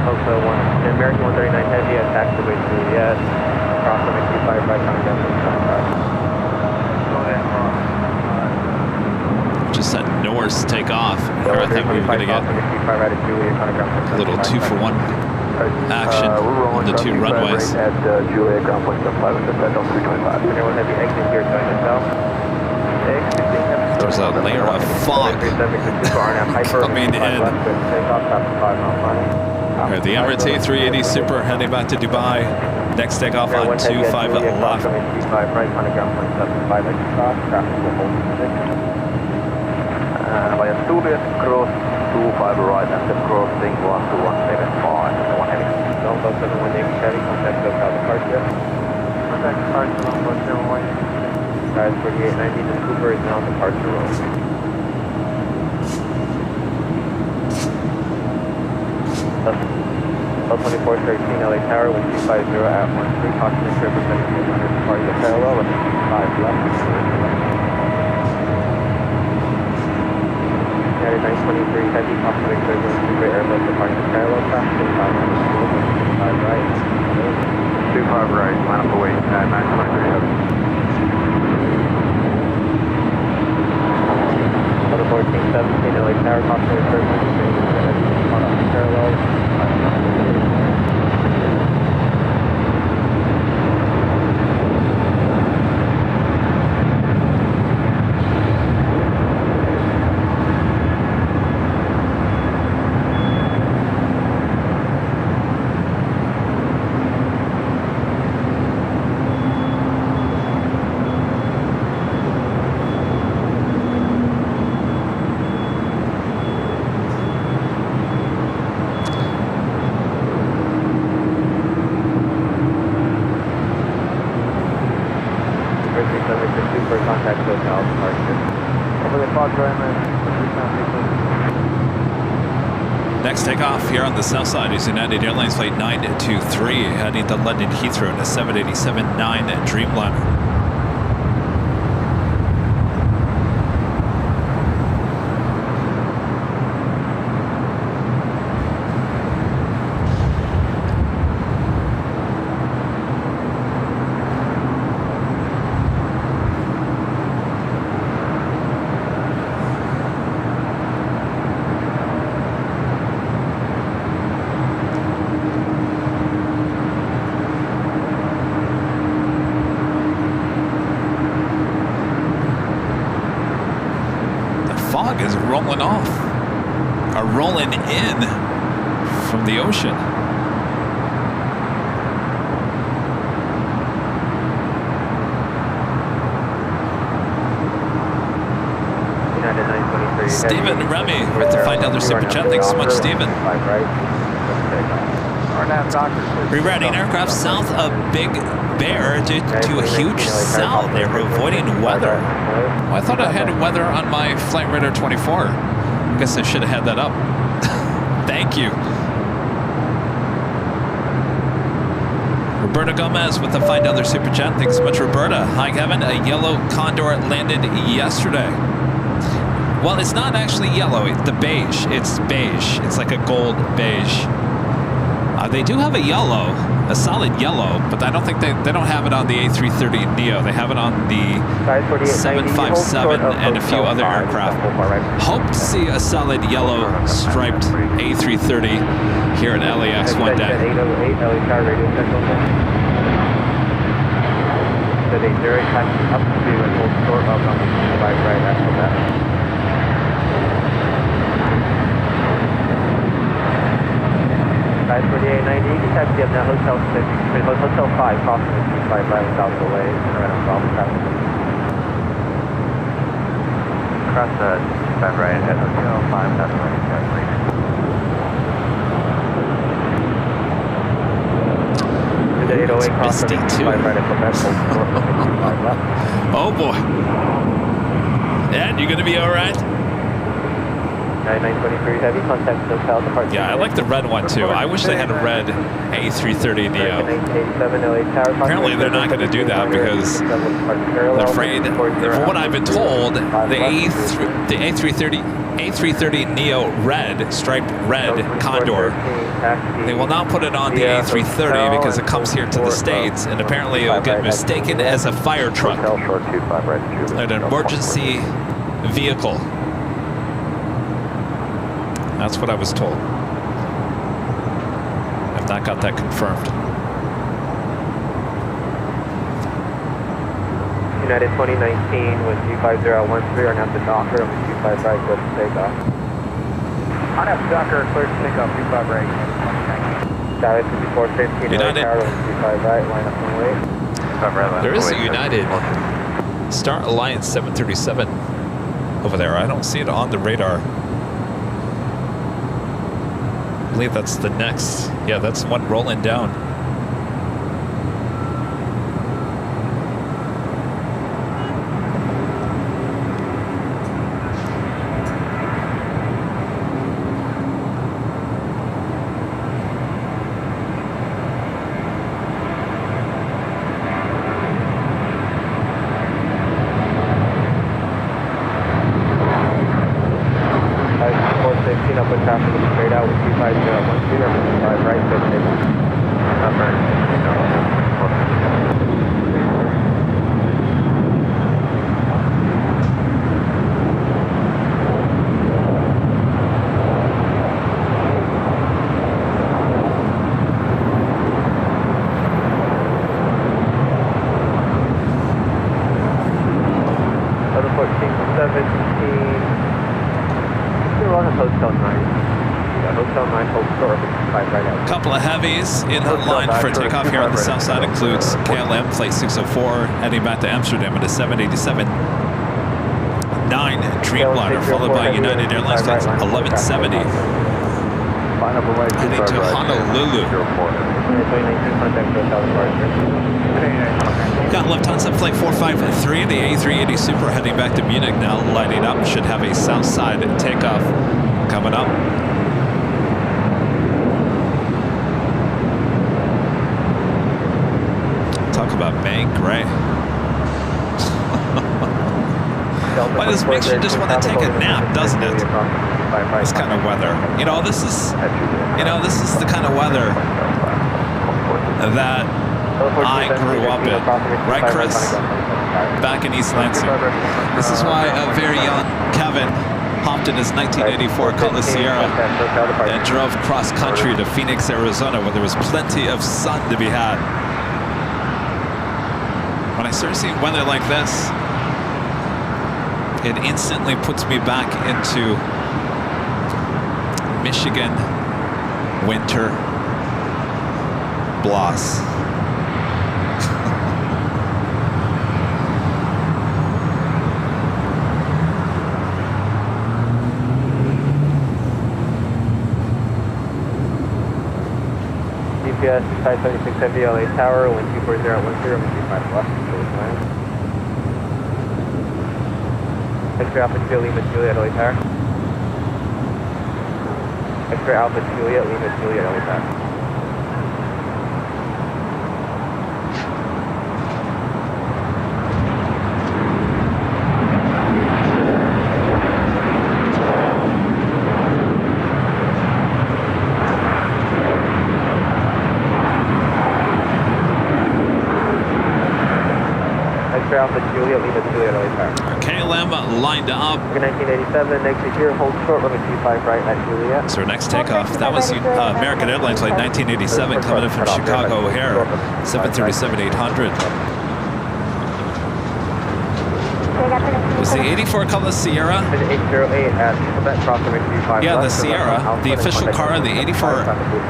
Also, American 139 Heavy has taxiway to Juliet, cross runway 25 right, coming down to 25. Just had Norse take off. Here I think we were going to get a little 2-for-1 action on the two runways. At Juliet, ground point 75 with the set on 325. Anyone heavy exit here, going to south. There's a layer of fog coming in. Here, the Emirates A380 Super heading back to Dubai. Next takeoff on 25 left. Via Juliet, cross 25 right and then crossing 12175 and 1 heavy. Delta 718 Heavy, contact local departure. Contact departure on 171. Guys 4890, the Cooper is now on departure road. L2413 LA Tower, wind 250 at 13, caution and trip representing 100 departure parallel with 5 left. 923 Heavy, caution and trip Super Airbus departure parallel traffic, 5 right. 25 right, line up away at 923 Heavy. Auto 1417 LA Tower, caution and trip parallel. Next takeoff here on the south side is United Airlines flight 923 heading to London Heathrow in a 787-9 Dreamliner. Fog is rolling off, or rolling in from the ocean. United 923. Stephen Remy with the $5 super chat. Thanks so much, Stephen. Rerouting aircraft south of Big Bear due to a huge cell. They were avoiding weather. Well, I thought I had weather on my Flight Radar 24. I guess I should have had that up. Thank you. Roberta Gomez with the $5 super chat. Thanks so much, Roberta. Hi, Kevin. A yellow Condor landed yesterday. Well, it's not actually yellow. It's the beige. It's beige. It's like a gold beige. They do have a yellow, a solid yellow, but I don't think they don't have it on the A330neo. They have it on the 757 and a few other aircraft. Hope to see a solid yellow striped A330 here at LAX one day. 808 LHR radio central. So they direct taxi up to and hold short up on the 5 right after that. 54890, you can taxi up now, Hotel 6, Hotel 5, crossing the 25 right without delay, right on Bravo traffic. Cross the 25 right at Hotel 5, that's right, please. The 808 cross the 25 right at Quebec, hold short on the 25 left. Oh boy. Ed, you gonna be all right? 923 heavy, contact SoCal departure. Yeah, I like the red one too. I wish they had a red A330neo. Apparently they're not going to do that because they're afraid, from what I've been told, the A330neo red, striped red Condor, they will not put it on the A330 because it comes here to the States and apparently it will get mistaken as a fire truck, an emergency vehicle. That's what I was told. I've not got that confirmed. United 2019 with G5013 are now at the Docker on the 25 right, clear to takeoff. On that Docker, clear to takeoff, 25 right. Dallas 5415, United. on the 25 right, line up and wait. There is a United Star Alliance 737 over there. I don't see it on the radar. I believe that's the next. Yeah, that's one rolling down. Up with traffic straight out with 25012 or 25 right, good takeoff. Other 1417. Still on the Hotel 9. Hotel 9, hold short, 5 right out. Couple of heavies in the line for takeoff here on the south side includes KLM Flight 604 heading back to Amsterdam with a 787-9 Dreamliner, followed by United Airlines Flight 1170 heading to Honolulu. Got Lufthansa Flight 453, the A380 Super heading back to Munich now lighting up. Should have a south side takeoff coming up. about May, gray. But this makes you just want to take a nap, doesn't it? This kind of weather. This is the kind of weather that I grew up in. Right, Chris? Back in East Lansing. This is why a very young Kevin hopped in his 1984 Cutlass Sierra and drove cross country to Phoenix, Arizona, where there was plenty of sun to be had. When I start seeing weather like this, it instantly puts me back into Michigan winter bloss. GPS 576 Heavy LA Tower, wind 240 at 10, 35 left, X-ray Alpha Juliet, Lima Juliet, LA Tower. X-ray Alpha Juliet, Lima Juliet, LA Tower. Alpha Juliet, Lima Juliet, LA Tower. KLM lined up. 1987, exit here, hold short, runway 25 right at Juliet. So our next takeoff, that was American Airlines flight 1987 coming in from Chicago O'Hare, 737-800. It was the 84 Cutlass Sierra. 808 at Quebec, crossing 35. Yeah, the Sierra, the official car of the 84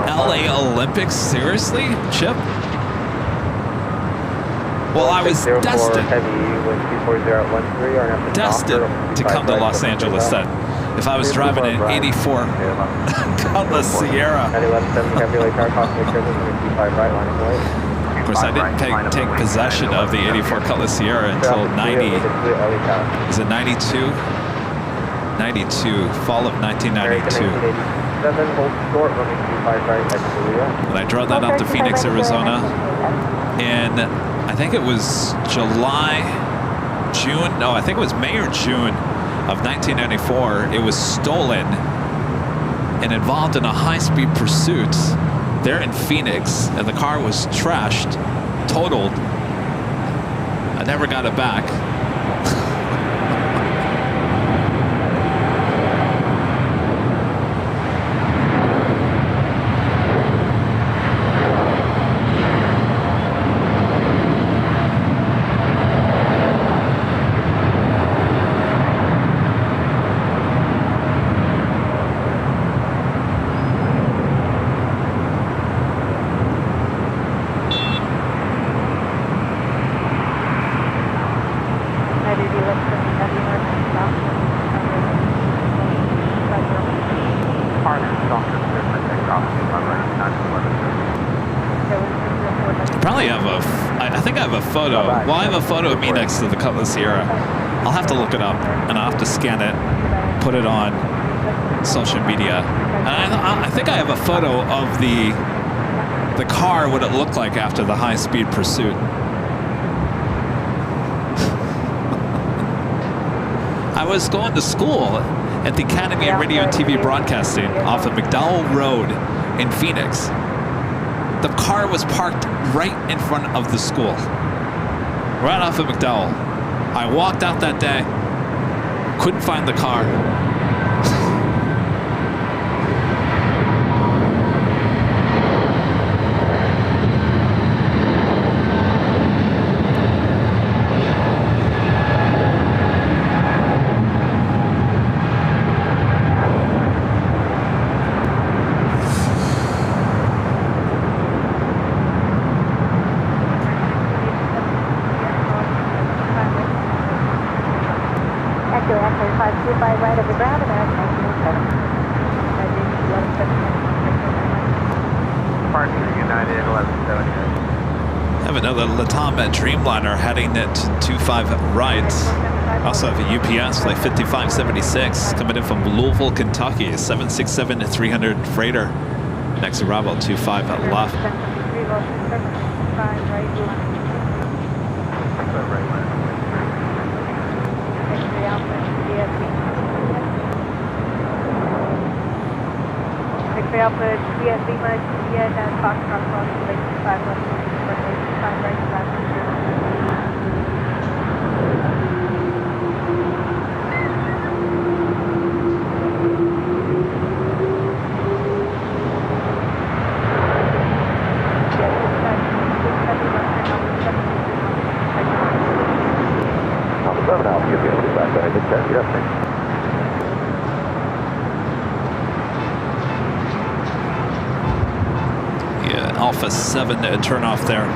LA Olympics. Seriously, Chip? Well, I was destined to come to Los Angeles then. If I was driving an 84 Cutlass Sierra. Of course, I didn't take possession of the 84 Cutlass Sierra until 90. Is it 92? 92, fall of 1992. And I drove that out to Phoenix, Arizona. And I think it was I think it was May or June of 1994. It was stolen and involved in a high-speed pursuit there in Phoenix, and the car was trashed, totaled. I never got it back. Photo. Well, I have a photo of me next to the Cutlass Sierra. I'll have to look it up, and I'll have to scan it, put it on social media. And I think I have a photo of the car, what it looked like after the high-speed pursuit. I was going to school at the Academy of Radio and TV Broadcasting off of McDowell Road in Phoenix. The car was parked right in front of the school. Right off of McDowell. I walked out that day, couldn't find the car. Right of the ground, American 1987. Departure United 1170. I have another Latam Dreamliner heading at 25 right. Also have a UPS flight 5576 coming in from Louisville, Kentucky, 767-300 freighter. Next arrival 25 left. right. X-ray Alpha, DSV. X-ray Alpha, DSV, my Juliet, and Foxtrot cross to Lake 5 left, runway 5 right, left. Yeah, Alpha 7 turn off there.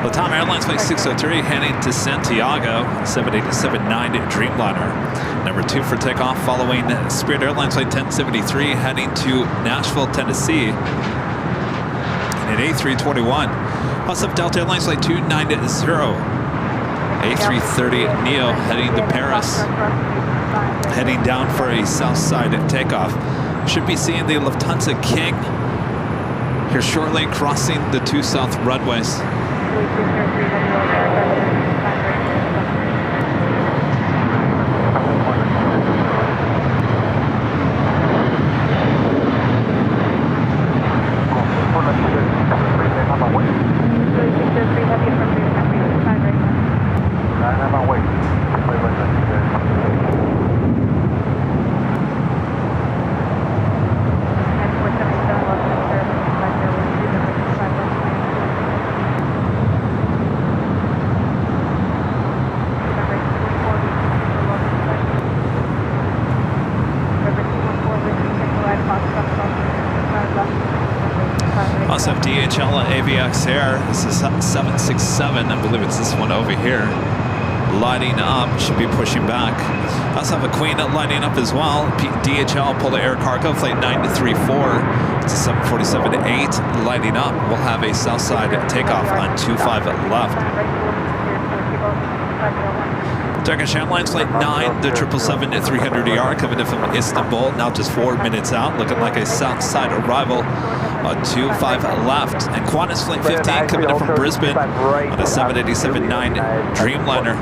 Latam Airlines Flight 603 heading to Santiago, 787-9 Dreamliner. Number 2 for takeoff following Spirit Airlines Flight 1073 heading to Nashville, Tennessee. And an A321. Plus up Delta Airlines Flight 290. A330 Neo heading to Paris. Heading down for a south side takeoff. Should be seeing the Lufthansa King here shortly, crossing the 2 south runways. Also have DHL AVX Air. This is 767. I believe it's this one over here. Lighting up, should be pushing back. Also have a Queen lighting up as well. DHL Polar Air Cargo Flight 934. It's a 747-8 lighting up. We'll have a south side takeoff on 25 left. Turkish Airlines Flight 9, the 777-300ER coming in from Istanbul, now just 4 minutes out, looking like a south side arrival on 25 left. And Qantas Flight 15 coming in from Brisbane on a 787-9 Dreamliner,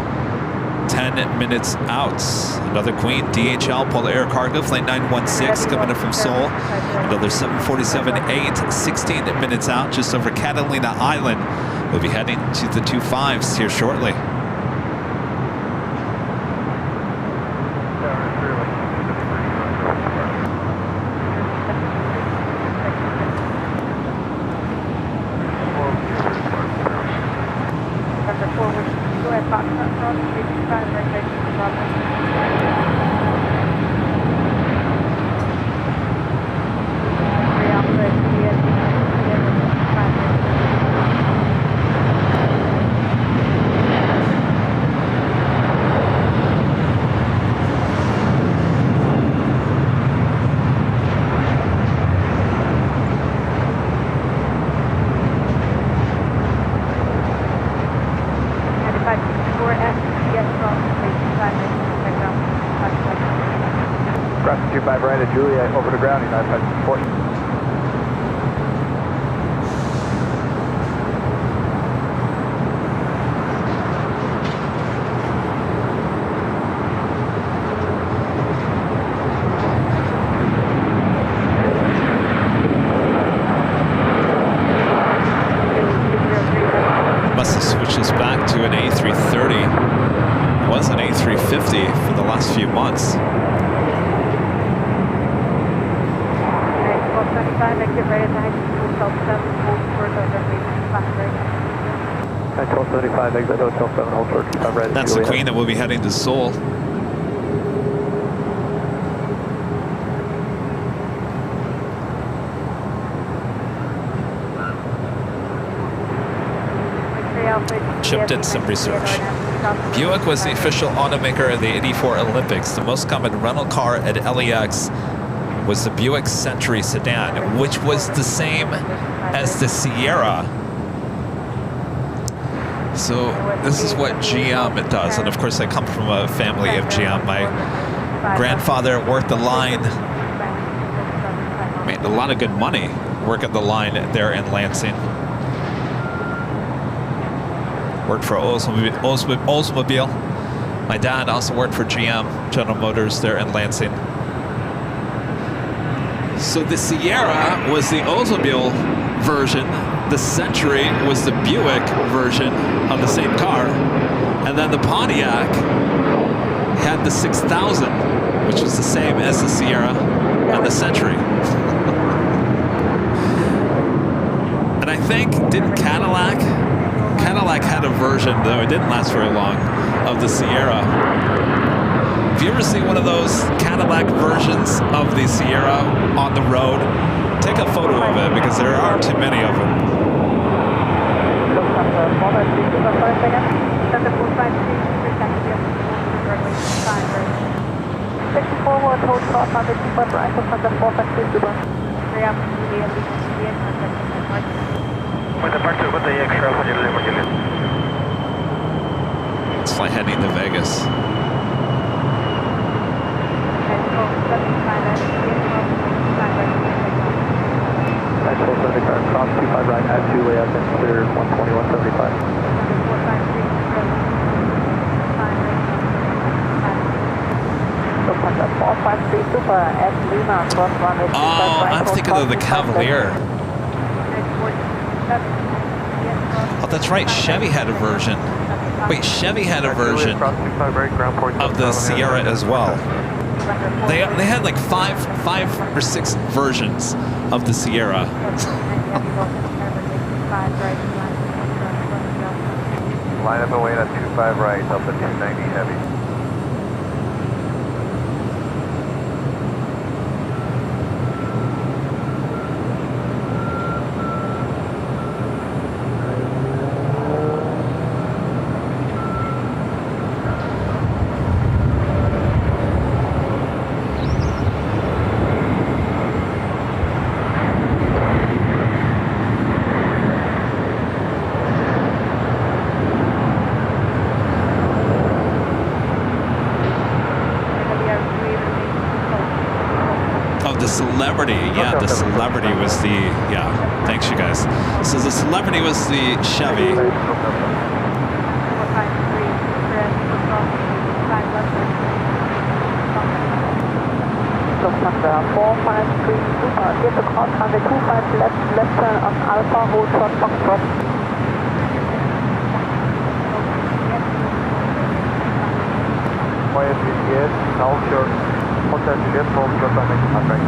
10 minutes out. Another Queen, DHL Polar Air Cargo Flight 916 coming in from Seoul. Another 747-8, 16 minutes out, just over Catalina Island. We'll be heading to the 25s here shortly. Crossing 25 right at Juliet, over to ground, United 540. Must have switched us back to an A330. It was an A350 for the last few months. Exit right at the high school, Hotel 7, hold short over right. 1275, exit Hotel 7, hold short, 25 right. That's the Queen that will be heading to Seoul. Chipped in some research. Buick was the official automaker of the '84 Olympics. The most common rental car at LAX was the Buick Century sedan, which was the same as the Sierra. So this is what GM does, and of course I come from a family of GM. My grandfather worked the line, made a lot of good money working the line there in Lansing. worked for Oldsmobile. My dad also worked for GM, General Motors, there in Lansing. So the Sierra was the Oldsmobile version. The Century was the Buick version of the same car. And then the Pontiac had the 6000, which was the same as the Sierra and the Century. And I think, didn't Cadillac had a version, though it didn't last very long, of the Sierra. If you ever see one of those Cadillac versions of the Sierra on the road, take a photo of it because there aren't too many of them. Let's fly heading to Vegas. Cross 25 right at 2 way up and clear 121.75. Oh, I'm thinking of the Cavalier. Oh, that's right. Chevy had a version. Wait, Chevy had a version of the Sierra as well. They had like five or six versions of the Sierra. Line up and wait at 25 right up at 290 heavy. Celebrity, yeah, the Celebrity was the, yeah, thanks you guys. So the Celebrity was the Chevy. Lufthansa 453 Super, get across on the 25 left turn on Alpha, hold short Foxtrot. Quiet VTS, now short. Hotel Juliet, hold short on the right.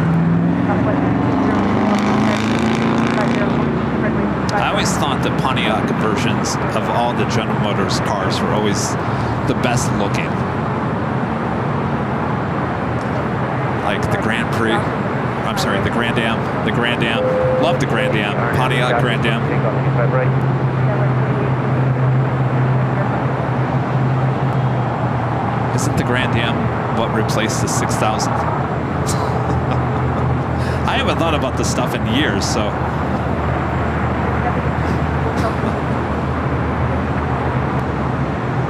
I always thought the Pontiac versions of all the General Motors cars were always the best looking. Like the Grand Prix, I'm sorry, the Grand Am, love the Grand Am, Pontiac Grand Am. Isn't the Grand Am what replaced the 6000? I haven't thought about this stuff in years, so.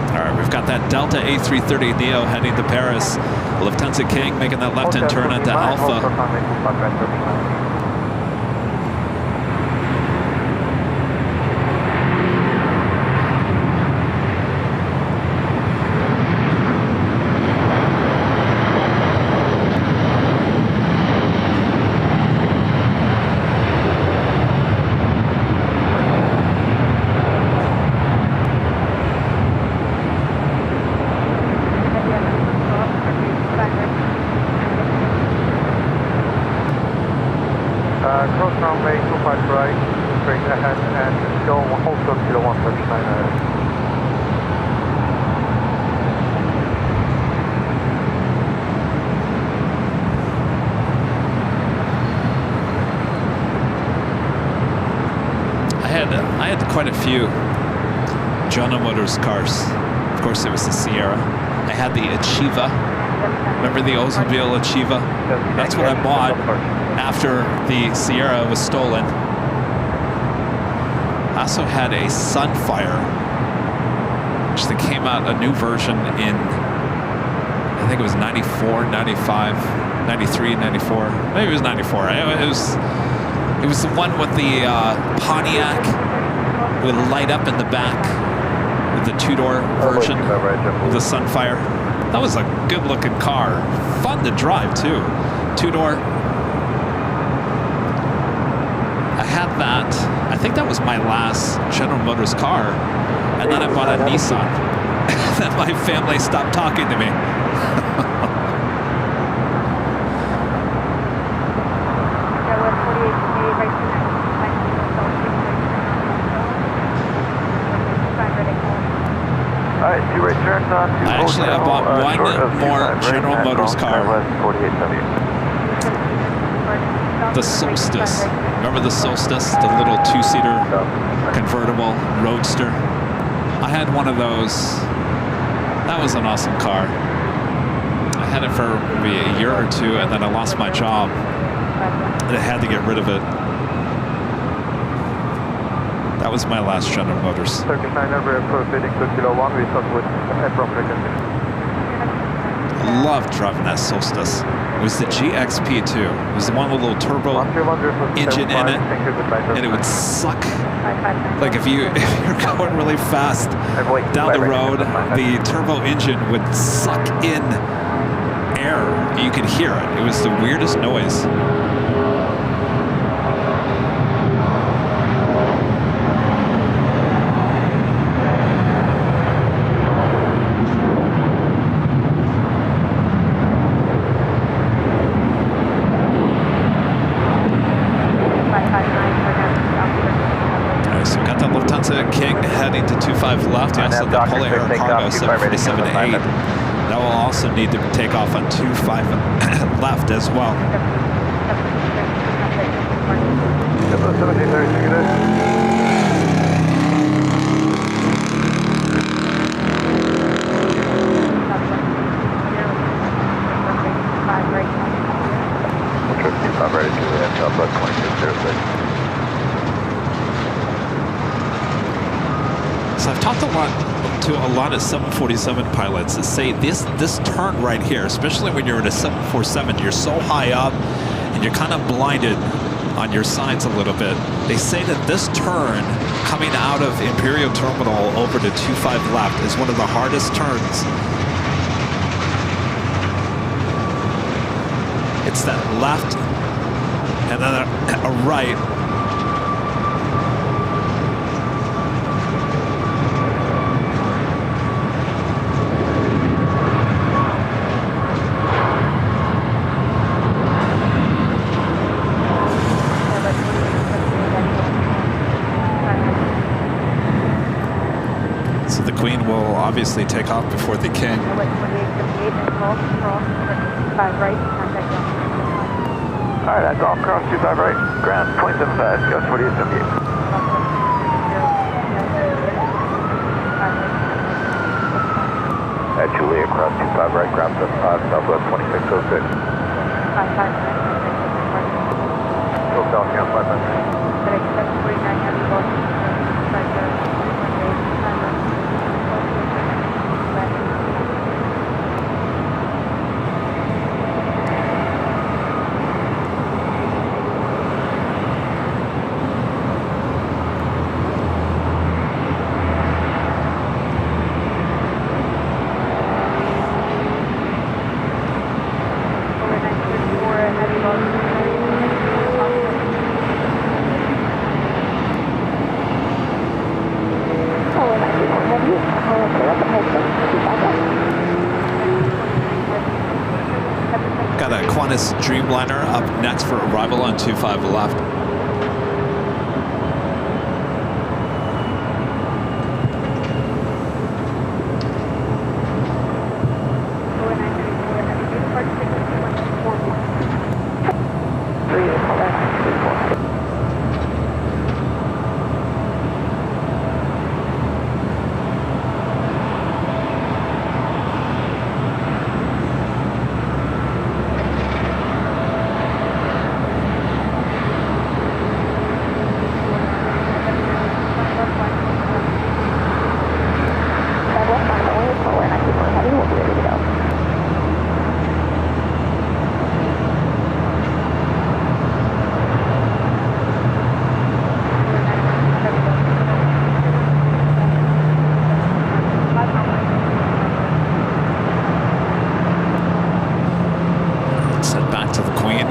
All right, we've got that Delta A330 Neo heading to Paris. Lufthansa King making that left-hand turn into Alpha. Cross runway 25 right, straight ahead and go hold short kilo 139 ahead. I had quite a few General Motors cars. Of course, it was the Sierra. I had the Achieva. Remember the Oldsmobile Achieva? That's what I bought after the Sierra was stolen. I also had a Sunfire, which they came out a new version in, I think it was 94, 95, 93, 94. Maybe it was 94. It was the one with the Pontiac would light up in the back. the two-door version of the Sunfire. That was a good-looking car. Fun to drive, too. Two-door. I had that. I think that was my last General Motors car. And then I bought a Nissan. And then my family stopped talking to me. Actually, I bought one more General Motors car. The Solstice. Remember the Solstice? The little two-seater convertible roadster? I had one of those. That was an awesome car. I had it for maybe a year or two, and then I lost my job. And I had to get rid of it. That was my last General Motors. I loved driving that Solstice. It was the GXP too. It was the one with a little turbo engine in it, and it would suck. Like if you're going really fast down the road, the turbo engine would suck in air. You could hear it. It was the weirdest noise. Heading to 25 left. You also have the Polar Air Cargo 747-8. That will also need to take off on 25 left as well. So I've talked to a lot of 747 pilots that say this turn right here, especially when you're in a 747, you're so high up and you're kind of blinded on your sides a little bit. They say that this turn coming out of Imperial Terminal over to 25 left is one of the hardest turns. It's that left and then a right. Queen will obviously take off before the King. Alright, that's off, cross 25 right, ground 0.75, go 4878. At Julia, cross 25 right, ground 75, southwest 2606. Philadelphia, 500. Got a Qantas Dreamliner up next for arrival on 25 left.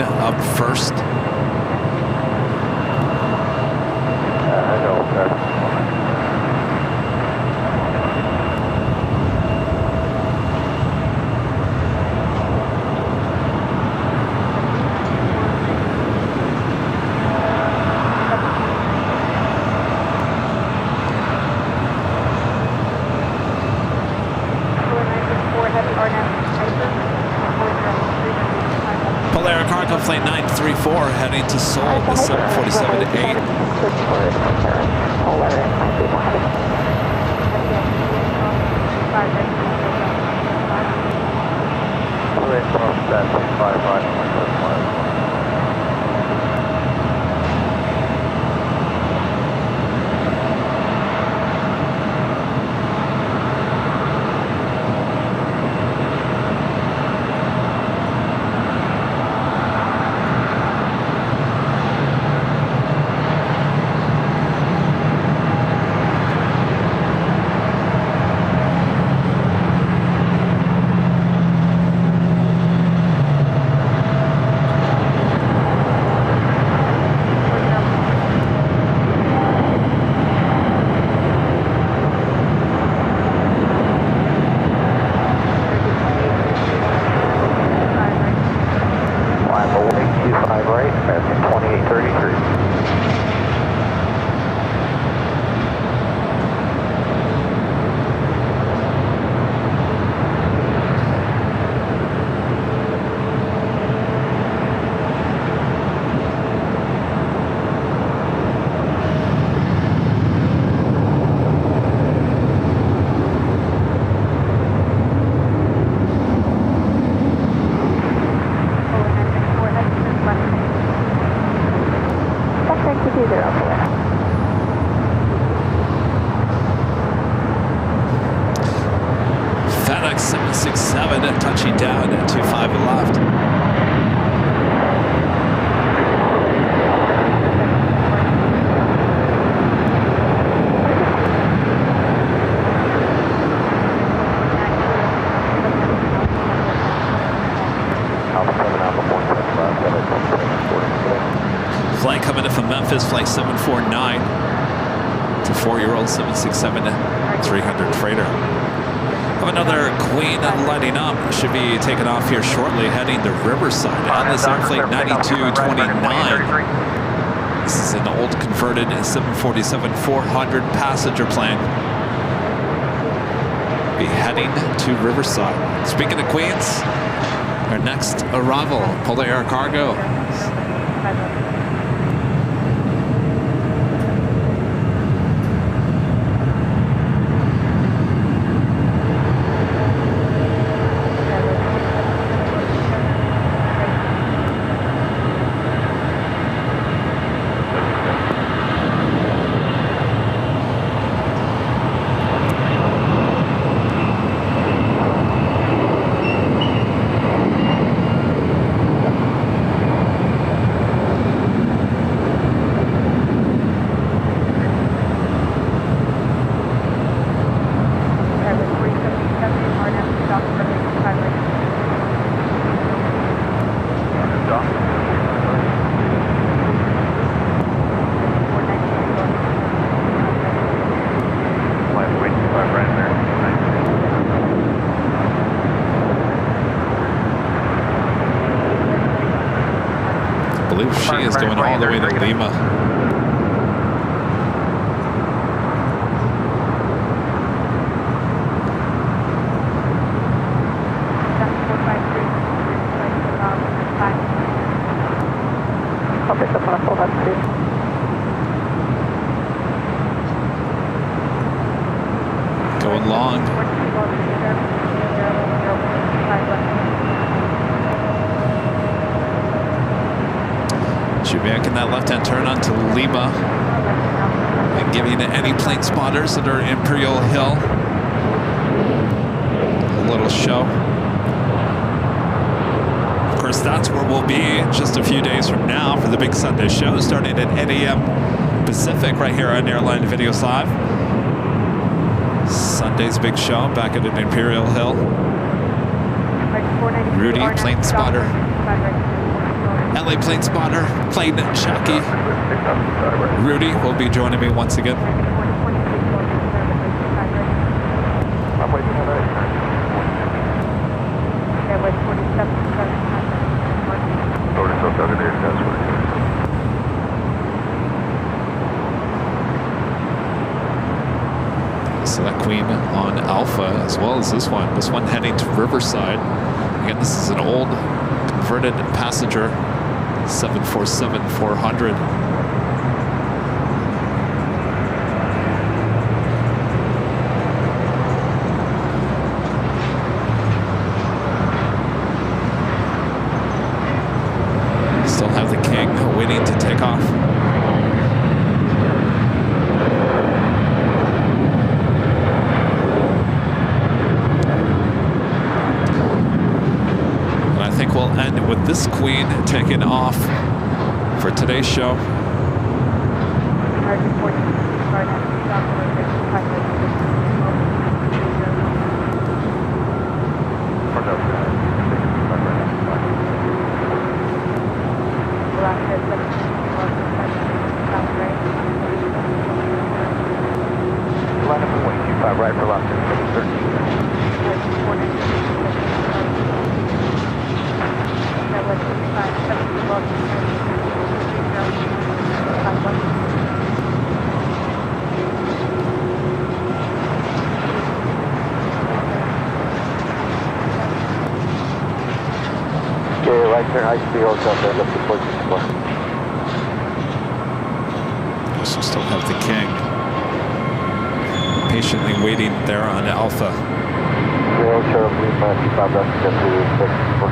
up first. No, that's Polair Cargo Flight 934 heading to Seoul, the 747-8. FedEx 767 touching down at 25 left. Flight coming in from Memphis, flight 749 to 4-year-old 767-300 freighter. Have another Queen lighting up. Should be taking off here shortly, heading to Riverside on this Airflight 9229. This is an old converted 747-400 passenger plane. Be heading to Riverside. Speaking of Queens, our next arrival, Polair Cargo. I believe she is going all the way to Lima. Going long. Should be making that left-hand turn onto Lima and giving any plane spotters that are Imperial Hill a little show. Of course, that's where we'll be just a few days from now for the big Sunday show, starting at 8 a.m. Pacific right here on Airline Videos Live. Sunday's big show back at an Imperial Hill. Rudy, plane spotter. LA plane spotter, Plane Jockey Rudy will be joining me once again. So that Queen on Alpha, as well as this one. This one heading to Riverside. Again, this is an old converted passenger 747-400. Still have the King waiting to take off. We'll end with this Queen taking off for today's show. Right for left 13. Okay, right turn, high speed, hotel, there, left to 464. Also still have the King patiently waiting there on Alpha. Zero, Charlie, 25 left, to 464.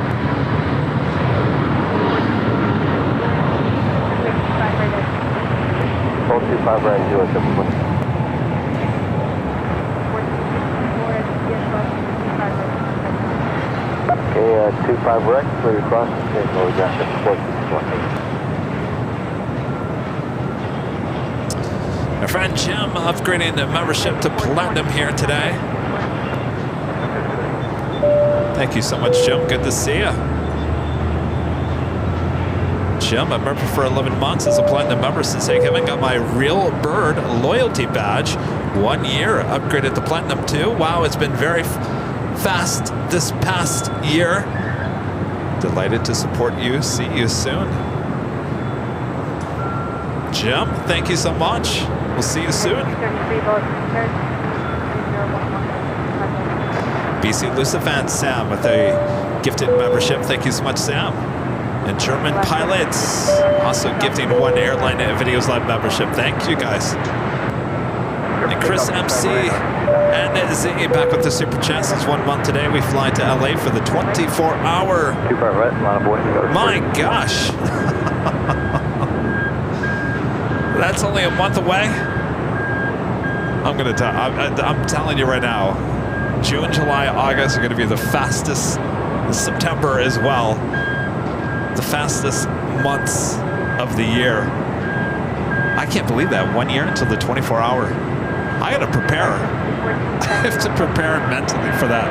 25 right, 074. Okay, 25 right, clear across, okay, go down to 464. My friend Jim upgrading the membership to Platinum here today. Thank you so much, Jim. Good to see you. Jim, a member for 11 months as a Platinum member since I haven't got my Real Bird loyalty badge. 1 year, upgraded to Platinum 2. Wow, it's been very fast this past year. Delighted to support you. See you soon. Jim, thank you so much. We'll see you soon. BC Lucifan Sam with a gifted membership. Thank you so much, Sam. And German Pilots also gifting 1 Airline Videos Live membership. Thank you, guys. And Chris MC and Ziggy back with the Super Chats. It's 1 month today. We fly to LA for the 24-hour. 25 right, line of boys. My gosh. That's only a month away. I'm telling you right now, June, July, August are going to be the fastest. September as well. The fastest months of the year. I can't believe that. 1 year until the 24-hour. I got to prepare. I have to prepare mentally for that.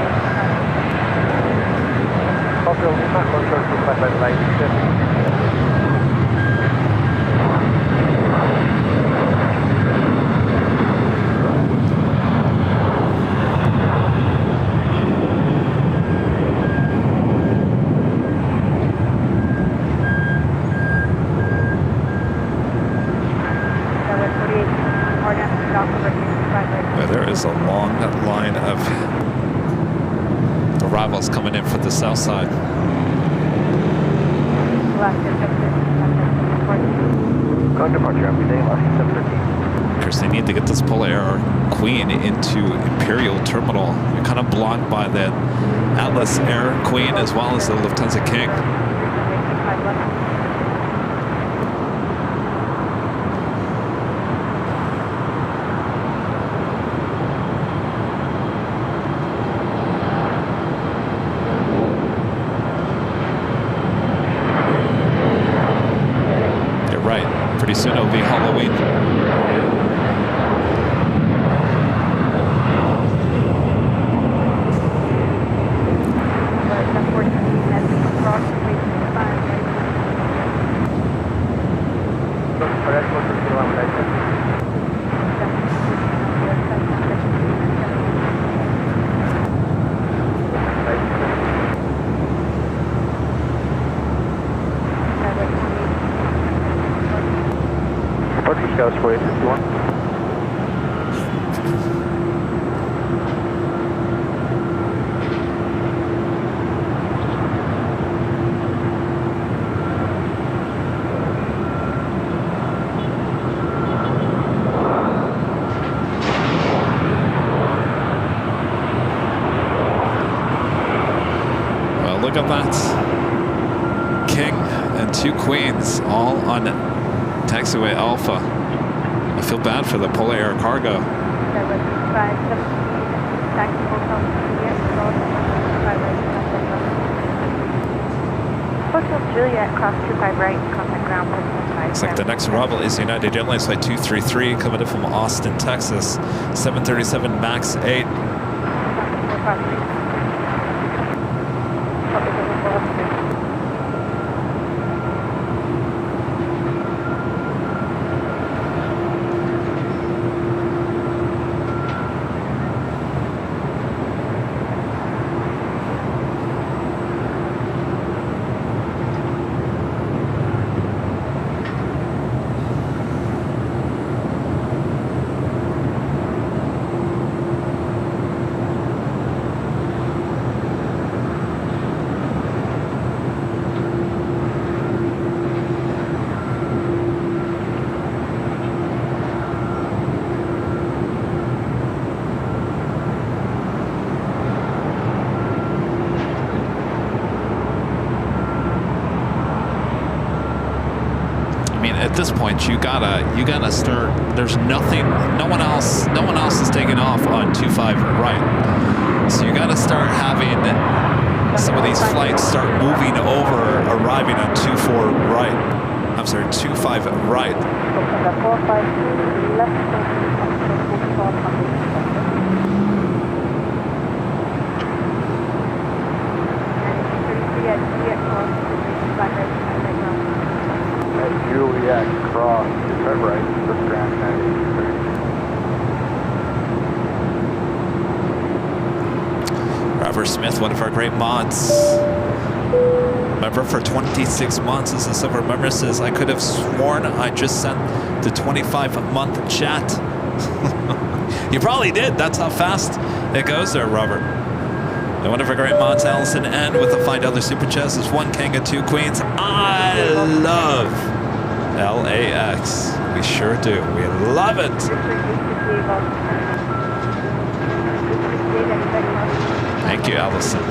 There is a long line of arrivals coming in from the south side. Of course, they need to get this Polar Air Queen into Imperial Terminal. You're kind of blocked by the Atlas Air Queen as well as the Lufthansa King. Pretty soon it'll be Halloween. Ghost 4851. Look at that. King and 2 queens all on taxiway Alpha. I feel bad for the Polar Air cargo. Hotel Juliet, cross 25 right, contact ground. Looks like the next arrival is United Airlines flight 233 coming in from Austin, Texas. 737 MAX 8. At this point, you gotta start. There's nothing. No one else is taking off on 25 right. So you gotta start having some of these flights start moving over, arriving on 24 right. I'm sorry, 25 right. Juliet cross, turn right, this ground 93. Robert Smith, one of our great mods. Member for 26 months. This is Silver Member says, I could have sworn I just sent the 25-month chat. You probably did. That's how fast it goes there, Robert. And one of our great mods, Allison N, with the $5 super chest is 1 king and 2 queens. I love LAX. We sure do. We love it. Thank you, Allison.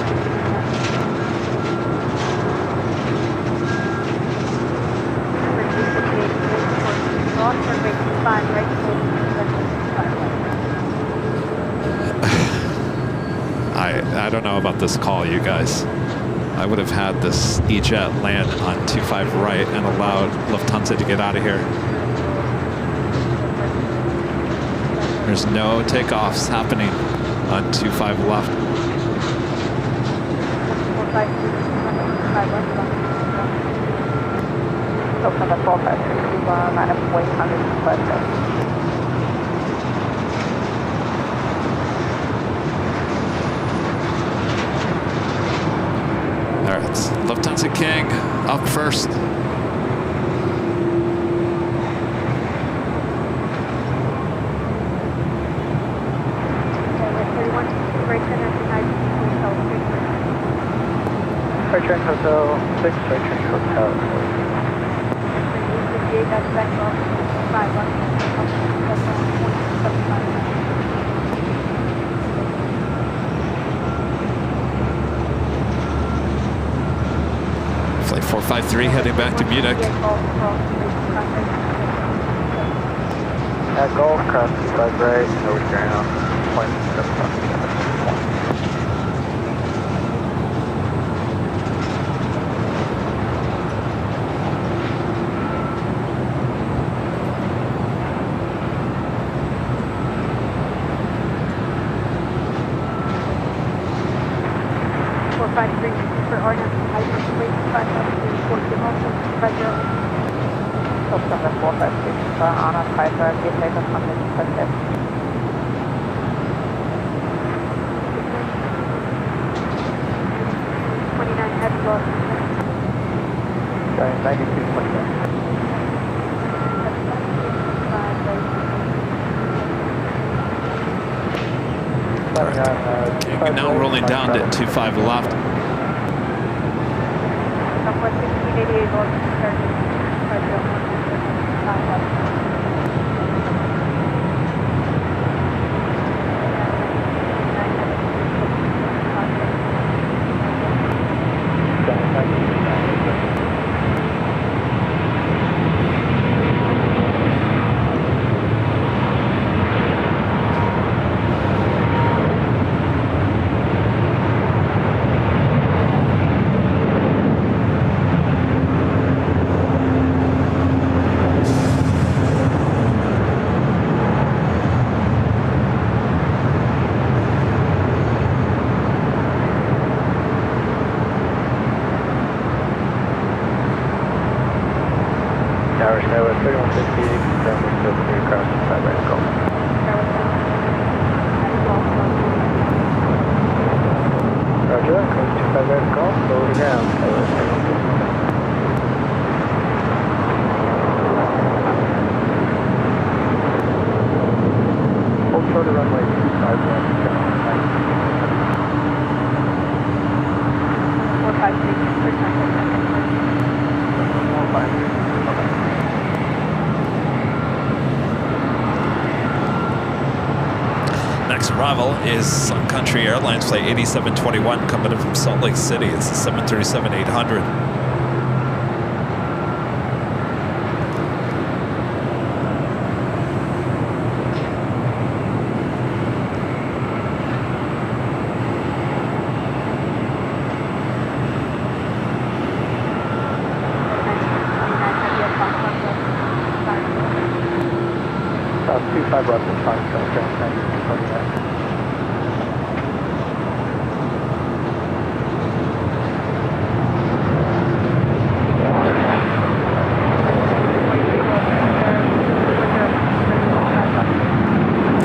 I don't know about this call, you guys. I would have had this E-Jet land on 25 right and allowed Lufthansa to get out of here. There's no takeoffs happening on 25 left. All right, Lufthansa King up first. Straight train Hotel 6, straight train Hotel. Flight 453 heading back to Munich. At Golf, cross 25 right, over ground, point 7. On a 5 get takeoff from the perspective. Heavy loss. 92.9. Okay, now rolling down to 25 left. Southwest 1688 north, 5 left. Tower Skywest 3150, confirm we're still clear across the 5 right Golf. Roger that, code 25 right Golf, lower to ground, Skywest 3150. Hold short of runway 25 left, down 453, Next arrival is Sun Country Airlines flight 8721 coming in from Salt Lake City. It's a 737-800. South 25 left and 5 South ground 9229.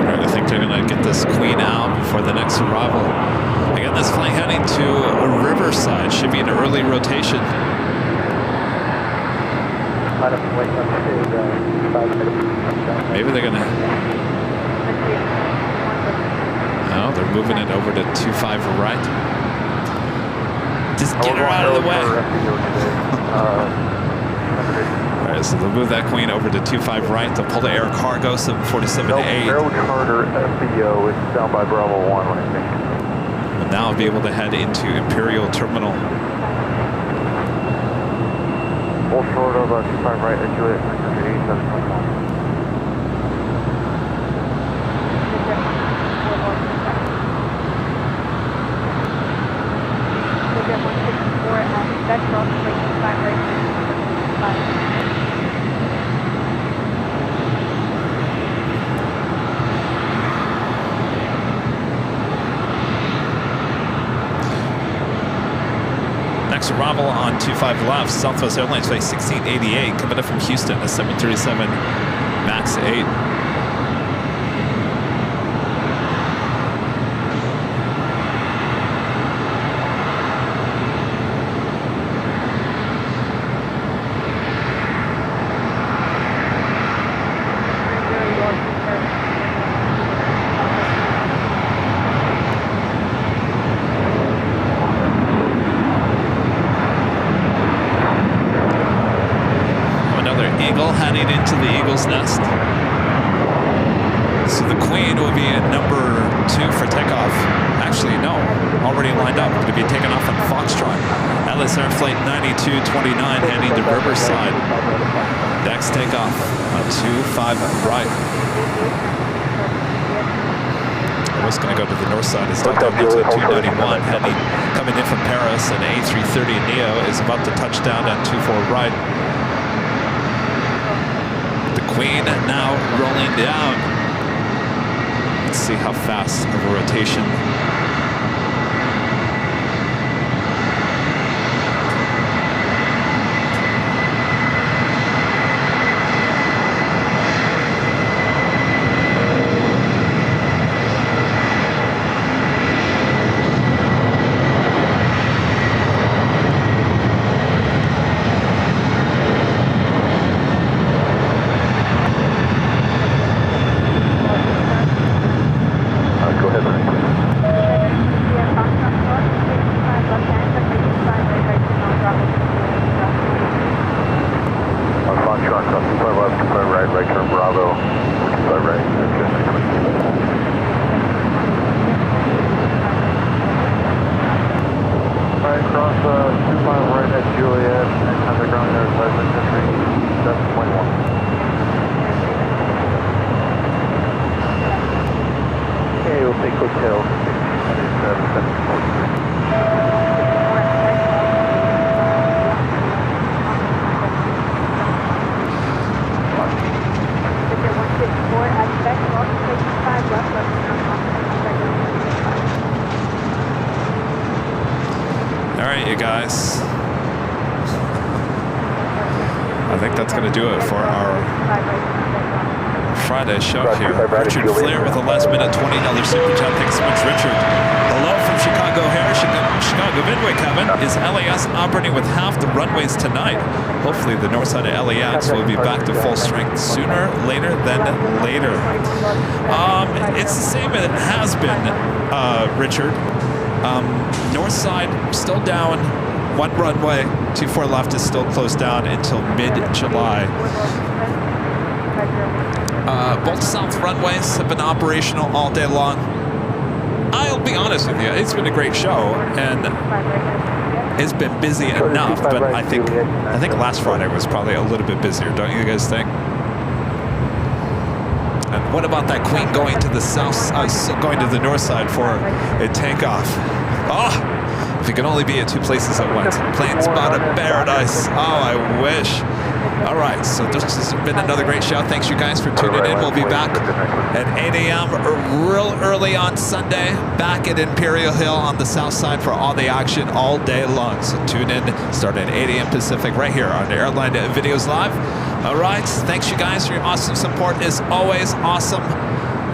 I think they're going to get this Queen out before the next arrival. Again, this flight heading to Riverside. Should be an early rotation. Maybe they're going to... No, they're moving it over to 25 right. Just get her out of the way. All right, so they'll move that Queen over to 25 right. They'll pull the air cargo 747 to 8. No charter FBO. It's down by Bravo 1, I think. We'll now be able to head into Imperial Terminal. Hold short of 25 right at Juliet, 8721. Next arrival on 25 left, Southwest Airlines flight 1688 coming in from Houston, a 737 MAX 8. Heading into the Eagle's Nest. So the Queen will be at number 2 for takeoff. Actually, no, already lined up to be taken off on Foxtrot. Atlas Air Flight 9229 heading to Riverside. Next takeoff on 25 right. I was going to go to the north side. It's not down into 291 heading coming in from Paris, and A330 Neo is about to touch down on 24 right. Queen now rolling down. Let's see how fast of a rotation. Go ahead, Mike. right at Juliet, and underground there, Pleasant District 721. Okay, we'll take hotel. That is 743. All right, you guys. I think that's going to do it for our Friday show here. Richard Flair with a last minute $20 super chat. Thanks so much, Richard. Hello from Chicago here. Chicago Midway, Kevin. Is LAX operating with half the runways tonight? Hopefully the north side of LAX will be back to full strength sooner, later than later. It's the same as it has been, Richard. North side still down. One runway, 24 left is still closed down until mid-July. Both south runways have been operational all day long. I'll be honest with you, it's been a great show, and it's been busy enough, but I think last Friday was probably a little bit busier, don't you guys think? And what about that Queen going to the south, going to the north side for a takeoff? Oh, if it could only be at two places at once. Plane spotting paradise. Oh, I wish. All right, so this has been another great show. Thanks, you guys, for tuning in. We'll be back at 8 a.m. real early on Sunday, back at Imperial Hill on the south side for all the action all day long. So tune in, starting at 8 a.m. Pacific, right here on Airline Videos Live. All right, thanks, you guys, for your awesome support. Is always awesome.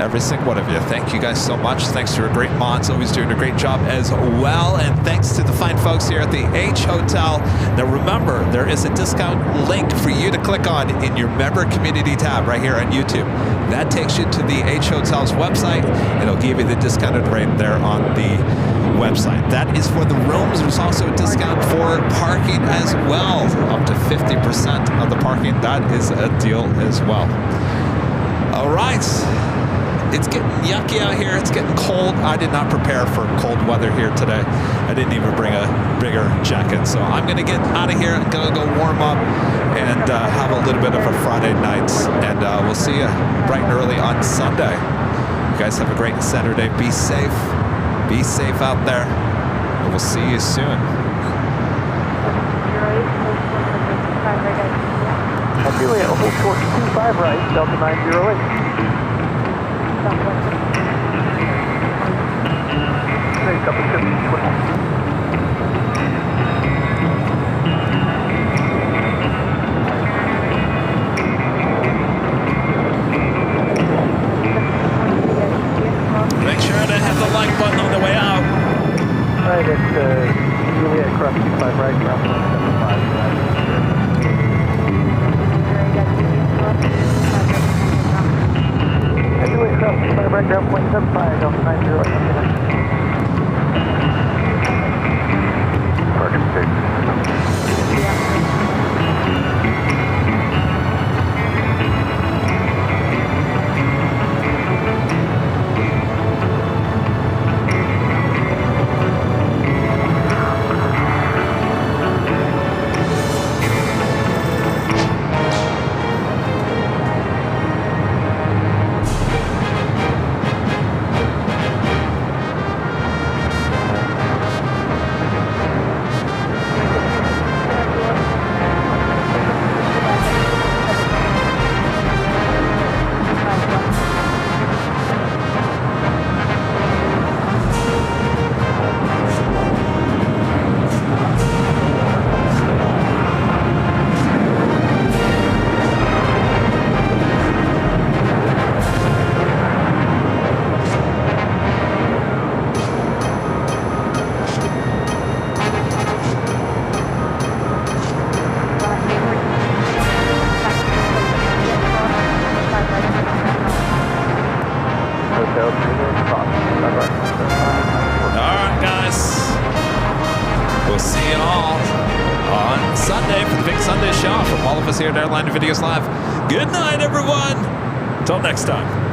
Every single one of you. Thank you guys so much. Thanks to our great mods, always doing a great job as well. And thanks to the fine folks here at the H Hotel. Now remember, there is a discount link for you to click on in your member community tab right here on YouTube. That takes you to the H Hotel's website. It'll give you the discounted rate there on the website. That is for the rooms. There's also a discount for parking as well, up to 50% of the parking. That is a deal as well. All right. It's getting yucky out here. It's getting cold. I did not prepare for cold weather here today. I didn't even bring a bigger jacket. So I'm going to get out of here. I'm going to go warm up and have a little bit of a Friday night. And we'll see you bright and early on Sunday. You guys have a great Saturday. Be safe. Be safe out there. And we'll see you soon. Juliet, hold short 25 right, Delta 908. Take up a 50. Make sure to hit the like button on the way out. Right at Juliet, cross 25 right, cross 175 right. Juliet, cross 25 right, ground 0.75, Delta 908. Target 6. Alright, guys. We'll see you all on Sunday for the big Sunday show from all of us here at Airline Videos Live. Good night, everyone. Until next time.